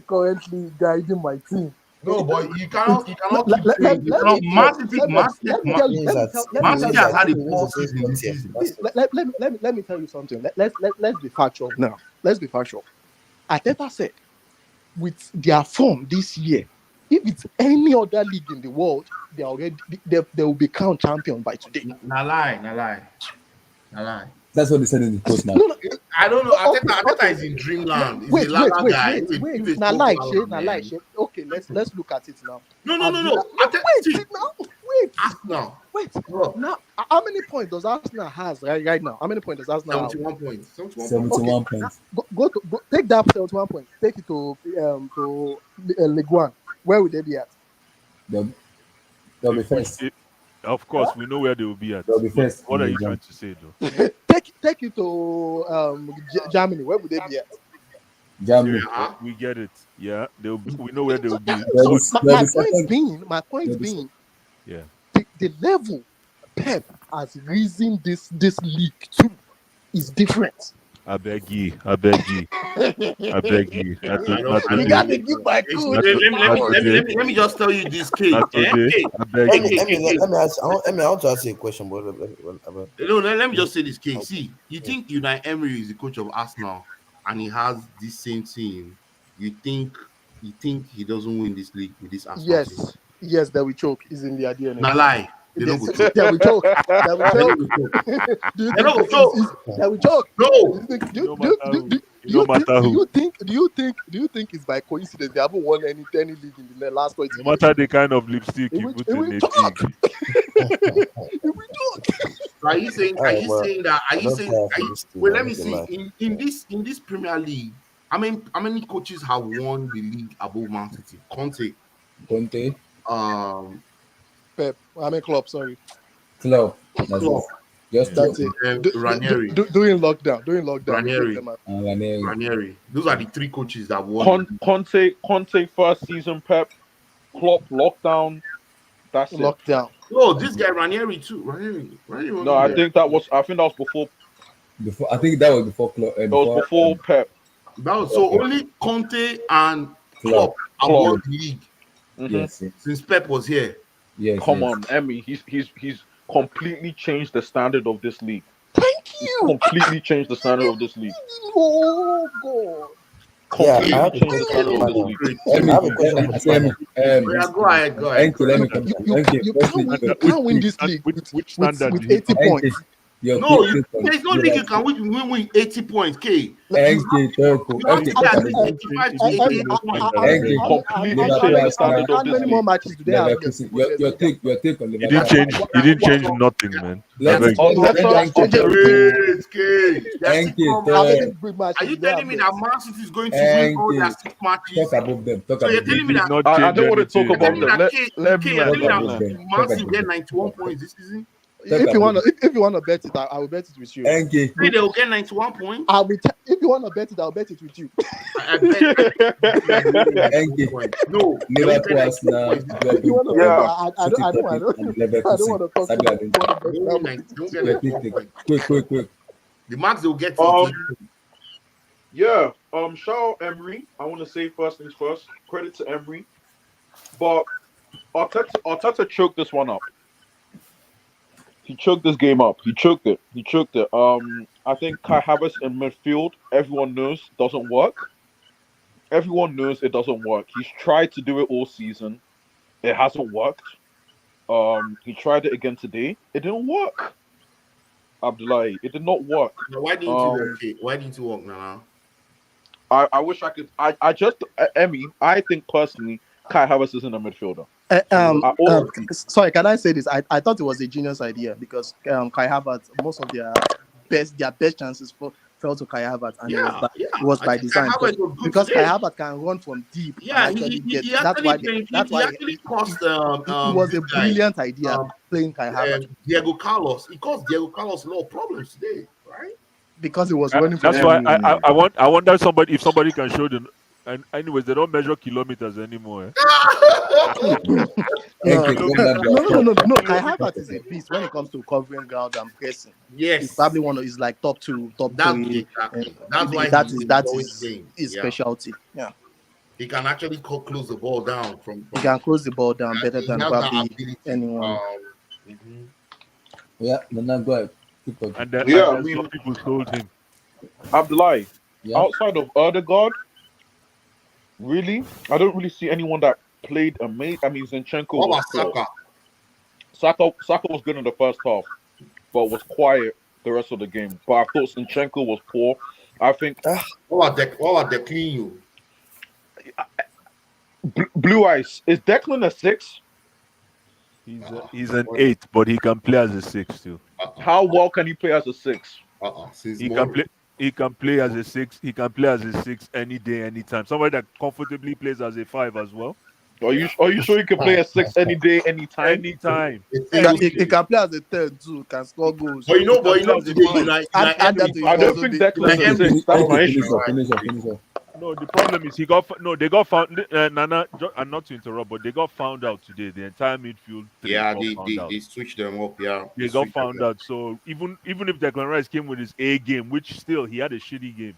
currently guiding my team. No, but you cannot keep saying Man City has had a poor season this season. Let me tell you something. Let's be factual now. Let's be factual. Arteta said, with their form this year, if it's any other league in the world, they will be crowned champion by today. Na lie. That's what they said in the post now. I don't know. Ateta is in dreamland. He's a Lala guy. Wait. Now lie, shit. Okay, let's look at it now. No. Wait. Arsenal. Wait. Bro. Now, how many points does Arsenal has right now? How many points does Arsenal have? 71 points. 71 points. Go take that 71 points. Take it to League One. Where would they be at? They'll be first. Of course, we know where they will be at. They'll be first. What are you trying to say, though? Take it to Germany. Where would they be at? Germany. Yeah. We get it. Yeah, we know where they will be. My point being, Yeah. the level Pep has risen this league to is different. I beg you. I beg you. You got to give my coach. Let me just tell you this, Kate. I beg you. Let me ask. I want to ask you a question, but No, let me just say this, Kate. See, you think Unai Emery is the coach of Arsenal and he has this same team? You think he doesn't win this league with this Arsenal team? Yes, that we choke is in the idea. Not lie. They don't go choke. That we choke. That we choke. No. Do you think it's by coincidence they haven't won any league in the last 20 years? No matter the kind of lipstick you put in it. Are you saying that? Well, let me see. In this Premier League, how many coaches have won the league above Man City? Conte. Pep. I mean Klopp. Sorry. Klopp. That's it. Ranieri. Doing lockdown. Ranieri. Those are the three coaches that won. Conte first season. Pep. Klopp lockdown. That's lockdown. Oh, this guy Ranieri too. Ranieri. No, I think that was before. I think that was before Klopp. It was before Pep. That was so only Conte and Klopp have won the league. Yes. Since Pep was here. Yes. Come on, Emmy. He's completely changed the standard of this league. Thank you. Completely changed the standard of this league. Oh God. I have a question. Go ahead. Thank you. You can't win this league with 80 points. There's no league you can win 80 points, K. Thank you, Choco. How many more matches do they have? Your take on He didn't change nothing, man. Thank you. Are you telling me that Man City is going to win all their 6 matches? Talk above them. So you're telling me that I don't want to talk about them. Let me Man City get 91 points this season? If you want to bet it, I will bet it with you. Thank you. They will get 91 points. If you want to bet it, I'll bet it with you. Thank you. No, Liverpool has now. If you want to bet, I don't want to talk. Quick. The max they'll get. Yeah. Shout out Emery. I want to say first things first. Credit to Emery, but Arteta choked this one up. He choked this game up. He choked it. I think Kai Havertz in midfield, everyone knows doesn't work. Everyone knows it doesn't work. He's tried to do it all season. It hasn't worked. He tried it again today. It didn't work. Abdullahi, it did not work. Now, why didn't you work now? I wish I could. I just Emmy. I think personally, Kai Havertz isn't a midfielder. Sorry, can I say this? I thought it was a genius idea because Kai Havertz, most of their best chances fell to Kai Havertz, and it was by design because Kai Havertz can run from deep. Yeah, he actually cost. It was a brilliant idea playing Kai Havertz. Diego Carlos. It caused Diego Carlos a lot of problems today, right? Because it was running. That's why I wonder if somebody can show them. And anyways, they don't measure kilometers anymore. No. Kai Havertz is a beast when it comes to covering ground and pressing. Yes, he's probably one of his top 3. That's why that is his specialty. Yeah, he can actually close the ball down. He can close the ball down better than probably anyone. Yeah, then go ahead. And some people told him. Abdullahi, outside of Odegaard, really, I don't really see anyone that played amazing. I mean, Zinchenko. What about Saka? Saka was good in the first half, but was quiet the rest of the game. But I thought Zinchenko was poor. I think What about the clean you? Blue Eyes is Declan a 6. He's an 8, but he can play as a 6 too. How well can he play as a 6? Since He more. can play. He can play as a 6. He can play as a 6 any day, anytime. Somebody that comfortably plays as a 5 as well. Are you sure you can play a 6 any day, anytime? Anytime. He can play as a 10 too. Can score goals. But you know can today, play as a Add that to I it don't also, think the- Declan's a 6. That's my issue. Finish off. No, the problem is they got found. Nana, and not to interrupt, but they got found out today. The entire midfield. They switched them up. Yeah, They got found out. So even if Declan Rice came with his A game, which still he had a shitty game,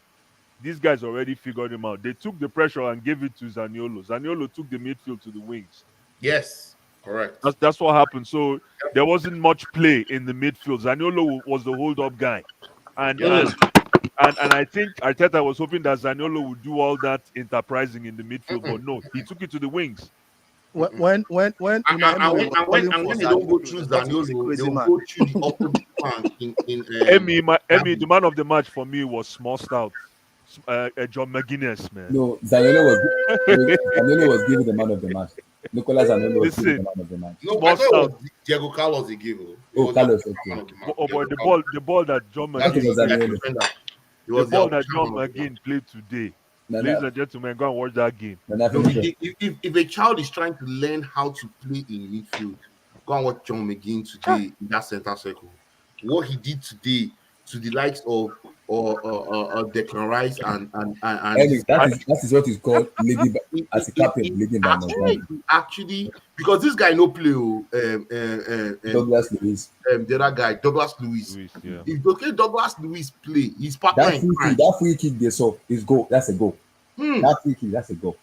these guys already figured him out. They took the pressure and gave it to Zaniolo. Zaniolo took the midfield to the wings. Yes, correct. That's what happened. So there wasn't much play in the midfield. Zaniolo was the hold-up guy, and I think Arteta was hoping that Zaniolo would do all that enterprising in the midfield, but no, he took it to the wings. When and when they don't go through Zaniolo, they will go through the opposite flank in Emmy, the man of the match for me was small stout. John McGuinness, man. No, Zaniolo was given the man of the match. Nicolas Zaniolo was given the man of the match. No, I thought it was Diego Carlos they gave. Carlos, okay. But the ball that John McGinn played today. Ladies and gentlemen, go and watch that game. If a child is trying to learn how to play in midfield, go and watch John McGinn today in that center circle. What he did today to the likes of Declan Rice and that is what is called leading as a captain, leading by actually, because this guy no play Douglas Luiz. The other guy, Douglas Luiz. Yeah. If Douglas Luiz play, his partner that free kick they saw is goal. That's a goal. That free kick, that's a goal.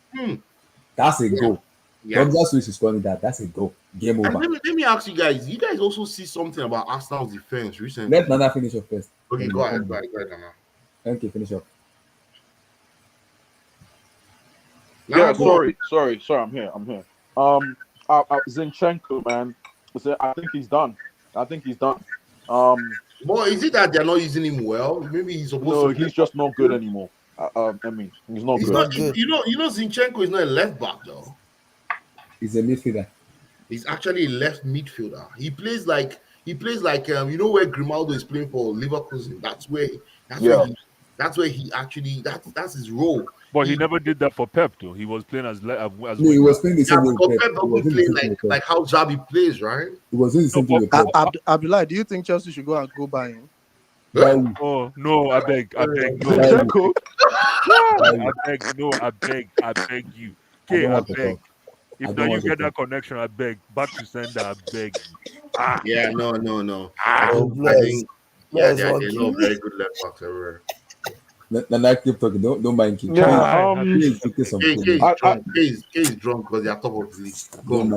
That's a goal. Yeah. Douglas Luiz is scoring that. That's a goal. Game over. Let me ask you guys. You guys also see something about Arsenal's defense recently? Let Nana finish up first. Okay, go ahead, Nana. Okay, finish up. Yeah, sorry, I'm here. Zinchenko, man. I think he's done. Well, is it that they're not using him well? Maybe he's supposed to. No, he's just not good anymore. I mean, he's not good. You know, Zinchenko is not a left back though. He's a midfielder. He's actually a left midfielder. He plays like you know where Grimaldo is playing for Leverkusen. That's where he actually that's his role. But he never did that for Pep though. He was playing as no, he was playing the same way. Pep doesn't play like how Xabi plays, right? He was doing the same thing with Pep. Abdullah, do you think Chelsea should go and go by him? Oh no! I beg, no. I beg you. Okay, I beg. If now you get that connection, I beg. Back to sender, I beg. Yeah, no. I think they're not very good left backs everywhere. Then I keep talking. Don't mind King. He's drunk because they are top of the league.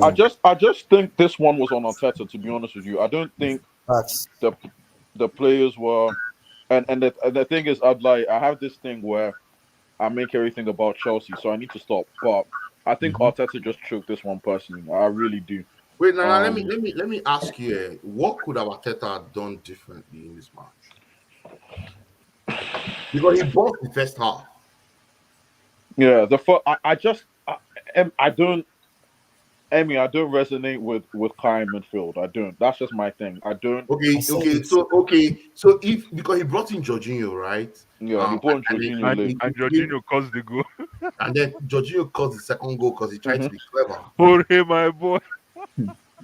I just think this one was on Arteta. To be honest with you, I don't think the players were. And the thing is, I have this thing where I make everything about Chelsea, so I need to stop. But I think Arteta just choked this one personally. I really do. Wait, now let me ask you, what could have Arteta done differently in this match? Because he bought the first half. Yeah, I don't resonate with Kai midfield. I don't. That's just my thing. I don't. Okay. So if because he brought in Jorginho, right? Yeah, he brought in Jorginho, and Jorginho caused the goal. And then Jorginho caused the second goal because he tried to be clever. Jorge, my boy.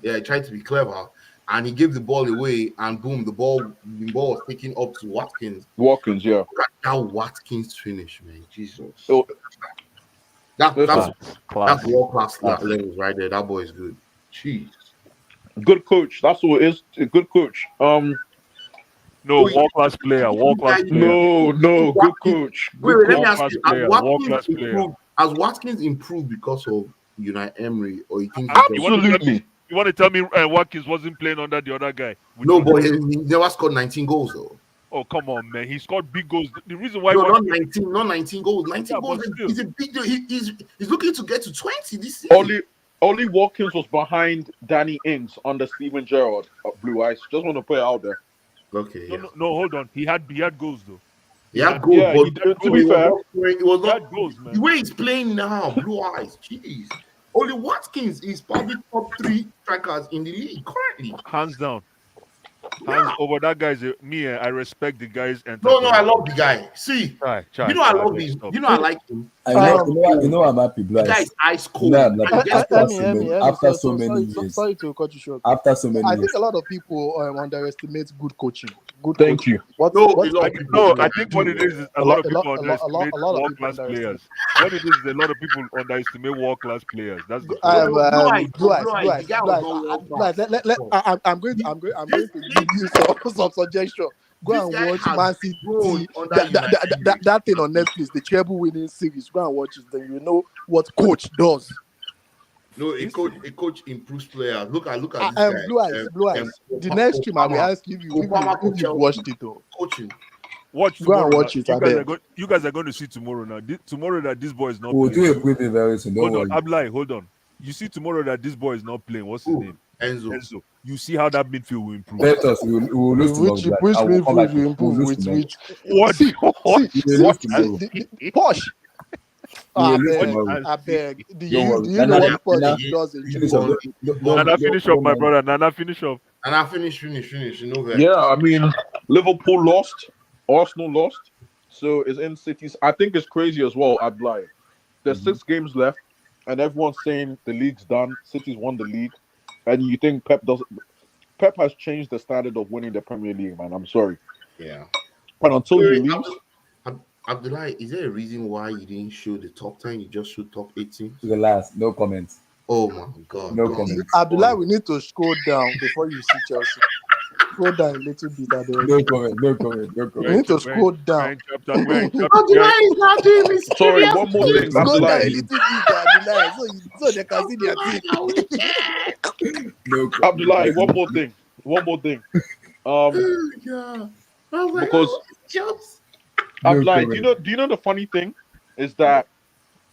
Yeah, he tried to be clever, and he gave the ball away, and boom, the ball was taken up to Watkins. Yeah. Look at that Watkins finish, man. Jesus. So, that's world class levels right there. That boy is good. Jeez. Good coach. That's what it is. A good coach. No, world class player. No, good coach. Wait, let me ask you. Has Watkins improved because of Unai Emery, or you think? Absolutely. You want to tell me Watkins wasn't playing under the other guy? No, but he never scored 19 goals though. Oh, come on, man. He scored big goals. The reason why... No, not 19 goals. 19 goals. He's a big deal. He's looking to get to 20 this season. Only Watkins was behind Danny Ings under Steven Gerrard at Blue Eyes. Just want to put it out there. Okay. No, hold on. He had goals, though. Yeah, goals, Yeah, but to be fair, it was He not had goals, man. the way he's playing now. Blue eyes, jeez. Only Watkins is probably top 3 strikers in the league currently. Hands down. Yeah. Over that guy's I respect the guy's No, I entrepreneur. love the guy. See, Chai, I I love beg, him. stop. I like him. You know I'm happy, The guy Blas. is ice You cold. know I'm happy. After so sorry, many years. sorry to cut you short. After so many I years. think a lot of people underestimate good coaching. Thank you. What No, what a lot of people I think what it is a lot of people underestimate a lot of people world-class underestimate. players. What it is a lot of people underestimate world-class players. That's the I problem. am Blue eyes, the guy was not world class. I'm going to give you some suggestion. Go This and guy watch has Man City. grown under That thing on Netflix, the treble winning series. Go and watch it, then you know what coach does. No, a coach improves players. Look at this guy. Blue eyes. The next stream I will ask if you watched it though. Coaching. Watch Go tomorrow. and watch now. it. You guys are going to see tomorrow now. Tomorrow that this boy is not We'll playing. do a preview very soon. Don't Hold on, worry. Ablai, hold on. You see tomorrow that this boy is not playing. What's his name? Enzo. You see how that midfield will improve. Bet us, we will lose tomorrow. Which I will come back. will improve We'll lose with tomorrow. which? What? See, Posh. We will I lose beg, tomorrow. I beg. Do Don't worry. you know Nana, what Nana, Posh does in finish football? up. Nana, finish up, my brother. Nana, finish up. And I finish. You know that. Yeah, I mean, Liverpool lost, Arsenal lost, so it's in City's. I think it's crazy as well. I'd lie. There's 6 games left, and everyone's saying the league's done. City's won the league, and you think Pep doesn't? Pep has changed the standard of winning the Premier League, man. I'm sorry. Yeah. But until he leaves, Abdullah, is there a reason why you didn't show the top 10? You just showed top 18? To the last, no comments. Oh my God. No comments. Abdullah, we need to scroll down before you see Chelsea. Scroll down a little bit. No comment. We need to scroll down. Abdullah is not doing this. sorry, one more thing. Scroll down a Abdullah, little bit, Abdullah, so they can see their team. No comment. Abdullah, one more thing. Yeah. Because I'm No like, comment. do you know the funny thing is that,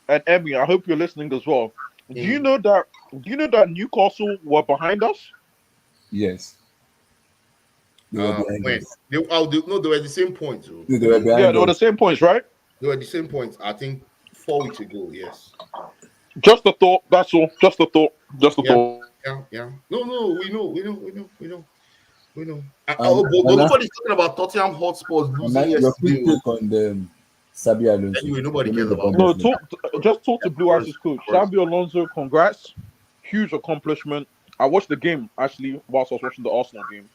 and Emmy, I hope you're listening as well. Do you know that Newcastle were behind us? Yes. They were behind When? us. They were the same points. No, they were behind Yeah, they were the us. same points, right? They were the same points, I think, 4 weeks ago. Yes. Just a thought. That's all. Just a thought. Yeah. No, we know. But Nana, nobody's talking about Tottenham Hotspurs losing Nana, your yesterday. quick take on the Sabi Alonso. Anyway, nobody We cares need the about No, Bundesliga. just talk to Blue Eyes' coach, Xabi Alonso. Congrats, huge accomplishment. I watched the game actually whilst I was watching the Arsenal game.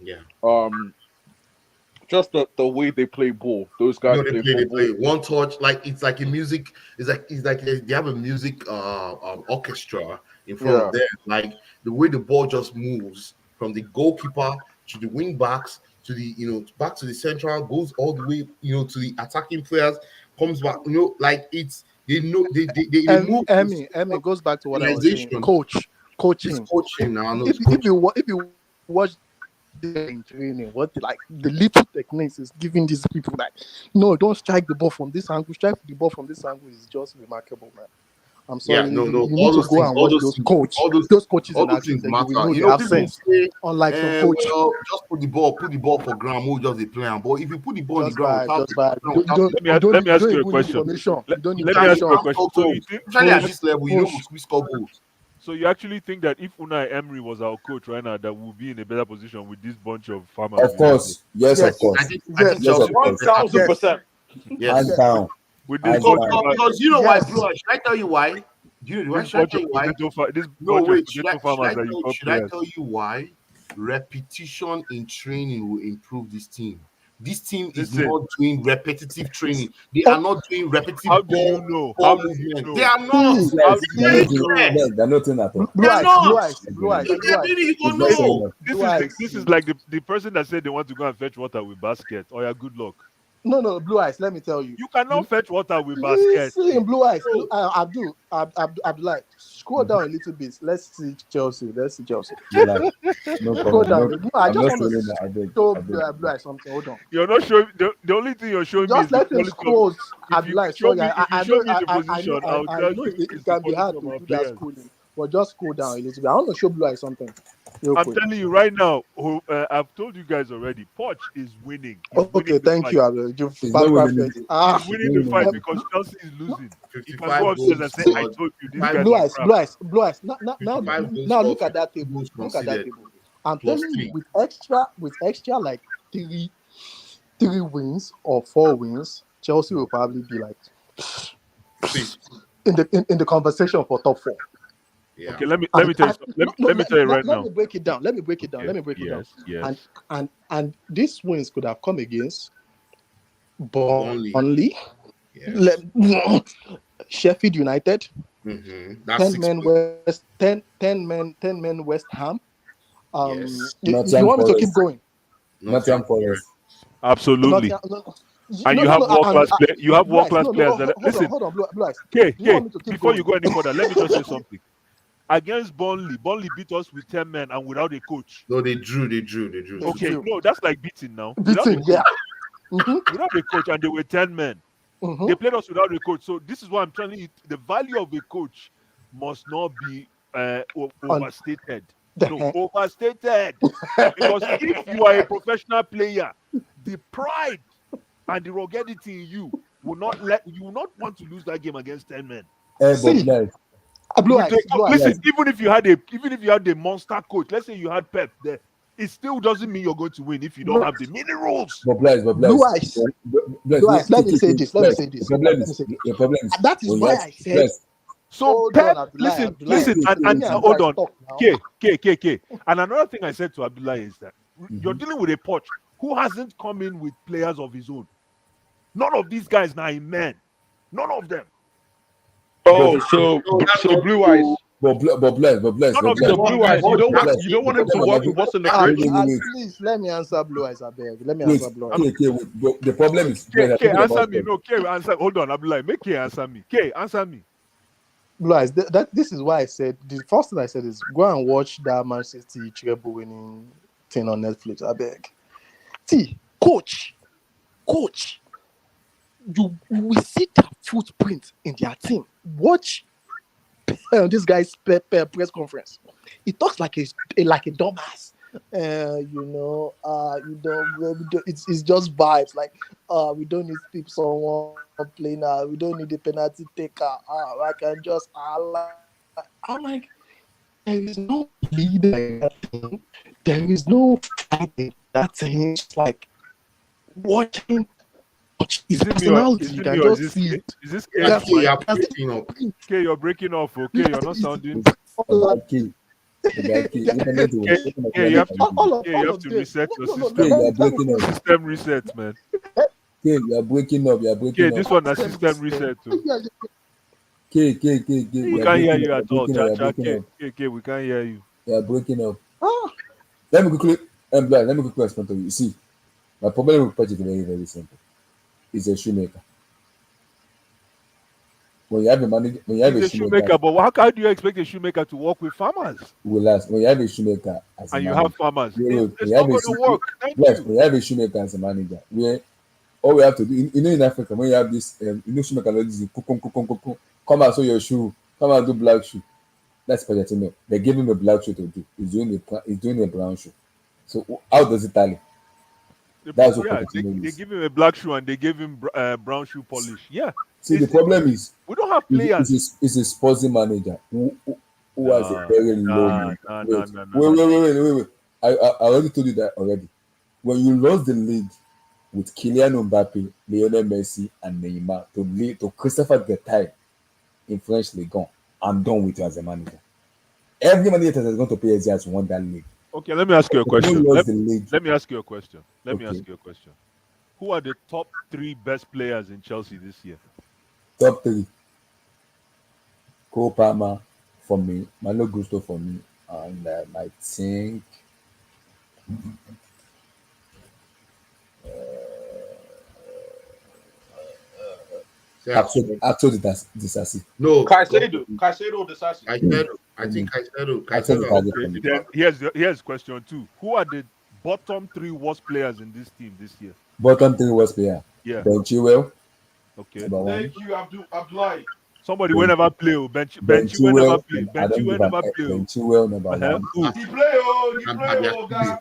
Yeah. Just the way they play ball. Those guys They play one touch, like it's like a music. It's like they have a music orchestra in front of them. Like the way the ball just moves from the goalkeeper to the wing backs to the back to the central, goes all the way to the attacking players, comes back. Like it's they move. Emmy goes back to what I was saying. Coaching. It's coaching now. If you watch in training, what the little techniques is giving these people no, don't strike the ball from this angle. Strike the ball from this angle is just remarkable, man. I'm sorry. No. You need to go and watch those coaches. Those coaches all those things matter. They have sense. Say, unlike some coaches. Just put the ball for ground. We'll just be playing. But if you put the ball on the ground, let me ask you a question. Let me ask you a question. So you think, especially at this level, we score goals. So you actually think that if Unai Emery was our coach right now, that we'll be in a better position with this bunch of farmers? Of course. Yes, of course. I think Chelsea 1000%. Yes. Hands down. With this Because you know why, Blue? Should I tell you why? Should I tell you why? No, wait. Should I tell you why? Repetition in training will improve this team. This team is not doing repetitive training. They are not doing repetitive How do you know? They are not. They're not doing that. Blue eyes. This is like the person that said they want to go and fetch water with basket. Oh yeah, good luck. No, Blue eyes. Let me tell you. You cannot fetch water with basket. Listen, Blue eyes. Abdullah, scroll down a little bit. Let's see Chelsea. No Scroll down. problem. I just I'm want not to show Blue eyes something. Hold on. You're not showing. The only thing you're showing Just me let is him scroll. Abdullah, sorry. I know it can be hard to do that schooling, but just scroll down a little bit. I want to show Blue eyes something. I'm telling you right now. I've told you guys already. Poch is winning. He's winning thank you. He's winning the fight because Chelsea is losing. If I go upstairs and say, "I told you, these guys are crap." Blue eyes. Now look at that table. Look at that table. I'm telling you, with extra like three wins or 4 wins, Chelsea will probably be like in the conversation for top 4. Yeah. Okay, let me tell you. Let me tell you right now. Let me break it down. Yes. And these wins could have come against Burnley, Sheffield United, Mm-hmm. That's 10 men West Ham. Yes. You want me to keep going? Nottingham Forest. Absolutely. And you have world-class players. You have world-class players. Listen, hold on, Blue Eyes. Before you go any further, let me just say something. Against Burnley beat us with 10 men and without a coach. No, they drew. Okay, no, that's like beating now. Yeah. Without a coach, and they were 10 men. Mm-hmm. They played us without a coach. So this is what I'm telling you. The value of a coach must not be overstated. No, overstated. Because if you are a professional player, the pride and the ruggedity in you will not want to lose that game against 10 men. Blue eyes. Listen, even if you had a monster coach, let's say you had Pep there, it still doesn't mean you're going to win if you don't have the mini rules. Blue eyes. Let me say this. Your problem is that is why I said. So Pep, listen, and hold on. K. And another thing I said to Abdullah is that you're dealing with a Poch who hasn't come in with players of his own. None of these guys now in men. None of them. Oh, so Blue Eyes. But bless. So Blue Eyes, you don't want him to work with what's in the fridge. Please let me answer Blue Eyes. I beg. Let me answer Blue Eyes. The problem is K, answer me. No, K, answer. Hold on, Abdullah. Make K answer me. K, answer me. Blue Eyes. This is why I said the first thing I said is go and watch that Man City treble winning thing on Netflix. I beg. See, coach. You will see the footprint in their team. Watch this guy's press conference. He talks like a dumbass. It's just vibes. Like, we don't need to someone playing now. We don't need the penalty taker. I can just. I'm like, there is no leader in that team. There is no fight in that team. It's like watching. His personality, you can just see it. Is this K? You're breaking off, okay? You're not sounding. You have to reset your system. System reset, man. You are breaking up. This one is system reset too. We can't hear you at all. K, we can't hear you. You are breaking up. Let me quickly respond to you. You see, my problem with Poch is very, very simple. He's a shoemaker. When you have a manager, he's a shoemaker, but how do you expect a shoemaker to work with farmers? When you have a shoemaker as a and manager, you have farmers, it's not going to work. When you have a shoemaker as a manager, all we have to do, in Africa, when you have this, shoemaker like this, come and sew your shoe, come and do black shoe. That's Pochettino. They give him a black shoe to do. He's doing a brown shoe. So how does it tally? That's what they give him a black shoe and they gave him brown shoe polish. Yeah. See, the problem is we don't have players. It's a sporting manager who has a very low. Wait. I already told you that already. When you lost the league with Kylian Mbappe, Lionel Messi, and Neymar to Christopher Gattai in French Ligue 1, I'm done with you as a manager. Every manager that has gone to PSG has won that league. Okay, let me ask you a question. Let me ask you a question. Who are the top 3 best players in Chelsea this year? Top 3. Cole Palmer for me, Malo Gusto for me, and I think Axel Disasi. No, Caicedo Disasi. I think Caicedo. Okay, here's question 2. Who are the bottom 3 worst players in this team this year? Bottom 3 worst player. Yeah. Ben Chilwell. Okay. Thank you, Abdullah. Somebody will never play. Bench will never play. Bench will never play. Bench will number one. He play, guy.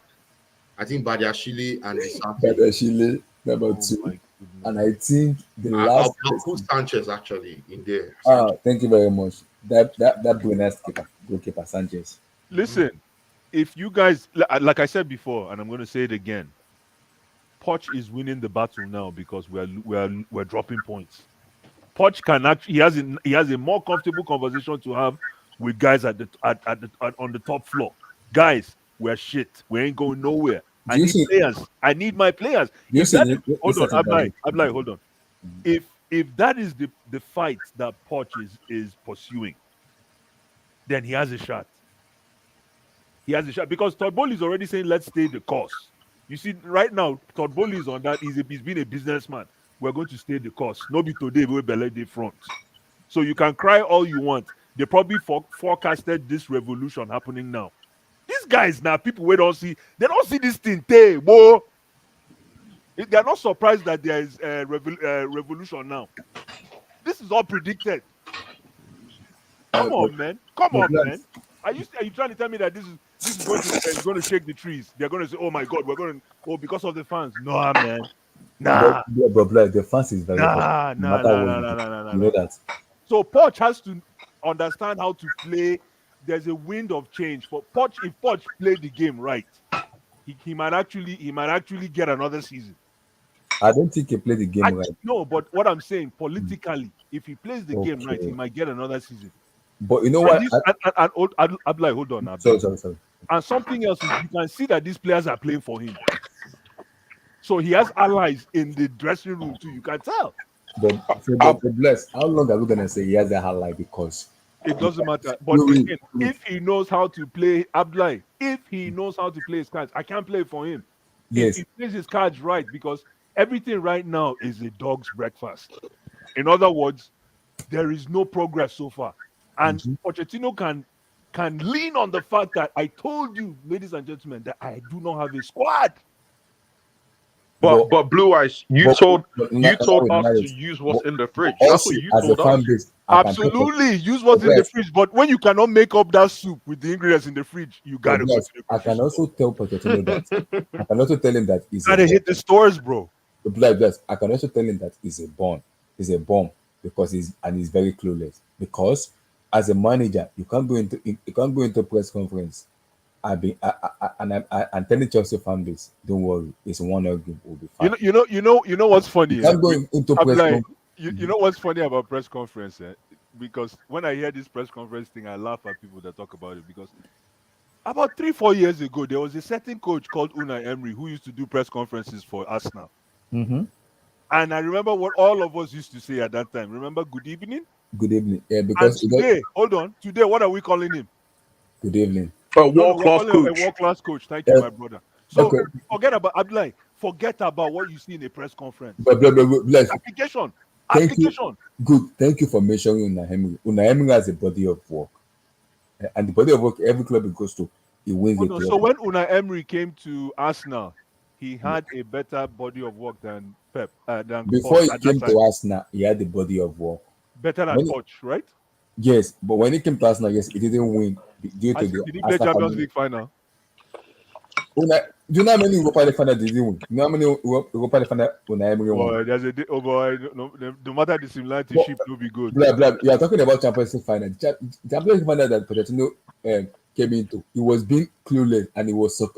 I think Badiashile and Badiashile number two. And I think the last. I'll put Sanchez actually in there. Thank you very much. That bonus goalkeeper Sanchez. Listen, if you guys, like I said before, and I'm going to say it again, Poch is winning the battle now because we're dropping points. Poch can actually he has a more comfortable conversation to have with guys on the top floor. Guys, we're shit. We ain't going nowhere. I need players. I need my players. Hold on, Abdullah, hold on. If that is the fight that Poch is pursuing, then he has a shot. He has a shot because Todd Bowley is already saying let's stay the course. You see, right now, Todd Bowley is on that. He's been a businessman. We're going to stay the course. Nobody today will be the front. So you can cry all you want. They probably forecasted this revolution happening now. These guys now, people they don't see this thing. They're not surprised that there is a revolution now. This is all predicted. Come on, man. Are you trying to tell me that this is going to shake the trees? They're going to say, "Oh my God, because of the fans." No, man. Nah. But the fans is very nah. You know that. So Poch has to understand how to play. There's a wind of change for Poch. If Poch played the game right, he might actually get another season. I don't think he played the game right. No, but what I'm saying politically, if he plays the game right, he might get another season. But you know what? I'd like hold on. Sorry. And something else is you can see that these players are playing for him. So he has allies in the dressing room too. You can tell. But bless. How long are we gonna say he has a ally? Because it doesn't matter. But again, if he knows how to play Abdullah, if he knows how to play his cards, I can't play for him. Yes. If he plays his cards right, because everything right now is a dog's breakfast. In other words, there is no progress so far. And Pochettino can lean on the fact that I told you, ladies and gentlemen, that I do not have a squad. But Blue Eyes, you told us to use what's in the fridge. That's what you told us. Absolutely, use what's in the fridge. But when you cannot make up that soup with the ingredients in the fridge, you gotta go to the I can also tell Pochettino that. I can also tell him that he's gotta hit the stores, bro. I can also tell him that he's a bomb because he's very clueless. Because as a manager, you can't go into press conference. I'm telling Chelsea fan base, don't worry, it's 1-0 game, we'll be fine. You know what's funny? You know what's funny about press conference? Because when I hear this press conference thing, I laugh at people that talk about it. Because about 3-4 years ago, there was a certain coach called Unai Emery who used to do press conferences for Arsenal. Mm-hmm. And I remember what all of us used to say at that time. Remember, good evening? Good evening. Yeah, because today, what are we calling him? Good evening. A world-class coach. A world-class coach. Thank you, my brother. So forget about Abdullah. Forget about what you see in a press conference. Application. Good. Thank you for mentioning Unai Emery. Unai Emery has a body of work. And the body of work every club he goes to, he wins the club. So when Unai Emery came to Arsenal, he had a better body of work than Pep. Before he came to Arsenal, he had the body of work. Better than Poch, right? Yes, but when he came to Arsenal, yes, he didn't win due to did he play Champions League final? Do you know how many Europa League final did he win? You know how many Europa League final Unai Emery won? No matter the similarity, ship will be good. You are talking about Champions League final. Champions League final that Pochettino came into, he was being clueless and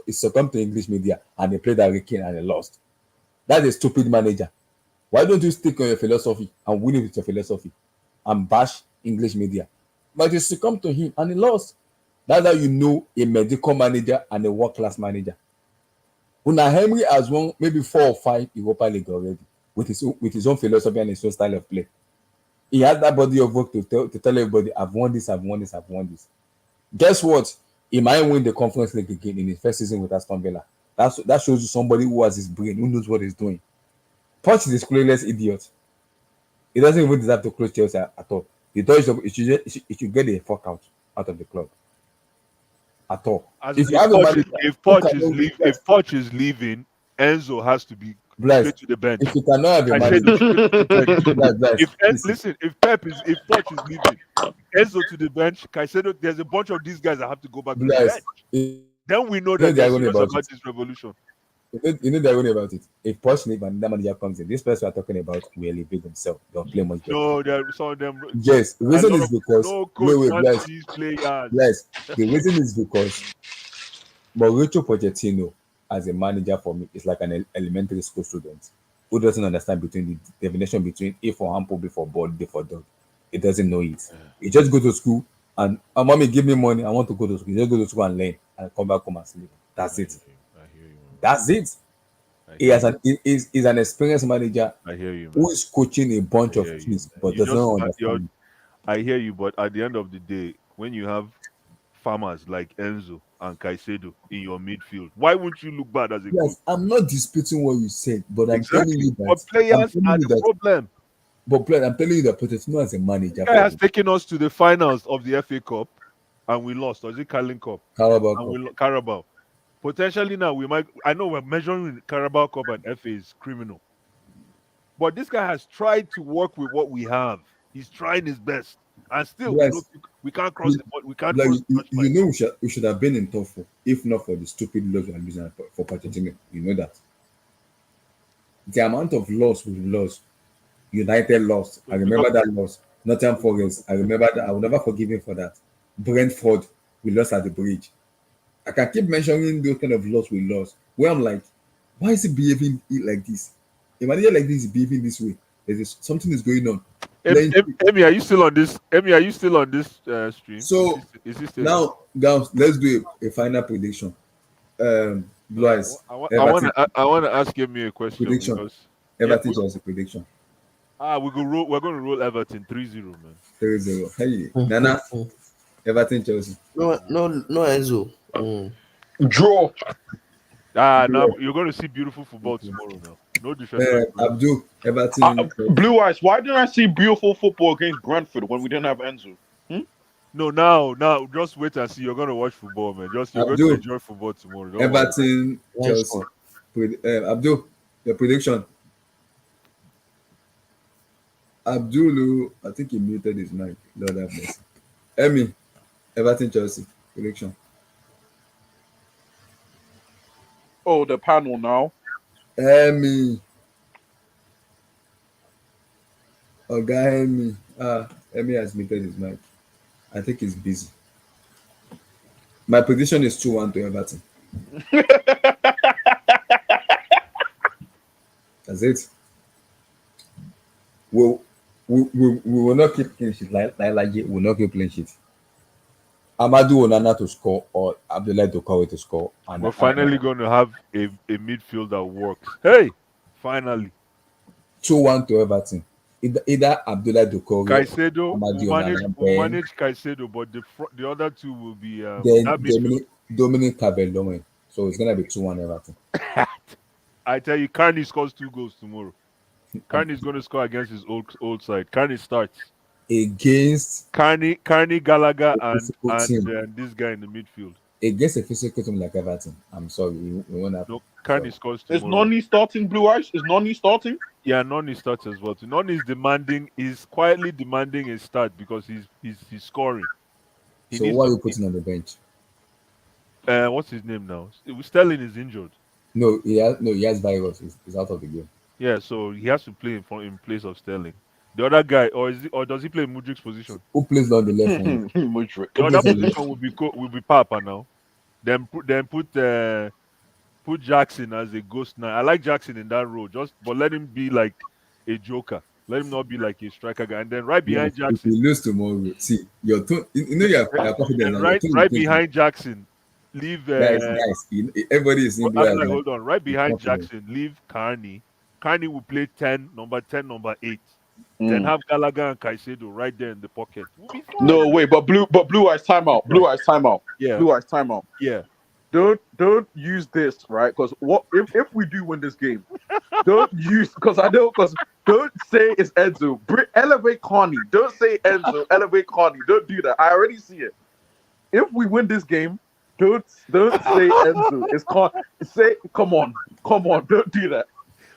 he succumbed to English media and he played Hurricane and he lost. That's a stupid manager. Why don't you stick on your philosophy and win it with your philosophy and bash English media? But you succumbed to him and he lost. That's how you know a medical manager and a world-class manager. Unai Emery has won maybe 4 or 5 Europa League already with his own philosophy and his own style of play. He has that body of work to tell everybody, I've won this. Guess what? He might win the Conference League again in his first season with Aston Villa. That shows you somebody who has his brain, who knows what he's doing. Poch is a clueless idiot. He doesn't even deserve to close Chelsea at all. He should get the fuck out of the club. At all. If Poch is leaving, Enzo has to be Bless. straight to the bench. If you cannot have a Caicedo manager, straight to the bench. Bless, If Pep is leaving, Enzo to the bench, Caicedo, there's a bunch of these guys that have to go back to the Bless. bench. Then we know You know that they're they're going serious about about it. this revolution. You know they're going about it. If Poch leave and that manager comes in, this person we're talking about will elevate themselves. They'll play much better. No, there are some of them. Yes, the reason is because no coach wait, wants these players. Bless. The reason is because Mauricio Pochettino as a manager for me is like an elementary school student who doesn't understand between the definition between A for apple, B for ball, D for dog. He doesn't know it. He just go to school and mommy give me money. I want to go to school. You just go to school and learn and come back home and sleep. That's it. I hear you. That's it. He's an experienced manager. I hear you, man. Who is coaching a bunch of teams but does not understand. I hear you, but at the end of the day, when you have farmers like Enzo and Caicedo in your midfield, why wouldn't you look bad as a coach? I'm not disputing what you said, but I'm telling you that. But players are the problem. But I'm telling you that Pochettino as a manager has taken us to the finals of the FA Cup, and we lost. Or is it Carling Cup? Carabao. Potentially now we might. I know we're measuring Carabao Cup and FA is criminal, but this guy has tried to work with what we have. He's trying his best, and still we can't cross the board. We can't. We should have been in top four if not for the stupid loss we are losing for Pochettino. You know that the amount of loss we lost. United lost. I remember that loss. Nottingham Forest. I remember that. I will never forgive him for that. Brentford, we lost at the bridge. I can keep mentioning those kind of loss we lost. Where I'm like, why is he behaving like this? A manager like this is behaving this way. Something is going on. Emmy, are you still on this? Emmy, are you still on this stream? So is this now, guys, let's do a final prediction. Blue Eyes. I want to ask Emmy a question. Prediction. Everton Chelsea prediction. We're going to roll Everton 3-0, man. 3-0. Hey, Nana. Everton Chelsea. No, Enzo. Draw. Now you're going to see beautiful football tomorrow. Now, no disrespect. Abdul, Everton. Blue Eyes. Why didn't I see beautiful football against Brentford when we didn't have Enzo? No, now, just wait and see. You're going to watch football, man. You're going to enjoy football tomorrow. Don't Everton Chelsea. Abdul, your prediction. Abdul, I think he muted his mic. Lord have mercy. Emmy, Everton Chelsea prediction. Oh, the panel now. Emmy. Emmy. Emmy has muted his mic. I think he's busy. My prediction is 2-1 to Everton. That's it. We will not keep clean sheet like we will not keep clean sheet. Amadou Onana to score or Abdoulaye Doucouré to score. And we're finally going to have a midfield that works. Hey, finally. 2-1 to Everton. Either Abdoulaye Doucouré, Caicedo will manage Caicedo, but the other two will be Dominic Calvert-Lewin. So it's gonna be 2-1 Everton. I tell you, Carney scores 2 goals tomorrow. Carney is going to score against his old side. Carney starts against Carney, Gallagher, and this guy in the midfield. Against a physical team like Everton, I'm sorry, we won't have. No, Carney scores tomorrow. Is Noni starting, Blue Eyes? Is Noni starting? Yeah, Noni starts as well. Noni is demanding. He's quietly demanding a start because he's scoring. So why are you putting on the bench? What's his name now? Sterling is injured. No, he has virus. He's out of the game. Yeah, so he has to play in place of Sterling. The other guy, or does he play Mudrik's position? Who plays on the left wing? Mudrik. The other position will be Papa now. Then put Jackson as a ghost now. I like Jackson in that role, but let him be like a joker. Let him not be like a striker guy. And then right behind Jackson. If you lose tomorrow, see your tone. You know you're confident. Right behind Jackson, leave. Guys, everybody is in there. Hold on. Right behind Jackson, leave Carney. Carney will play number 10, number 8. Then have Gallagher and Caicedo right there in the pocket. No, wait, but Blue Eyes timeout. Blue Eyes timeout. Yeah. Blue Eyes timeout. Yeah. Don't use this, right? Because what if we do win this game? Don't say it's Enzo. Elevate Carney. Don't say Enzo. Elevate Carney. Don't do that. I already see it. If we win this game, don't say Enzo. It's Carney. Say come on. Don't do that.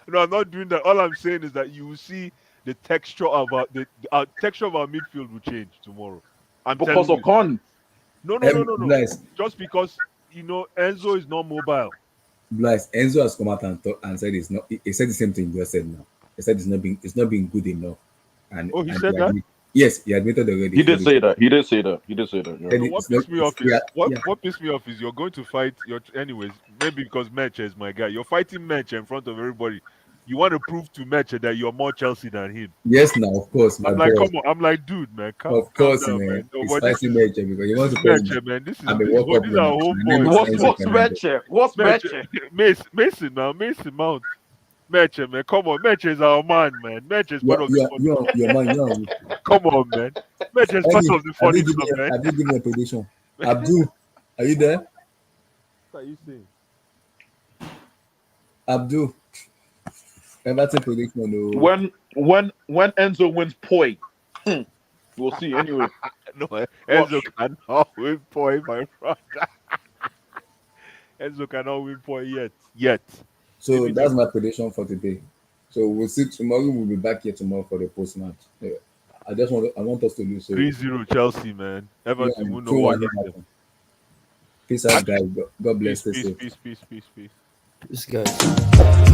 No, I'm not doing that. All I'm saying is that you will see the texture of our texture of our midfield will change tomorrow. I'm Because telling of you. Con. No. Bless, Just because Enzo is not mobile. Bless. Enzo has come out and said it's not. He said the same thing you just said now. He said it's not being good enough. And Oh, he and said that? yes, he admitted already. He did say that. He did say that. Yeah. No, what pissed me off is what pissed me off is you're going to fight your anyways, maybe because Meche is my guy. You're fighting Meche in front of everybody. You want to prove to Meche that you're more Chelsea than him. Yes, now of course, my I'm like, boss. come on. I'm like, dude, man, calm Of course, down, man. man. No, He's but this fighting is Meche because he this wants is to play. Meche, man. This I'm a World Cup these are winner. My homeboys. name is What's Enzo Fernandez. Meche? What's Meche? Mason now, Mason Mount. Meche, man. Come on. Meche is our man, man. Meche is part of the fun. You're man. You're Come on, man. Meche is part of the funny club, man. have you given a prediction? Abdul, are you there? What are you saying? Abdul, Everton prediction. No. When Enzo wins Poi, we'll see. Anyway, No, Enzo cannot win point, my brother. Enzo cannot win point yet. So that's my prediction for today. So we'll see tomorrow. We'll be back here tomorrow for the post match. Yeah. I want us to lose. So 3-0 Chelsea, man. Everton will know 2-1 what hit them. Everton. Peace out, guys. God bless. Peace, Stay safe. peace. This guy.